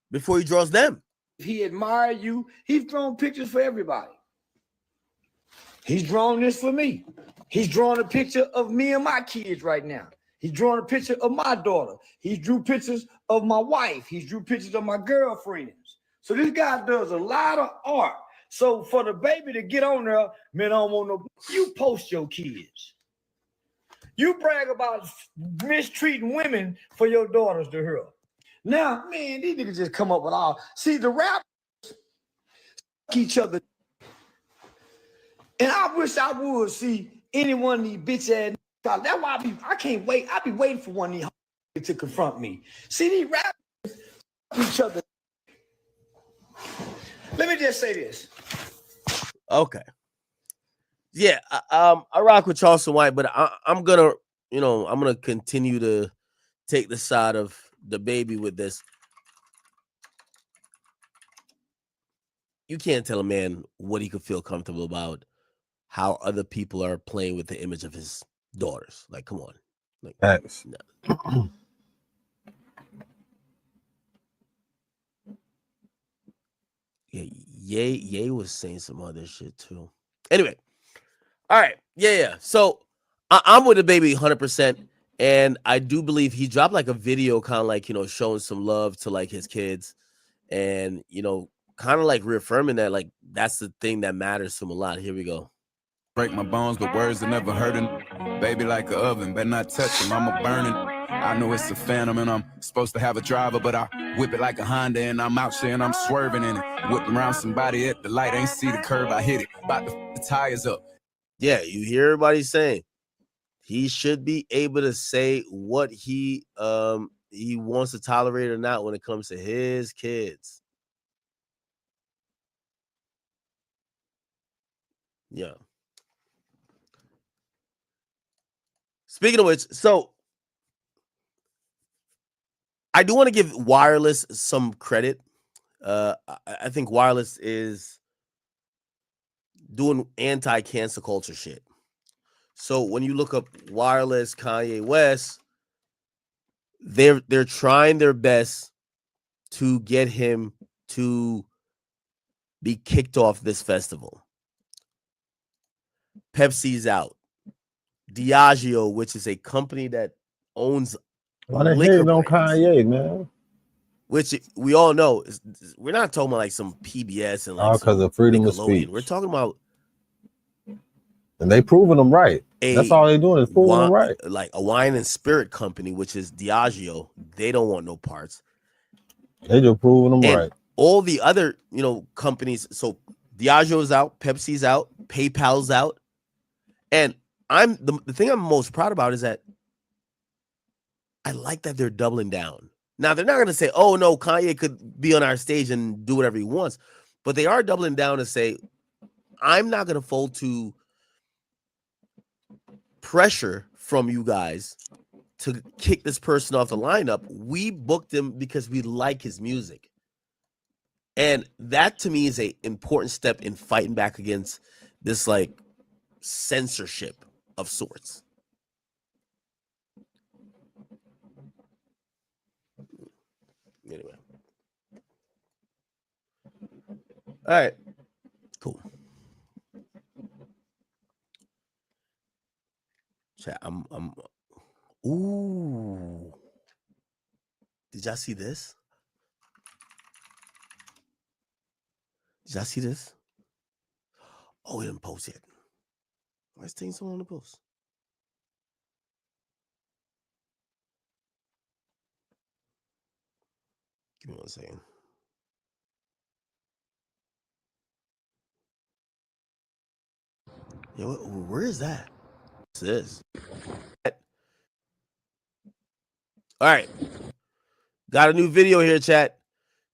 before he draws them. He admire you. He's drawn pictures for everybody. He's drawn this for me. He's drawing a picture of me and my kids right now. He's drawing a picture of my daughter. He drew pictures of my wife. He drew pictures of my girlfriends. So this guy does a lot of art. So for the baby to get on there, man, I don't want no. You post your kids. You brag about mistreating women for your daughters to her. Now, man, these niggas just come up with all. See, the rappers each other. And I wish I would see any one of these bitch ass. That's why I can't wait. I be waiting for one of these to confront me. See, these rappers each other. Let me just say this. Okay. Yeah, I rock with Charleston White, but I'm gonna continue to take the side of the baby with this. You can't tell a man what he could feel comfortable about, how other people are playing with the image of his daughters. Like, come on. Like, Thanks. No. Yeah, Ye was saying some other shit too. Anyway, all right, yeah. So I'm with the baby 100%, and I do believe he dropped like a video, kind of like showing some love to like his kids, and kind of like reaffirming that like that's the thing that matters to him a lot. Here we go. Break my bones, but words are never hurting. Baby like an oven, better not touch him, I'm a burning. I know it's a phantom and I'm supposed to have a driver, but I whip it like a Honda and I'm out there and I'm swerving in it. Whipping around somebody at the light, ain't see the curve, I hit it. About to the tires up. Yeah, you hear everybody saying he should be able to say what he wants to tolerate or not when it comes to his kids. Yeah. Speaking of which, so I do want to give Wireless some credit. I think Wireless is doing anti-cancel culture shit. So when you look up Wireless, Kanye West, they're trying their best to get him to be kicked off this festival. Pepsi's out. Diageo, which is a company that owns Why they liquor hating on brands, Kanye, man? which we all know we're not talking about like some PBS and like All because of freedom of speech. We're talking about, and they proving them right. That's all they doing is proving them right. Like a wine and spirit company, which is Diageo. They don't want no parts. They just proving them And right. all the other companies. So Diageo's out, Pepsi's out, PayPal's out, and the thing I'm most proud about is that I like that they're doubling down. Now, they're not going to say, oh, no, Kanye could be on our stage and do whatever he wants. But they are doubling down to say, I'm not going to fold to pressure from you guys to kick this person off the lineup. We booked him because we like his music. And that, to me, is an important step in fighting back against this, like, censorship of sorts. Anyway. All right. Cool. Chat, I'm ooh. Did y'all see this? Did y'all see this? Oh, it didn't post yet. Why is taking so long to post? Give me 1 second. Yo, where is that? What's this? All right. Got a new video here, chat.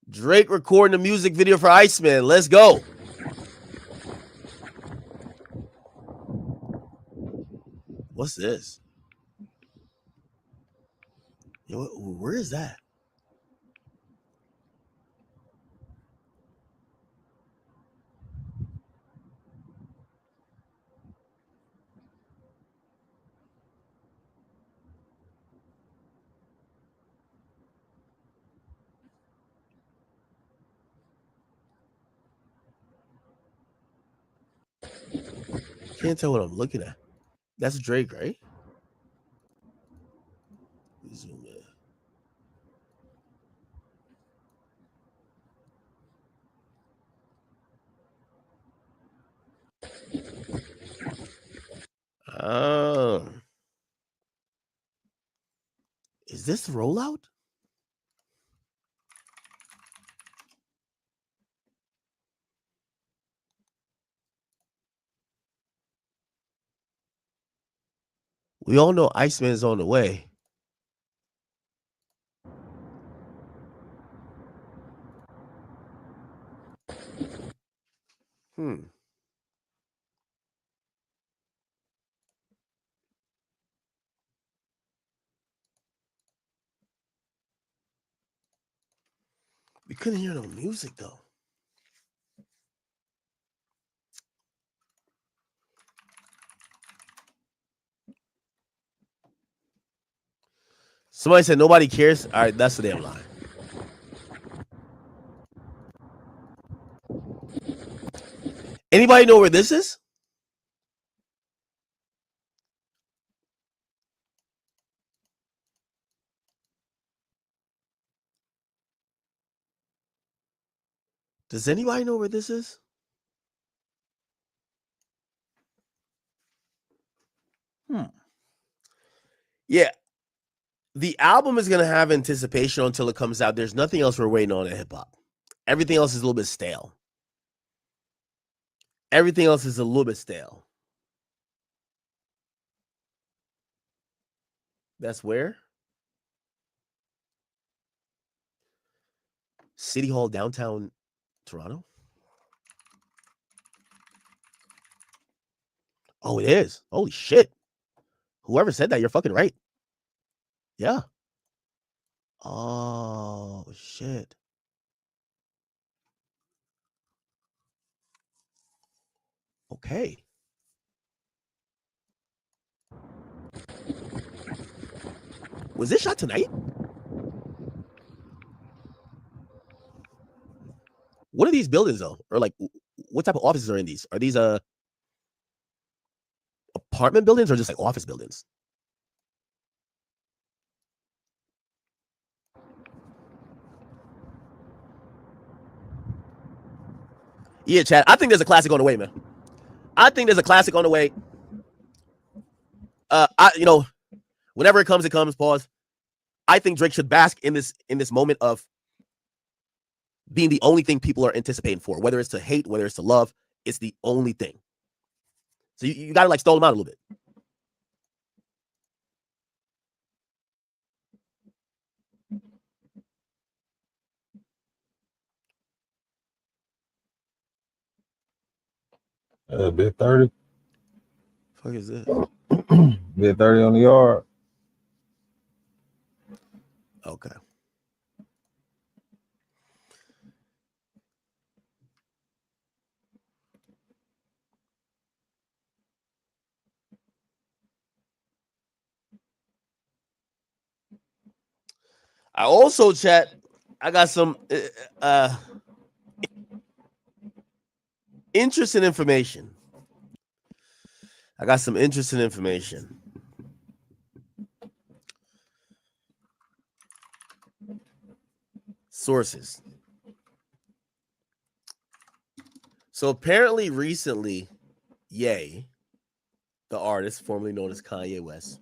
Drake recording a music video for Iceman. Let's go. What's this? Yo, where is that? Can't tell what I'm looking at. That's Drake, right? Zoom in. Is this the rollout? We all know Iceman's on the way. We couldn't hear no music though. Somebody said nobody cares. All right, that's the damn lie. Anybody know where this is? Does anybody know where this is? Yeah. The album is going to have anticipation until it comes out. There's nothing else we're waiting on in hip hop. Everything else is a little bit stale. Everything else is a little bit stale. That's where? City Hall, downtown Toronto? Oh, it is. Holy shit. Whoever said that, you're fucking right. Yeah. Oh, shit. Okay. Was this shot tonight? What are these buildings though? Or like what type of offices are in these? Are these apartment buildings or just like office buildings? Yeah, Chad. I think there's a classic on the way, man. I think there's a classic on the way. Whenever it comes, pause. I think Drake should bask in this moment of being the only thing people are anticipating for, whether it's to hate, whether it's to love, it's the only thing. So you gotta like stall him out a little bit. Bit 30. Fuck is this? Bit 30 on the yard. Okay. I also, chat, I got some interesting information. Sources. So apparently recently, Ye, the artist formerly known as Kanye West,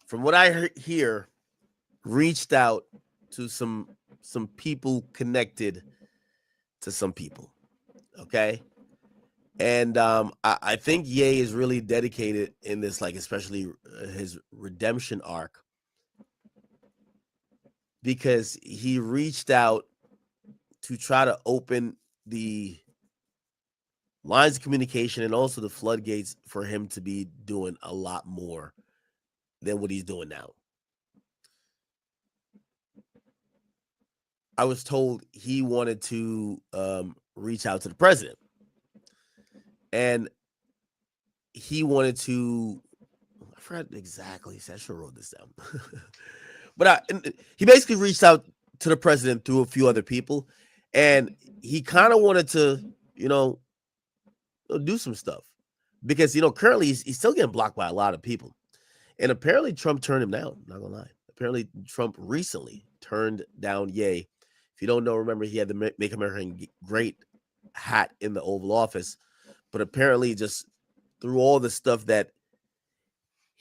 from what I hear, reached out to some people connected to some people. Okay. And I think Ye is really dedicated in this, like, especially his redemption arc, because he reached out to try to open the lines of communication and also the floodgates for him to be doing a lot more than what he's doing now. I was told he wanted to reach out to the president, and he wanted to, I forgot exactly, I should have wrote this down. But he basically reached out to the president through a few other people, and he kind of wanted to, do some stuff because, currently he's still getting blocked by a lot of people. And apparently Trump turned him down, not gonna lie. Apparently Trump recently turned down Ye. If you don't know, remember he had the Make America Great hat in the Oval Office, but apparently just through all the stuff that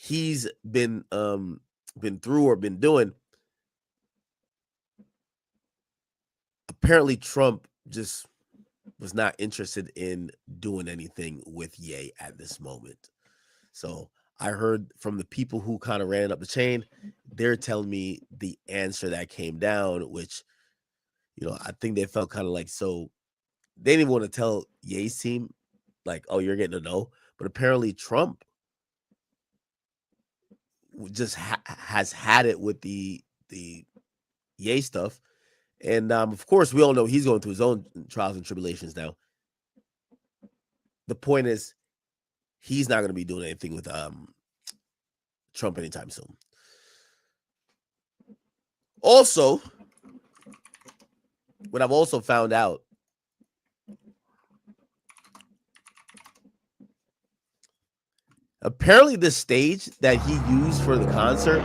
he's been through or been doing. Apparently, Trump just was not interested in doing anything with Ye at this moment. So I heard from the people who kind of ran up the chain, they're telling me the answer that came down, which, you know, I think they felt kind of like, so they didn't want to tell Ye's team, like, oh, you're getting a no. But apparently Trump just has had it with the Ye stuff. And of course, we all know he's going through his own trials and tribulations now. The point is, he's not going to be doing anything with Trump anytime soon. Also, what I've also found out, apparently the stage that he used for the concert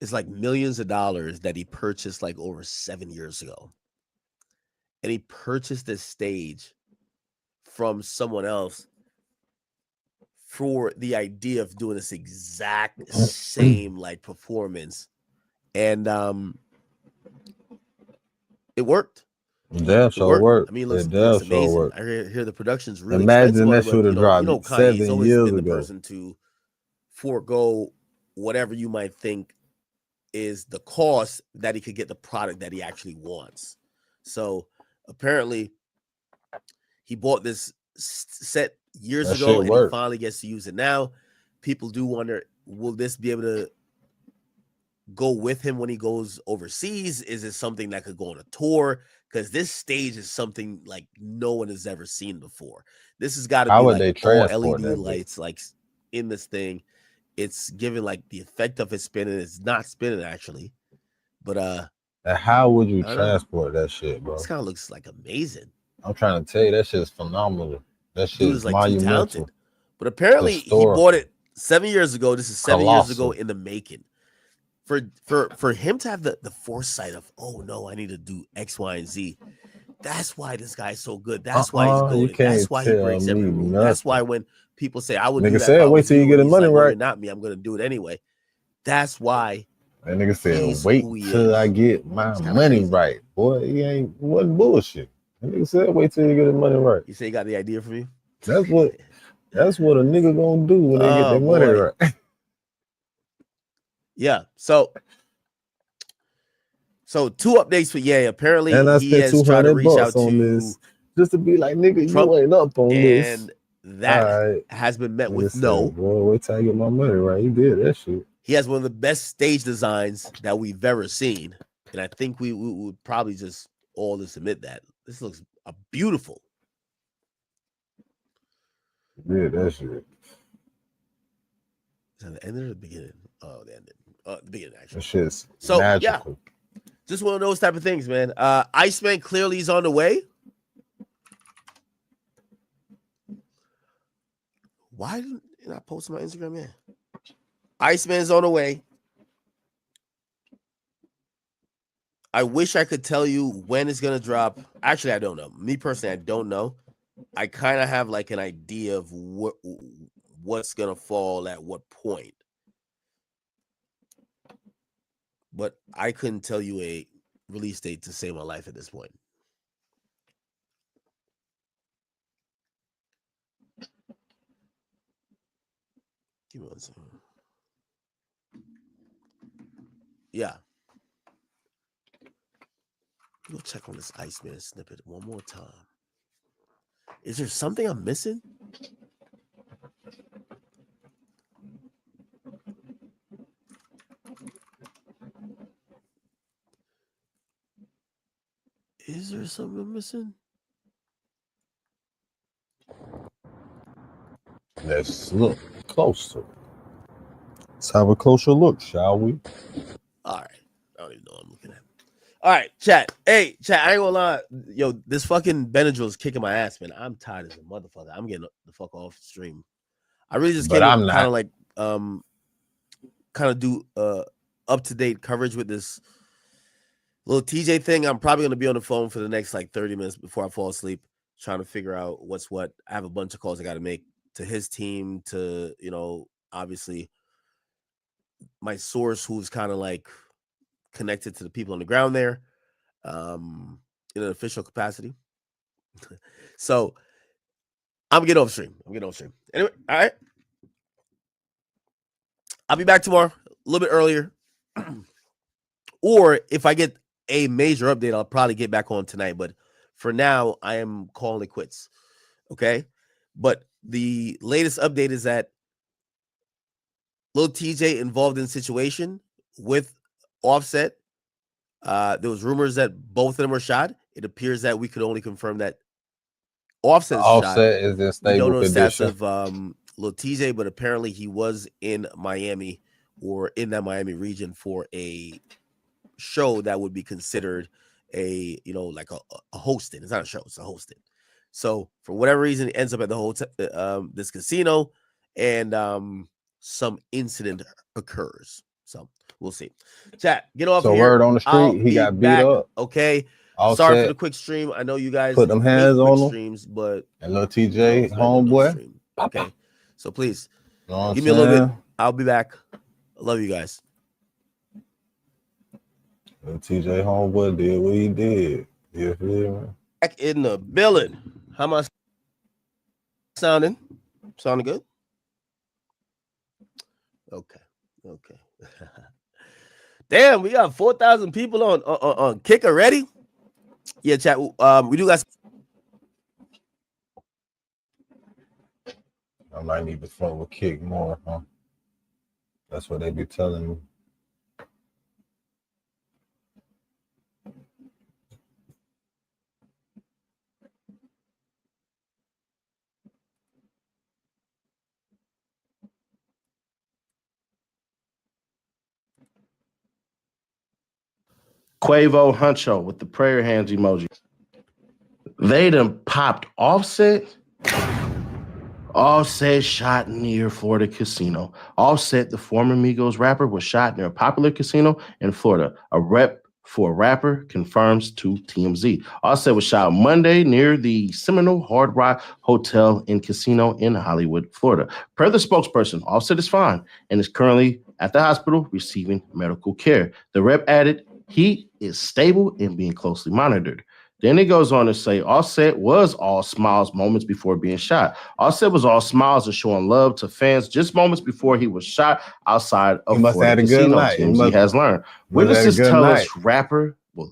is like millions of dollars that he purchased like over 7 years ago. And he purchased this stage from someone else for the idea of doing this exact same like performance. And it worked. Damn sure worked. I mean, it looks Sure amazing. worked. I hear the production's really Imagine that expensive, should have dropped Kanye's 7 always years been the ago. person to forego whatever you might think is the cost that he could get the product that he actually wants. So apparently he bought this set years That ago shit and worked. he finally gets to use it now. People do wonder, will this be able to go with him when he goes overseas? Is it something that could go on a tour? Because this stage is something like no one has ever seen before. This has got to How be would they like all transport LED that lights like in this thing. It's giving like the effect of it spinning. It's not spinning actually, but And how would you I don't know. transport that shit, bro? This kind of looks like amazing. I'm trying to tell you, that shit's phenomenal. That shit Dude is is like too monumental. talented. But apparently he Historical. bought it 7 years ago. This is 7 years ago Colossal. in the making. For him to have the foresight of, oh no, I need to do X, Y, and Z. That's why this guy's so good. That's why he's You good. can't That's why he tell breaks me every rule. nothing. That's why when people say I would do Nigga that, said, if I wait was till you you, get the and he's money like, "Oh, right." you're not me. I'm gonna do it anyway. That's why. That nigga said, He's wait who he till is. I get my It's kinda money crazy. right. Boy, he ain't what bullshit. That nigga said, wait till you get the money right. You say you got the idea for me? That's what a nigga gonna do when they get their Oh, money boy. right. Yeah. So 2 updates for Ye. Apparently And I he spent has tried to $200 reach out on to this just to be like, nigga, Trump, you ain't up on this. and that Alright. has been met Nigga with said, no. boy, wait till I get my money right. He did that shit. He has one of the best stage designs that we've ever seen. And I think we would probably just all just admit that. This looks beautiful. He did that shit. Is that the end or the beginning? Oh, the ending. The beginning, actually. That shit's So, magical. yeah. Just one of those type of things, man. Iceman clearly is on the way. Why didn't I post on my Instagram, man? Iceman's on the way. I wish I could tell you when it's gonna drop. Actually, I don't know. Me personally, I don't know. I kind of have like an idea of what's gonna fall at what point, but I couldn't tell you a release date to save my life at this point. Give me one second. Yeah. Go check on this Iceman snippet one more time. Is there something I'm missing? Is there something I'm missing? Let's look closer. Let's have a closer look, shall we? All right. I don't even know what I'm looking at. All right, chat. Hey, chat, I ain't gonna lie. Yo, this fucking Benadryl is kicking my ass, man. I'm tired as a motherfucker. I'm getting the fuck off stream. I really just But came I'm to not. kind of like kind of do up-to-date coverage with this little TJ thing. I'm probably gonna be on the phone for the next like 30 minutes before I fall asleep, trying to figure out what's what. I have a bunch of calls I gotta make to his team, to obviously my source, who's kind of like connected to the people on the ground there, in an official capacity. So I'm getting off stream. Anyway, all right. I'll be back tomorrow a little bit earlier. Or if I get a major update, I'll probably get back on tonight. But for now, I am calling it quits. Okay. But the latest update is that Lil TJ involved in situation with Offset. There was rumors that both of them were shot. It appears that we could only confirm that Offset is in stable we don't know the stats condition. of Lil TJ, but apparently he was in Miami or in that Miami region for a show that would be considered a, like a hosting. It's not a show, it's a hosting. So for whatever reason, it ends up at the hotel, this casino, and some incident occurs. So we'll see. Chat, get off So here. word on the street, I'll he be got beat back, up. Okay. All Sorry for set. the quick stream. I know you guys Put them hate hands quick on him. streams, but And little TJ, homeboy. Okay. So please Know what I'm give me a little bit. saying? I'll be back. I love you guys. Little TJ, homeboy did what he did. You feel me? Back in the building. How am I sounding? Sounding good? Okay. Damn, we got 4,000 people on Kick already. Yeah, chat. We do got. I might need to throw a kick more, huh? That's what they be telling me. Quavo Huncho with the prayer hands emoji. They done popped Offset. Offset shot near Florida casino. Offset, the former Migos rapper, was shot near a popular casino in Florida. A rep for a rapper confirms to TMZ. Offset was shot Monday near the Seminole Hard Rock Hotel and Casino in Hollywood, Florida. Per the spokesperson, Offset is fine and is currently at the hospital receiving medical care. The rep added, he is stable and being closely monitored. Then it goes on to say Offset was all smiles moments before being shot. Offset was all smiles and showing love to fans just moments before he was shot outside of Florida Casino, TMZ has learned. Witnesses tell us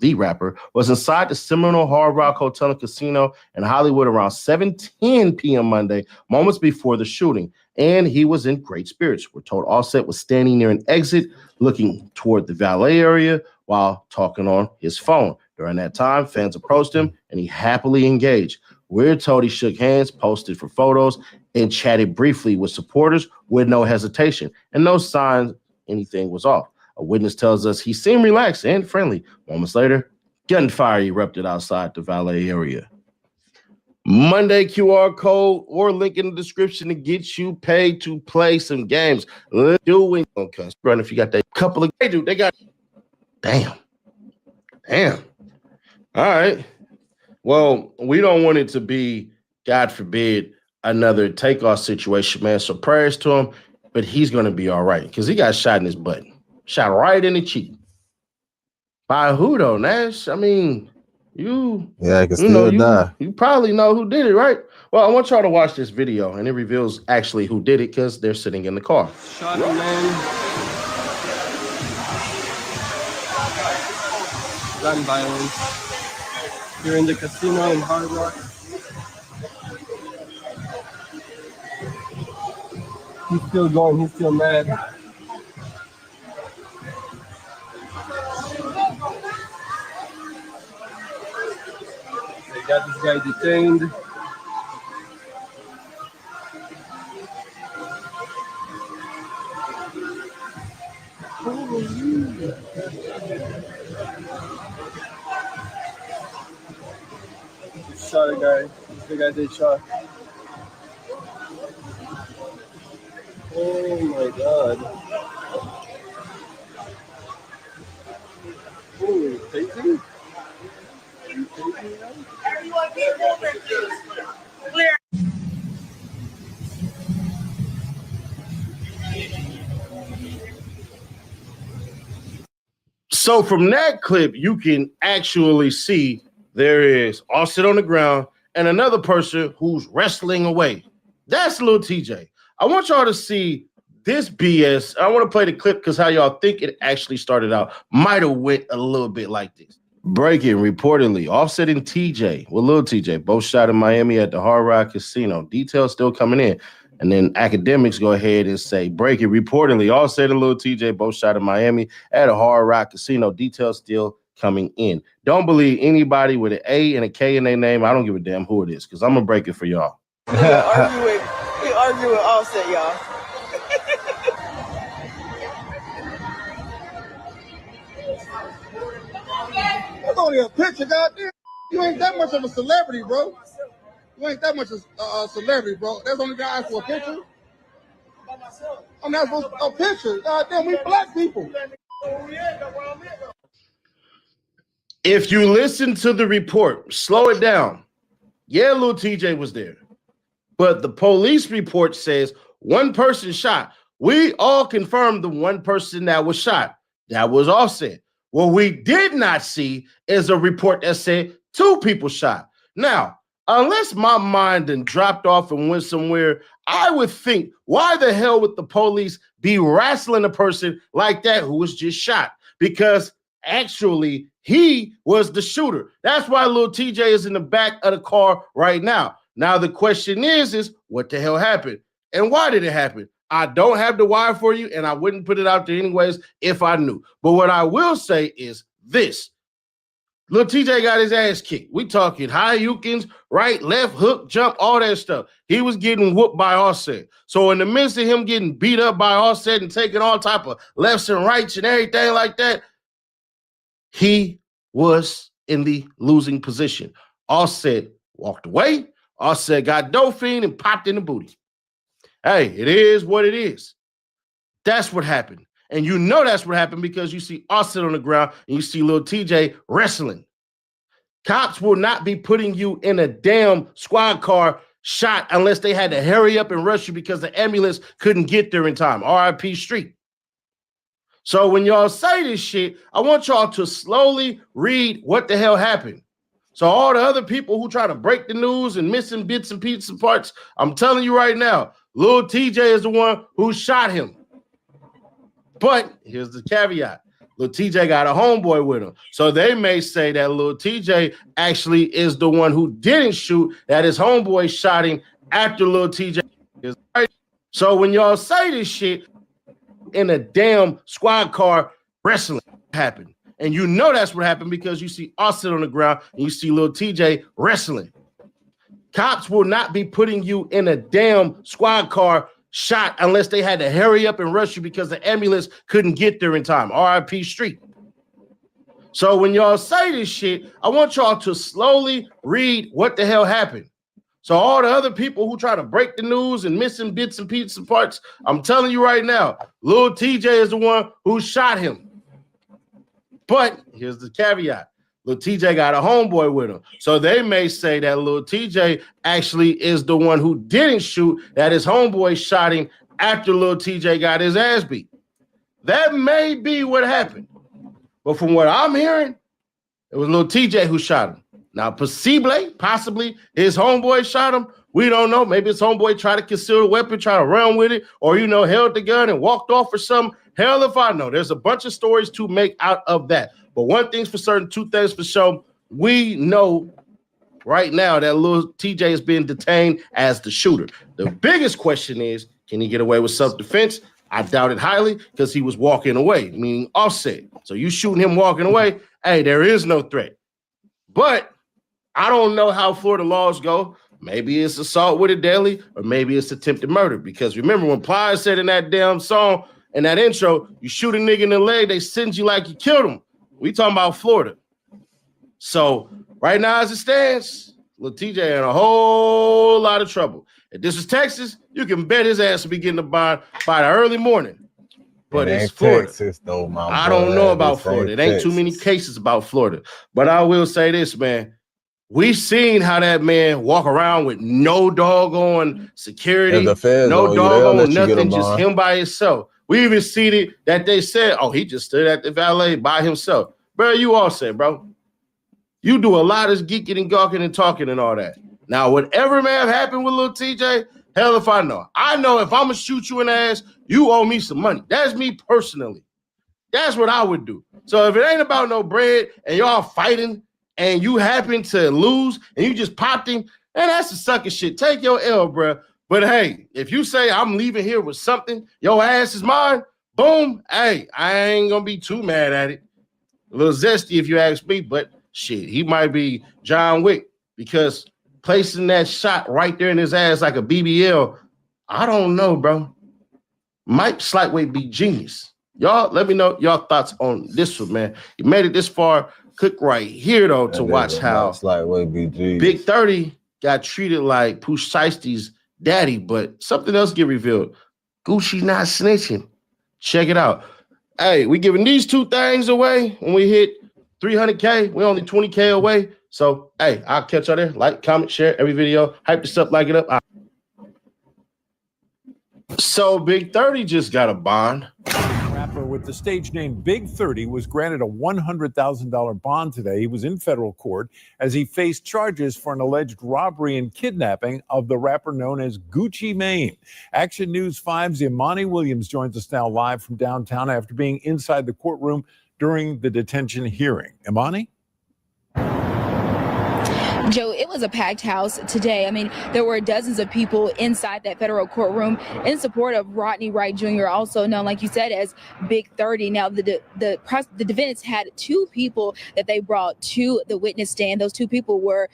the rapper was inside the Seminole Hard Rock Hotel and Casino in Hollywood around 7:10 p.m. Monday, moments before the shooting, and he was in great spirits. We're told Offset was standing near an exit looking toward the valet area while talking on his phone. During that time, fans approached him and he happily engaged. We're told he shook hands, posted for photos, and chatted briefly with supporters with no hesitation and no signs anything was off. A witness tells us he seemed relaxed and friendly. Moments later, gunfire erupted outside the valet area. Monday QR code or link in the description to get you paid to play some games. Let's do it. Okay, run if you got that couple of they got. Damn. All right. Well, we don't want it to be, God forbid, another takeoff situation, man. So prayers to him, but he's going to be all right because he got shot in his butt. Shot right in the cheek. By who, though, Nash? I mean, you can still die. You probably know who did it, right? Well, I want y'all to watch this video, and it reveals actually who did it because they're sitting in the car. Shot him, man. Gun violence. You're in the casino in Hard Rock. He's still going. He's still mad. They got this guy detained. Shot a guy. The guy they shot. Oh my god. Oh, you're tasing? Are you tasing them? So from that clip, you can actually see there is Offset on the ground and another person who's wrestling away. That's Lil TJ. I want y'all to see this BS. I want to play the clip because how y'all think it actually started out might have went a little bit like this. Breaking reportedly, Offset and TJ, well, Lil TJ, both shot in Miami at the Hard Rock Casino. Details still coming in. And then academics go ahead and say, breaking reportedly, Offset and Lil TJ both shot in Miami at a Hard Rock Casino. Details still coming in. Don't believe anybody with an A and a K in their name. I don't give a damn who it is because I'm going to break it for y'all. We argue with Offset, y'all. That's only a picture, goddamn. You ain't that much of a celebrity, bro. You ain't that much of a celebrity, bro. That's only guys for a picture. I'm not supposed to a picture. Goddamn, we black people. If you listen to the report, slow it down. Yeah, Lil TJ was there. But the police report says one person shot. We all confirmed the one person that was shot. That was Offset. What we did not see is a report that said 2 people shot. Now, unless my mind then dropped off and went somewhere, I would think, why the hell would the police be wrestling a person like that who was just shot? Because actually, he was the shooter. That's why Lil TJ is in the back of the car right now. Now, the question is what the hell happened? And why did it happen? I don't have the why for you, and I wouldn't put it out there anyways if I knew. But what I will say is this. Lil TJ got his ass kicked. We talking high Yukins, right, left, hook, jump, all that stuff. He was getting whooped by Offset. So in the midst of him getting beat up by Offset and taking all type of lefts and rights and everything like that, he was in the losing position. Offset walked away. Offset got Dolphin and popped in the booty. Hey, it is what it is. That's what happened. And you know that's what happened because you see Offset on the ground and you see Lil TJ wrestling. Cops will not be putting you in a damn squad car shot unless they had to hurry up and rush you because the ambulance couldn't get there in time. RIP Street. So when y'all say this shit, I want y'all to slowly read what the hell happened. So all the other people who try to break the news and missing bits and pieces and parts, I'm telling you right now, Lil TJ is the one who shot him. But here's the caveat. Lil TJ got a homeboy with him. So they may say that Lil TJ actually is the one who didn't shoot, that his homeboy shot him after Lil TJ is right. So when y'all say this shit in a damn squad car, wrestling happened. And you know that's what happened because you see Offset on the ground and you see Lil TJ wrestling. Cops will not be putting you in a damn squad car shot unless they had to hurry up and rush you because the ambulance couldn't get there in time. RIP Street. So when y'all say this shit, I want y'all to slowly read what the hell happened. So all the other people who try to break the news and missing bits and pieces and parts, I'm telling you right now, Lil TJ is the one who shot him. But here's the caveat. Lil TJ got a homeboy with him. So they may say that Lil TJ actually is the one who didn't shoot, that his homeboy shot him after Lil TJ got his ass beat. That may be what happened. But from what I'm hearing, it was Lil TJ who shot him. Now, possibly his homeboy shot him. We don't know. Maybe his homeboy tried to conceal the weapon, try to run with it, or, held the gun and walked off or something. Hell if I know. There's a bunch of stories to make out of that. But one thing's for certain, 2 things for sure. We know right now that Lil TJ is being detained as the shooter. The biggest question is, can he get away with self-defense? I doubt it highly because he was walking away, meaning Offset. So you shooting him walking away, hey, there is no threat. But I don't know how Florida laws go. Maybe it's assault with a deadly, or maybe it's attempted murder. Because remember when Plies said in that damn song, in that intro, you shoot a nigga in the leg, they send you like you killed him. We talking about Florida. So right now as it stands, Lil TJ in a whole lot of trouble. If this is Texas, you can bet his ass will be getting the bond by the early morning. But it's Florida. Texas, though, I don't know about Florida. It ain't too many cases about Florida. But I will say this, man. We've seen how that man walk around with no doggone security, no doggone nothing, just him by himself. We even seen it that they said, oh, he just stood at the valet by himself. Bro, you all said, bro, you do a lot of geeking and gawking and talking and all that. Now, whatever may have happened with little TJ, hell if I know. I know if I'm going to shoot you in the ass, you owe me some money. That's me personally. That's what I would do. So if it ain't about no bread and y'all fighting and you happen to lose and you just popped him, and that's the sucker shit. Take your L, bro. But hey, if you say I'm leaving here with something, your ass is mine, boom, hey, I ain't going to be too mad at it. A little zesty if you ask me, but shit, he might be John Wick because placing that shot right there in his ass like a BBL, I don't know, bro. Might Slightweight be genius. Y'all, let me know y'all thoughts on this one, man. You made it this far. Click right here, though, to watch how Slightweight be genius. Big 30 got treated like Pooh Shiesty's daddy, but something else get revealed. Gucci not snitching. Check it out. Hey, we giving these two things away when we hit 300K. We're only 20K away. So, hey, I'll catch y'all there. Like, comment, share every video. Hype this up, like it up. So, Big 30 just got a bond. Rapper with the stage name Big 30 was granted a $100,000 bond today. He was in federal court as he faced charges for an alleged robbery and kidnapping of the rapper known as Gucci Mane. Action News 5's Imani Williams joins us now live from downtown after being inside the courtroom during the detention hearing. Imani? Joe, it was a packed house today. I mean, there were dozens of people inside that federal courtroom in support of Rodney Wright Jr., also known, like you said, as Big 30. Now, the defendants had two people that they brought to the witness stand. Those two people were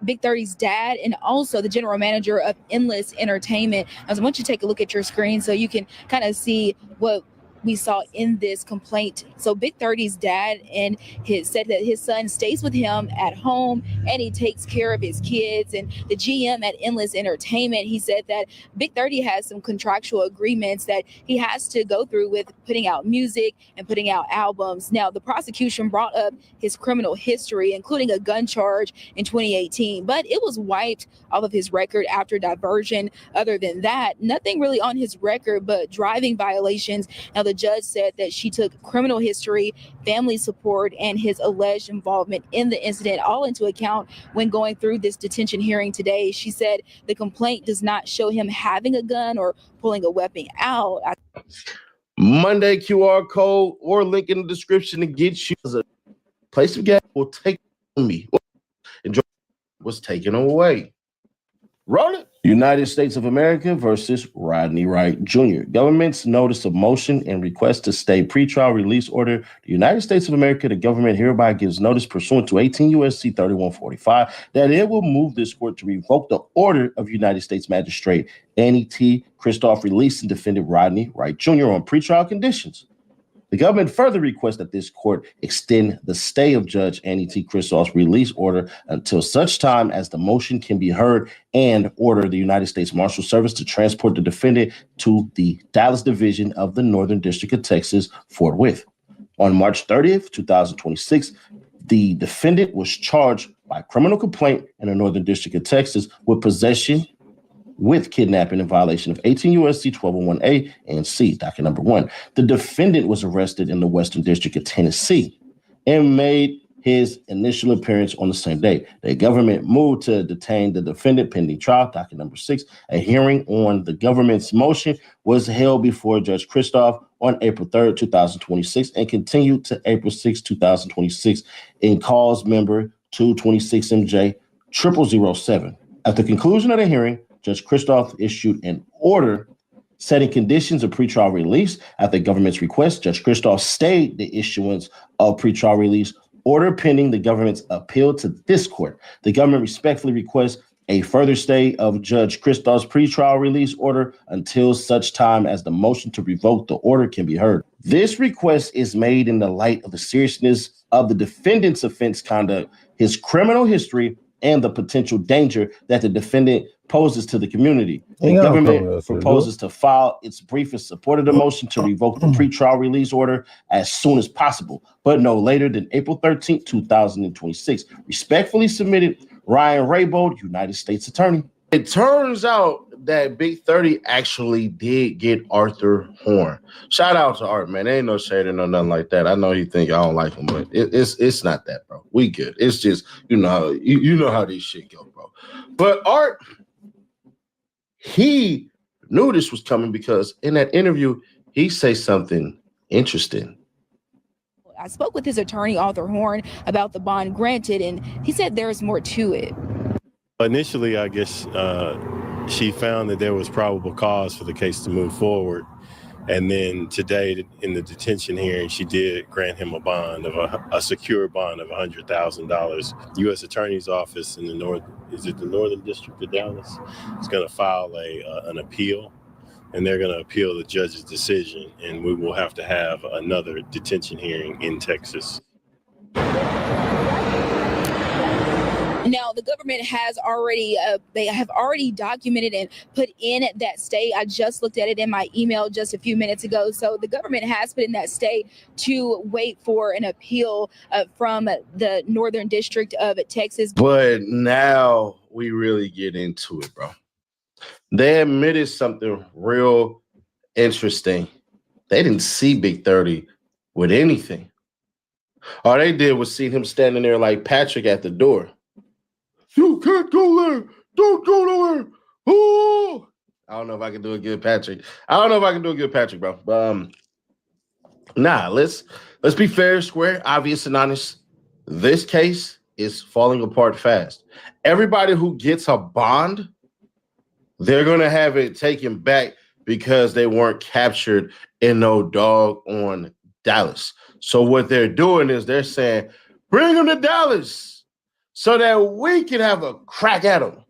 Big 30's dad and also the general manager of Endless Entertainment. I want you to take a look at your screen so you can kind of see what we saw in this complaint. So Big 30's dad and said that his son stays with him at home and he takes care of his kids. And the GM at Endless Entertainment, he said that Big 30 has some contractual agreements that he has to go through with putting out music and putting out albums. Now, the prosecution brought up his criminal history, including a gun charge in 2018, but it was wiped off of his record after diversion. Other than that, nothing really on his record but driving violations. Now, the judge said that she took criminal history, family support, and his alleged involvement in the incident all into account when going through this detention hearing today. She said the complaint does not show him having a gun or pulling a weapon out. Monday QR code or link in the description to get you a place of gas will take me. Enjoy was taken away. Roll it. United States of America versus Rodney Wright Jr. Government's notice of motion and request to stay pretrial release order. The United States of America, the government hereby gives notice pursuant to 18 U.S.C. 3145 that it will move this court to revoke the order of United States Magistrate Annie T. Christoph releasing defendant Rodney Wright Jr. on pretrial conditions. The government further requests that this court extend the stay of Judge Annie T. Christoph's release order until such time as the motion can be heard and order the United States Marshal Service to transport the defendant to the Dallas Division of the Northern District of Texas forthwith. On March 30th, 2026, the defendant was charged by criminal complaint in the Northern District of Texas with possession with kidnapping in violation of 18 U.S.C. 1201A and C, docket number 1. The defendant was arrested in the Western District of Tennessee and made his initial appearance on the same day. The government moved to detain the defendant pending trial, docket number 6. A hearing on the government's motion was held before Judge Christoph on April 3rd, 2026, and continued to April 6, 2026 in cause member 226MJ 0007. At the conclusion of the hearing, Judge Christoph issued an order setting conditions of pretrial release. At the government's request, Judge Christoph stayed the issuance of pretrial release order pending the government's appeal to this court. The government respectfully requests a further stay of Judge Christoph's pretrial release order until such time as the motion to revoke the order can be heard. This request is made in the light of the seriousness of the defendant's offense conduct, his criminal history, and the potential danger that the defendant poses to the community. The government proposes to file its brief in support of the motion to revoke the pretrial release order as soon as possible, but no later than April 13, 2026. Respectfully submitted, Ryan Raybold, United States Attorney. It turns out that Big 30 actually did get Arthur Horn. Shout out to Art, man. There ain't no shading or nothing like that. I know you think I don't like him, but it's not that, bro. We good. It's just you know how this shit go, bro. But Art, he knew this was coming because in that interview he say something interesting. I spoke with his attorney, Arthur Horn, about the bond granted, and he said there's more to it. Initially, I guess she found that there was probable cause for the case to move forward. And then today in the detention hearing, she did grant him a bond of a secure bond of $100,000. U.S. Attorney's Office in the Northern District of Dallas is going to file an appeal, and they're going to appeal the judge's decision, and we will have to have another detention hearing in Texas. Now, the government has already, they have already documented and put in that stay. I just looked at it in my email just a few minutes ago. So the government has put in that stay to wait for an appeal from the Northern District of Texas. But now we really get into it, bro. They admitted something real interesting. They didn't see Big 30 with anything. All they did was see him standing there like Patrick at the door. You can't go there. Don't go nowhere. Oh, I don't know if I can do a good Patrick. Bro. But nah, let's be fair, square, obvious, and honest. This case is falling apart fast. Everybody who gets a bond, they're gonna have it taken back because they weren't captured in no dog on Dallas. So what they're doing is they're saying, bring them to Dallas so that we can have a crack at them.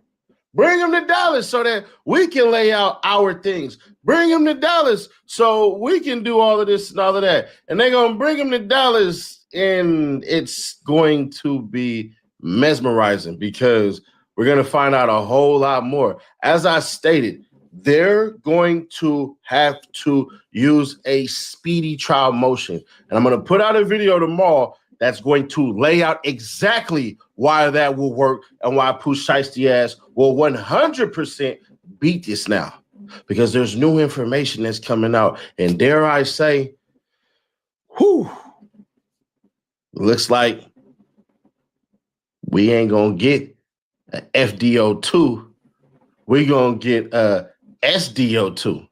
Bring them to Dallas so that we can lay out our things. Bring them to Dallas so we can do all of this and all of that. And they're going to bring them to Dallas, and it's going to be mesmerizing because we're going to find out a whole lot more. As I stated, they're going to have to use a speedy trial motion. And I'm going to put out a video tomorrow that's going to lay out exactly why that will work and why Pooh Shiesty ass will 100% beat this now. Because there's new information that's coming out. And dare I say, looks like we ain't going to get an FDO2. We're going to get a SDO2.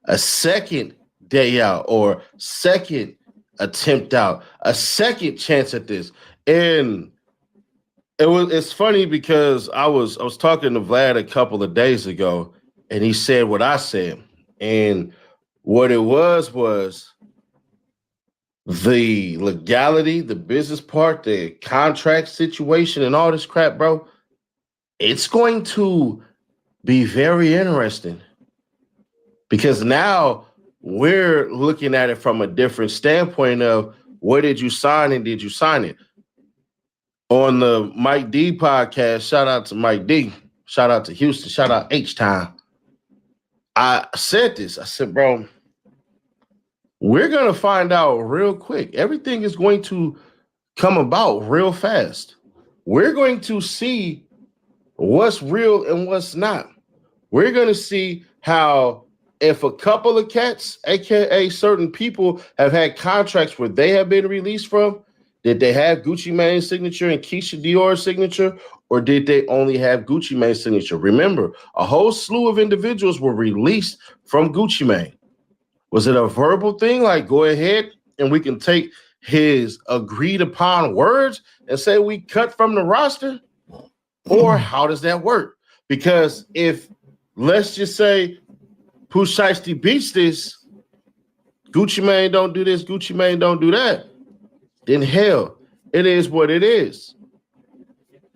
A second day out or second attempt out, a second chance at this. And it's funny because I was talking to Vlad a couple of days ago, and he said what I said. And what it was the legality, the business part, the contract situation, and all this crap, bro. It's going to be very interesting because now we're looking at it from a different standpoint of where did you sign and did you sign it? On the Mike D podcast, shout out to Mike D, shout out to Houston, shout out H-Time. I said this, I said, bro, we're going to find out real quick. Everything is going to come about real fast. We're going to see what's real and what's not. We're going to see how if a couple of cats, aka certain people, have had contracts where they have been released from, did they have Gucci Mane's signature and Keisha Dior's signature, or did they only have Gucci Mane's signature? Remember, a whole slew of individuals were released from Gucci Mane. Was it a verbal thing, like go ahead and we can take his agreed upon words and say we cut from the roster? Or how does that work? Because if, let's just say, Pooh Shiesty beats this, Gucci Mane don't do this, Gucci Mane don't do that, then hell, it is what it is.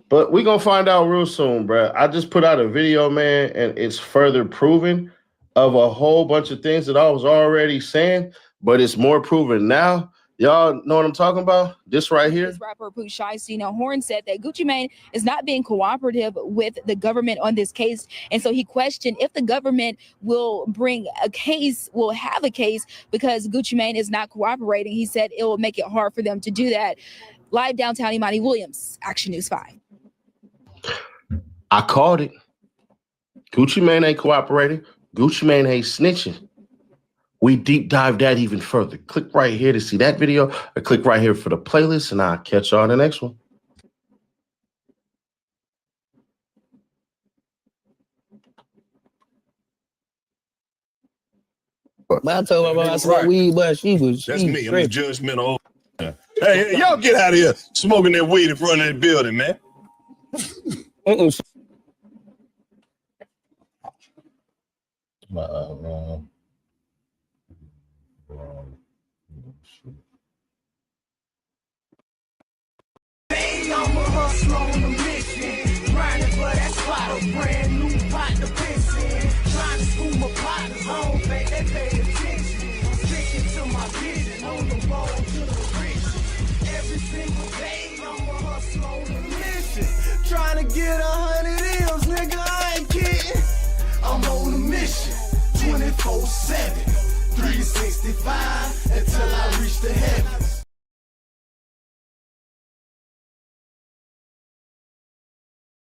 But we're going to find out real soon, bro. I just put out a video, man, and it's further proven of a whole bunch of things that I was already saying, but it's more proven now. Y'all know what I'm talking about? This right here. This rapper Pooh Shiesty, now Horn said that Gucci Mane is not being cooperative with the government on this case. And so he questioned if the government will have a case because Gucci Mane is not cooperating. He said it will make it hard for them to do that. Live downtown, Imani Williams, Action News 5. I called it. Gucci Mane ain't cooperating. Gucci Mane ain't snitching. We deep dive that even further. Click right here to see that video, or click right here for the playlist, and I'll catch y'all in the next one. But I told my mom I smoked weed, but she was. That's me. I'm the judgmental. Hey, y'all get out of here smoking that weed in front of that building, man. Man.